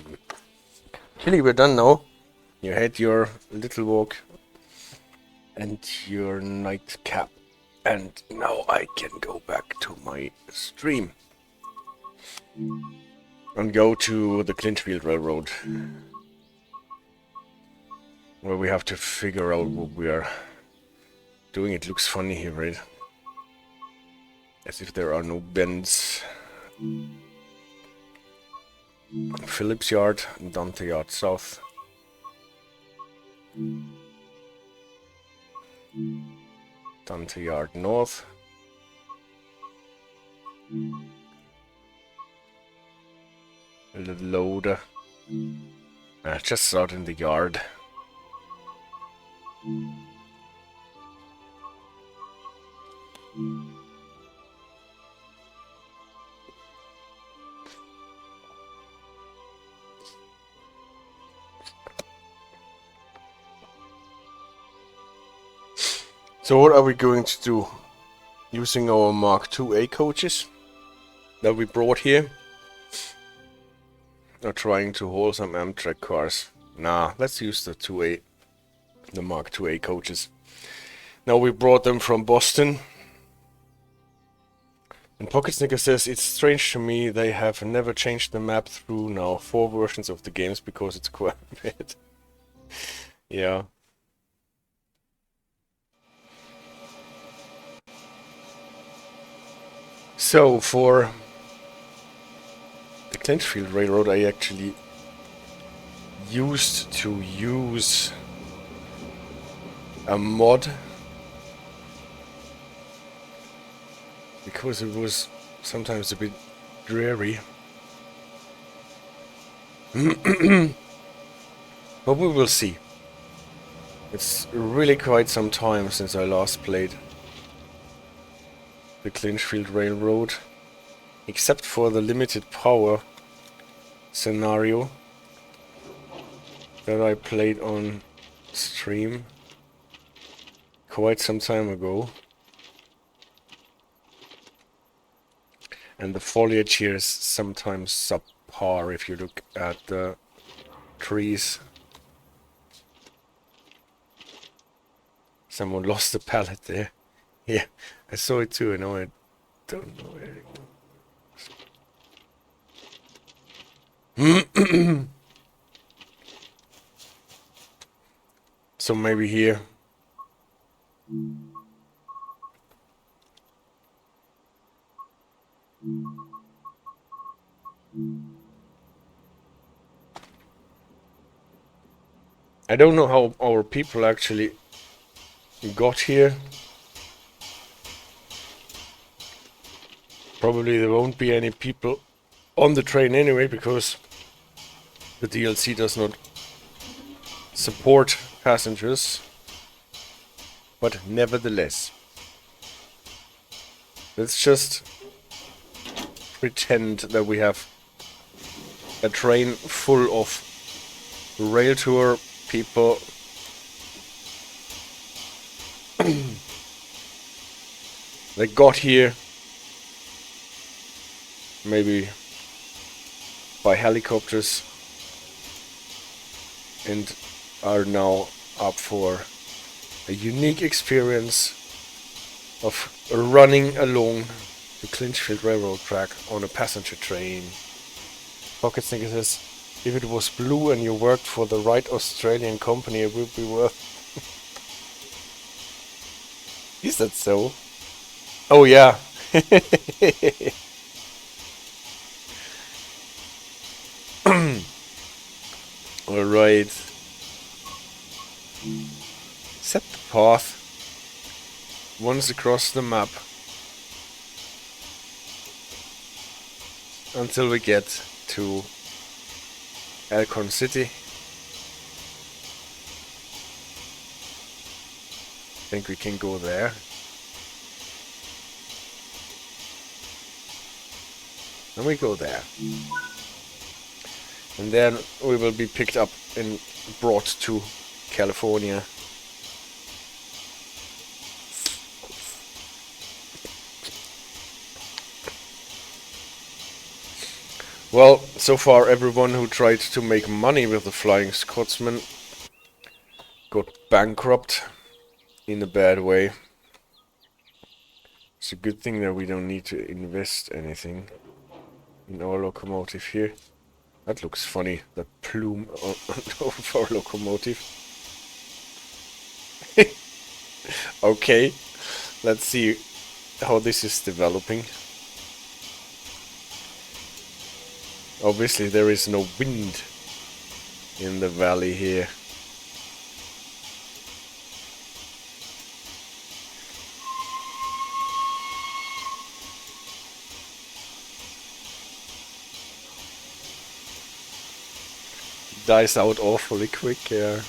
S2: Really, we're done now.
S1: You had your little walk and your nightcap. And now I can go back to my stream. And go to the Clinchfield Railroad. Where we have to figure out what we are doing. It looks funny here, right? As if there are no bends. Phillips Yard, Dante Yard South. Dante Yard North. A little loader. Just out in the yard.
S2: So what are we going to do? Using our Mark IIA coaches that we brought here?
S1: Or trying to haul some Amtrak cars? Nah, let's use the 2A, the Mark IIA coaches. Now we brought them from Boston. And Pocket Snicker says, it's strange to me they have never changed the map through now 4 versions of the games because it's quite a bit. Yeah. So for the Clinchfield Railroad I actually used to use a mod because it was sometimes a bit dreary. But we will see. It's really quite some time since I last played the Clinchfield Railroad, except for the limited power scenario that I played on stream quite some time ago. And the foliage here is sometimes subpar. car if you look at the trees. Someone lost a pallet there. Yeah, I saw it too. I know, I don't know where it goes. So maybe here. I don't know how our people actually got here. Probably there won't be any people on the train anyway, because the DLC does not support passengers. But nevertheless, let's just pretend that we have a train full of rail tour people. They got here maybe by helicopters and are now up for a unique experience of running along the Clinchfield Railroad track on a passenger train. Pocket Snicker says, if it was blue and you worked for the right Australian company, it would be worth... Is that so? Oh yeah. Alright. Set the path once across the map until we get to Elkhorn City. I think we can go there. And we go there. And then we will be picked up and brought to California. Well, so far everyone who tried to make money with the Flying Scotsman got bankrupt in a bad way. It's a good thing that we don't need to invest anything in our locomotive here. That looks funny, that plume of our locomotive. Okay, let's see how this is developing. Obviously there is no wind in the valley here. Dies out awfully quick, yeah.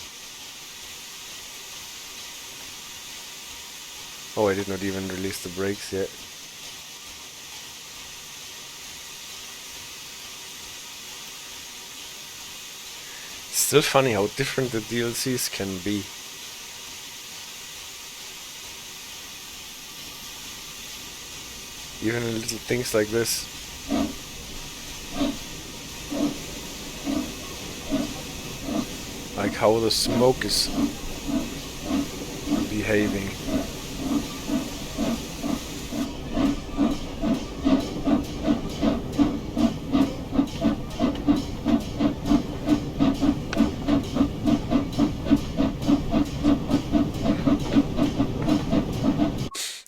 S1: Oh, I did not even release the brakes yet. Still funny how different the DLCs can be. Even in little things like this. Like how the smoke is behaving.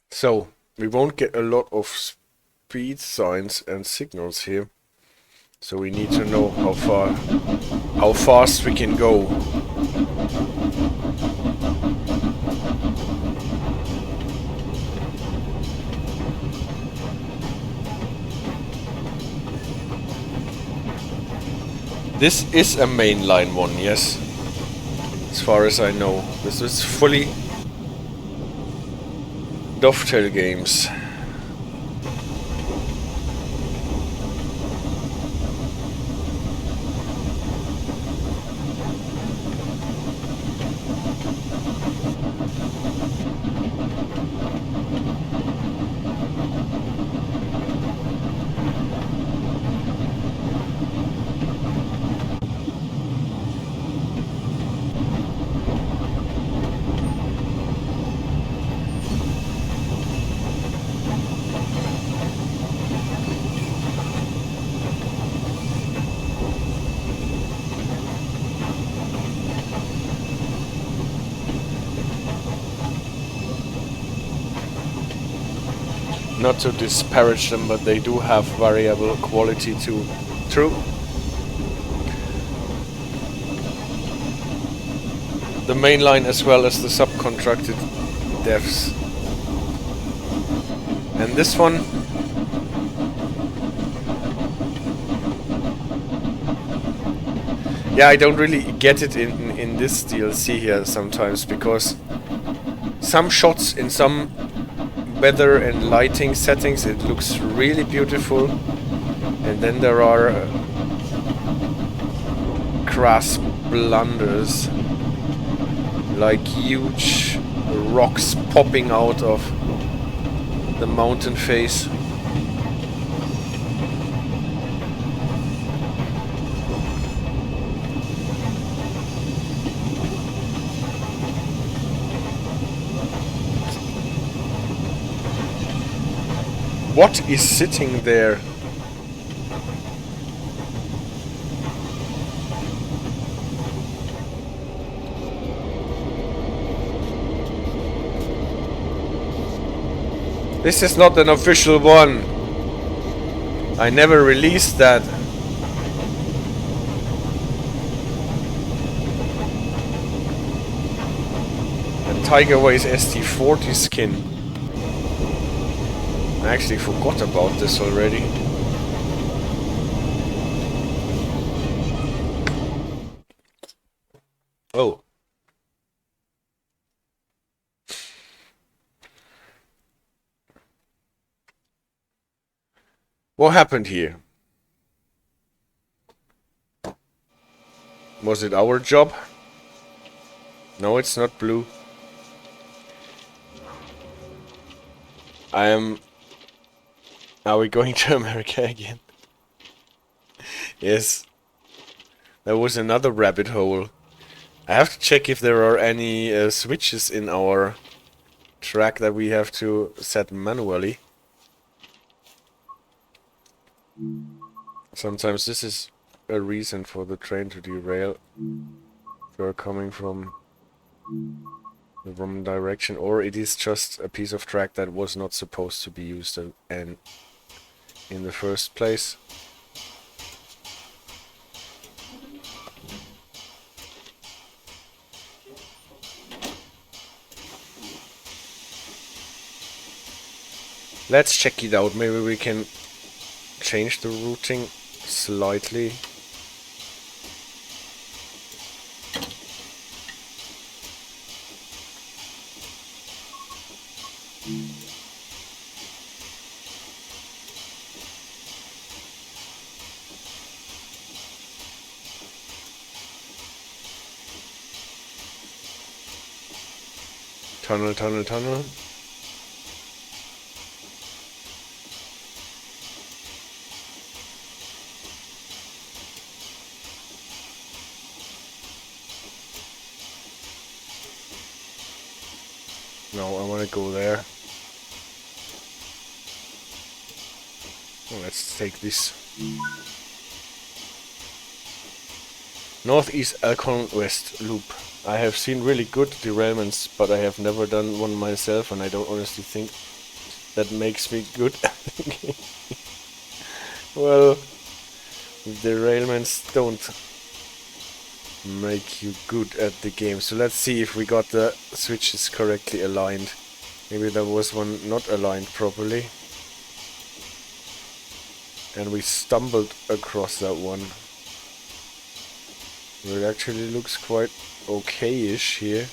S1: So, we won't get a lot of speed signs and signals here. So we need to know how fast we can go. This is a mainline one, yes. As far as I know. This is fully dovetail games. Not to disparage them, but they do have variable quality too. True. The main line as well as the subcontracted devs. And this one, yeah, I don't really get it in this DLC here sometimes, because some shots in some weather and lighting settings it looks really beautiful, and then there are crass blunders like huge rocks popping out of the mountain face. What is sitting there? This is not an official one. I never released that. A Tygerways ST40 skin. I actually forgot about this already. Oh. What happened here? Was it our job? No, it's not blue. Are we going to America again? Yes. There was another rabbit hole. I have to check if there are any switches in our track that we have to set manually. Sometimes this is a reason for the train to derail. If you're coming from the wrong direction, or it is just a piece of track that was not supposed to be used and in the first place. Let's check it out. Maybe we can change the routing slightly. Tunnel, tunnel, tunnel. No, I want to go there. Well, let's take this. Northeast Elkhorn West Loop. I have seen really good derailments, but I have never done one myself, and I don't honestly think that makes me good at the game. Well, derailments don't make you good at the game. So let's see if we got the switches correctly aligned. Maybe there was one not aligned properly, and we stumbled across that one. It actually looks quite okay-ish here.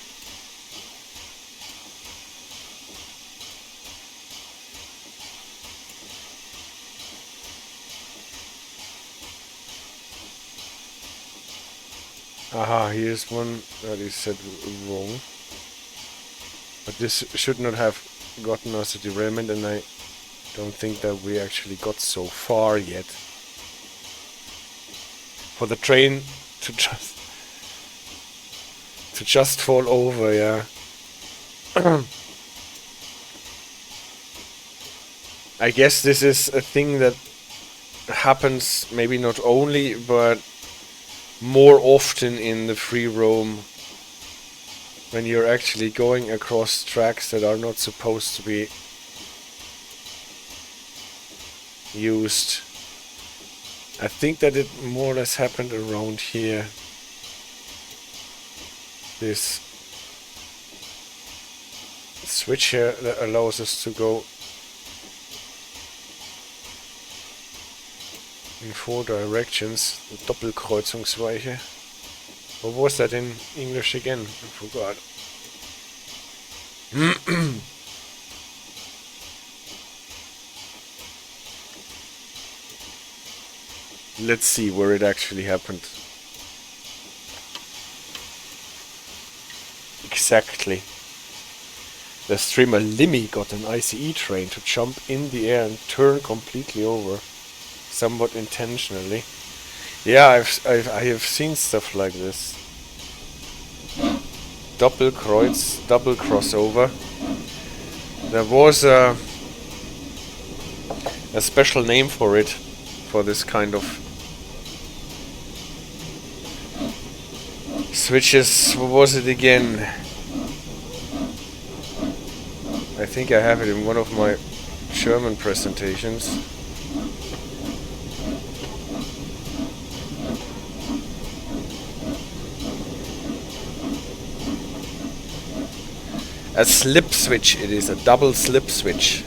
S1: Aha, here's one that is set wrong. But this should not have gotten us a derailment, and I don't think that we actually got so far yet. For the train to just fall over, yeah. I guess this is a thing that happens maybe not only, but more often in the free roam, when you're actually going across tracks that are not supposed to be used. I think that it more or less happened around here. This switch here that allows us to go in 4 directions. Doppelkreuzungsweiche. What was that in English again? I forgot. Let's see where it actually happened. Exactly. The streamer Limmy got an ICE train to jump in the air and turn completely over, somewhat intentionally. Yeah, I have seen stuff like this. Doppelkreuz, double crossover. There was a special name for it, for this kind of switches. What was it again? I think I have it in one of my German presentations. A slip switch, it is a double slip switch.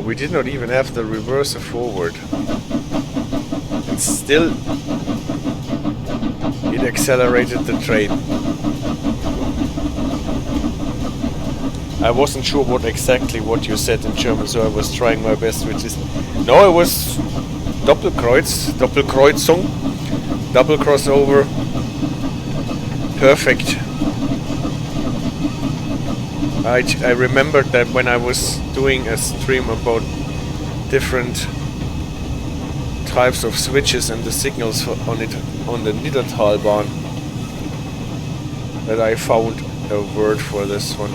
S1: We did not even have the reverser forward. And still it accelerated the train. I wasn't sure what you said in German, so I was trying my best with this. No, it was Doppelkreuzung, double crossover. Perfect. I remembered that when I was doing a stream about different types of switches and the signals on the Niedertalbahn, that I found a word for this one.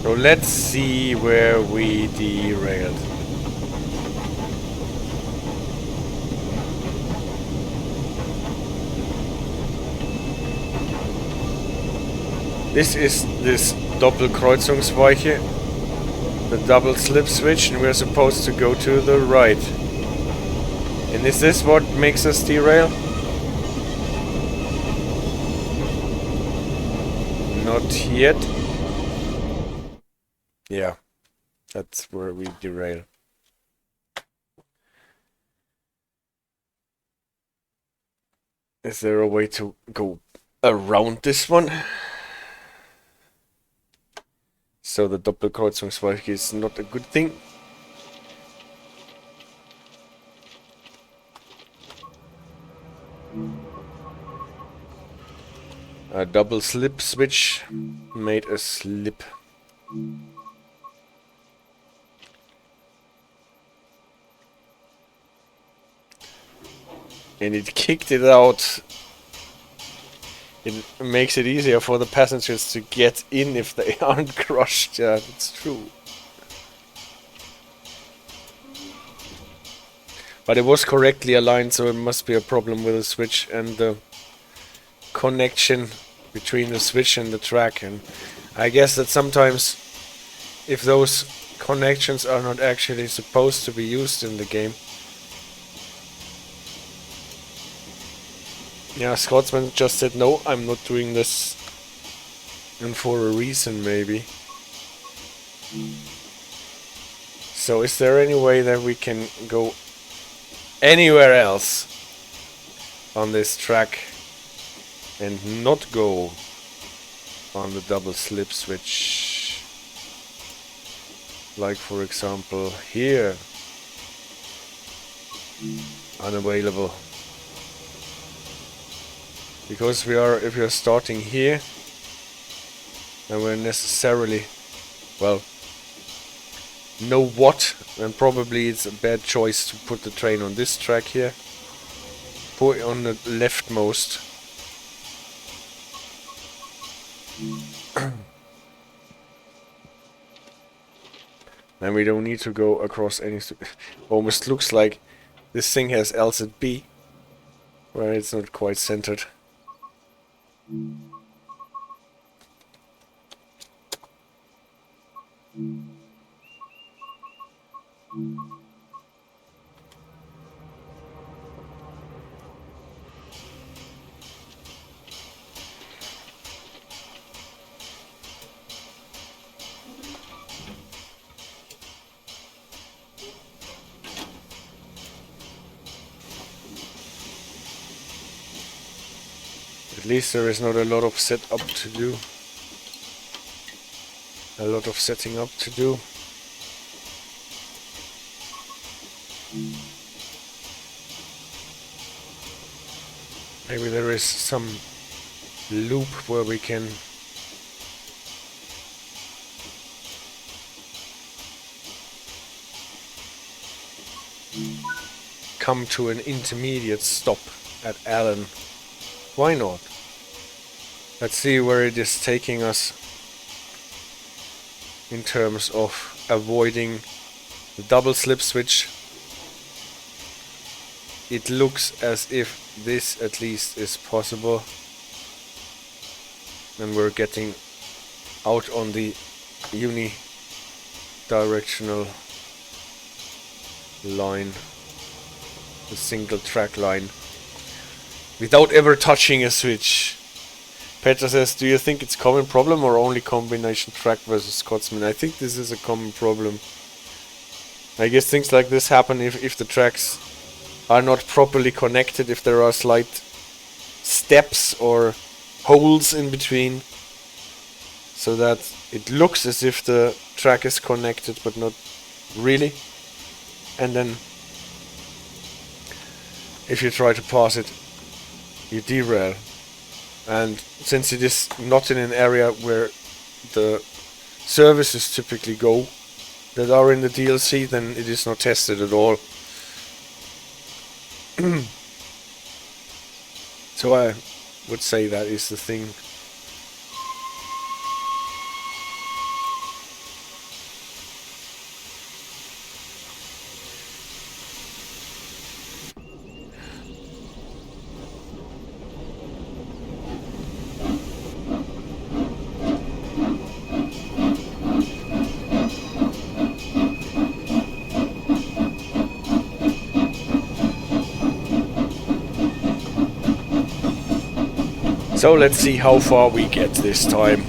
S1: So let's see where we derailed. This is this Doppelkreuzungsweiche, the double slip switch, and we're supposed to go to the right. And is this what makes us derail? Not yet. Yeah, that's where we derail. Is there a way to go around this one? So the Doppelkreuzungsweiche is not a good thing. A double slip switch made a slip.
S2: and it kicked it out. It makes it easier for the passengers to get in if they aren't crushed. Yeah, that's true. But it was correctly aligned, so it must be a problem with the switch and the connection between the switch and the track. And I guess that sometimes if those connections are not actually supposed to be used in the game. Yeah, Scotsman just said no, I'm not doing this, and for a reason maybe. So is there any way that we can go anywhere else on this track and not go on the double slip switch? Like for example here, unavailable. Because if we are starting here, and we're necessarily, well, know what, then probably it's a bad choice to put the train on this track here. Put it on the leftmost. Then we don't need to go across any... Almost looks like this thing has LZB, where it's not quite centered. At least there is not a lot of setup to do. A lot of setting up to do. Maybe there is some loop where we can come to an intermediate stop at Allen. Why not? Let's see where it is taking us in terms of avoiding the double slip switch. It looks as if this at least is possible, and we're getting out on the unidirectional line, the single track line, without ever touching a switch. Petra says, do you think it's a common problem or only combination track versus Scotsman? I think this is a common problem. I guess things like this happen if the tracks are not properly connected, if there are slight steps or holes in between, so that it looks as if the track is connected but not really. And then if you try to pass it, you derail. And since it is not in an area where the services typically go that are in the DLC, then it is not tested at all. So I would say that is the thing. So let's see how far we get this time.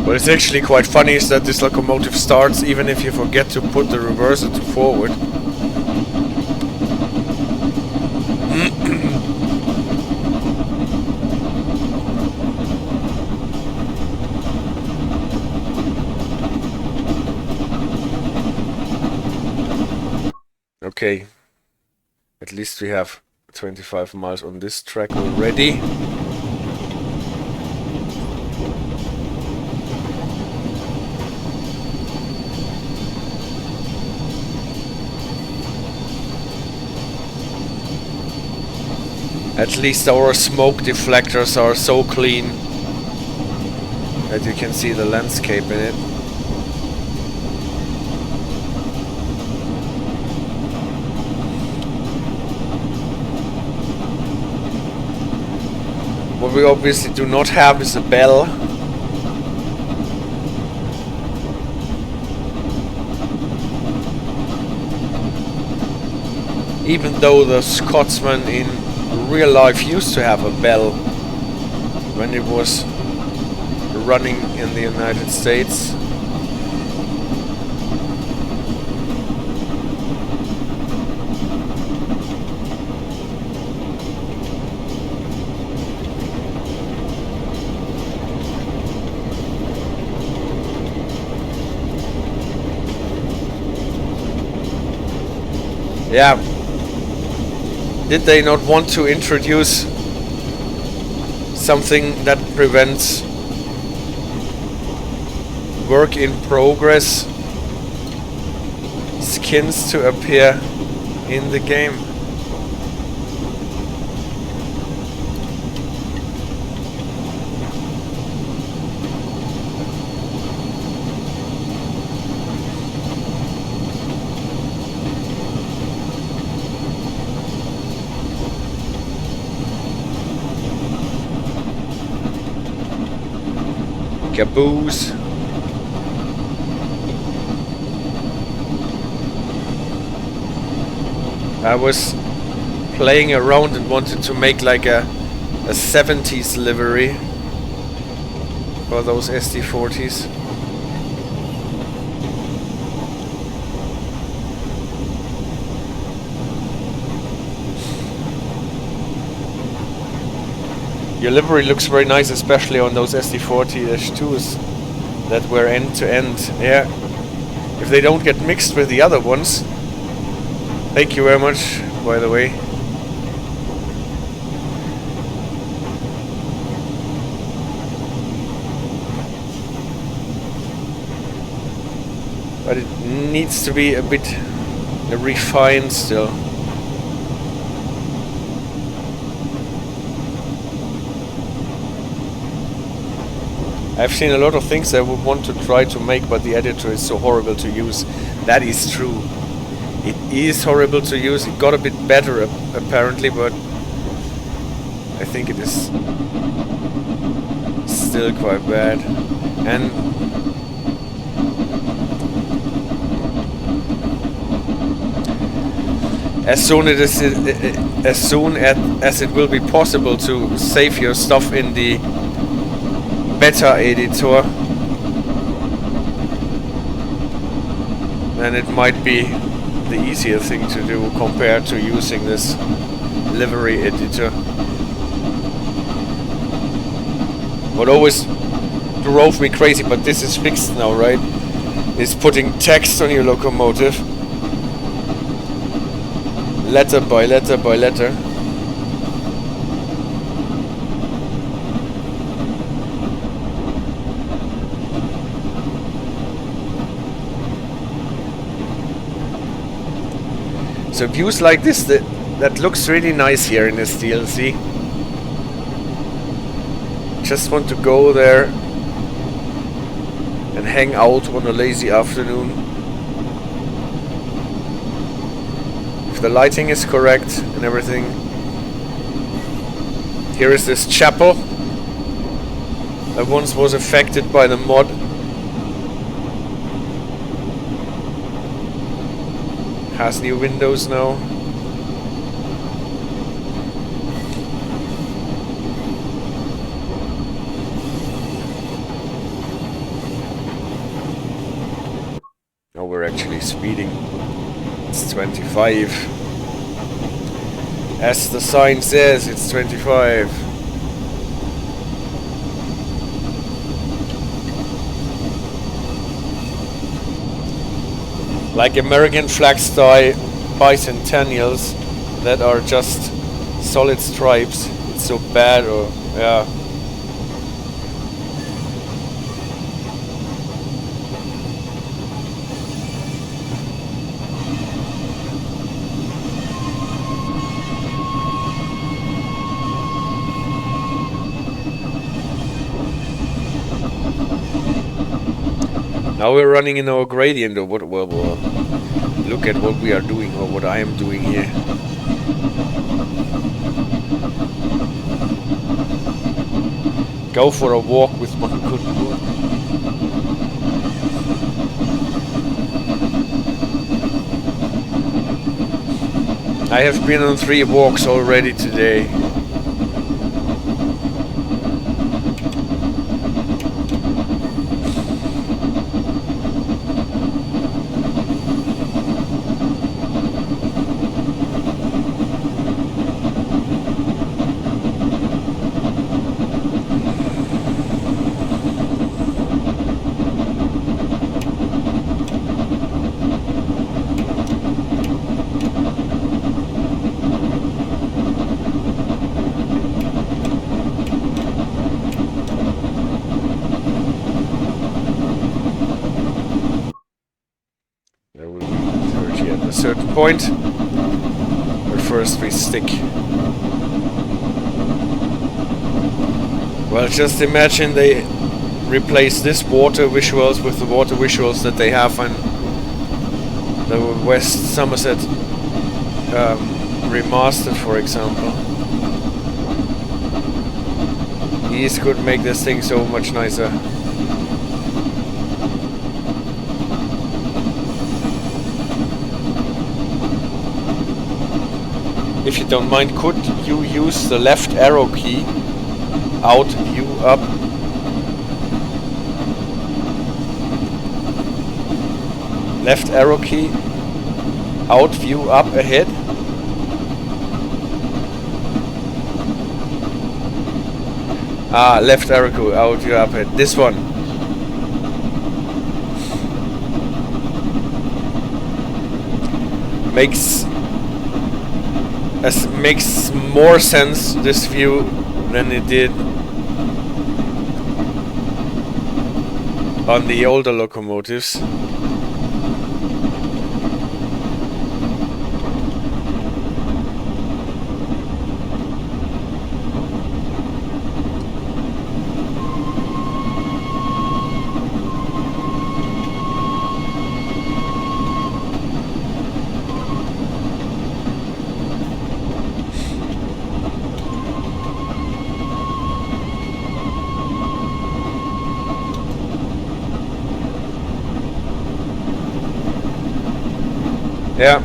S2: What is actually quite funny is that this locomotive starts even if you forget to put the reverser to forward.
S1: Okay, at least we have 25 miles on this track already. At least our smoke deflectors are so clean that you can see the landscape in it. What we obviously do not have is a bell. Even though the Scotsman in real life used to have a bell when it was running in the United States. Yeah. Did they not want to introduce something that prevents work in progress skins to appear in the game? Caboose. I was playing around and wanted to make like a 70s livery for those SD40s. Your livery looks very nice, especially on those SD40-2s that were end to end. Yeah, if they don't get mixed with the other ones. Thank you very much, by the way. But it needs to be a bit refined still. I've seen a lot of things I would want to try to make, but the editor is so horrible to use. That is true. It is horrible to use. It got a bit better apparently, but I think it is still quite bad. And as soon as it will be possible to save your stuff in the beta editor, then it might be the easier thing to do compared to using this livery editor. What always drove me crazy, but this is fixed now, right, is putting text on your locomotive, letter by letter by letter. So views like this, that looks really nice here in this DLC. Just want to go there and hang out on a lazy afternoon. If the lighting is correct and everything. Here is this chapel that once was affected by the mod. Has new windows now. Now we're actually speeding. It's 25. As the sign says, it's 25. Like American flag style
S2: bicentennials that are just solid stripes. It's so bad, or yeah. Now we're running in our gradient, or what? Well, look at what we are doing, or what I am doing here. Go for a walk with one good book. I have been on 3 walks already today. Point, but first we stick. Well, just imagine they replace this water visuals with the water visuals that they have on the West Somerset remastered, for example. These could make this thing so much nicer. If you don't mind, could you use the left arrow key, out, view, up? Left arrow key, out, view, up, ahead. Ah, left arrow key, out, view, up, ahead. This one. Makes more sense, this view, than it did on the older locomotives. Yeah.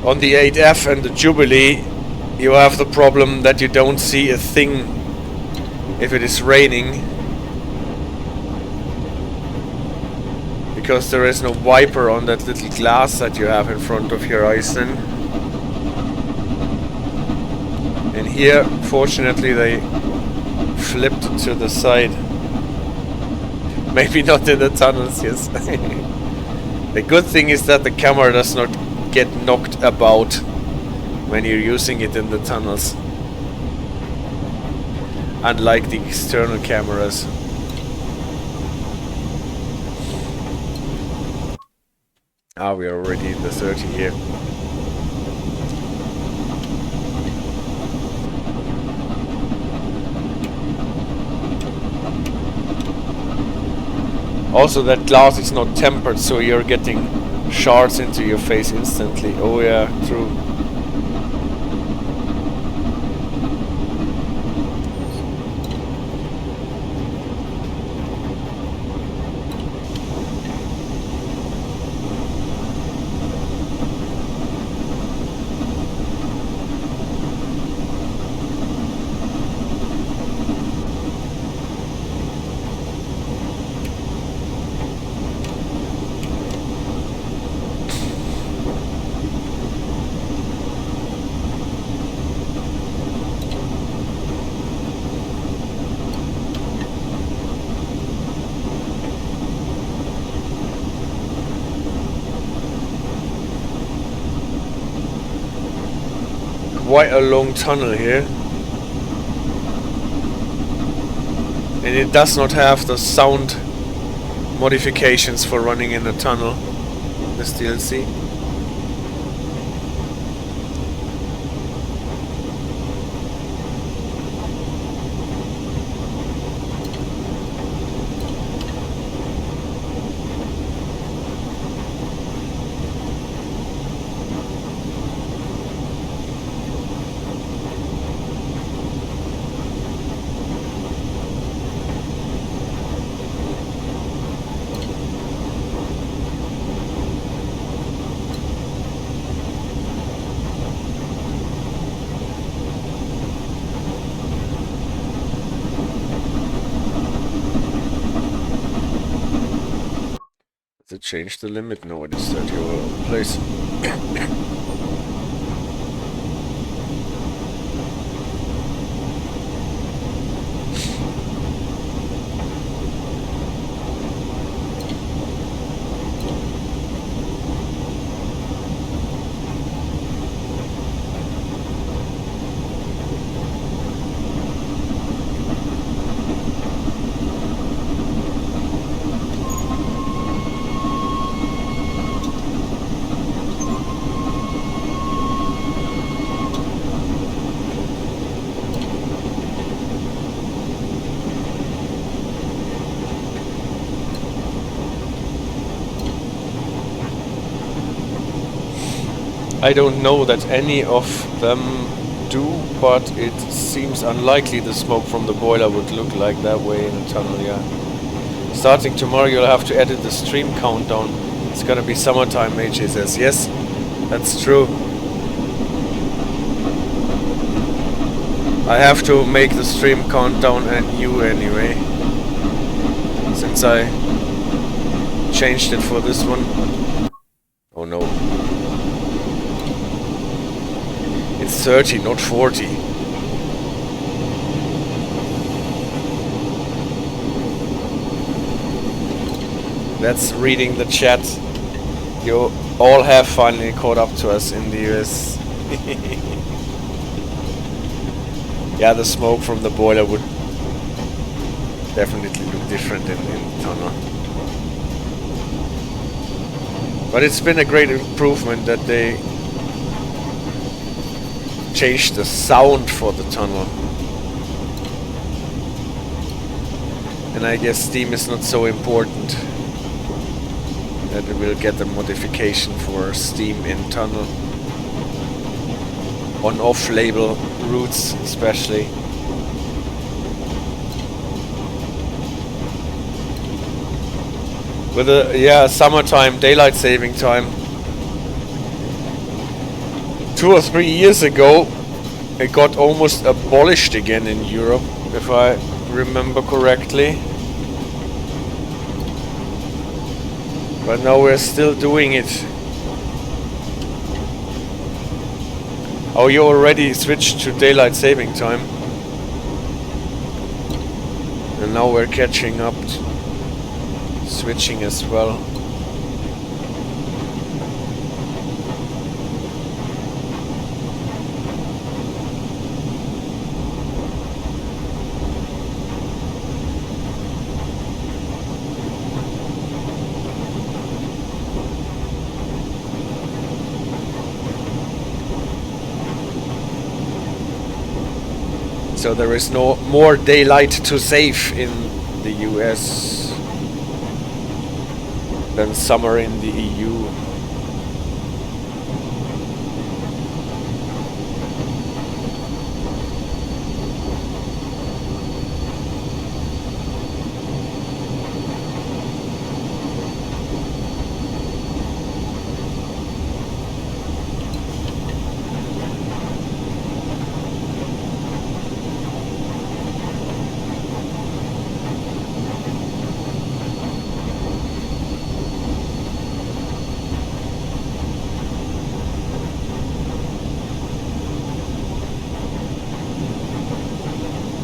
S2: On the 8F and the Jubilee, you have the problem that you don't see a thing if it is raining, because there is no wiper on that little glass that you have in front of your eyes then. And here, fortunately, they flipped to the side. Maybe not in the tunnels, yes. The good thing is that the camera does not get knocked about when you're using it in the tunnels, unlike the external cameras. Ah, we are already in the 30 here. Also, that glass is not tempered, so you're getting shards into your face instantly. Oh yeah, true. quite a long tunnel here. And it does not have the sound modifications for running in a tunnel, this DLC.
S1: To change the limit? No, it is 30 over place.
S2: I don't know that any of them do, but it seems unlikely the smoke from the boiler would look like that way in a tunnel, yeah. Starting tomorrow you'll have to edit the stream countdown. It's gonna be summertime, AJ says. Yes, that's true. I have to make the stream countdown new anyway, since I changed it for this one.
S1: Oh no.
S2: It's 30, not 40. That's reading the chat. You all have finally caught up to us in the US. Yeah, the smoke from the boiler would definitely look different in the tunnel. But it's been a great improvement that they changed the sound for the tunnel. And I guess Steam is not so important, that it will get a modification for Steam in tunnel. On-off label routes especially. With a summertime daylight saving time. 2 or 3 years ago it got almost abolished again in Europe, if I remember correctly. But now we're still doing it. Oh, you already switched to daylight saving time. And now we're catching up, switching as well. So there is no more daylight to save in the US than summer in the EU.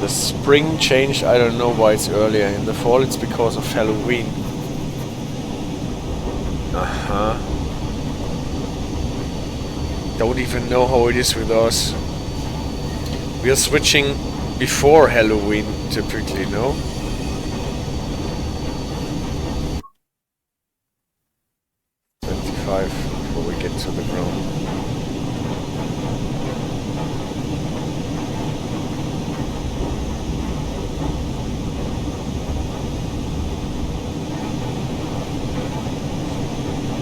S2: The spring change, I don't know why it's earlier. In the fall it's because of Halloween. Don't even know how it is with us. We are switching before Halloween typically, no? Before we get to the ground.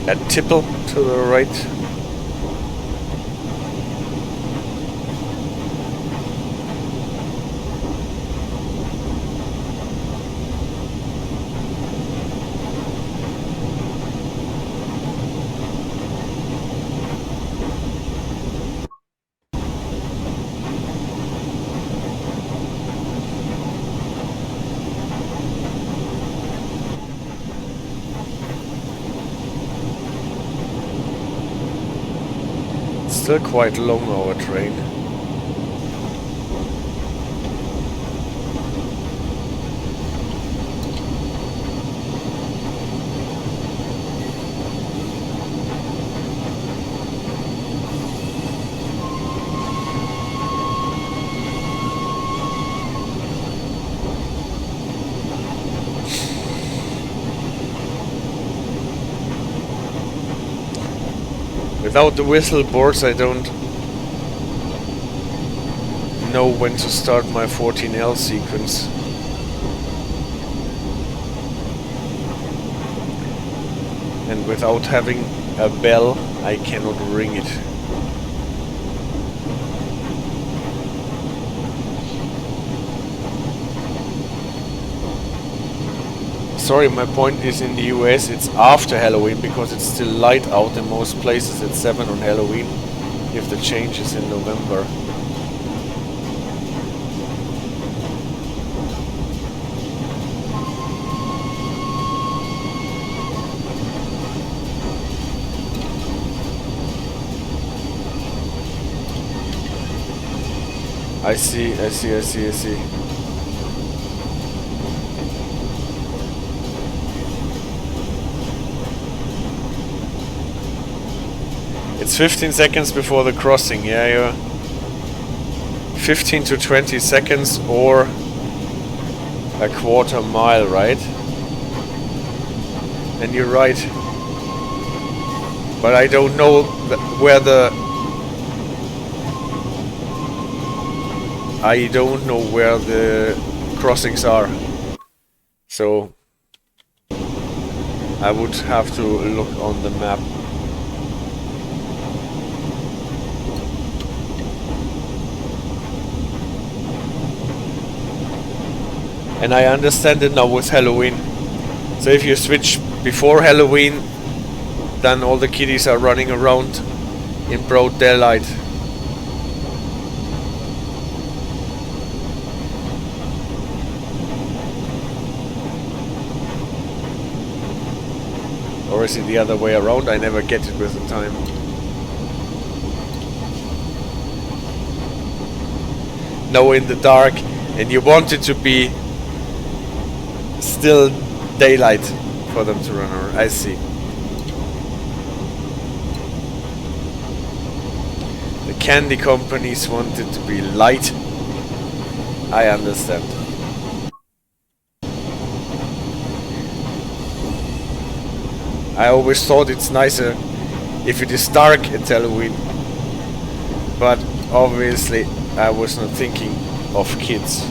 S2: A tipple to the right. Still quite long, our train. Without the whistle boards, I don't know when to start my 14L sequence. And without having a bell, I cannot ring it. Sorry, my point is in the US it's after Halloween because it's still light out in most places at 7 on Halloween, if the change is in November. I see. It's 15 seconds before the crossing, yeah, 15 to 20 seconds or a quarter mile, right? And you're right. But I don't know where the crossings are. So I would have to look on the map. And I understand it now with Halloween. So if you switch before Halloween, then all the kiddies are running around in broad daylight. Or is it the other way around? I never get it with the time. No, in the dark, and you want it to be still daylight for them to run around. I see. The candy companies want it to be light. I understand. I always thought it's nicer if it is dark at Halloween, but obviously I was not thinking of kids.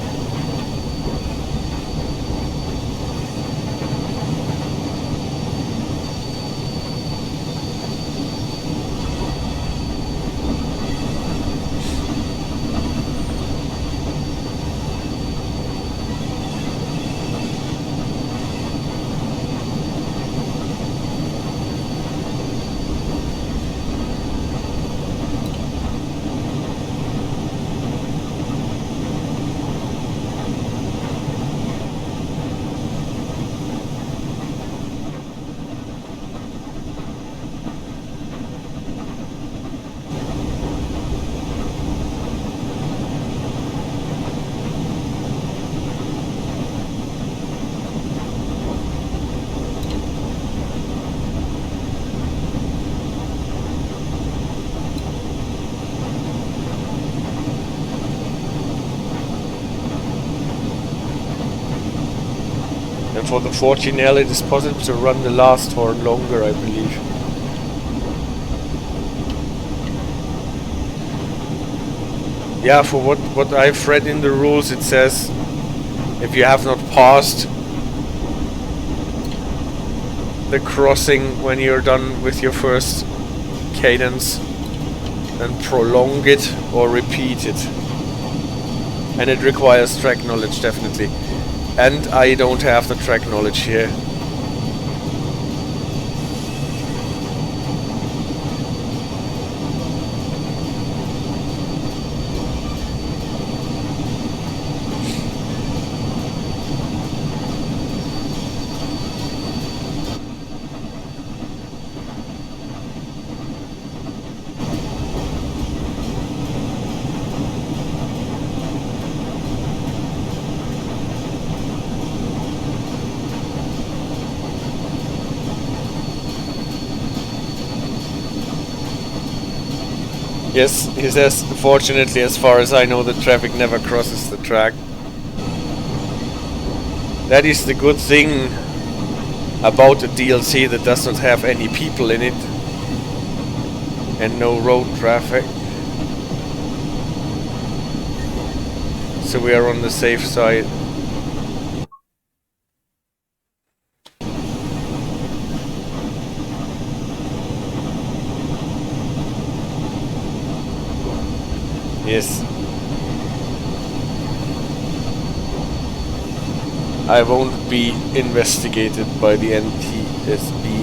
S2: for the 14L it is possible to run the last horn longer, I believe. Yeah, for what I've read in the rules, it says if you have not passed the crossing when you're done with your first cadence, then prolong it or repeat it. And it requires track knowledge, definitely. And I don't have the track knowledge here. Yes, he says, fortunately, as far as I know, the traffic never crosses the track. That is the good thing about a DLC that does not have any people in it and no road traffic. So we are on the safe side. Yes. I won't be investigated by the NTSB.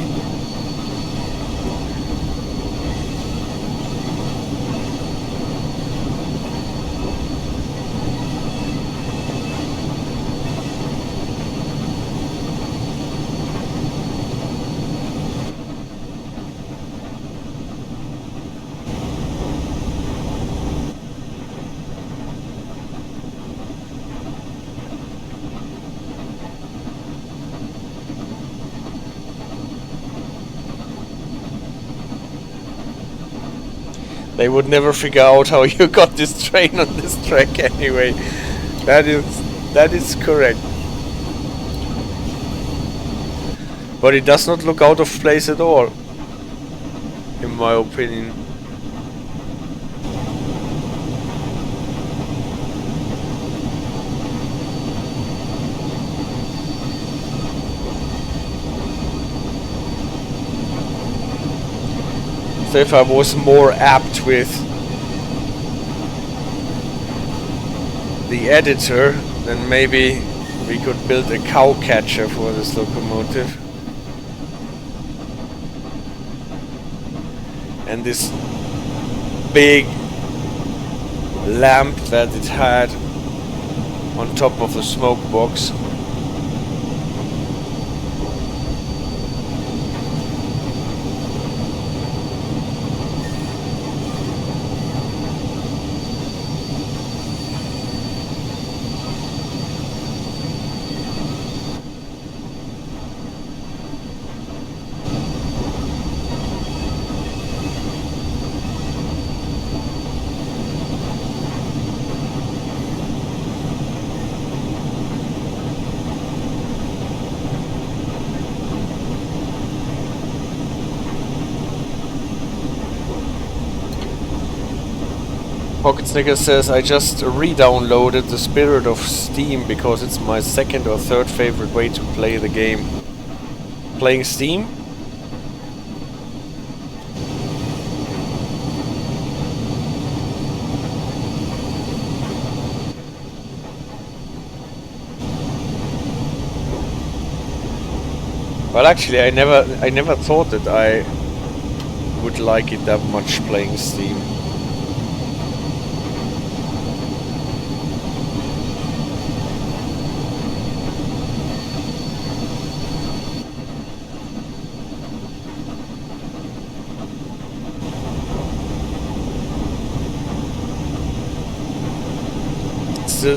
S2: They would never figure out how you got this train on this track anyway. That is correct. But it does not look out of place at all, in my opinion. So if I was more apt with the editor, then maybe we could build a cow catcher for this locomotive. And this big lamp that it had on top of the smoke box. Pocket Snickers says, I just re-downloaded the Spirit of Steam because it's my second or third favorite way to play the game. Playing Steam? Well, actually, I never thought that I would like it that much playing Steam.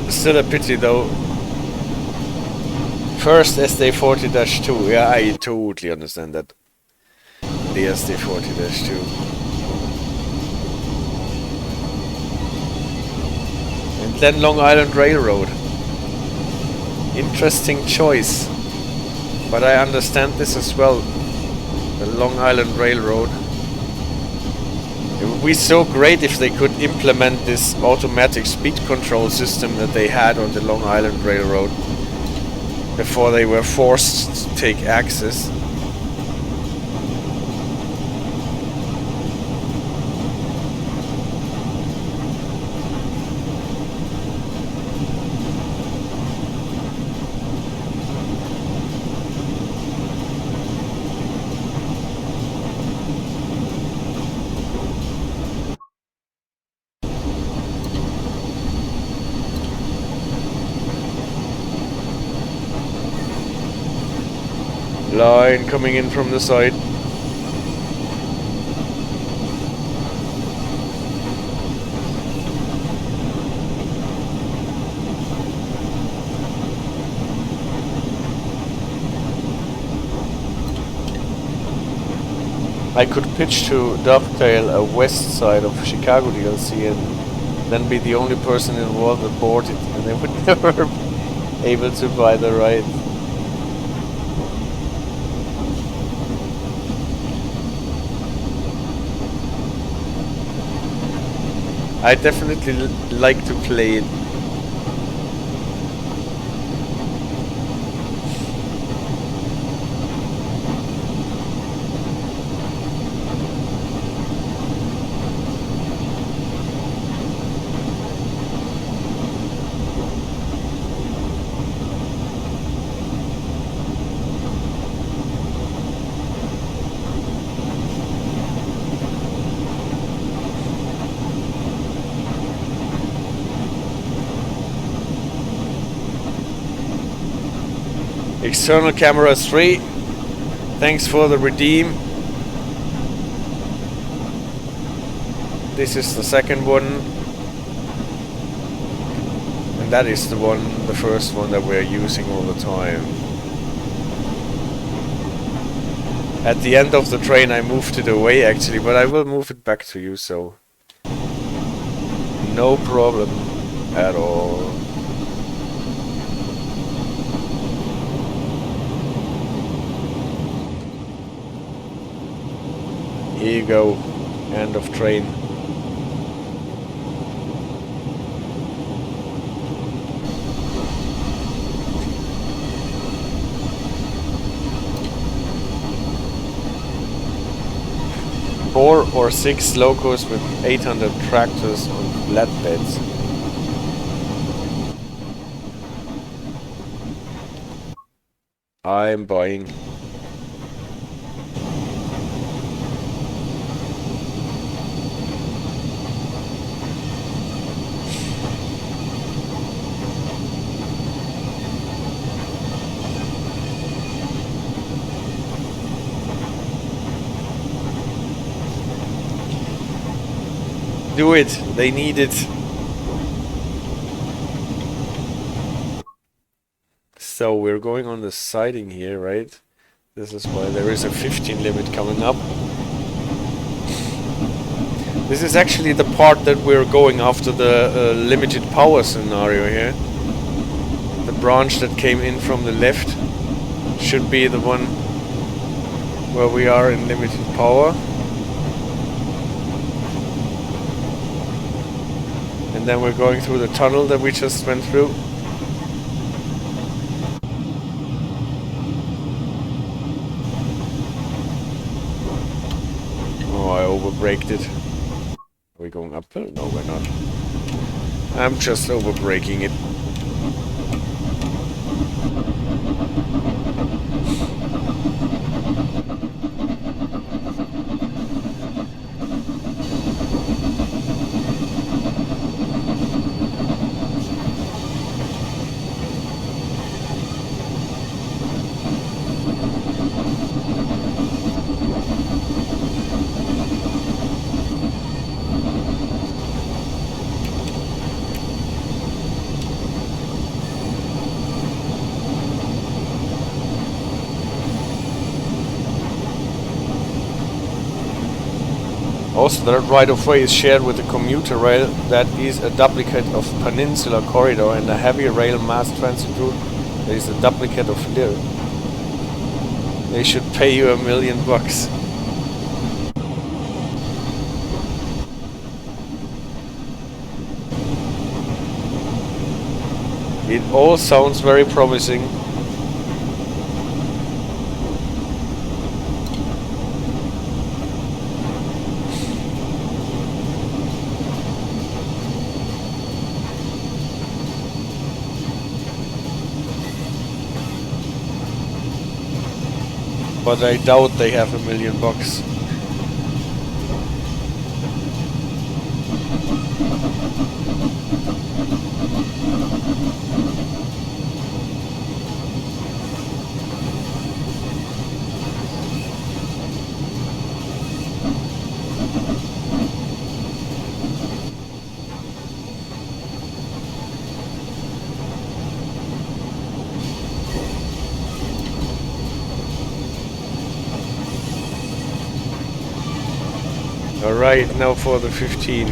S2: Still a pity though. First SD40-2, yeah, I totally understand that. The SD40-2. And then Long Island Railroad. Interesting choice. But I understand this as well. The Long Island Railroad. It would be so great if they could implement this automatic speed control system that they had on the Long Island Railroad before they were forced to take access. Line coming in from the side. I could pitch to dovetail a west side of Chicago DLC and then be the only person involved that bought it, and they would never be able to buy the ride. I definitely like to play it. External camera 3. Thanks for the redeem. This is the second one. And that is the one, the first one that we're using all the time. At the end of the train I moved it away actually, but I will move it back to you, so no problem at all. Here you go, end of train. Four or six locos with 800 tractors on flatbeds. I'm buying. Do it, they need it. So we're going on the siding here, right? This is why there is a 15 limit coming up. This is actually the part that we're going after the limited power scenario here. The branch that came in from the left should be the one where we are in limited power. And then we're going through the tunnel that we just went through. Oh, I overbraked it. Are we going uphill? No, we're not. I'm just overbraking it. Also, that right-of-way is shared with the commuter rail that is a duplicate of Peninsula Corridor and a heavy rail mass transit route that is a duplicate of They should pay you $1 million. It all sounds very promising. But I doubt they have $1 million. Alright, now for the 15.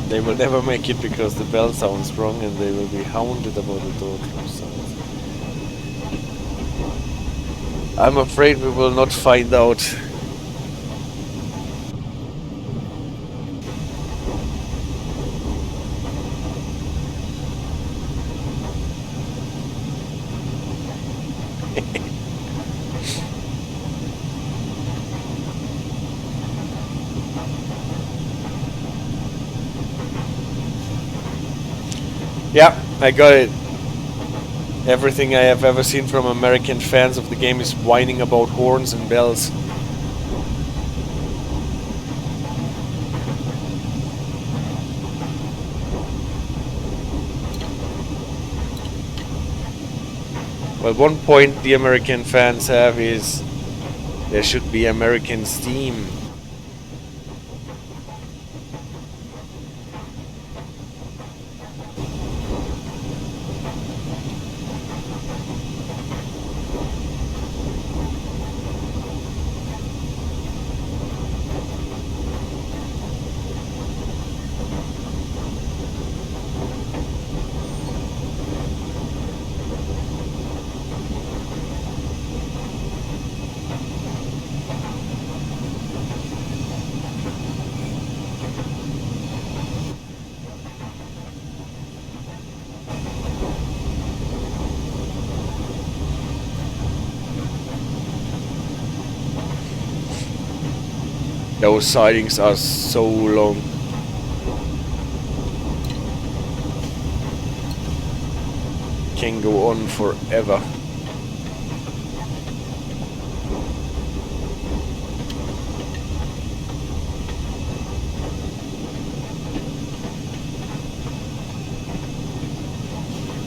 S2: They will never make it because the bell sounds wrong and they will be hounded about the door close sound. I'm afraid we will not find out. Yeah, I got it. Everything I have ever seen from American fans of the game is whining about horns and bells. Well, one point the American fans have is there should be American steam. Those sidings are so long. Can go on forever.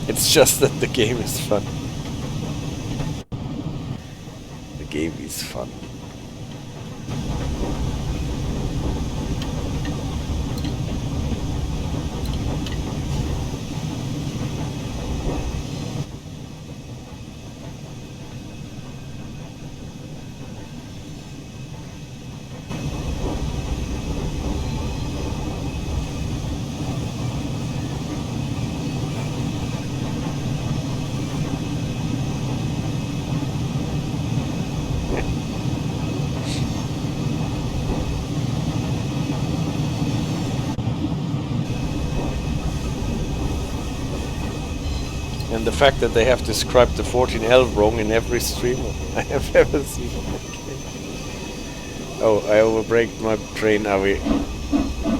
S2: It's just that the game is fun. The game is fun. And the fact that they have described the 14L wrong in every stream I have ever seen. Oh, I overbraked my train. Are we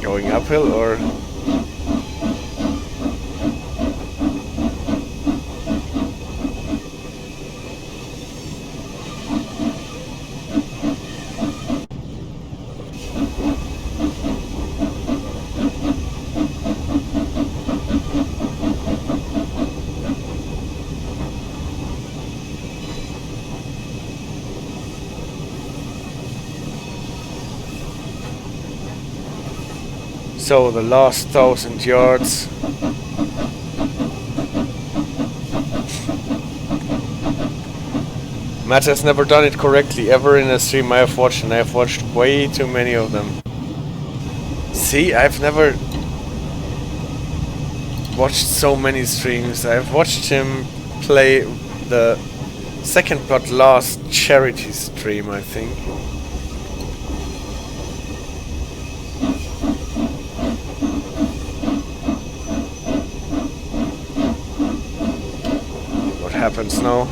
S2: going uphill or? So the last 1,000 yards. Matt has never done it correctly ever in a stream I have watched, and I have watched way too many of them. See, I've never watched so many streams. I've watched him play the second but last charity stream, I think. What happens now?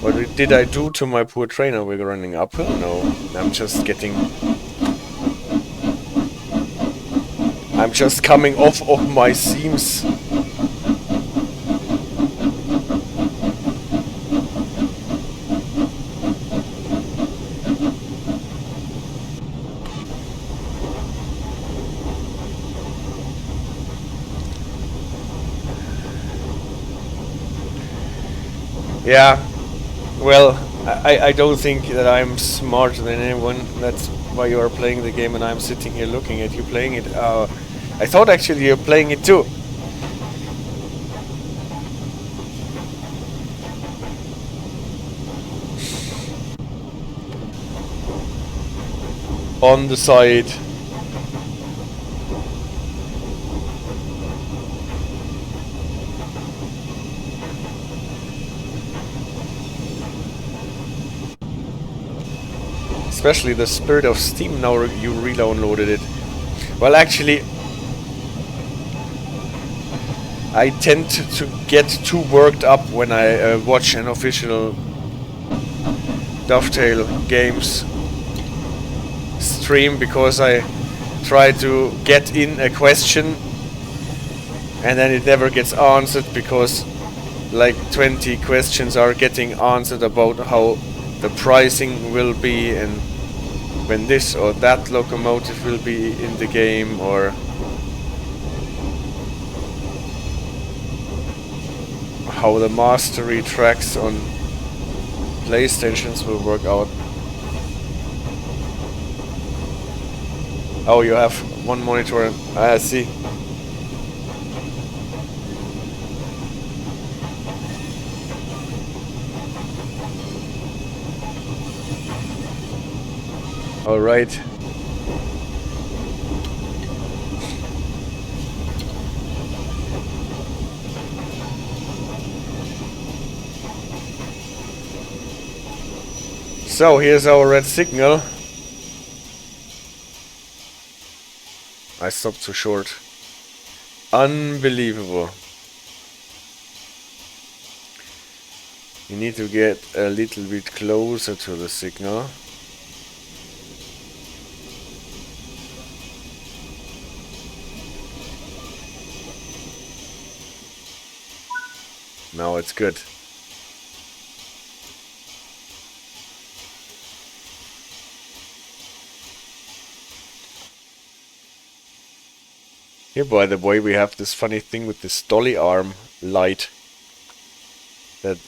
S2: What did I do to my poor trainer? We're running uphill? No, I'm just coming off of my seams. Yeah, well, I don't think that I'm smarter than anyone. That's why you are playing the game and I'm sitting here looking at you playing it. I thought actually you're playing it too. On the side. Especially the Spirit of Steam now you re-downloaded it. Well, actually, I tend to get too worked up when I watch an official Dovetail Games stream, because I try to get in a question and then it never gets answered, because like 20 questions are getting answered about how the pricing will be and when this or that locomotive will be in the game, or how the mastery tracks on PlayStations will work out. Oh, you have one monitor. I see. All right. So here's our red signal. I stopped too short. Unbelievable. You need to get a little bit closer to the signal. Now it's good. Here, by the way, we have this funny thing with this dolly arm light that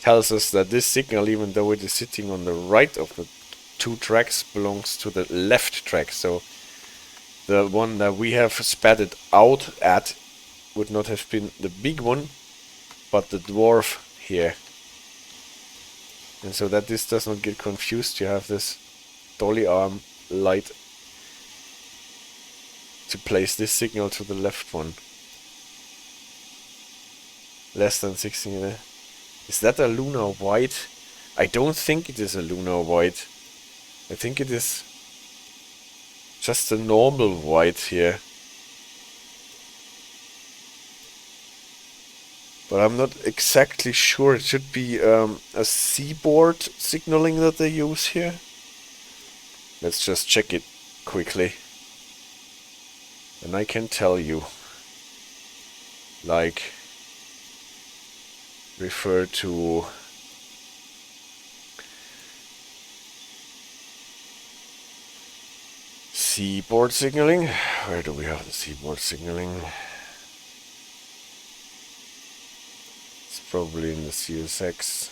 S2: tells us that this signal, even though it is sitting on the right of the two tracks, belongs to the left track. So the one that we have spatted out at would not have been the big one, but the dwarf here. And so that this does not get confused, you have this dolly arm light to place this signal to the left one. Less than 16 there. Is that a lunar white? I don't think it is a lunar white. I think it is just a normal white here. But I'm not exactly sure. It should be a seaboard signaling that they use here. Let's just check it quickly. And I can tell you. Like, refer to seaboard signaling. Where do we have the seaboard signaling? It's probably in the CSX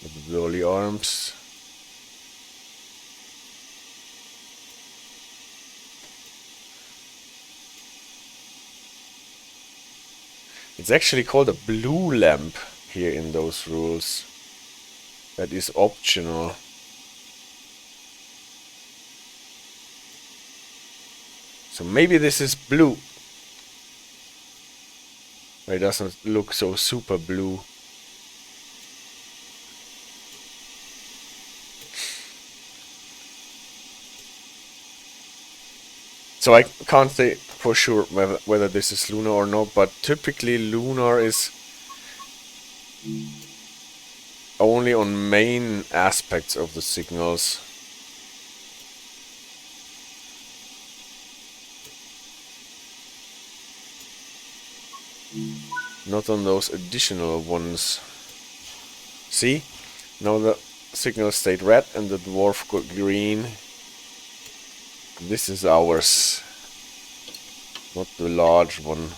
S2: with the dolly arms. It's actually called a blue lamp
S1: here in those rules. That is optional. So maybe this is blue. It doesn't look so super blue. So I can't say for sure whether this is lunar or not, but typically lunar is only on main aspects of the signals. Not on those additional ones. See? Now the signal stayed red and the dwarf got green. This is ours, not the large one.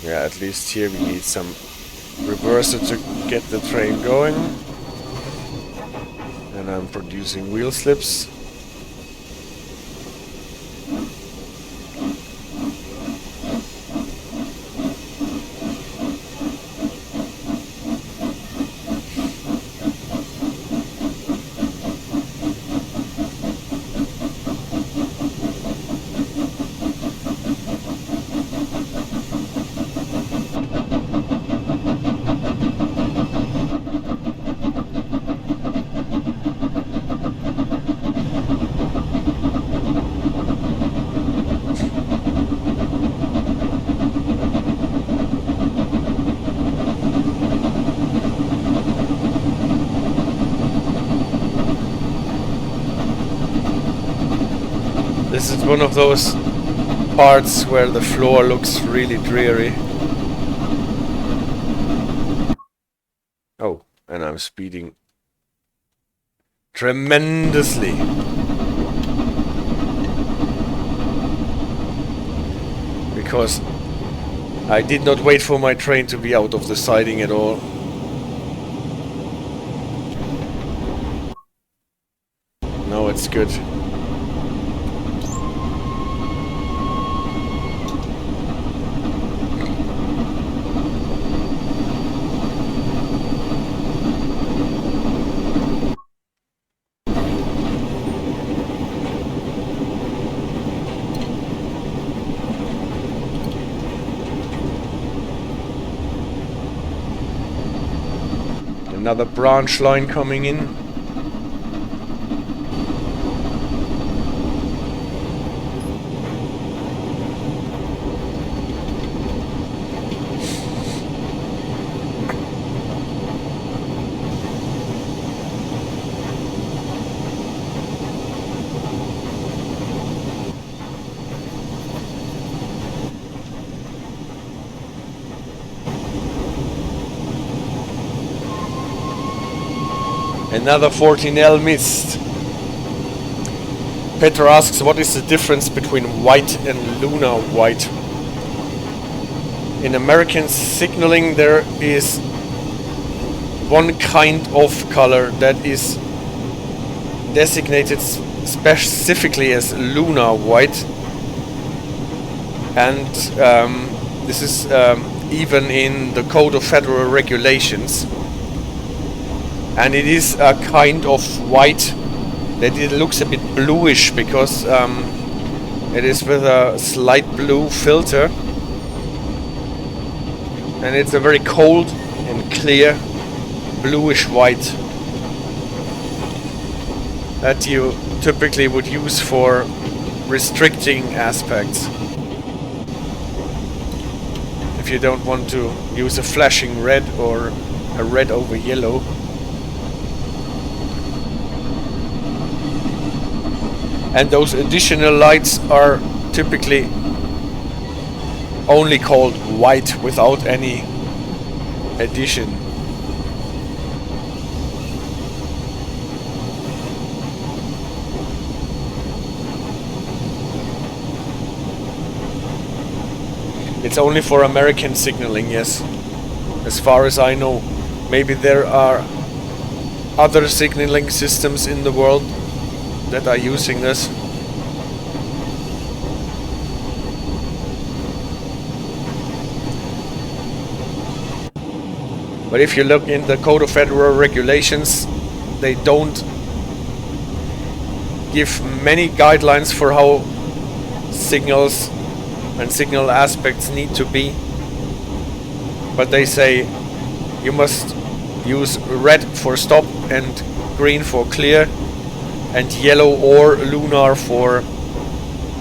S1: Yeah, at least here we need some reverser to get the train going. And I'm producing wheel slips. This is one of those parts where the floor looks really dreary. Oh, and I'm speeding tremendously. Because I did not wait for my train to be out of the siding at all. No, it's good. Another branch line coming in. Another 14L missed. Peter asks, what is the difference between white and lunar white? In American signaling there is one kind of color that is designated specifically as lunar white, and this is even in the Code of Federal Regulations. And it is a kind of white that it looks a bit bluish because it is with a slight blue filter, and it's a very cold and clear bluish white that you typically would use for restricting aspects. If you don't want to use a flashing red or a red over yellow. And those additional lights are typically only called white without any addition.
S2: It's only for American signaling, yes. As far as I know. Maybe there are other signaling systems in the world that are using this. But if you look in the Code of Federal Regulations, they don't give many guidelines for how signals and signal aspects need to be. But they say you must use red for stop and green for clear and yellow or lunar for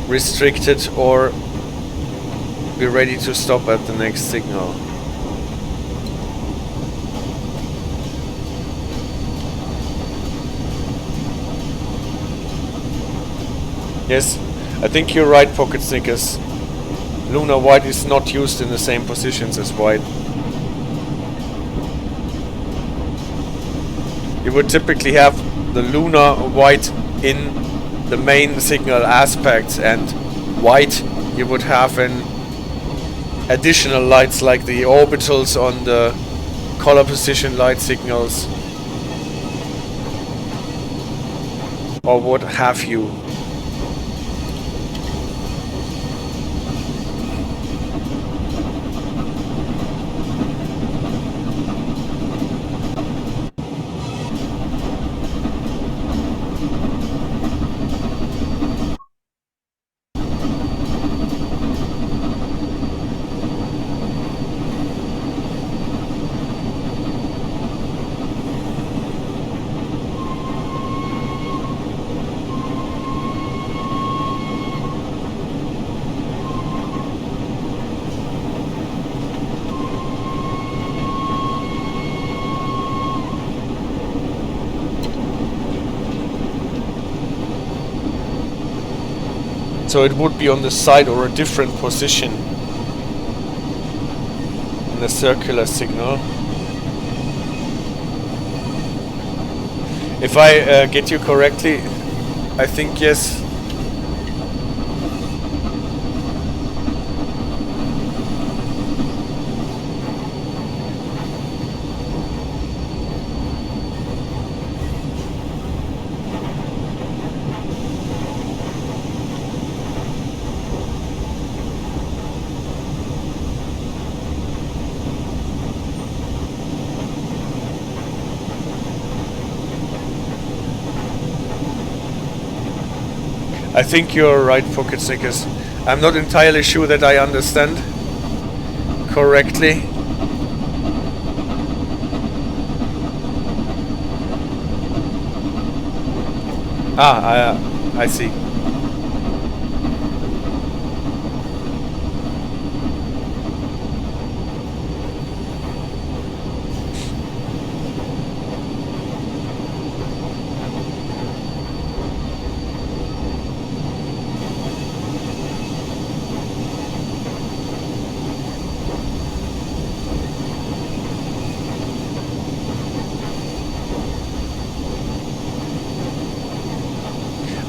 S2: restricted or be ready to stop at the next signal. Yes, I think you're right, Pocket Snickers. Lunar white is not used in the same positions as white. You would typically have the lunar white in the main signal aspects, and white you would have in additional lights like the orbitals on the color position light signals or what have you. So it would be on the side or a different position in the circular signal. If I get you correctly, I think yes. I think you're right, Pocket Snickers. I'm not entirely sure that I understand correctly. I see.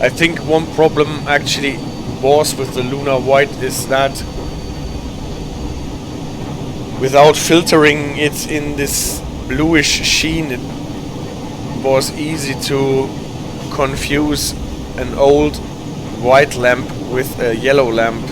S2: I think one problem actually was with the lunar white is that without filtering it in this bluish sheen, it was easy to confuse an old white lamp with a yellow lamp.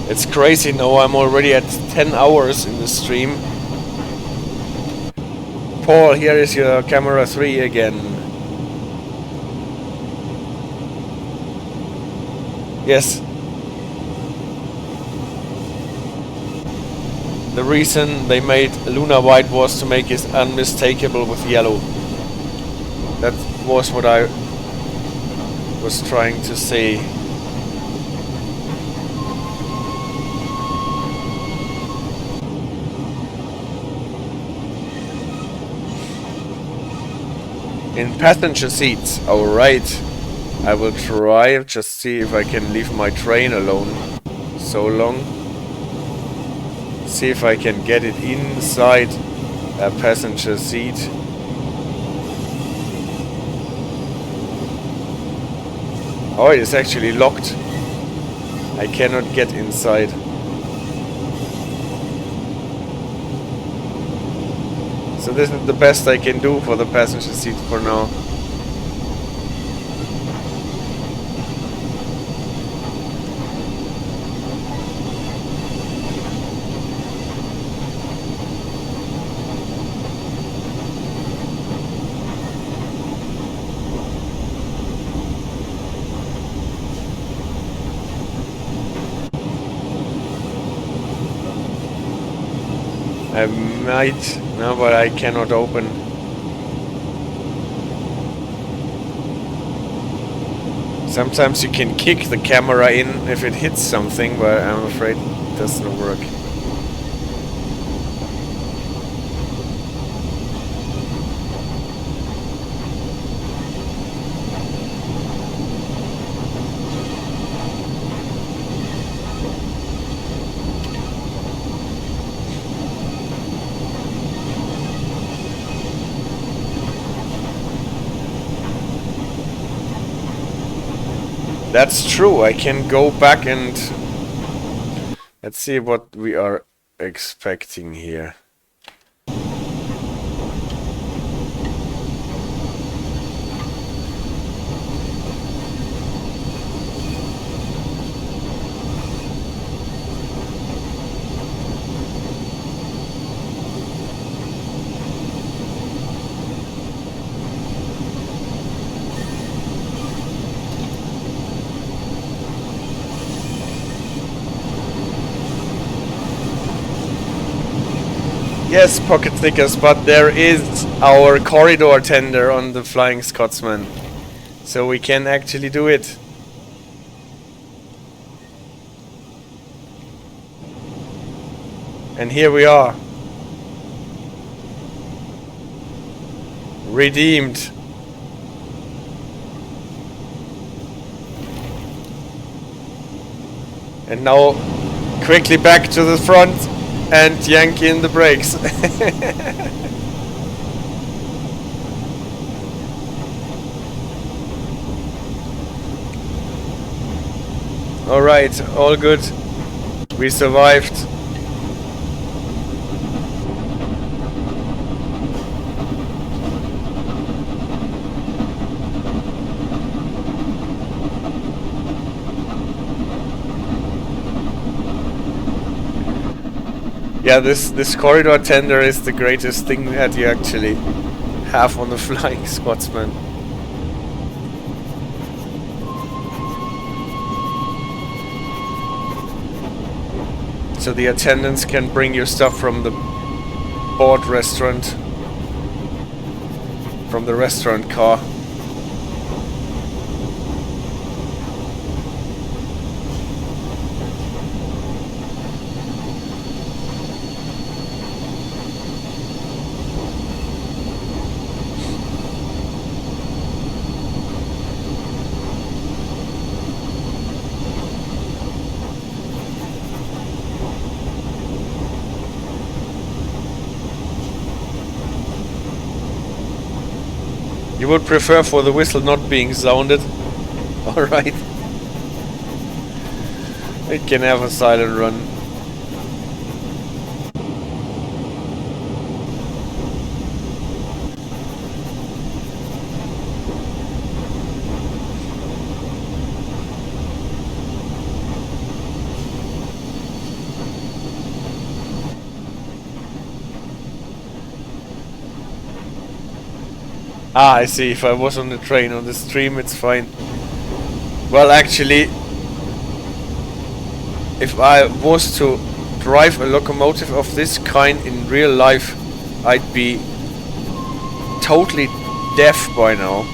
S2: It's crazy now, I'm already at 10 hours in the stream. Paul, here is your camera 3 again. Yes. The reason they made Luna white was to make it unmistakable with yellow. That was what I was trying to say. In passenger seats. Alright. I will try. Just see if I can leave my train alone so long. See if I can get it inside a passenger seat. Oh, it is actually locked. I cannot get inside. So this is the best I can do for the passenger seat for now. I might, no, but I cannot open. Sometimes you can kick the camera in if it hits something, but I'm afraid it doesn't work. That's true, I can go back and let's see what we are expecting here. Yes, Pocket Snickers, but there is our corridor tender on the Flying Scotsman. So we can actually do it. And here we are. Redeemed. And now quickly back to the front. And yank in the brakes. Alright, all good. We survived. Yeah, this corridor tender is the greatest thing that you actually have on the Flying Scotsman. So the attendants can bring you stuff from the board restaurant, from the restaurant car. You would prefer for the whistle not being sounded? Alright. It can have a silent run. Ah, I see. If I was on the train, on the stream, it's fine. Well, actually, if I was to drive a locomotive of this kind in real life, I'd be totally deaf by now.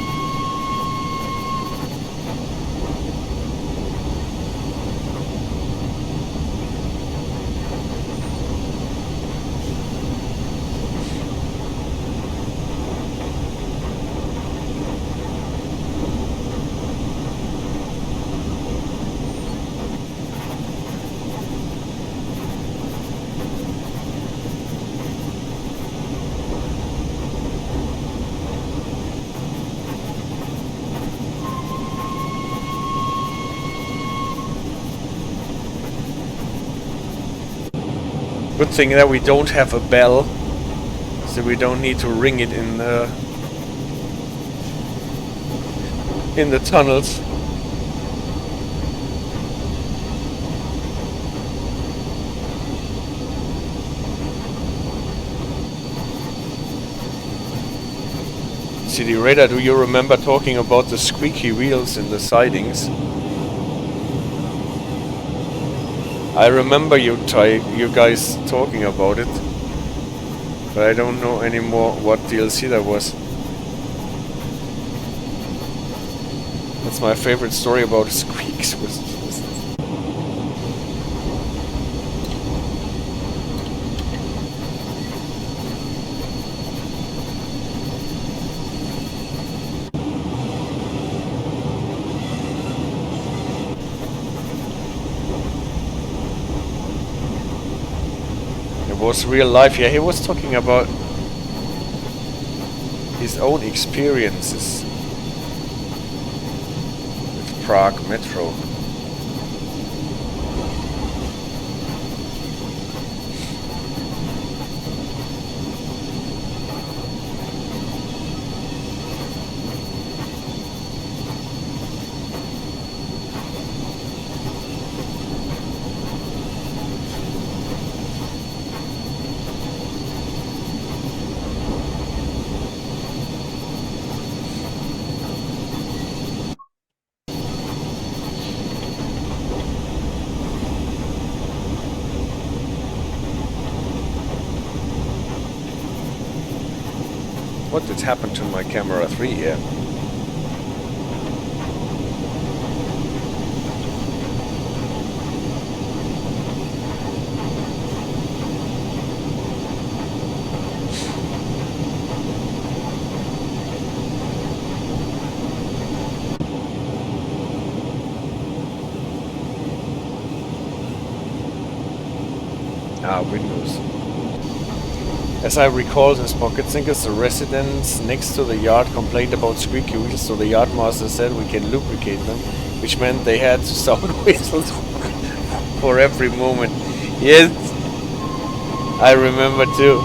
S2: Good thing that we don't have a bell, so we don't need to ring it in the tunnels. City Radar, do you remember talking about the squeaky wheels in the sidings? I remember you guys talking about it, but I don't know anymore what DLC that was. That's my favorite story about squeaks. Was real life. Yeah, he was talking about his own experiences with Prague Metro. What did happen to my camera 3 here? Windows. As I recall, this pocket sinkers, the residents next to the yard complained about squeaky wheels, so the yardmaster said we can lubricate them, which meant they had to sound whistles for every moment. Yes, I remember too.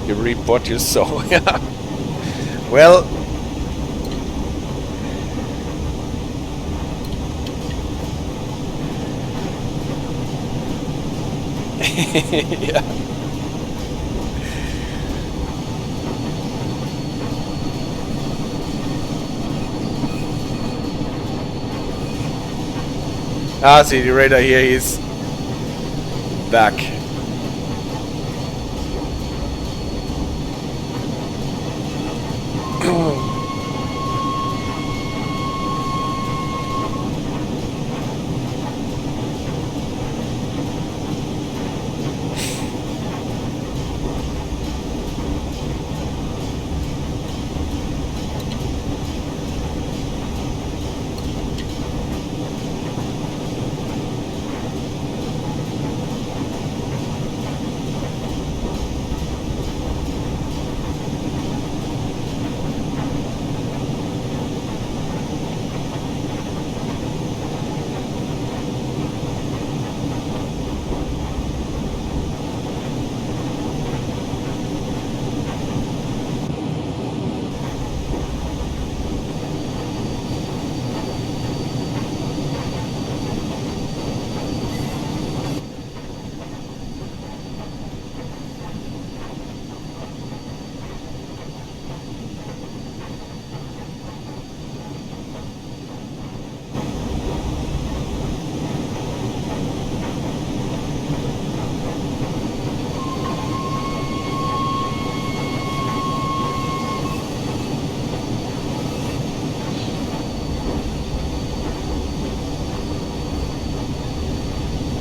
S2: You reap what you sow. Yeah. Well, yeah. See the radar here is back.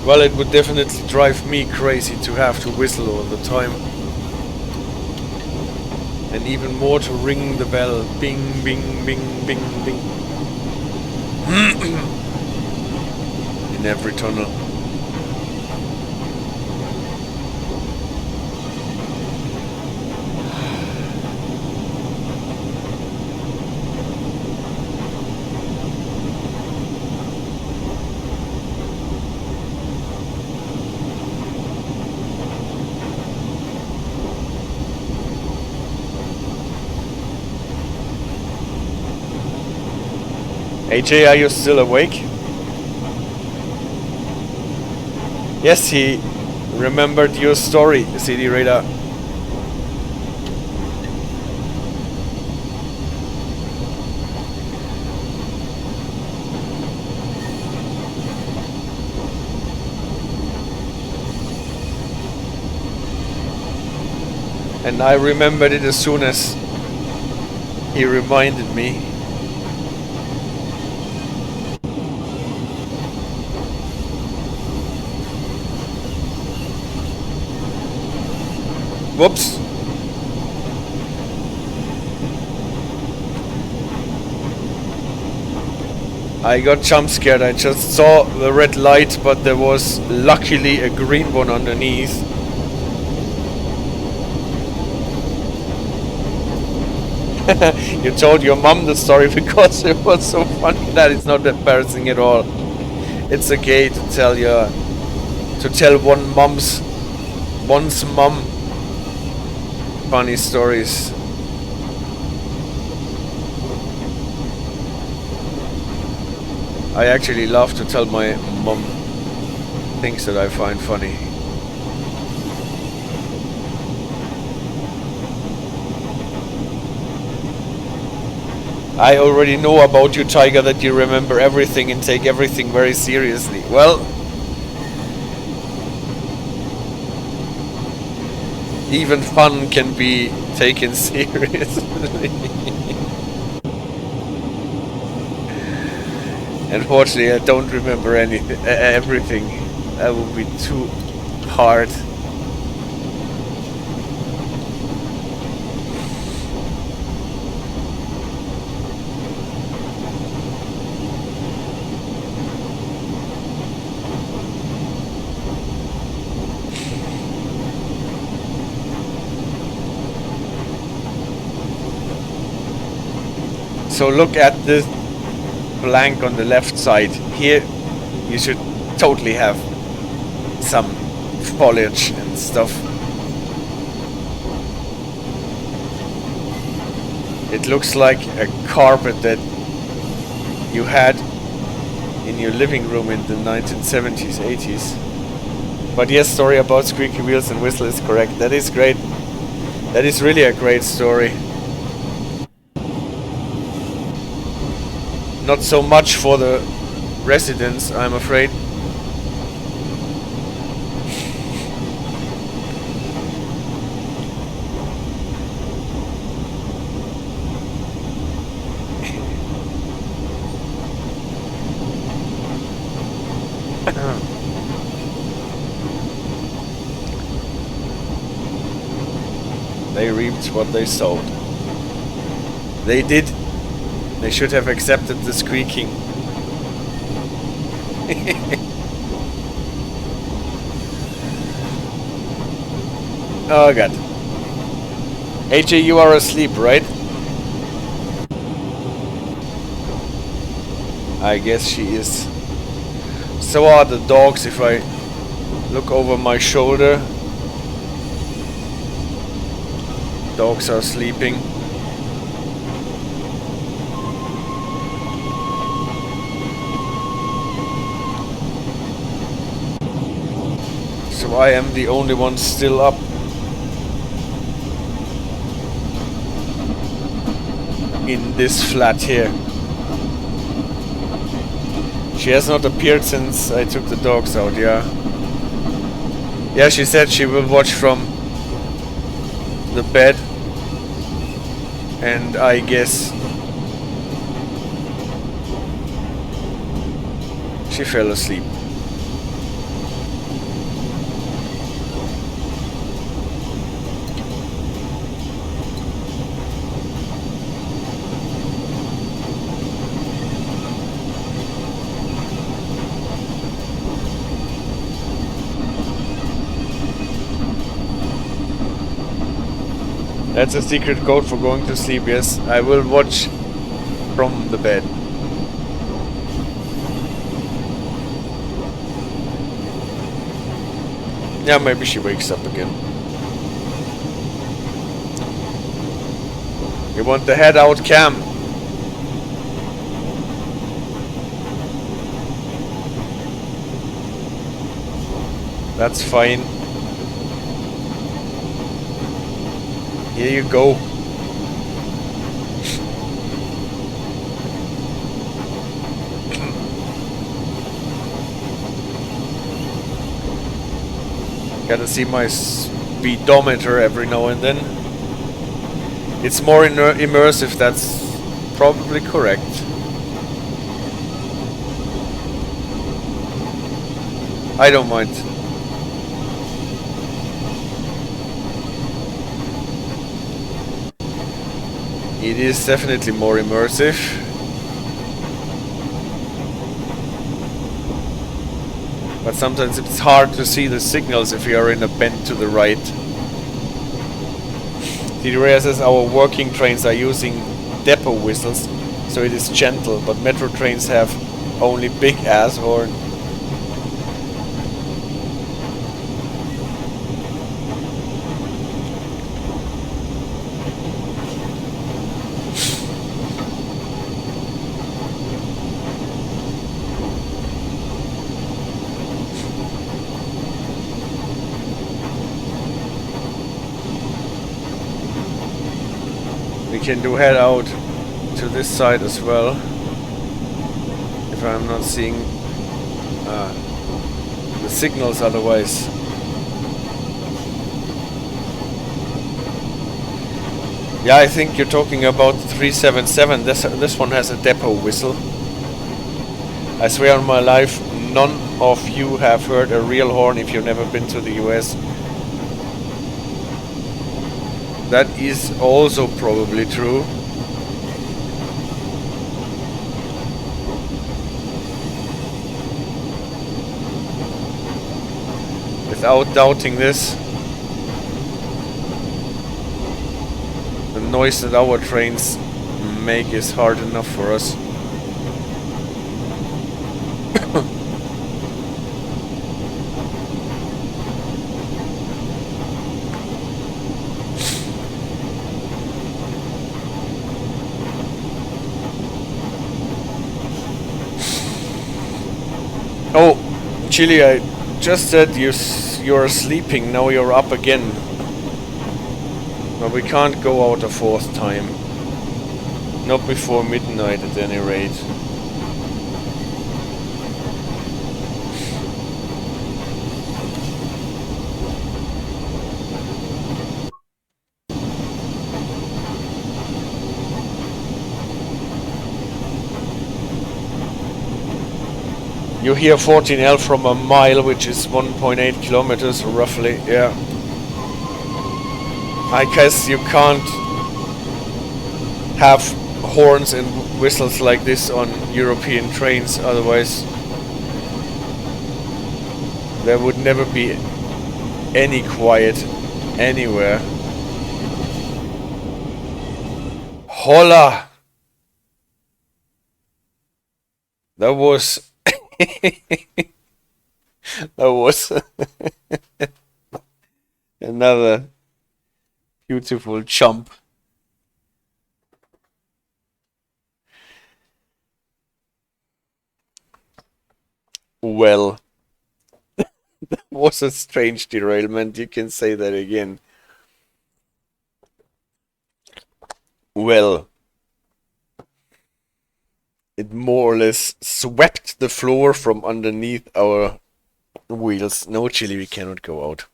S1: Well, it would definitely drive me crazy to have to whistle all the time. And even more to ring the bell. Bing, bing, bing, bing, bing. In every tunnel. AJ, are you still awake? Yes, he remembered your story, CD Radar. And I remembered it as soon as he reminded me. Whoops. I got jump scared. I just saw the red light, but there was luckily a green one underneath. You told your mom the story because it was so funny. That is not embarrassing at all. It's okay to tell one's mom funny stories. I actually love to tell my mom things that I find funny. I already know about you, Tiger, that you remember everything and take everything very seriously. Well, even fun can be taken seriously. Unfortunately, I don't remember everything. That would be too hard. So look at this blank on the left side. Here you should totally have some foliage and stuff. It looks like a carpet that you had in your living room in the 1970s, 80s. But yes, story about squeaky wheels and whistle is correct. That is great. That is really a great story. Not so much for the residents, I'm afraid. They reaped what they sowed. They did. They should have accepted the squeaking. Oh god. AJ, you are asleep, right? I guess she is. So are the dogs. If I look over my shoulder, dogs are sleeping. So I am the only one still up. In this flat here. She has not appeared since I took the dogs out, yeah. Yeah, she said she will watch from the bed. And I guess she fell asleep.
S2: That's a secret code for going to sleep, yes. I will watch from the bed. Yeah, maybe she wakes up again. You want the head out cam? That's fine. Here you go. Gotta see my speedometer every now and then. It's more immersive, that's probably correct. I don't mind. It is definitely more immersive. But sometimes it's hard to see the signals if you are in a bend to the right. Derail says our working trains are using depot whistles, so it is gentle, but metro trains have only big ass horn. Can do head out to this side as well if I'm not seeing the signals otherwise. Yeah, I think you're talking about 377. This one has a depot whistle. I swear on my life, none of you have heard a real horn if you've never been to the US. That is also probably true. Without doubting this, the noise that our trains make is hard enough for us. Oh, Chili, I just said you're sleeping, now you're up again. But we can't go out a fourth time. Not before midnight at any rate. You hear 14L from a mile, which is 1.8 kilometers roughly, yeah. I guess you can't have horns and whistles like this on European trains, otherwise there would never be any quiet anywhere. Hola! That was... that was another beautiful jump. Well, that was a strange derailment, you can say that again. Well, it more or less swept the floor from underneath our wheels. No, Chili, we cannot go out.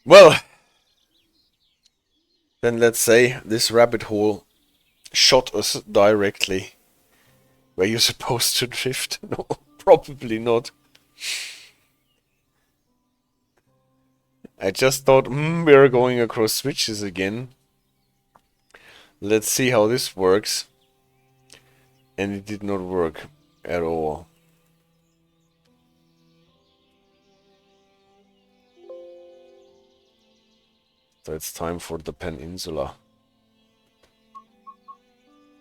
S2: Well, then let's say this rabbit hole shot us directly. Were you supposed to drift? No, probably not. I just thought, we're going across switches again. Let's see how this works. And it did not work at all.
S1: So it's time for the Peninsula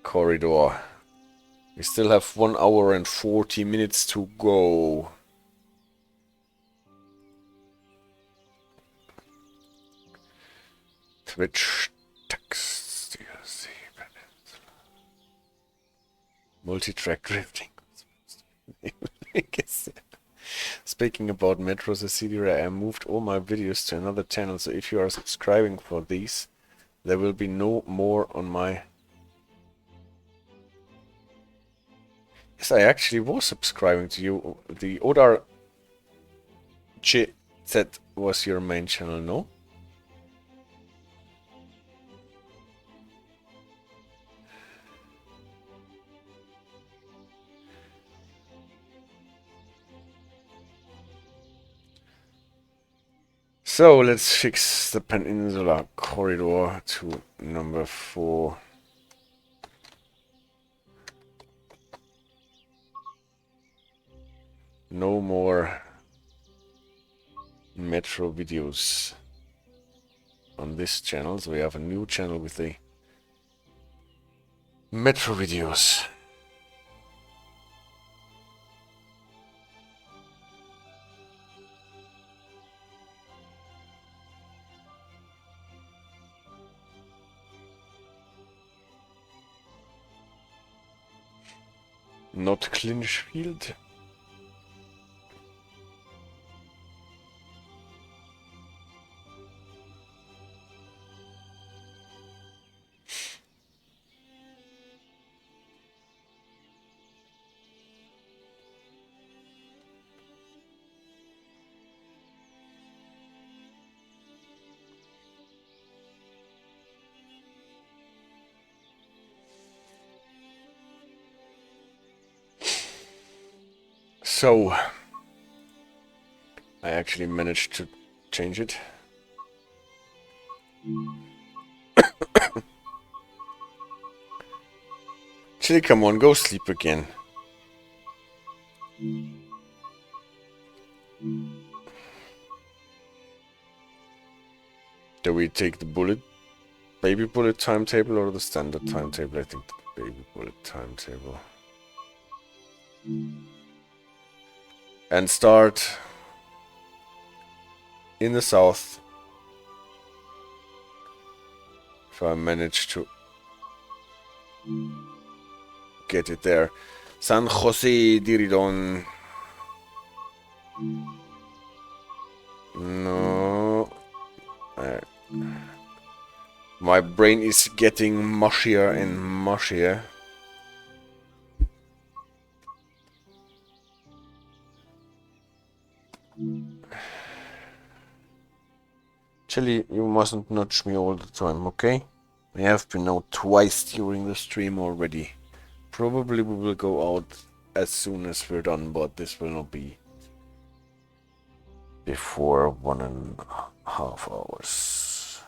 S1: Corridor. We still have 1 hour and 40 minutes to go. Twitch text DLC Peninsula. Multi-track drifting. Speaking about metros, etc., I moved all my videos to another channel, so if you are subscribing for these, there will be no more on my... Yes, I actually was subscribing to you. The Odar GZ was your main channel, no? So let's fix the Peninsula Corridor to number 4. No more metro videos on this channel, so we have a new channel with the metro videos. Not Clinchfield. So, I actually managed to change it. Chili, come on, go sleep again. Do we take the baby bullet timetable or the standard timetable? I think the baby bullet timetable. And start in the south. If I manage to get it there. San Jose Diridon. No. My brain is getting mushier and mushier. Chili, you mustn't nudge me all the time, okay? I have been out twice during the stream already. Probably we will go out as soon as we're done, but this will not be before 1.5 hours.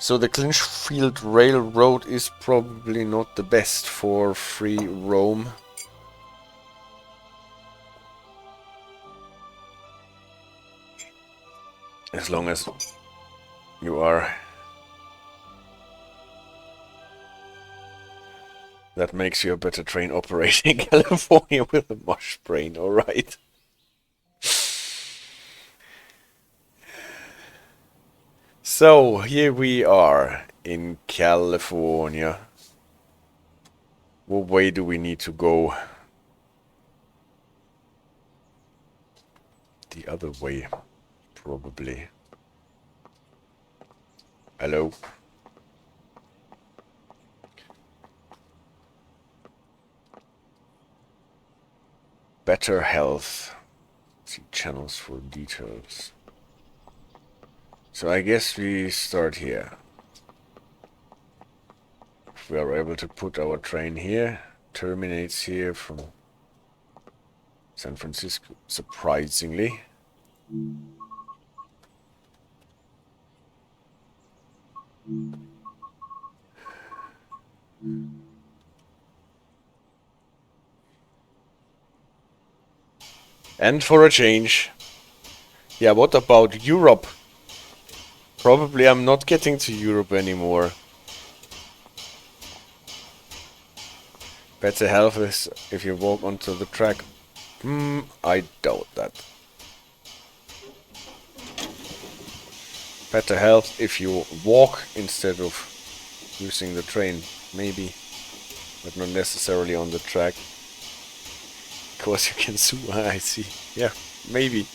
S1: So the Clinchfield Railroad is probably not the best for free roam. As long as you are... That makes you a better train operator in California with a mush brain, alright. So, here we are in California. What way do we need to go? The other way, probably. Hello? Better health. See channels for details. So I guess we start here. If we are able to put our train here, terminates here from San Francisco, surprisingly. And for a change. Yeah, what about Europe? Probably I'm not getting to Europe anymore. Better health is if you walk onto the track. I doubt that. Better health if you walk instead of using the train. Maybe. But not necessarily on the track. Because you can zoom. I see. Yeah, maybe.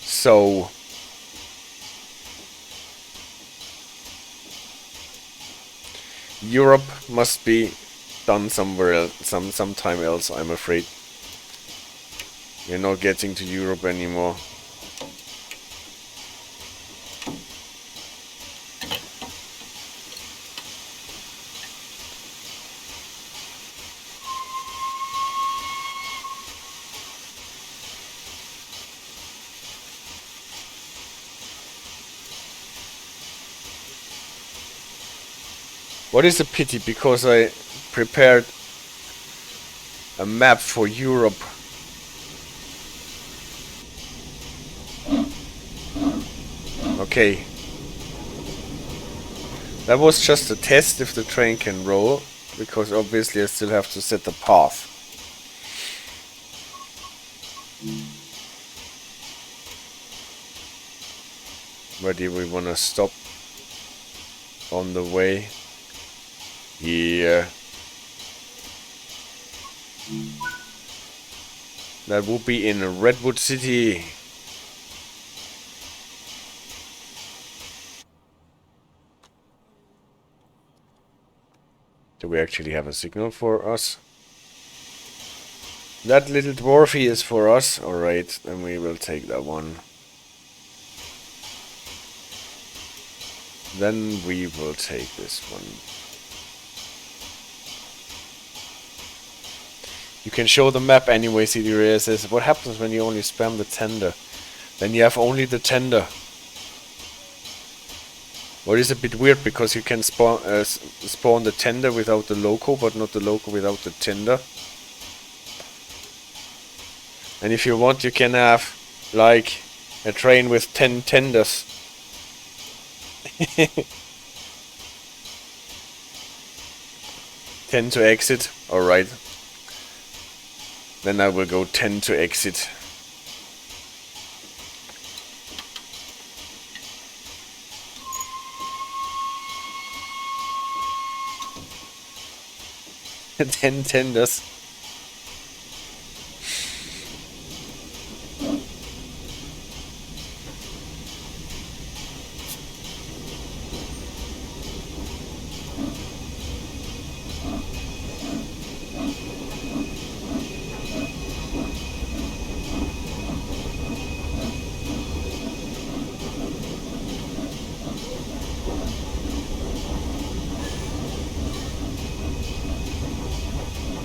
S1: So Europe must be done somewhere else, sometime else, I'm afraid. We're not getting to Europe anymore. What is a pity, because I prepared a map for Europe. Okay. That was just a test if the train can roll, because obviously I still have to set the path. Where do we want to stop on the way? Here. That would be in Redwood City. Do we actually have a signal for us? That little dwarfy is for us. Alright, then we will take that one. Then we will take this one. You can show the map anyway, CD says. What happens when you only spam the tender? Then you have only the tender. What is a bit weird, because you can spawn the tender without the loco, but not the loco without the tender. And if you want, you can have like a train with 10 tenders. 10 to exit. Alright. Then I will go 10 to exit. Ten tenders.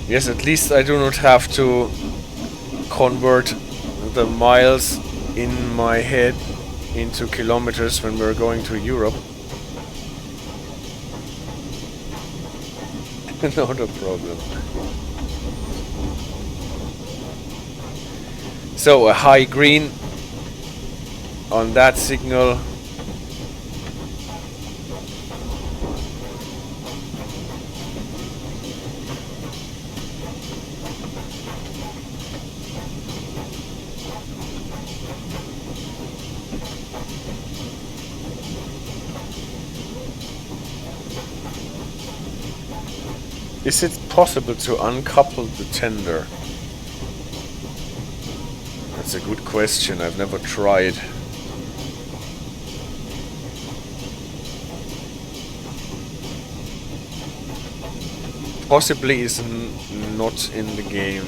S1: Yes, at least I do not have to convert the miles in my head into kilometers when we're going to Europe. Not a problem. So a high green on that signal. Is it possible to uncouple the tender? That's a good question. I've never tried. Possibly is not in the game.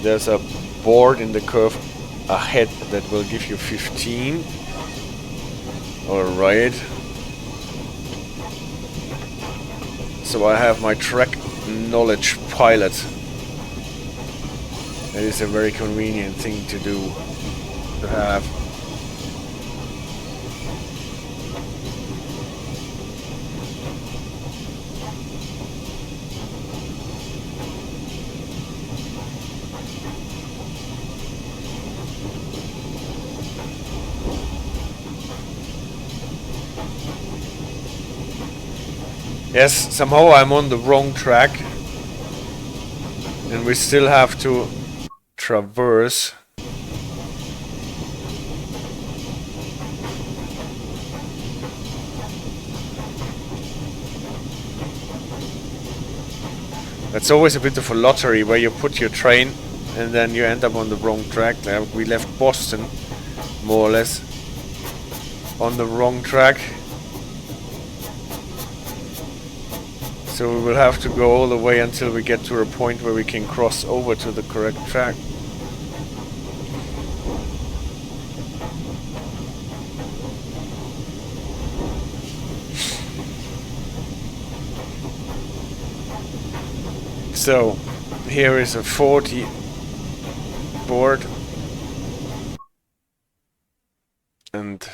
S1: There's a board in the curve ahead that will give you 15. Alright. So I have my track knowledge pilot It is a very convenient thing to do, to have. Yes, somehow I'm on the wrong track, and we still have to traverse. That's always a bit of a lottery where you put your train and then you end up on the wrong track. We left Boston more or less on the wrong track. So we will have to go all the way until we get to a point where we can cross over to the correct track. So here is a 40 board, and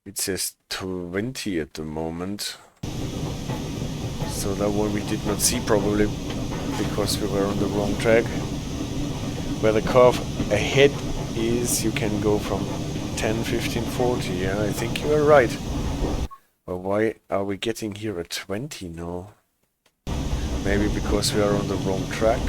S1: it says 20 at the moment. So that one we did not see, probably because we were on the wrong track. Where the curve ahead is, you can go from 10, 15, 40. Yeah, I think you are right. But why are we getting here at 20 now? Maybe because we are on the wrong track.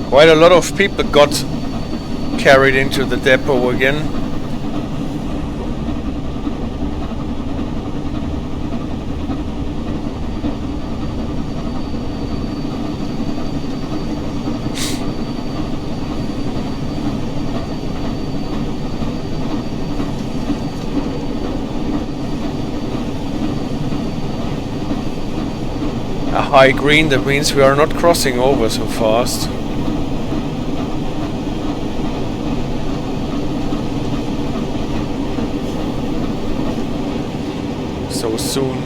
S1: Quite a lot of people got carried into the depot again. A high green, that means we are not crossing over so fast. So soon.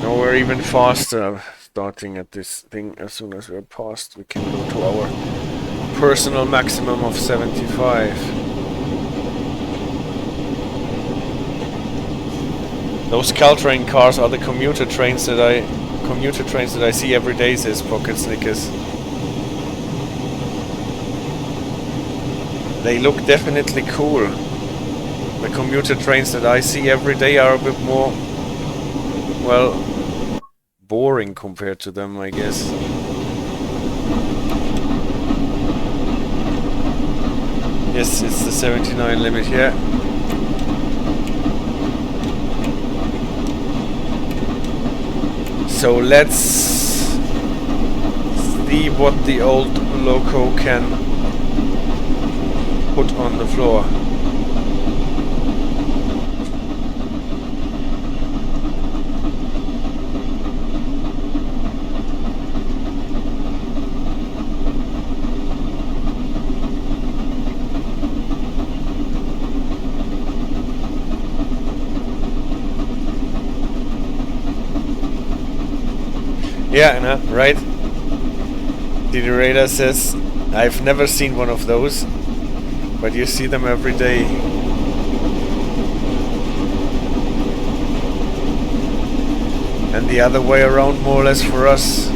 S1: Now we're even faster, starting at this thing. As soon as we're past, we can go to our personal maximum of 75. Those Caltrain cars are the commuter trains that I see every day, says Pocket Snickers. They look definitely cool. The commuter trains that I see every day are a bit more, well, boring compared to them, I guess. Yes, it's the 79 limit here. So let's see what the old loco can put on the floor.
S2: Yeah, no, right. The radar says, I've never seen one of those, but you see them every day. And the other way around, more or less, for us.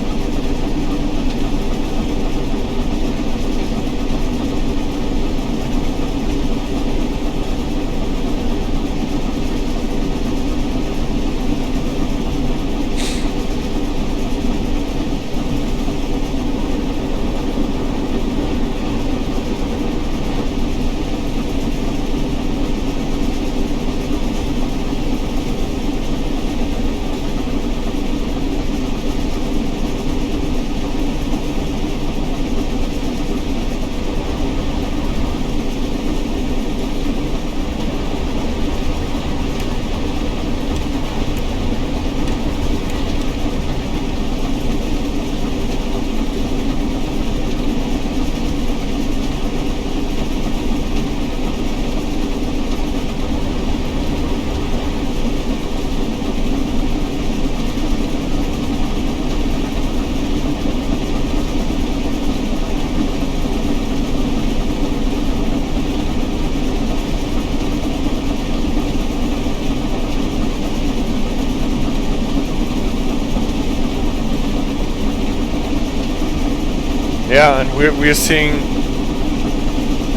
S2: Yeah, and we're seeing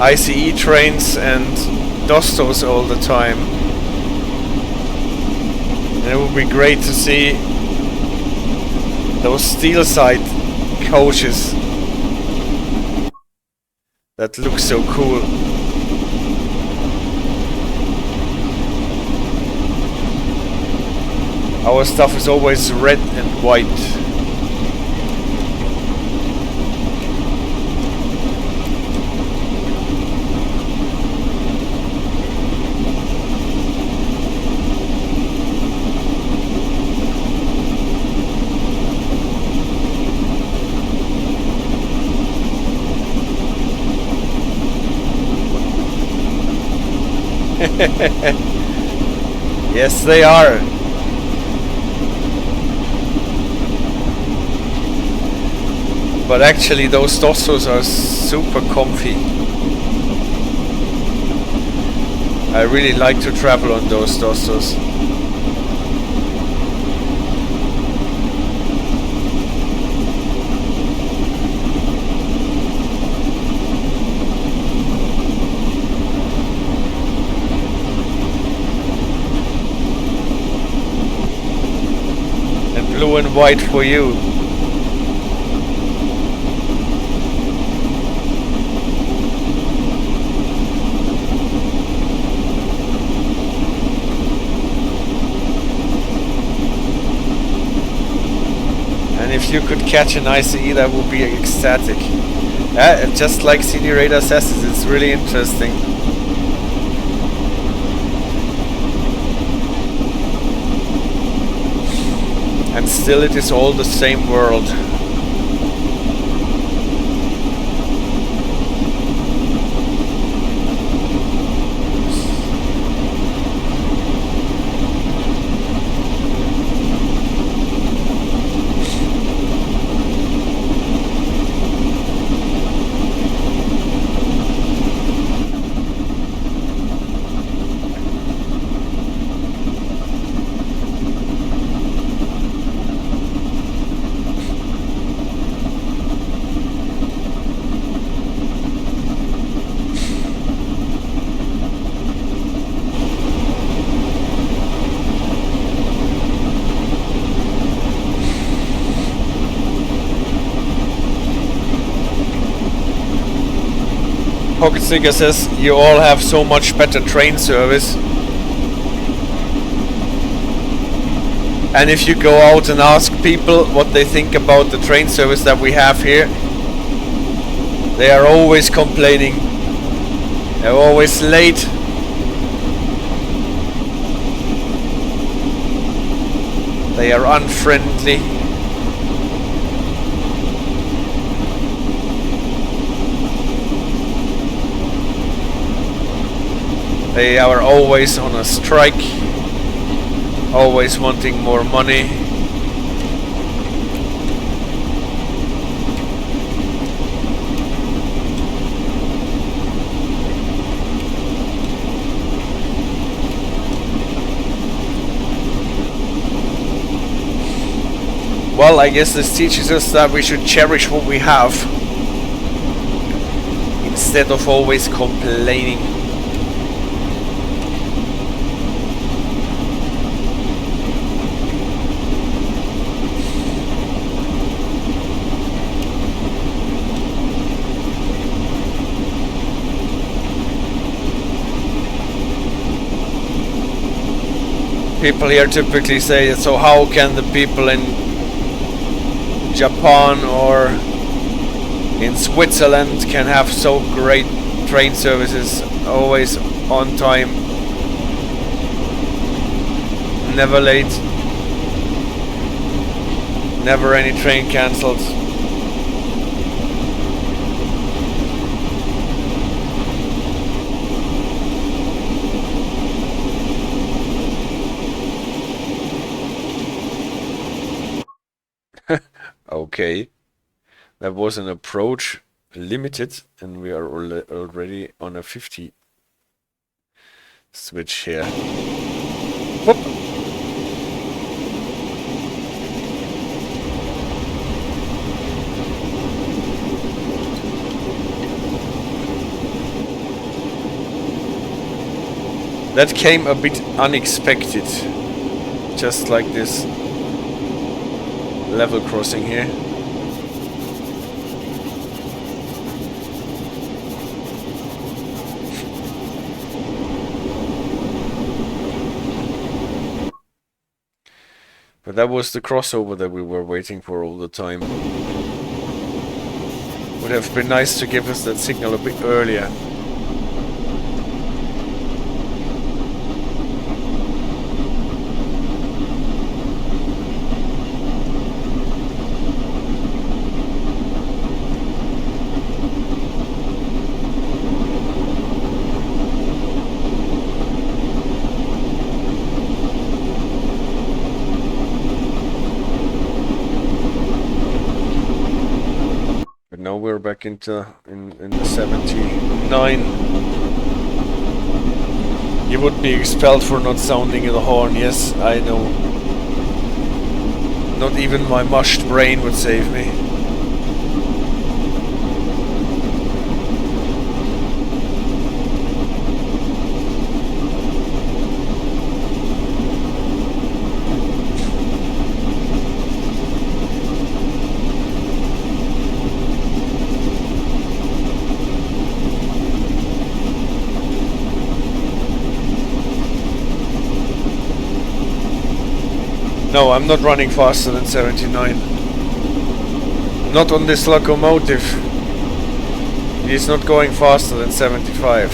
S2: ICE trains and Dostos all the time. And it would be great to see those steel side coaches that look so cool. Our stuff is always red and white. Yes, they are. But actually those Dostos are super comfy. I really like to travel on those Dostos. Blue and white for you. And if you could catch an ICE, that would be ecstatic. Just like CD Radar says, it's really interesting. And still it is all the same world. Pocket Sticker says you all have so much better train service. And if you go out and ask people what they think about the train service that we have here, they are always complaining. They're always late. They are unfriendly. They are always on a strike, always wanting more money. Well, I guess this teaches us that we should cherish what we have instead of always complaining. People here typically say, so how can the people in Japan or in Switzerland can have so great train services, always on time, never late, never any train cancelled? Okay, that was an approach limited, and we are already on a 50 switch here. Whoop. That came a bit unexpected, just like this level crossing here. But that was the crossover that we were waiting for all the time. Would have been nice to give us that signal a bit earlier. Now we're back into in the 79. You would be expelled for not sounding the horn. Yes, I know. Not even my mushed brain would save me. No, I'm not running faster than 79. Not on this locomotive. It's not going faster than 75.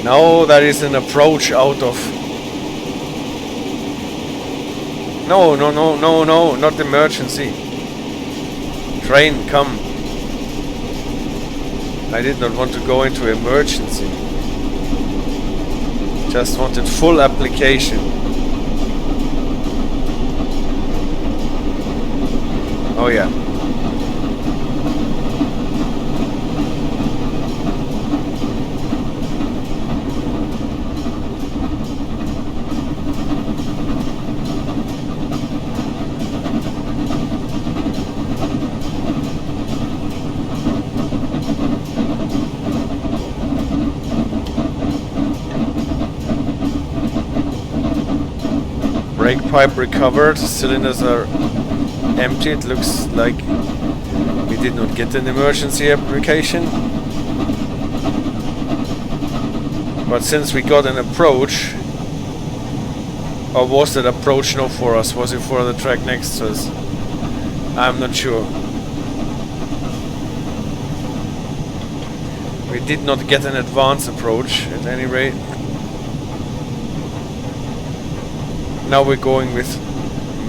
S2: No, that is an approach out of... No, no, no, no, no, not emergency. Train, come. I did not want to go into emergency. Just wanted full application. Oh yeah. Brake pipe recovered, cylinders are empty. It looks like we did not get an emergency application. But since we got an approach, or was that approach not for us? Was it for the track next to us?
S1: I'm not sure. We did not get an advance approach at any rate. Now we're going with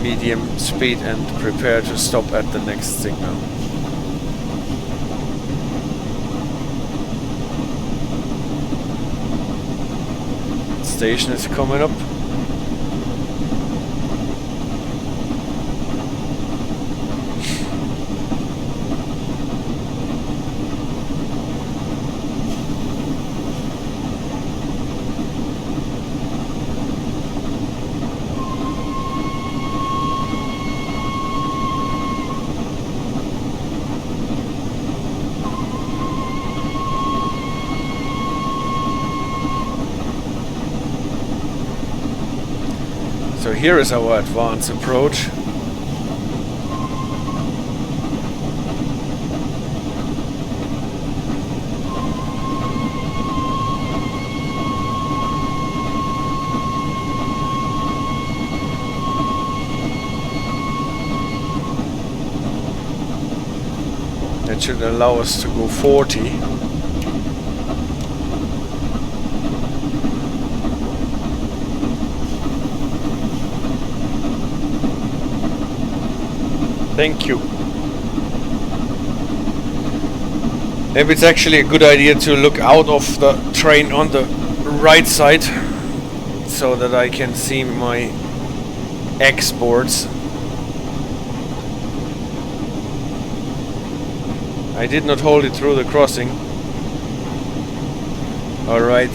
S1: medium speed and prepare to stop at the next signal. Station is coming up. So here is our advance approach. That should allow us to go 40. Thank you. Maybe it's actually a good idea to look out of the train on the right side so that I can see my exports. I did not hold it through the crossing. Alright.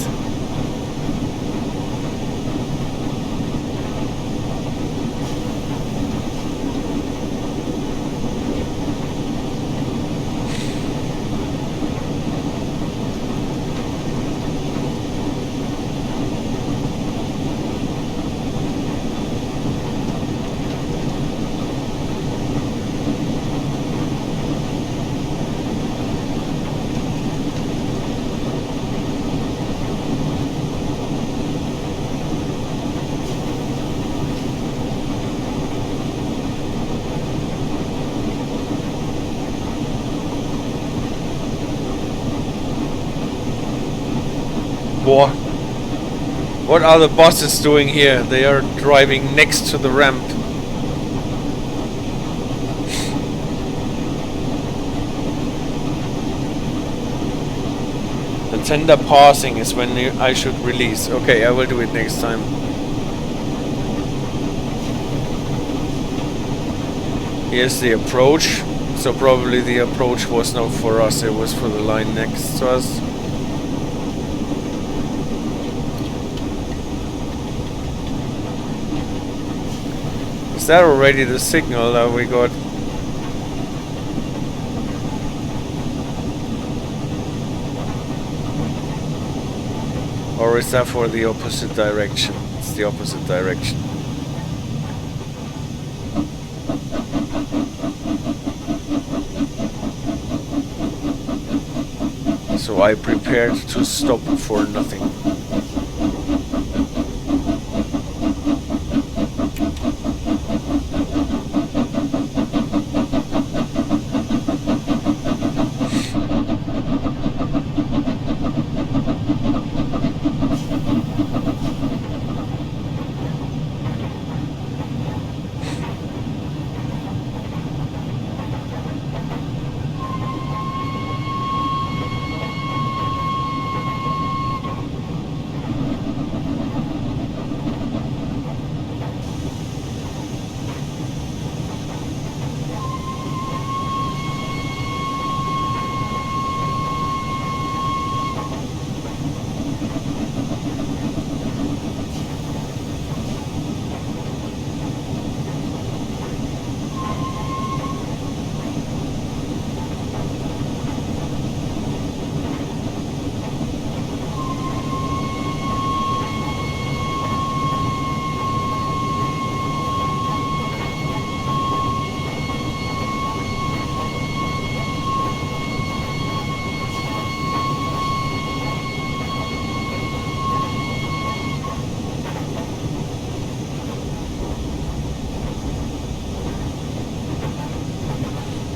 S1: What are the buses doing here? They are driving next to the ramp. The tender passing is when I should release. Okay, I will do it next time. Here's the approach. So probably the approach was not for us, it was for the line next to us. Is that already the signal that we got? Or is that for the opposite direction? It's the opposite direction. So I prepared to stop for nothing.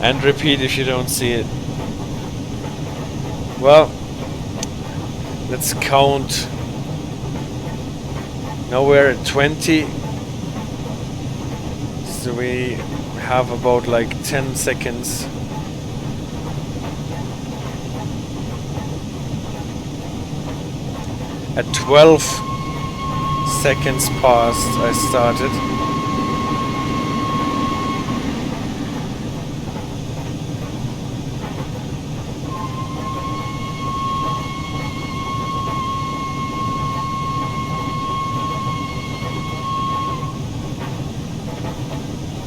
S2: And repeat if you don't see it. Well, let's count. Now we're at 20. So we have about like 10 seconds. At 12 seconds past I started.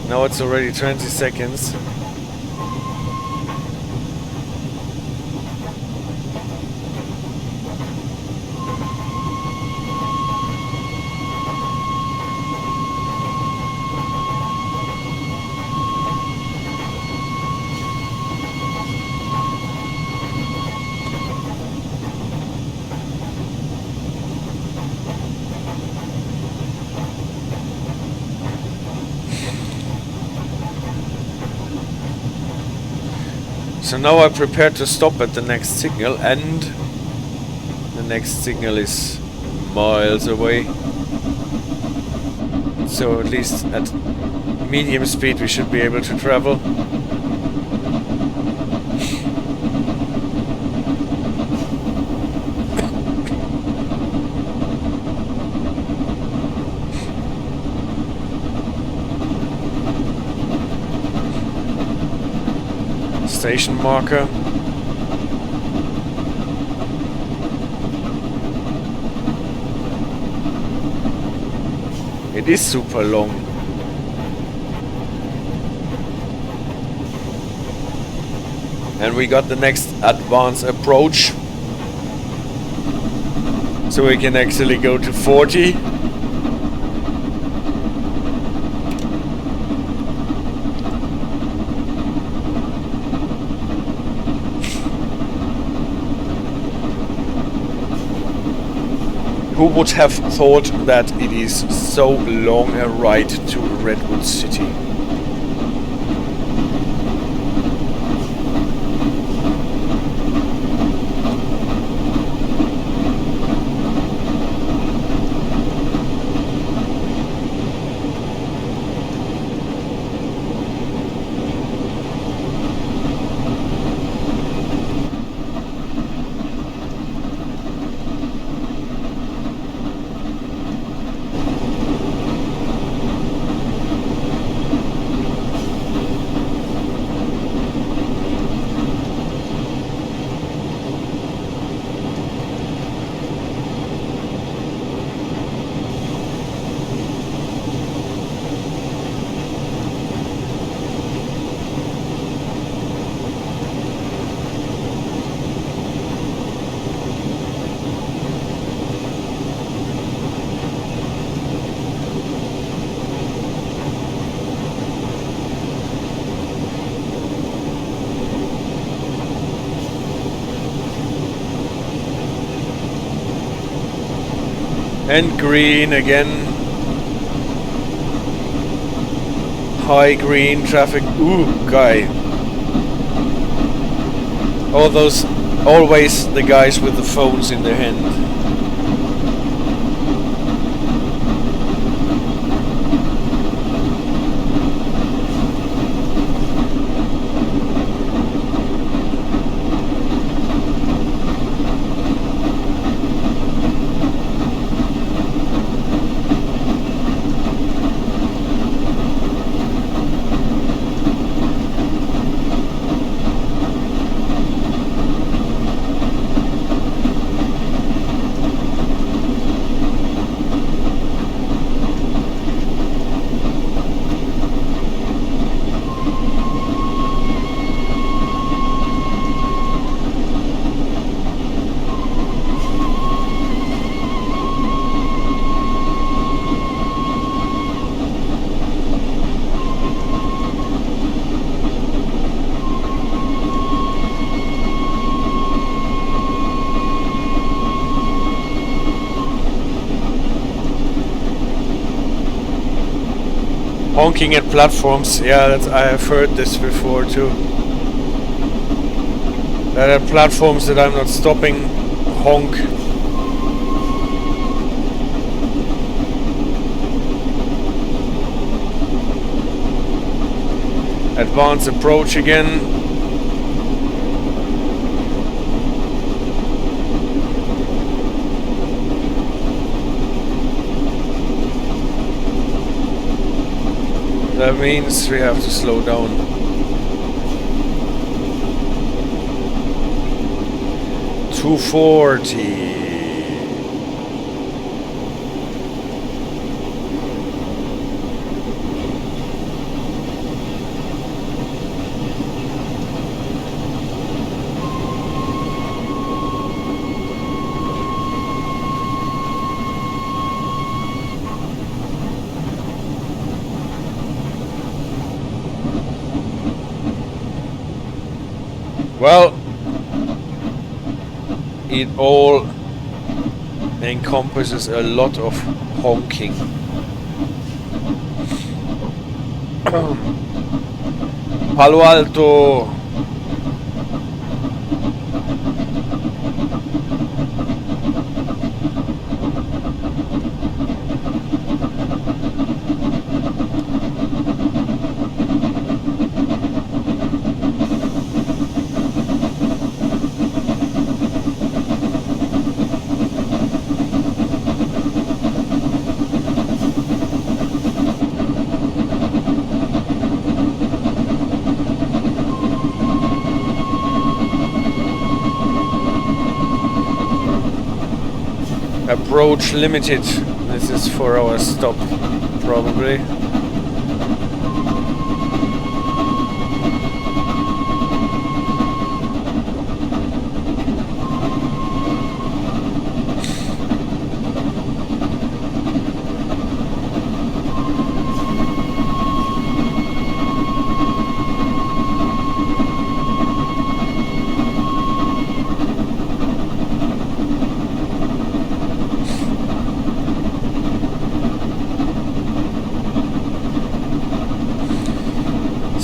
S2: Now it's already 20 seconds. So now I prepare to stop at the next signal, and the next signal is miles away. So at least at medium speed we should be able to travel. Station marker. It is super long. And we got the next advanced approach. So we can actually go to 40. Who would have thought that it is so long a ride to Redwood City? And green again. High green traffic. Ooh, guy. All those, always the guys with the phones in their hand. Honking at platforms, yeah, I have heard this before too. There are platforms that I'm not stopping, honk. Advance approach again. That means we have to slow down. $240. Well, it all encompasses a lot of honking. Palo Alto. Approach limited. This is for our stop, probably.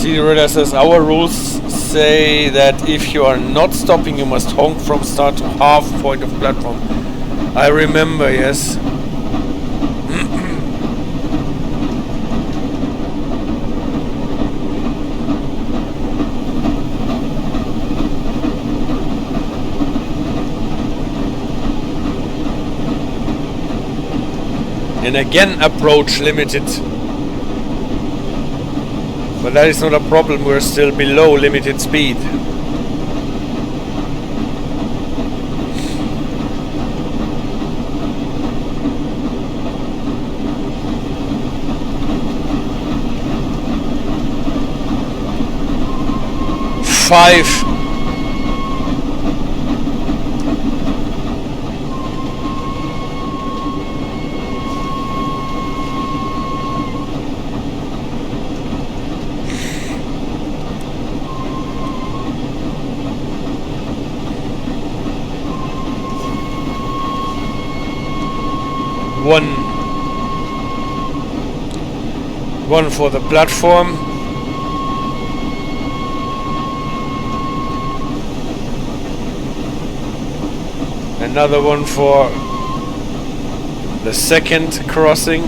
S2: Derail says our rules say that if you are not stopping, you must honk from start to half point of platform. I remember, yes. And again, approach limited. But that is not a problem, we're still below limited speed. Five. One for the platform. Another one for the second crossing.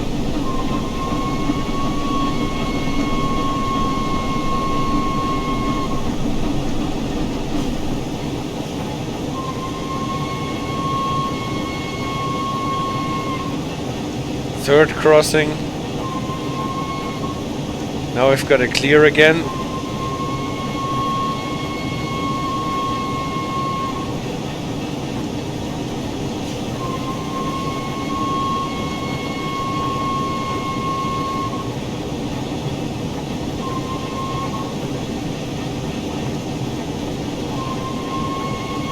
S2: Third crossing. Now I've got to clear again.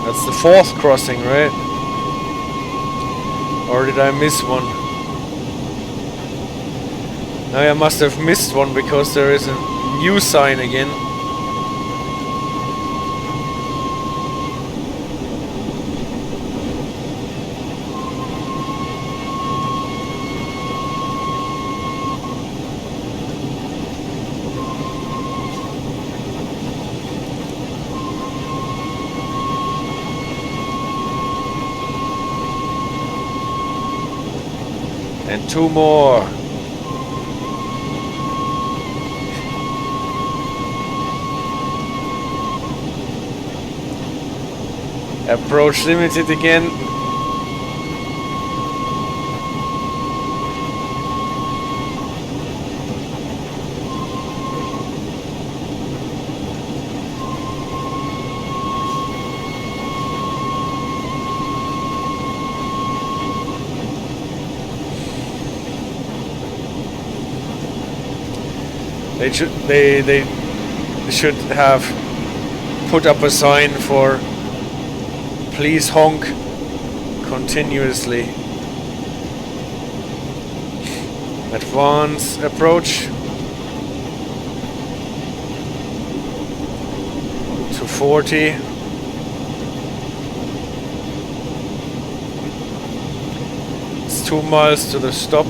S2: That's the fourth crossing, right? Or did I miss one? Now I must have missed one because there is a new sign again.
S1: And 2 more. Approach limited again. They should have put up a sign for please honk continuously. Advance approach to 40. It's 2 miles to the stop.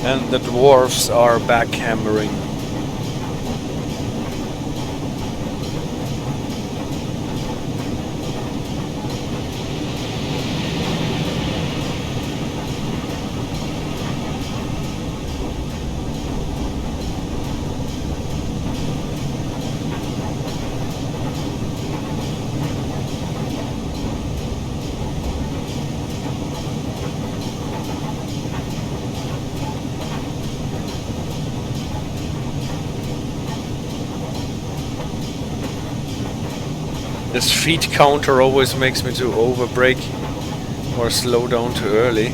S1: And the dwarfs are backhammering. This feet counter always makes me to overbrake or slow down too early.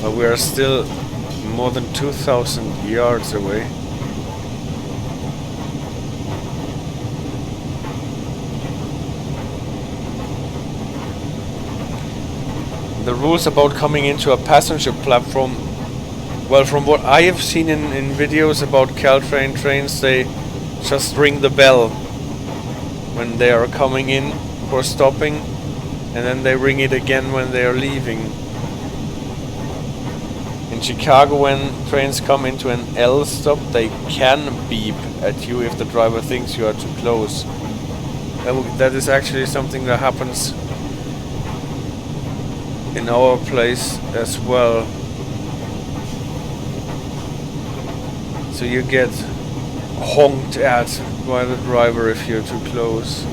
S1: But we are still more than 2,000 yards away. The rules about coming into a passenger platform, well, from what I have seen in videos about Caltrain trains, they just ring the bell when they are coming in for stopping, and then they ring it again when they are leaving. In Chicago, when trains come into an L stop, they can beep at you if the driver thinks you are too close. That is actually something that happens in our place as well. So you get honked at by the driver if you're too close.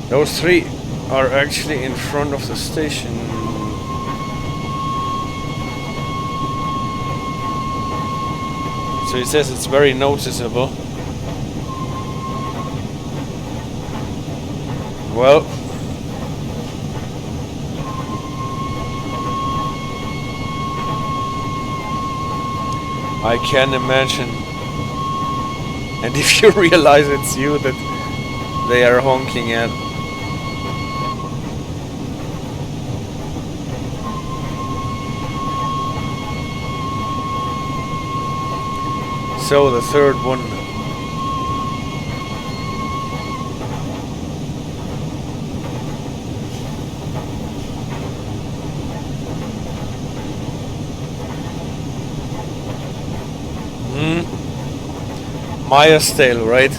S1: Those three are actually in front of the station. So it says it's very noticeable. Well, I can imagine. And if you realize it's you that they are honking at, So the third one. Myerstale, right?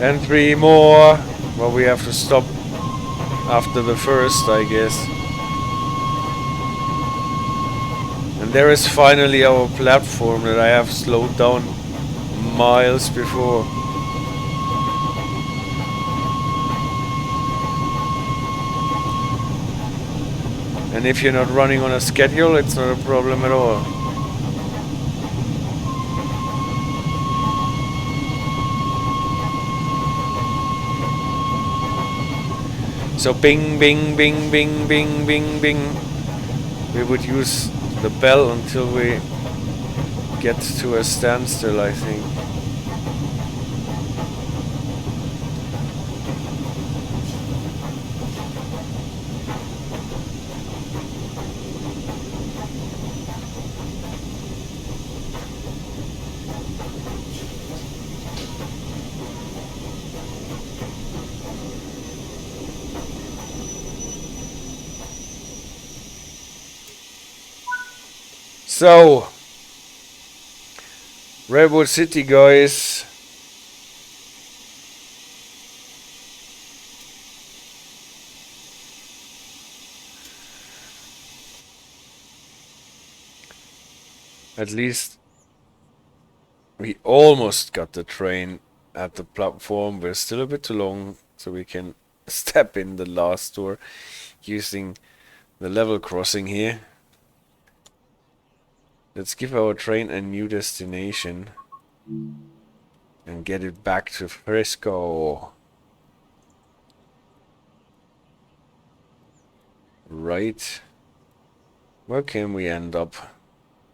S1: And 3 more. Well, we have to stop after the first, I guess. And there is finally our platform that I have slowed down miles before. And if you're not running on a schedule, it's not a problem at all. So bing, bing, bing, bing, bing, bing, bing. We would use the bell until we get to a standstill, I think. So, Redwood City, guys. At least we almost got the train at the platform. We're still a bit too long, so we can step in the last door using the level crossing here. Let's give our train a new destination and get it back to Frisco. Right. Where can we end up?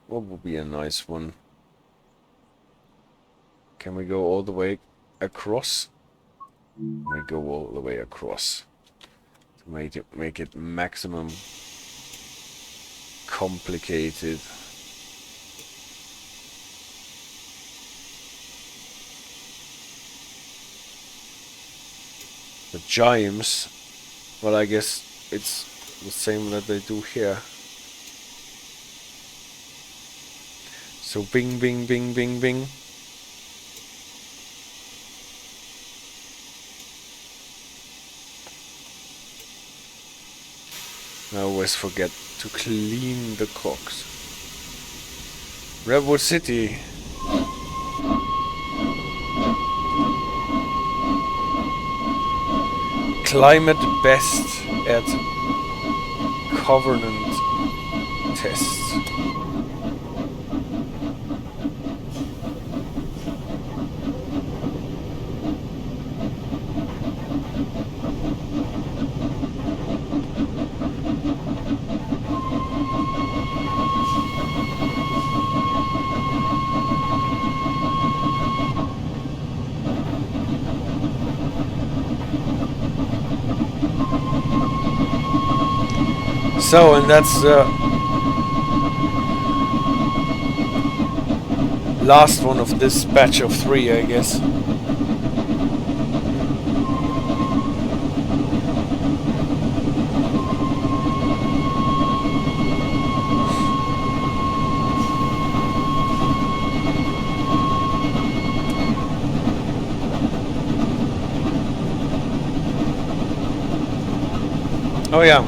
S1: What would be a nice one? Can we go all the way across? We go all the way across to make it maximum complicated. The chimes, well, I guess it's the same that they do here. So bing, bing, bing, bing, bing. I always forget to clean the cocks. Redwood City. Climate best at Covenant tests. So, and that's the last one of this batch of 3, I guess. Oh yeah.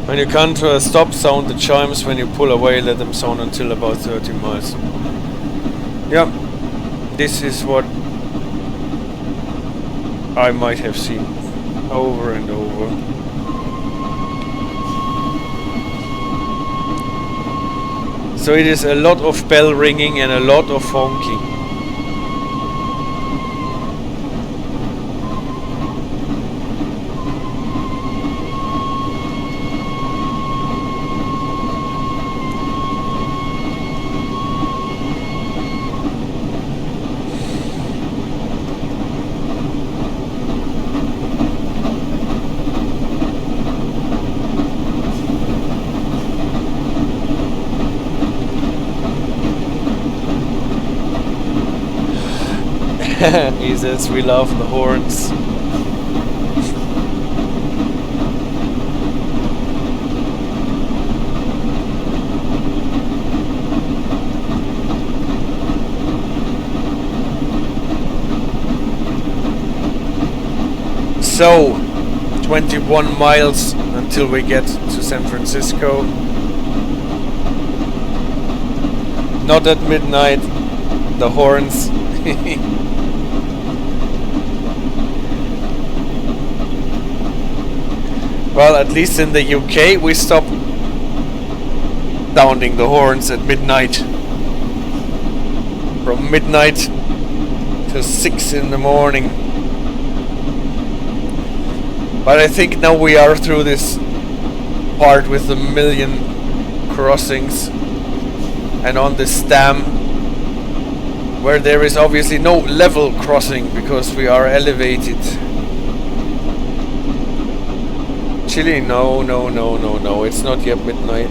S1: When you come to a stop, sound the chimes. When you pull away, let them sound until about 30 miles. Yeah, this is what I might have seen over and over. So it is a lot of bell ringing and a lot of honking.
S2: He says we love the horns. So, 21 miles until we get to San Francisco. Not at midnight. The horns. Well, at least in the UK we stop sounding the horns at midnight. From midnight to 6 in the morning. But I think now we are through this part with the million crossings and on this dam where there is obviously no level crossing because we are elevated. Chile, no, it's not yet midnight.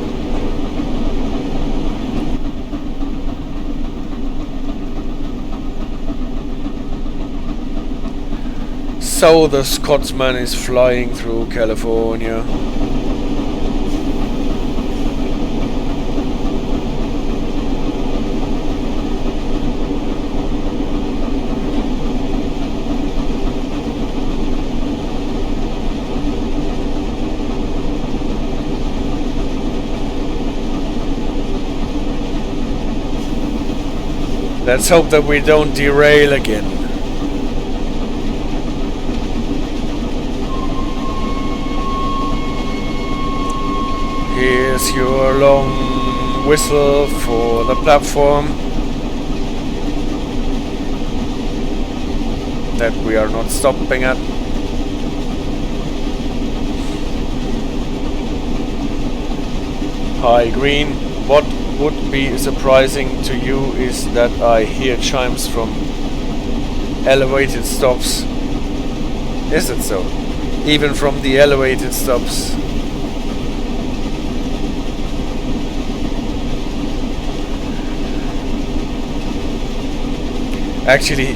S2: So the Scotsman is flying through California. Let's hope that we don't derail again. Here's your long whistle for the platform that we are not stopping at. High green. What would be surprising to you is that I hear chimes from elevated stops. Is it so? Even from the elevated stops. Actually,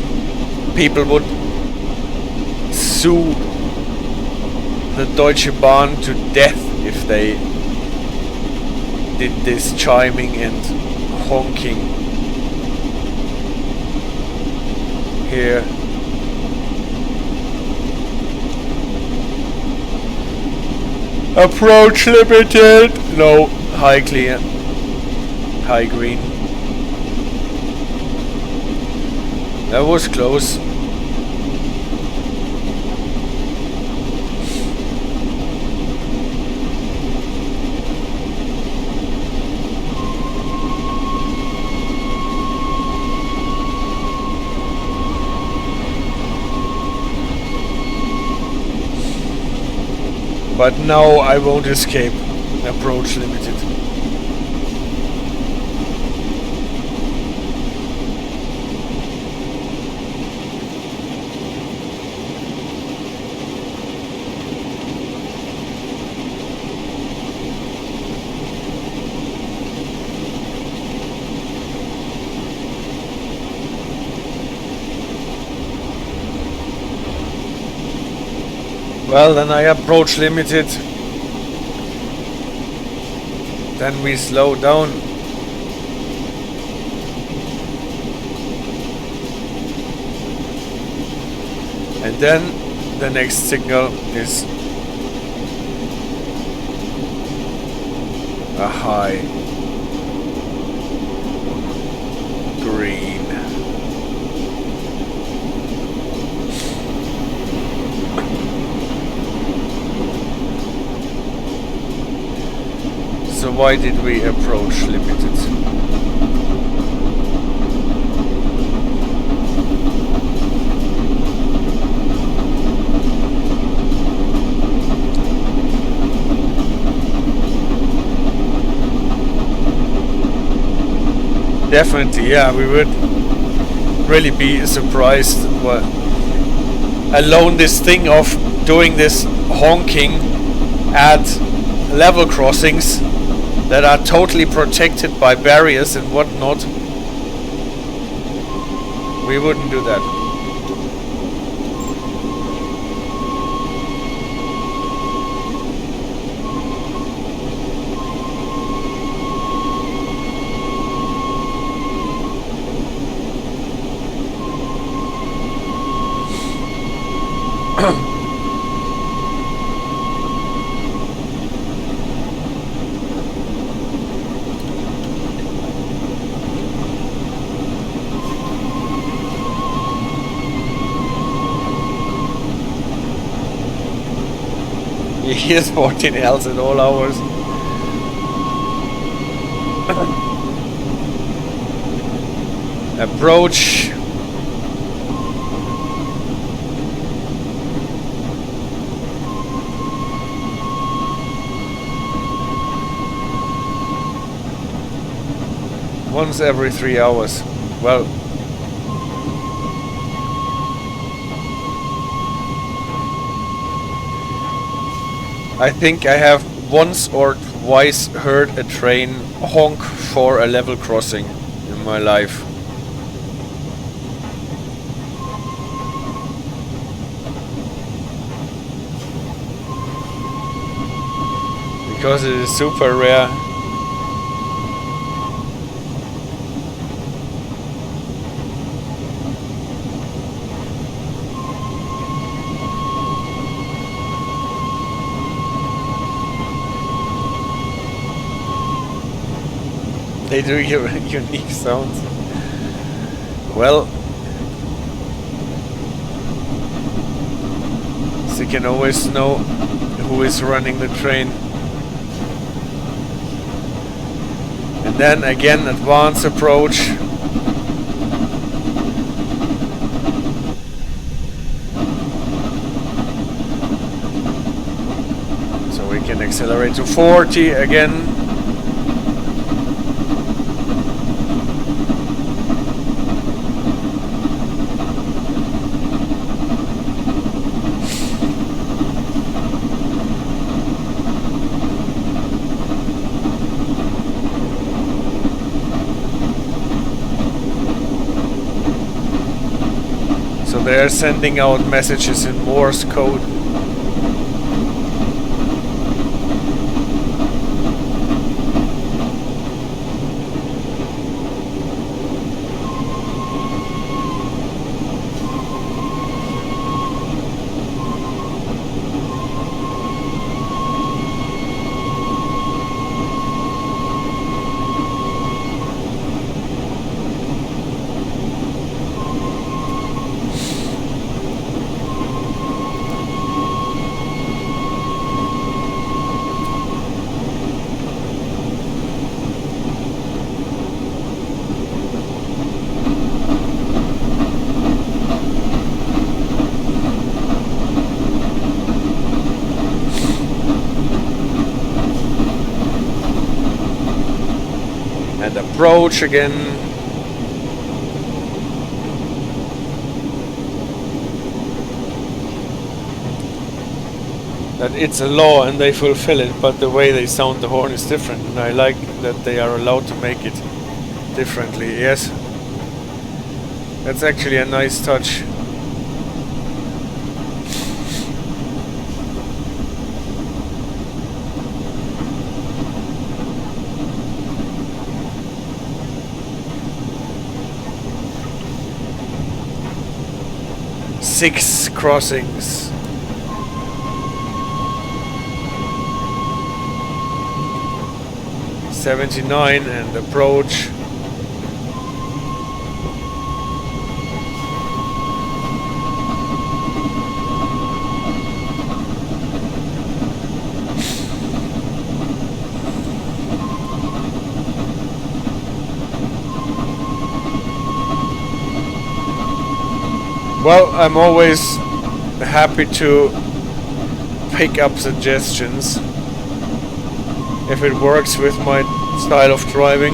S2: people would sue the Deutsche Bahn to death if they did this chiming and honking here. Approach limited. No, high clear. High green. That was close. But now I won't escape. Approach limited. Well, then I approach limited. Then we slow down. And then the next signal is a high green. So why did we approach limited? Definitely, yeah, we would really be surprised what alone this thing of doing this honking at level crossings that are totally protected by barriers and whatnot. We wouldn't do that. He is 14 L's at all hours. Approach. Once every 3 hours. Well, I think I have once or twice heard a train honk for a level crossing in my life. Because it is super rare. They do unique sounds. Well, so you can always know who is running the train. And then again, advance approach. So we can accelerate to 40 again. They're sending out messages in Morse code. Approach again. That it's a law and they fulfill it, but the way they sound the horn is different, and I like that they are allowed to make it differently. Yes, that's actually a nice touch. Six crossings. '79 and approach. Well, I'm always happy to pick up suggestions if it works with my style of driving.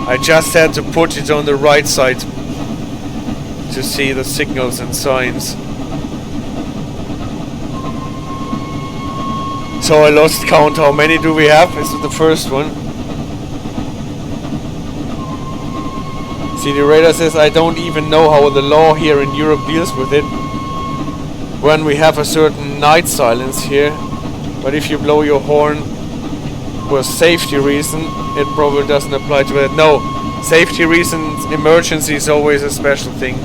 S2: I just had to put it on the right side to see the signals and signs. So I lost count. How many do we have? This is the first one. See, the radar says I don't even know how the law here in Europe deals with it when we have a certain night silence here, but if you blow your horn for safety reason, it probably doesn't apply to it. No, safety reasons, emergency is always a special thing.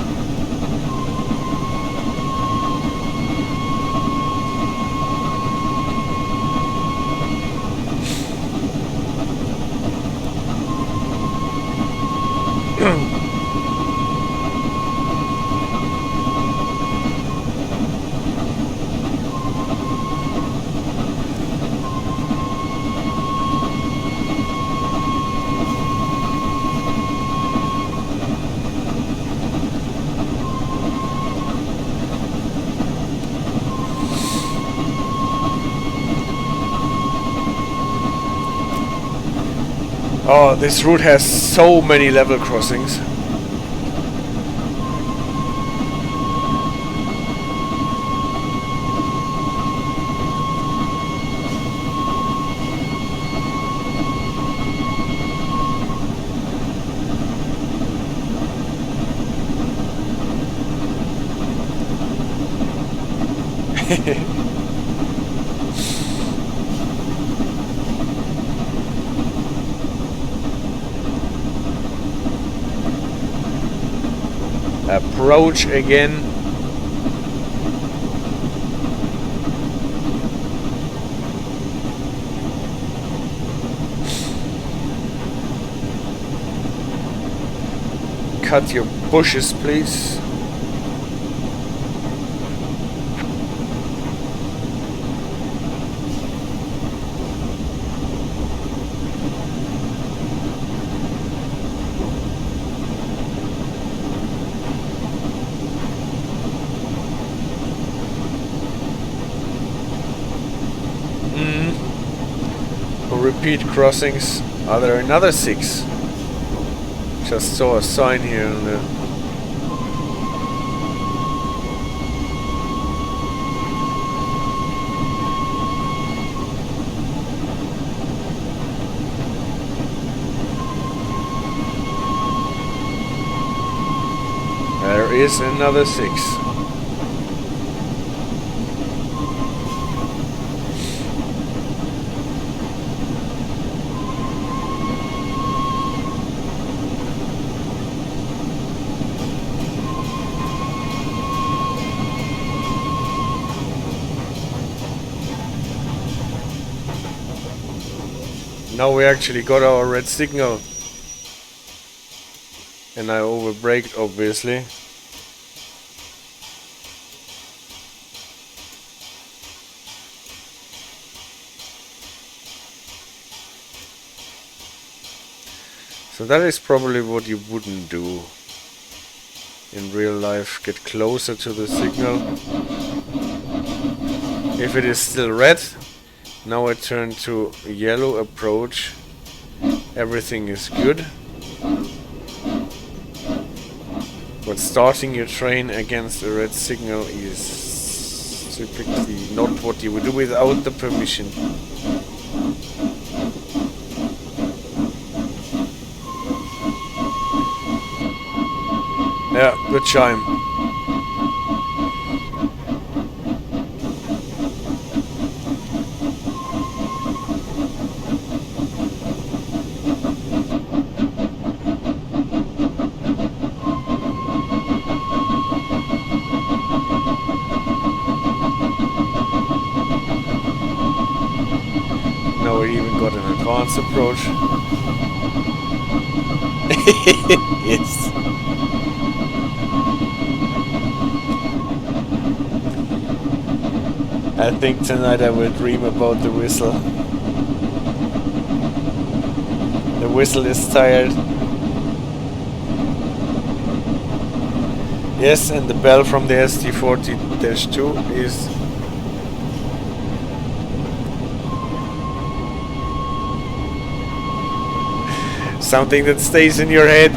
S1: Oh, this route has so many level crossings. Approach again. Cut your bushes, please. Repeat crossings. Are there another 6? Just saw a sign here on the... There is another 6. Now we actually got our red signal. And I overbraked, obviously. So that is probably what you wouldn't do in real life. Get closer to the signal. If it is still red, now I turn to yellow approach. Everything is good. But starting your train against a red signal is typically not what you would do without the permission. Yeah, good chime. Now we even got an advanced approach. Yes. I think tonight I will dream about the whistle. The whistle is tired. Yes, and the bell from the ST40-2 is something that stays in your head.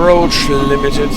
S1: approach limited.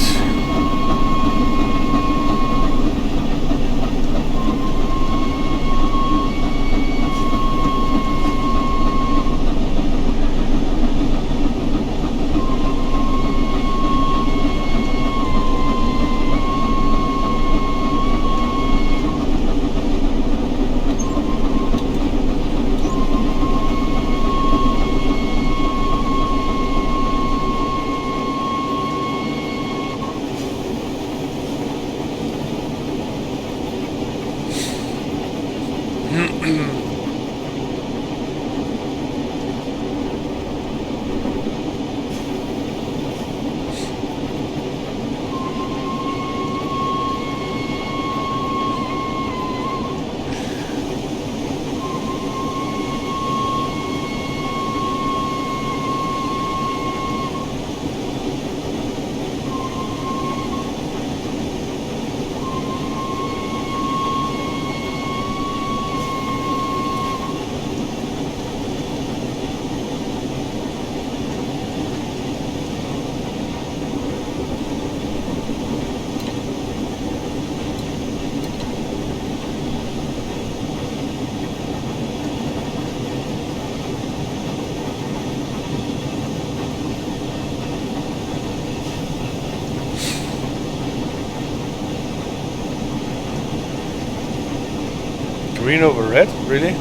S1: Green over red? Really?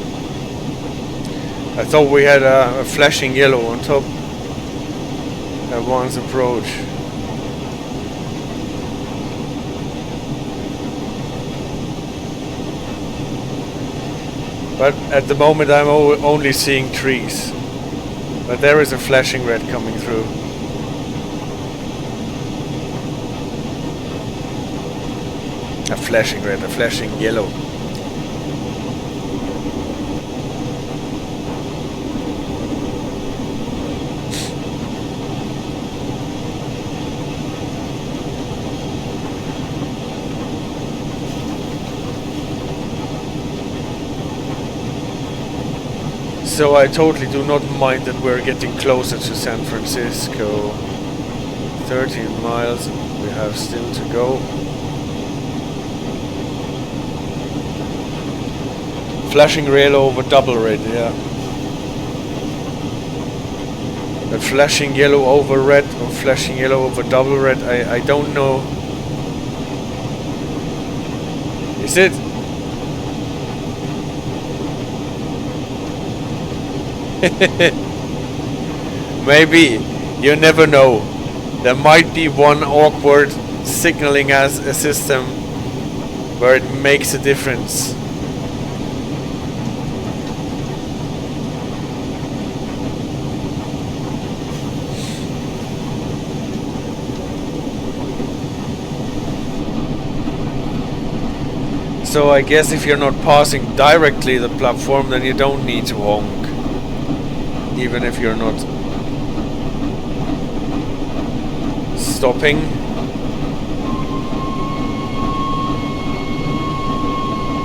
S1: I thought we had a flashing yellow on top at one's approach. But at the moment I'm only seeing trees. But there is a flashing red coming through. A flashing red, a flashing yellow. So I totally do not mind that we're getting closer to San Francisco. 13 miles we have still to go. Flashing rail over double red, yeah. But flashing yellow over red or flashing yellow over double red, I don't know. Is it? Maybe, you never know. There might be one awkward signaling as a system where it makes a difference. So I guess if you're not passing directly the platform, then you don't need to honk. Even if you're not stopping.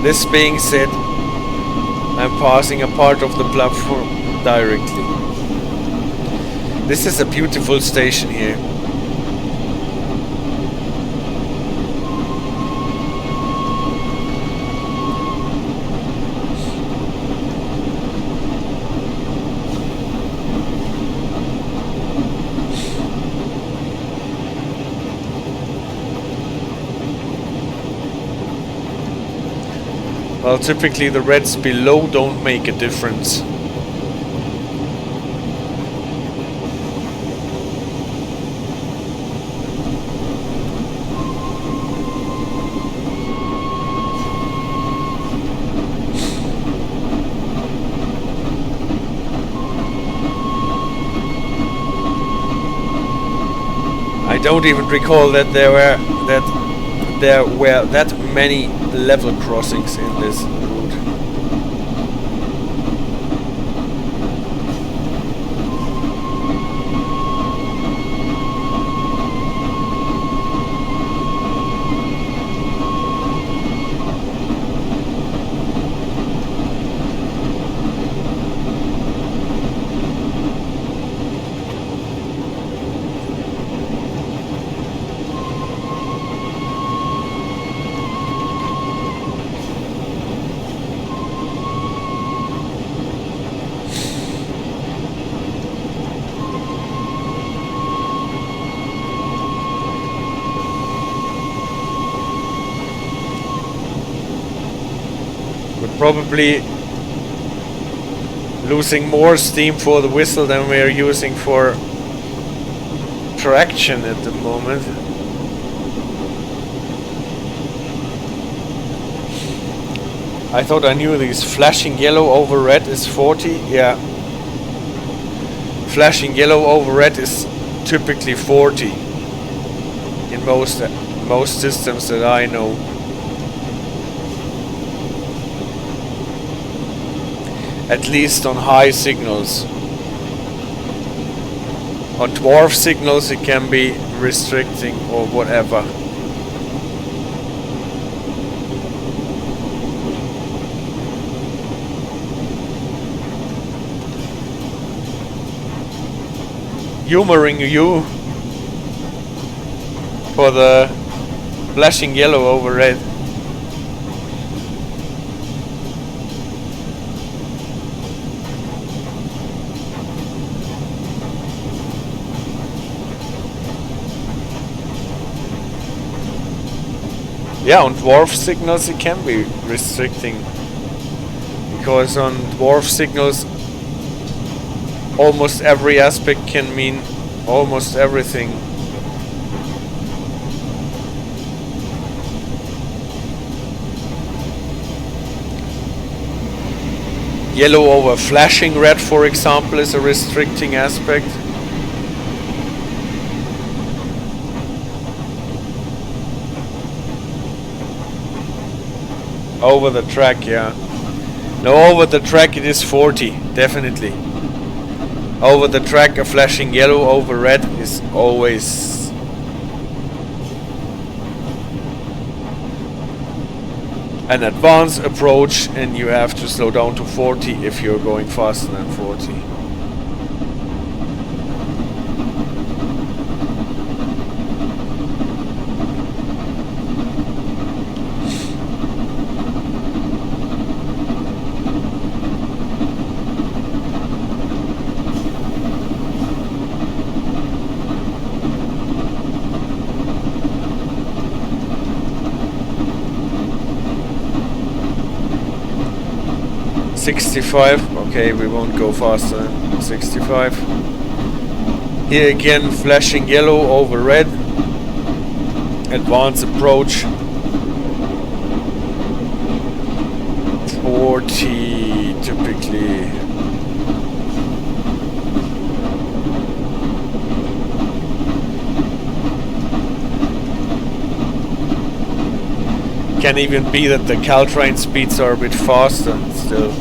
S1: This being said, I'm passing a part of the platform directly. This is a beautiful station here. Well, typically the reds below don't make a difference. I don't even recall that there were that many level crossings in this route.
S2: We're probably losing more steam for the whistle than we're using for traction at the moment. I thought I knew these. Flashing yellow over red is 40. Yeah. Flashing yellow over red is typically 40 in most systems that I know. At least on high signals. On dwarf signals it can be restricting or whatever. Humoring you for the flashing yellow over red. Yeah, on dwarf signals it can be restricting, because on dwarf signals almost every aspect can mean almost everything. Yellow over flashing red, for example, is a restricting aspect. Over the track, yeah. No, over the track it is 40, definitely. Over the track, a flashing yellow over red is always an advanced approach, and you have to slow down to 40 if you're going faster than 40. Okay, we won't go faster than 65. Here again, flashing yellow over red. Advanced approach. 40 typically. Can even be that the Caltrain speeds are a bit faster still.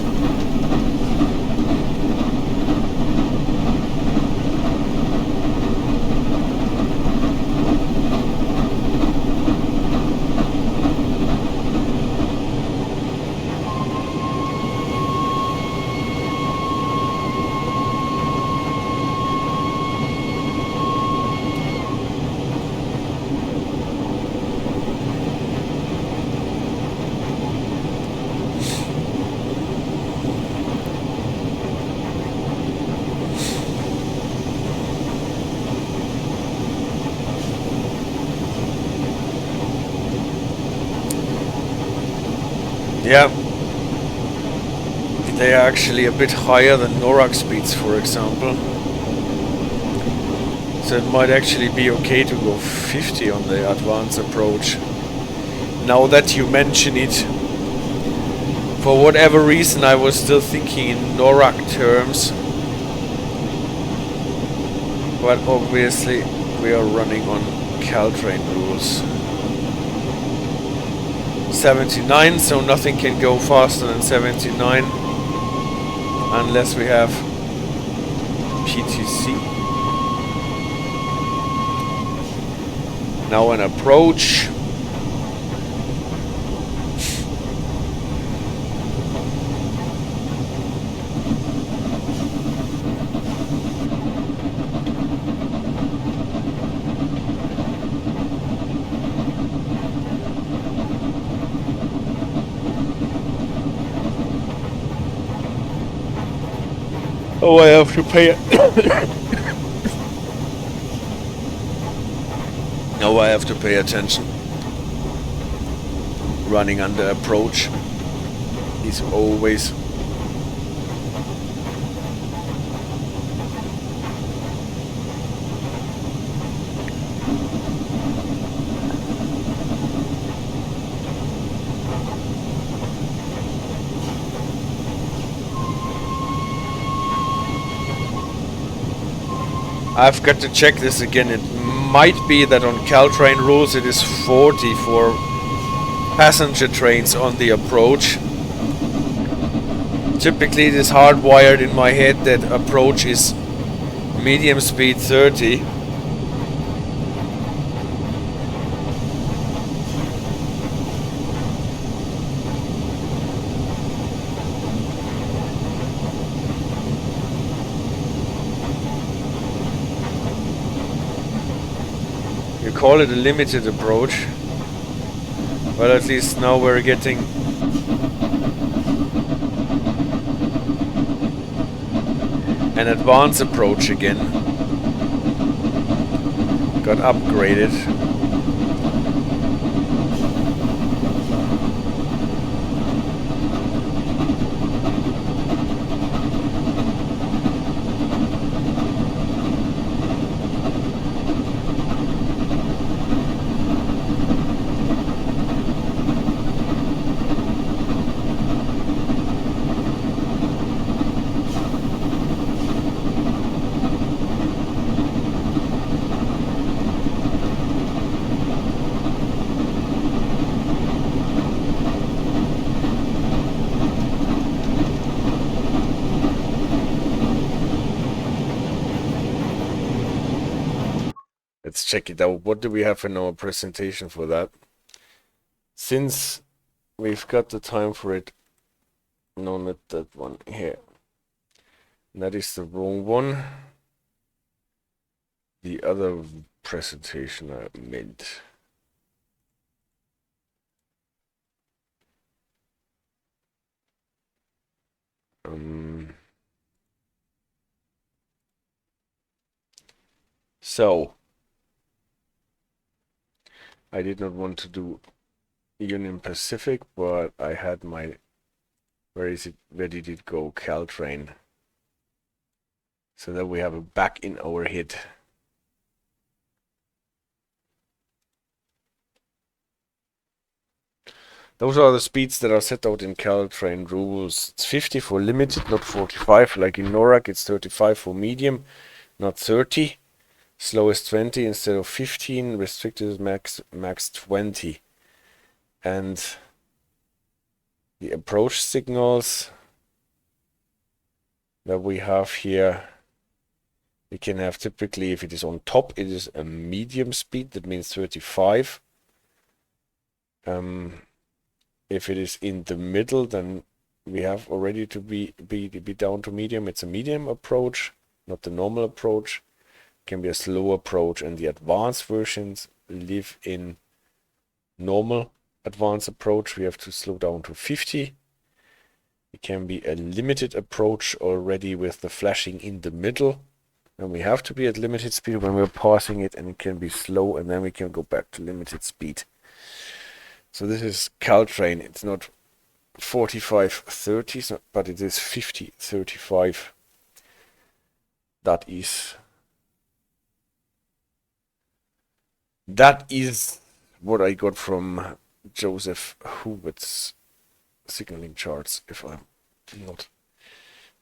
S2: Yeah, they are actually a bit higher than NORAC speeds, for example. So it might actually be okay to go 50 on the advanced approach. Now that you mention it, for whatever reason I was still thinking in NORAC terms. But obviously we are running on Caltrain rules. 79, so nothing can go faster than 79 unless we have PTC. Now an approach. Oh, I have to pay it. Now I have to pay attention. Running under approach.
S1: is always I've got to check this again. It might be that on Caltrain rules it is 40 for passenger trains on the approach. Typically it is hardwired in my head that approach is medium speed 30. Call it a limited approach. Well, at least now we're getting an advanced approach again. Got upgraded. Let's check it out. What do we have in our presentation for that? Since we've got the time for it, no, not that one here. That is the wrong one. The other presentation I meant. So I did not want to do Union Pacific, but I had my, where did it go, Caltrain. So that we have it back in our head. Those are the speeds that are set out in Caltrain rules. It's 50 for limited, not 45. Like in NORAC, it's 35 for medium, not 30. Slow is 20 instead of 15. Restricted is max 20. And the approach signals that we have here, we can have typically, if it is on top, it is a medium speed. That means 35. If it is in the middle, then we have already to be down to medium. It's a medium approach, not the normal approach. Can be a slow approach, and the advanced versions live in normal advanced approach. We have to slow down to 50. It can be a limited approach already with the flashing in the middle, and we have to be at limited speed when we're passing it, and it can be slow, and then we can go back to limited speed. So this is Caltrain. It's not 45-30, but it is 50-35. That is what I got from Joseph Hubert's signaling charts, if I'm not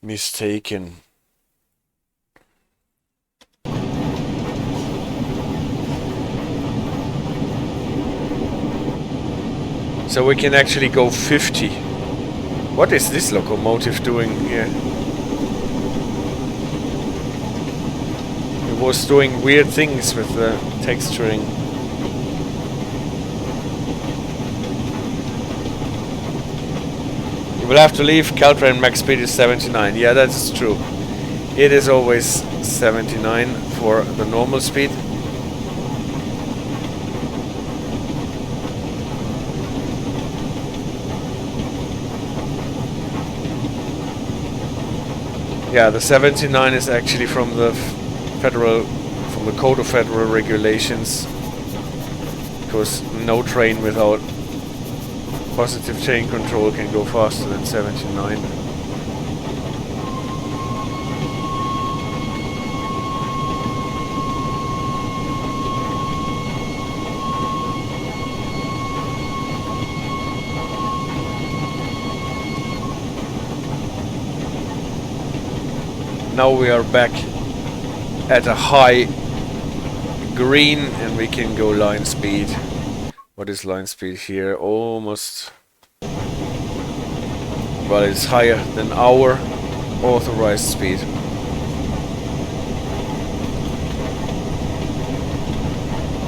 S1: mistaken. So we can actually go 50. What is this locomotive doing here? It was doing weird things with the texturing. You will have to leave. Caltrain max speed is 79. Yeah, that's true. It is always 79 for the normal speed. Yeah, the 79 is actually from the Code of Federal Regulations, because no train without Positive chain control can go faster than 79. Now we are back at a high green and we can go line speed. What is line speed here? Almost, well, it's higher than our authorized speed.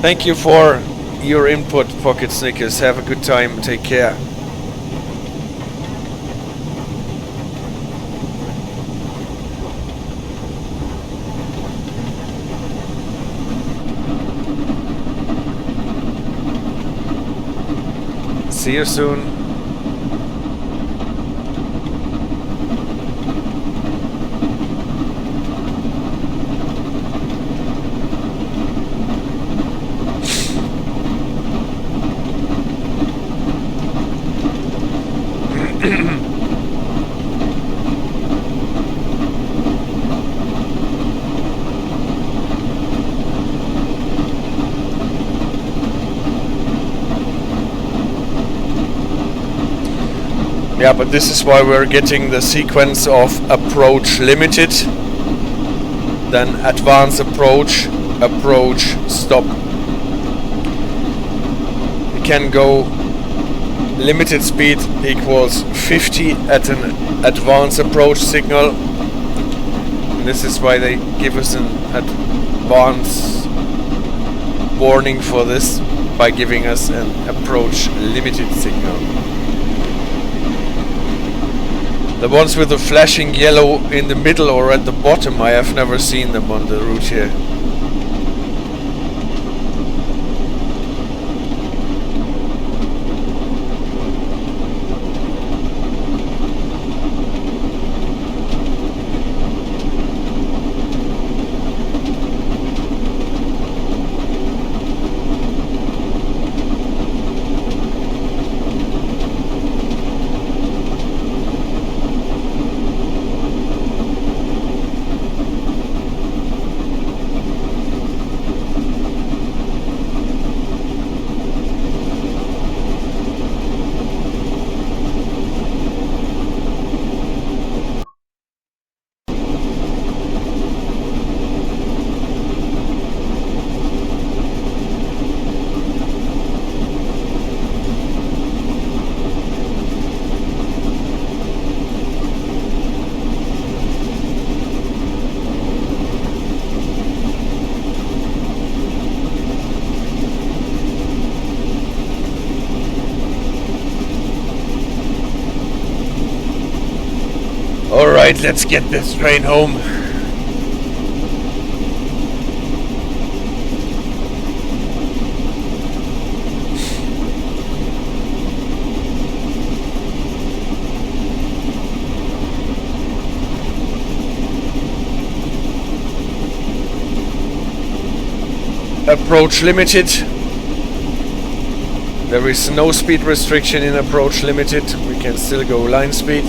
S1: Thank you for your input, Pocket Snickers. Have a good time. Take care. See you soon. Yeah, but this is why we're getting the sequence of approach limited, then advance approach, approach, stop. We can go limited speed equals 50 at an advance approach signal. And this is why they give us an advance warning for this by giving us an approach limited signal. The ones with the flashing yellow in the middle or at the bottom, I have never seen them on the route here. Alright, let's get this train home. Approach limited. There is no speed restriction in approach limited. We can still go line speed.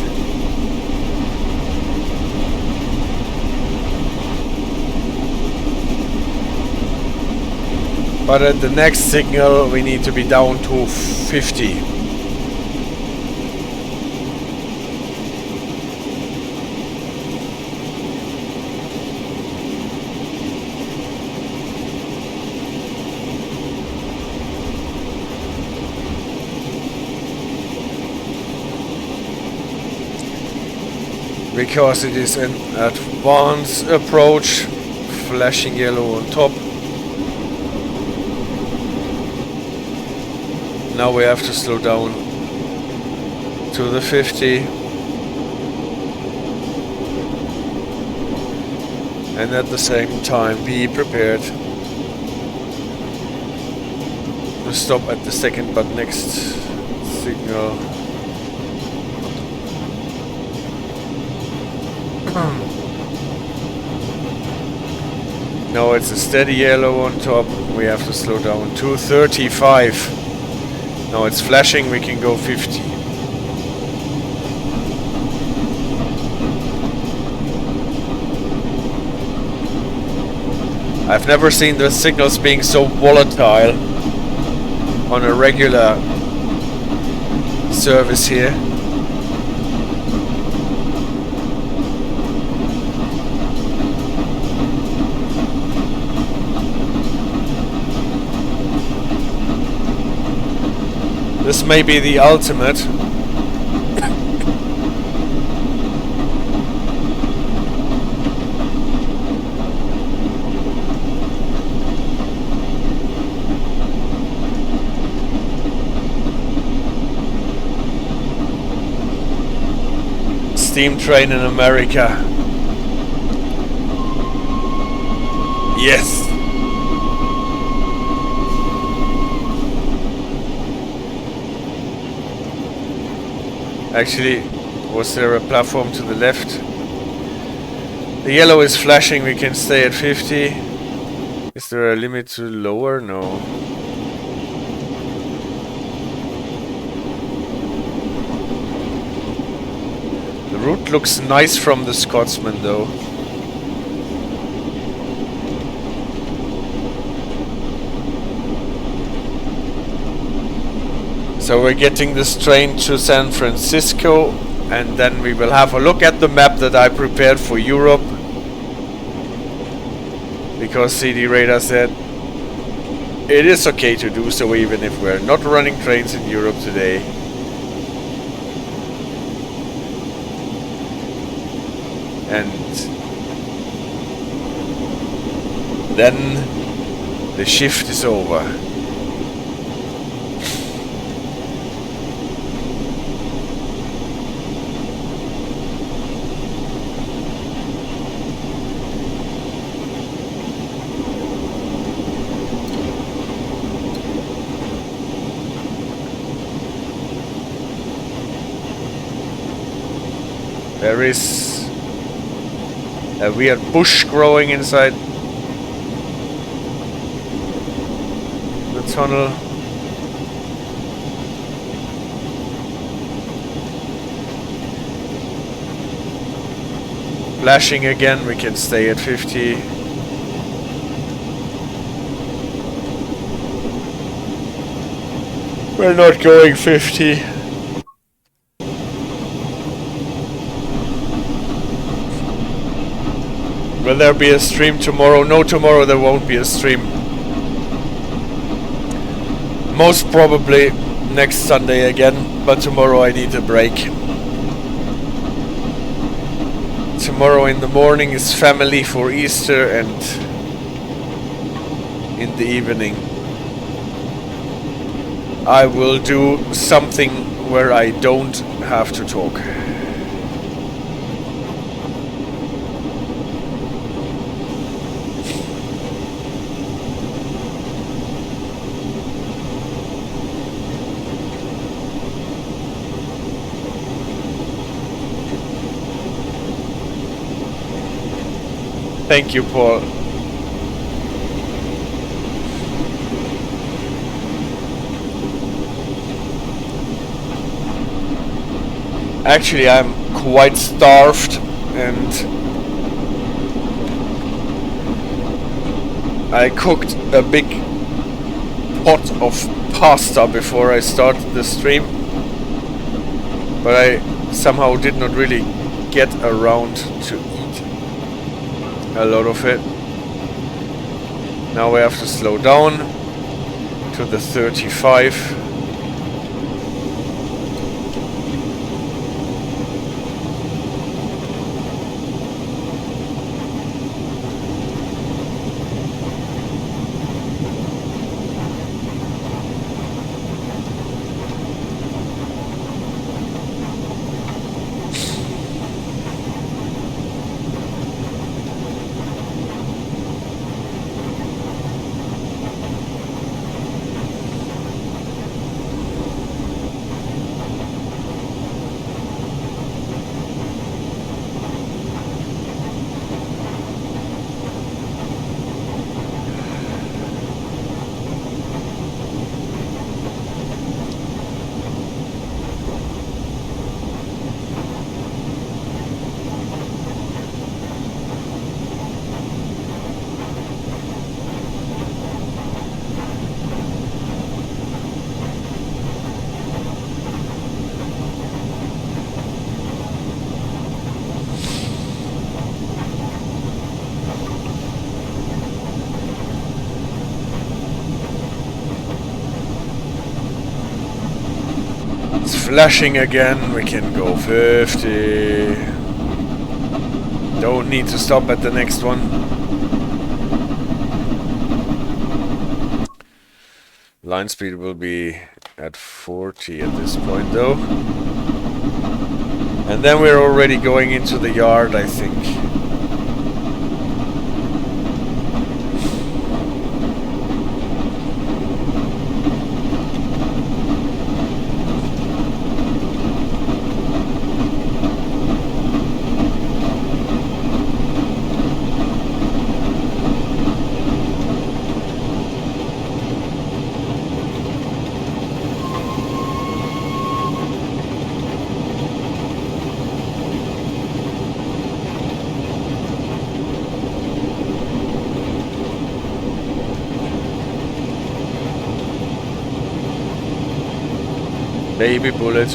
S1: But at the next signal we need to be down to 50. Because it is an advanced approach, flashing yellow on top. Now we have to slow down to the 50 and at the same time be prepared to stop at the second but next signal. Now it's a steady yellow on top. We have to slow down to 35. Now it's flashing, we can go 50. I've never seen the signals being so volatile on a regular service here. This may be the ultimate. Steam train in America. Yes. Actually, was there a platform to the left? The yellow is flashing, we can stay at 50. Is there a limit to lower? No. The route looks nice from the Scotsman though. So we're getting this train to San Francisco, and then we will have a look at the map that I prepared for Europe, because CD Radar said it is okay to do so even if we're not running trains in Europe today. And then the shift is over. There is a weird bush growing inside the tunnel. Flashing again, we can stay at 50. We're not going 50. Will there be a stream tomorrow? No, tomorrow there won't be a stream. Most probably next Sunday again, but tomorrow I need a break. Tomorrow in the morning is family for Easter, and in the evening I will do something where I don't have to talk. Thank you, Paul. Actually, I'm quite starved, and I cooked a big pot of pasta before I started the stream, but I somehow did not really get around to eat a lot of it. Now we have to slow down to the 35. flashing again. We can go 50. Don't need to stop at the next one. Line speed will be at 40 at this point though. And then we're already going into the yard, I think. Baby bullet.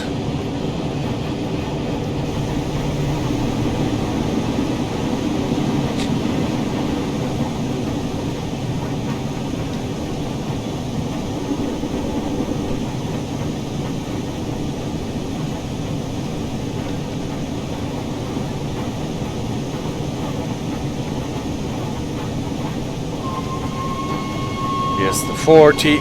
S1: Yes, the 40.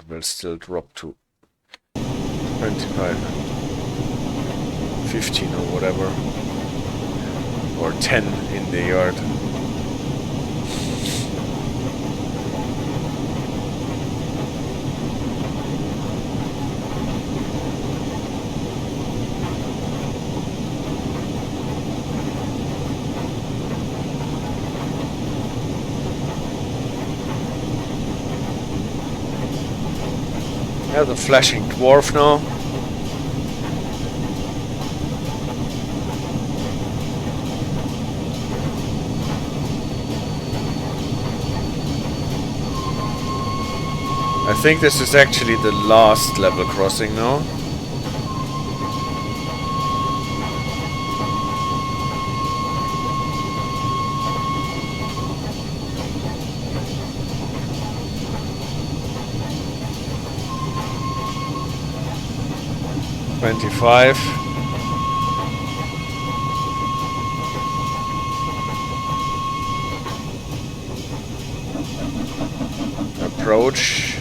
S1: Will still drop to 25, 15 or whatever, or 10 in the yard. Yeah, the flashing dwarf now. I think this is actually the last level crossing now. .25. Approach.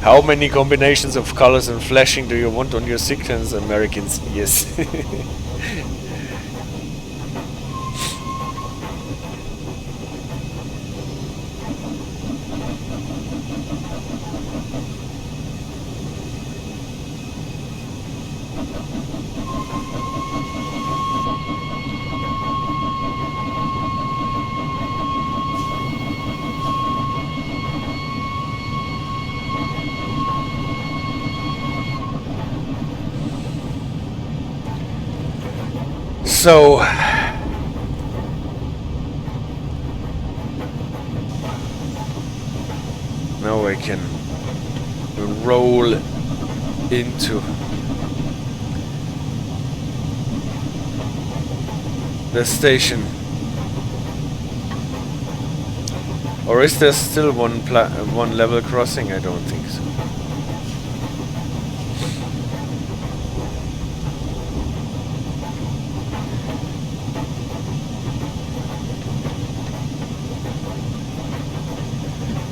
S1: How many combinations of colors and flashing do you want on your signals, Americans? Yes. So now I can roll into the station. Or is there still one level crossing? I don't think so.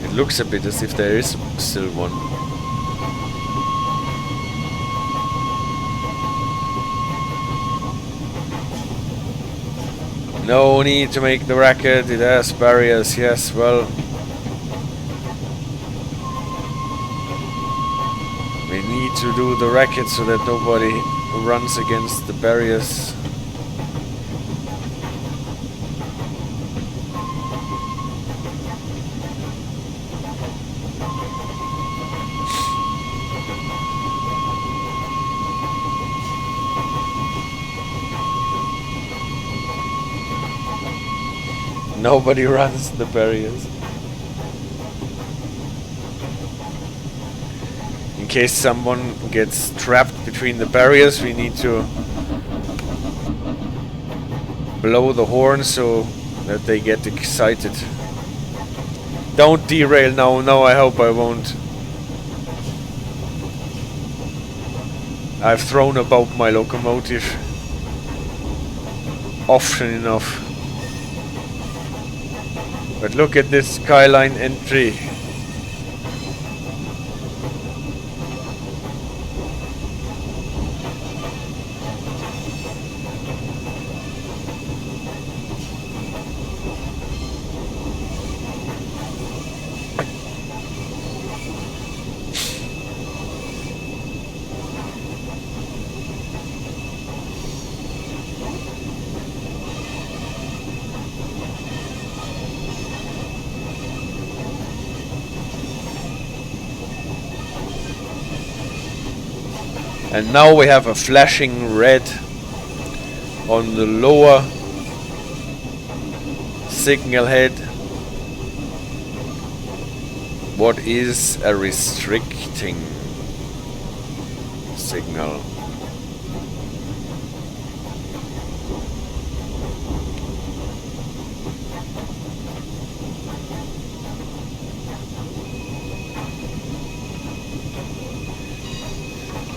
S1: It looks a bit as if there is still one. No need to make the racket, it has barriers, yes, well. We need to do the racket so that nobody runs against the barriers.
S2: Nobody runs the barriers. In case someone gets trapped between the barriers, we need to blow the horn so that they get excited. Don't derail now. No, I hope I won't. I've thrown about my locomotive often enough. But look at this skyline entry. And now we have a flashing red on the lower signal head. What is a restricting signal?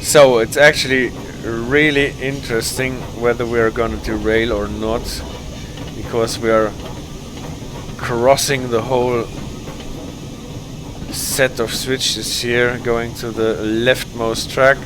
S2: So it's actually really interesting whether we are going to derail or not, because we are crossing the whole set of switches here, going to the leftmost track.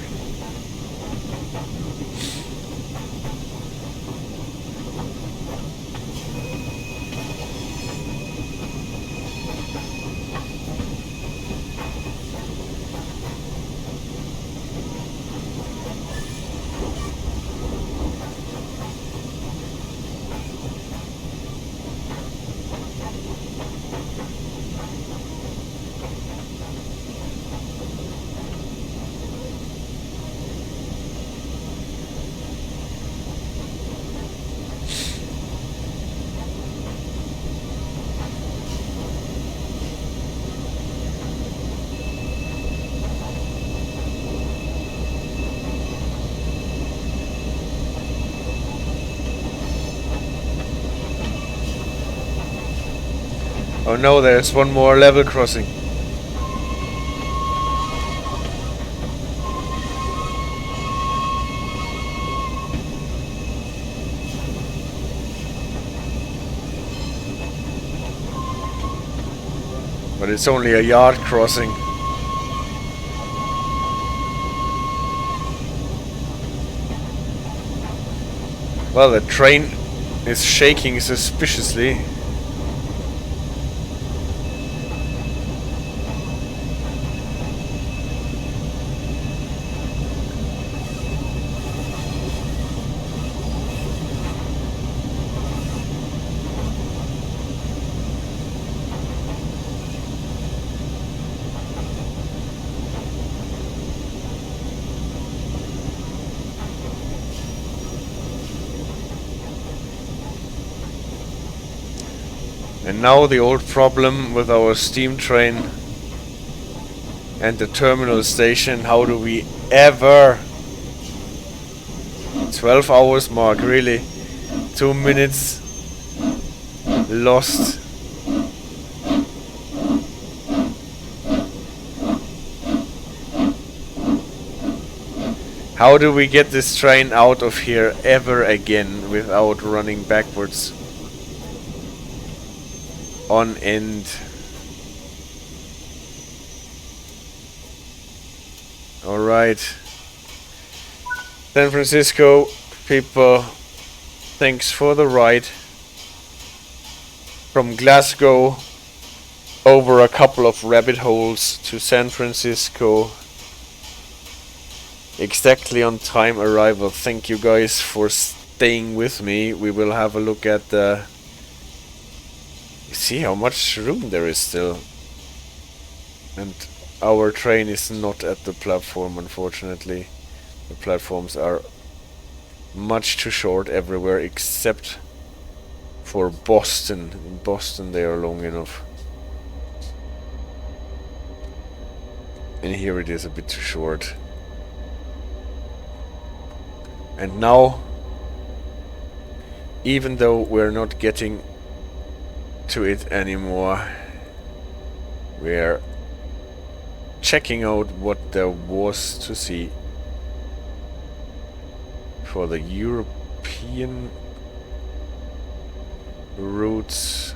S2: Oh no, there's one more level crossing. But it's only a yard crossing. Well, the train is shaking suspiciously. And now the old problem with our steam train and the terminal station. How do we ever... 12 hours mark, really. 2 minutes lost. How do we get this train out of here ever again without running backwards on end? Alright, San Francisco people, thanks for the ride from Glasgow over a couple of rabbit holes to San Francisco. Exactly on time arrival. Thank you guys for staying with me. We will have a look at the... See how much room there is still. And our train is not at the platform, unfortunately. The platforms are much too short everywhere except
S1: for Boston. In Boston they are long enough. And here it is a bit too short. And now, even though we're not getting to it anymore, we're checking out what there was to see for the European routes.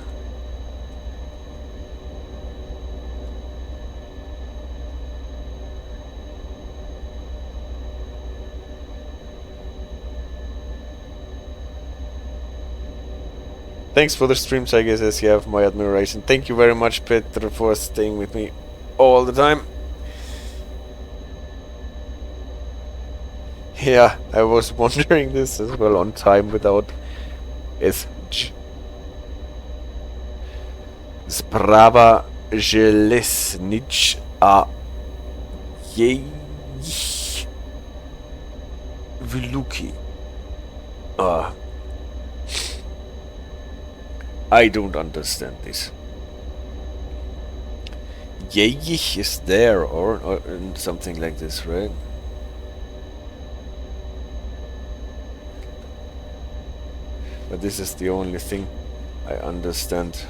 S1: Thanks for the stream, Tigers, as you have my admiration. Thank you very much, Peter, for staying with me all the time. Yeah, I was wondering this as well, on time without SG. Sprava Jelesnic a jej Viluki. I don't understand this. Yeyich is there, or something like this, right? But this is the only thing I understand.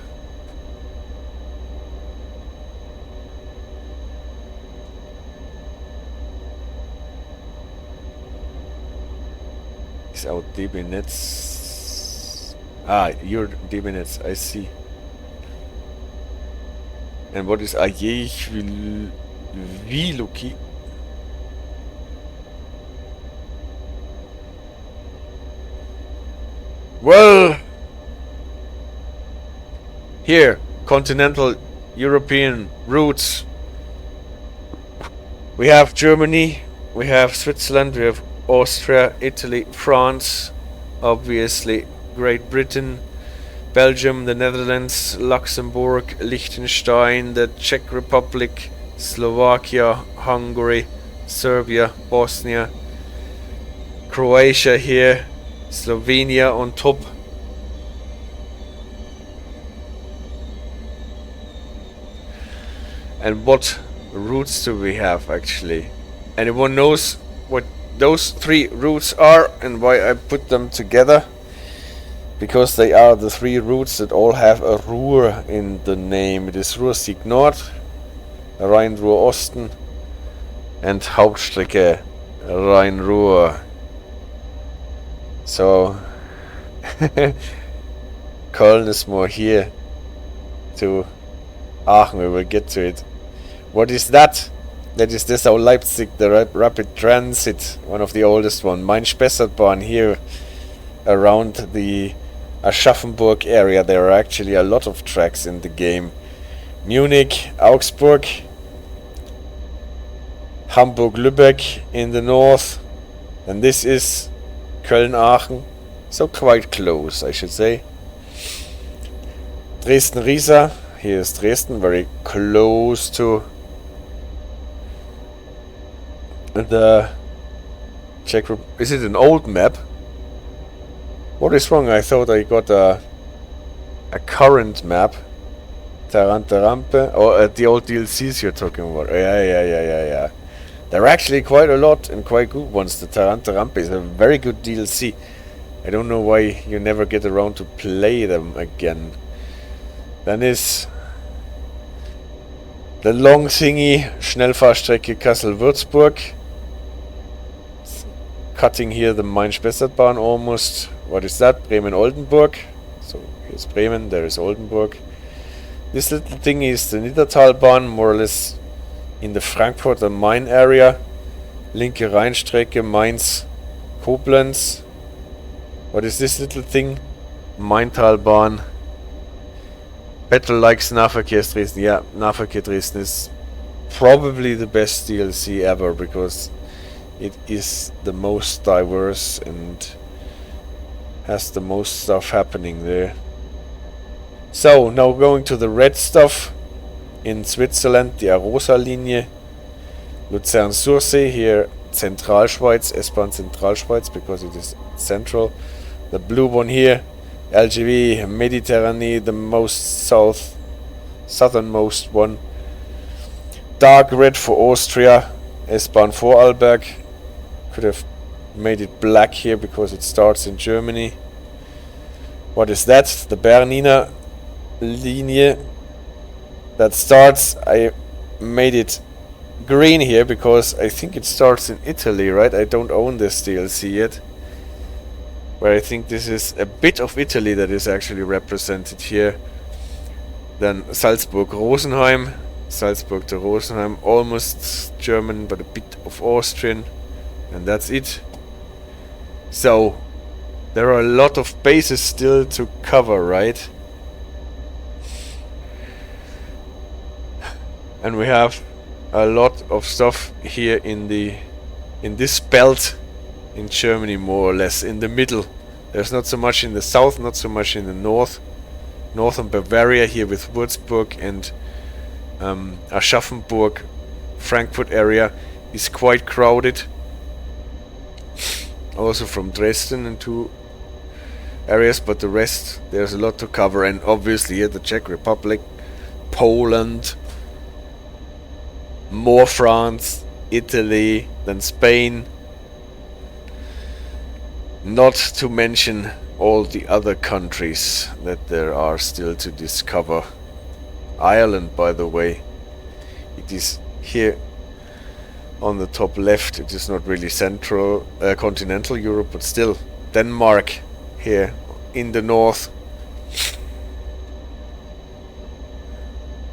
S1: Is out DB Nets. Ah, your DB Nets, I see. And what is Ajej Viluki? Well, here, Continental European routes. We have Germany, we have Switzerland, we have Austria, Italy, France, obviously Great Britain, Belgium, the Netherlands, Luxembourg, Liechtenstein, the Czech Republic, Slovakia, Hungary, Serbia, Bosnia, Croatia here, Slovenia on top. And what routes do we have actually? Anyone knows what those three routes are and why I put them together? Because they are the three routes that all have a Ruhr in the name. It is Ruhr-Sieg Nord, Rhein-Ruhr-Osten and Hauptstrecke Rhein-Ruhr. So Köln is more here to Aachen, we will get to it. What is that? That is Dessau Leipzig, the rapid transit, one of the oldest one. Main-Spessartbahn here around the Aschaffenburg area. There are actually a lot of tracks in the game. Munich, Augsburg, Hamburg-Lübeck in the north, and this is Köln-Aachen, so quite close, I should say. Dresden-Riesa, here is Dresden, very close to the Czech Republic. Is it an old map? What is wrong? I thought I got a current map. Tarantarampe, or the old DLCs you're talking about. Yeah. There are actually quite a lot and quite good ones. The Tarantarampe is a very good DLC. I don't know why you never get around to play them again. Then is the long thingy, Schnellfahrstrecke Kassel-Würzburg. Cutting here the Main-Spessartbahn almost. What is that? Bremen-Oldenburg. So here's Bremen, there is Oldenburg. This little thing is the Niddertalbahn, more or less in the Frankfurt am Main area. Linke Rheinstrecke, Mainz, Koblenz. What is this little thing? Maintalbahn. Battle likes Nahverkehr Dresden. Yeah, Nahverkehr Dresden is probably the best DLC ever because it is the most diverse and has the most stuff happening there. So, now going to the red stuff. In Switzerland, the Arosa-Linie. Luzern-Sursee, here Zentralschweiz, S-Bahn Zentralschweiz, because it is central. The blue one here,
S2: LGV Mediterranean, the most southernmost one. Dark red for Austria, S-Bahn Vorarlberg. Could have made it black here because it starts in Germany. What is that? The Bernina Linie that starts. I made it green here because I think it starts in Italy, right? I don't own this DLC yet. Where I think this is a bit of Italy that is actually represented here. Then Salzburg-Rosenheim. Salzburg to Rosenheim, almost German but a bit of Austrian. And that's it. So, there are a lot of bases still to cover, right? And we have a lot of stuff here in this belt in Germany, more or less in the middle. There's not so much in the south, not so much in the north. Northern Bavaria here with Würzburg and Aschaffenburg, Frankfurt area is quite crowded. Also from Dresden and two areas, but the rest there's a lot to cover. And obviously here the Czech Republic, Poland, more France, Italy, then Spain. Not to mention all the other countries that there are still to discover. Ireland, by the way, it is here on the top left. It is not really central continental Europe, but still Denmark here in the north.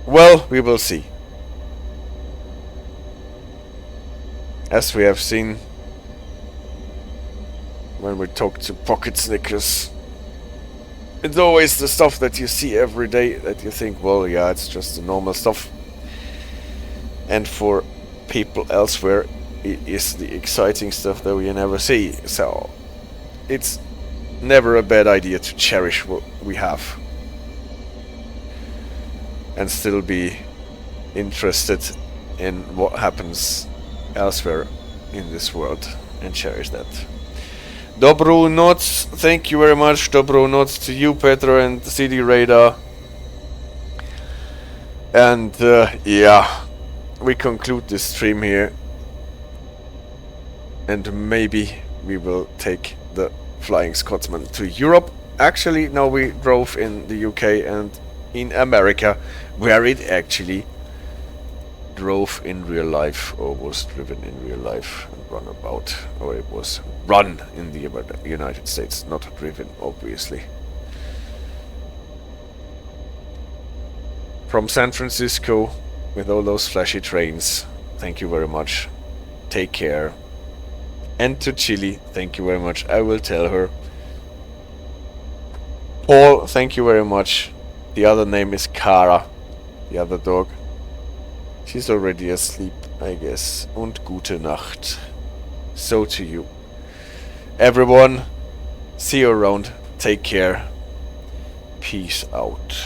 S2: Well, we will see. As we have seen when we talk to pocket snickers, it's always the stuff that you see every day that you think, well, yeah, it's just the normal stuff. And for people elsewhere, it is the exciting stuff that we never see. So, it's never a bad idea to cherish what we have. And still be interested in what happens elsewhere in this world. And cherish that. Dobro noc, thank you very much. Dobro noc to you, Petra, and CD Radar. And yeah, we conclude this stream here. And maybe we will take the Flying Scotsman to Europe. Actually, no, we drove in the UK and in America, where it actually drove in real life, or was driven in real life and run about, or it was run in the United States, not driven, obviously. From San Francisco, with all those flashy trains, thank you very much. Take care. And to Chile, thank you very much. I will tell her. Paul, thank you very much. The other name is Kara, the other dog. She's already asleep, I guess. Und gute Nacht. So to you. Everyone, see you around. Take care. Peace out.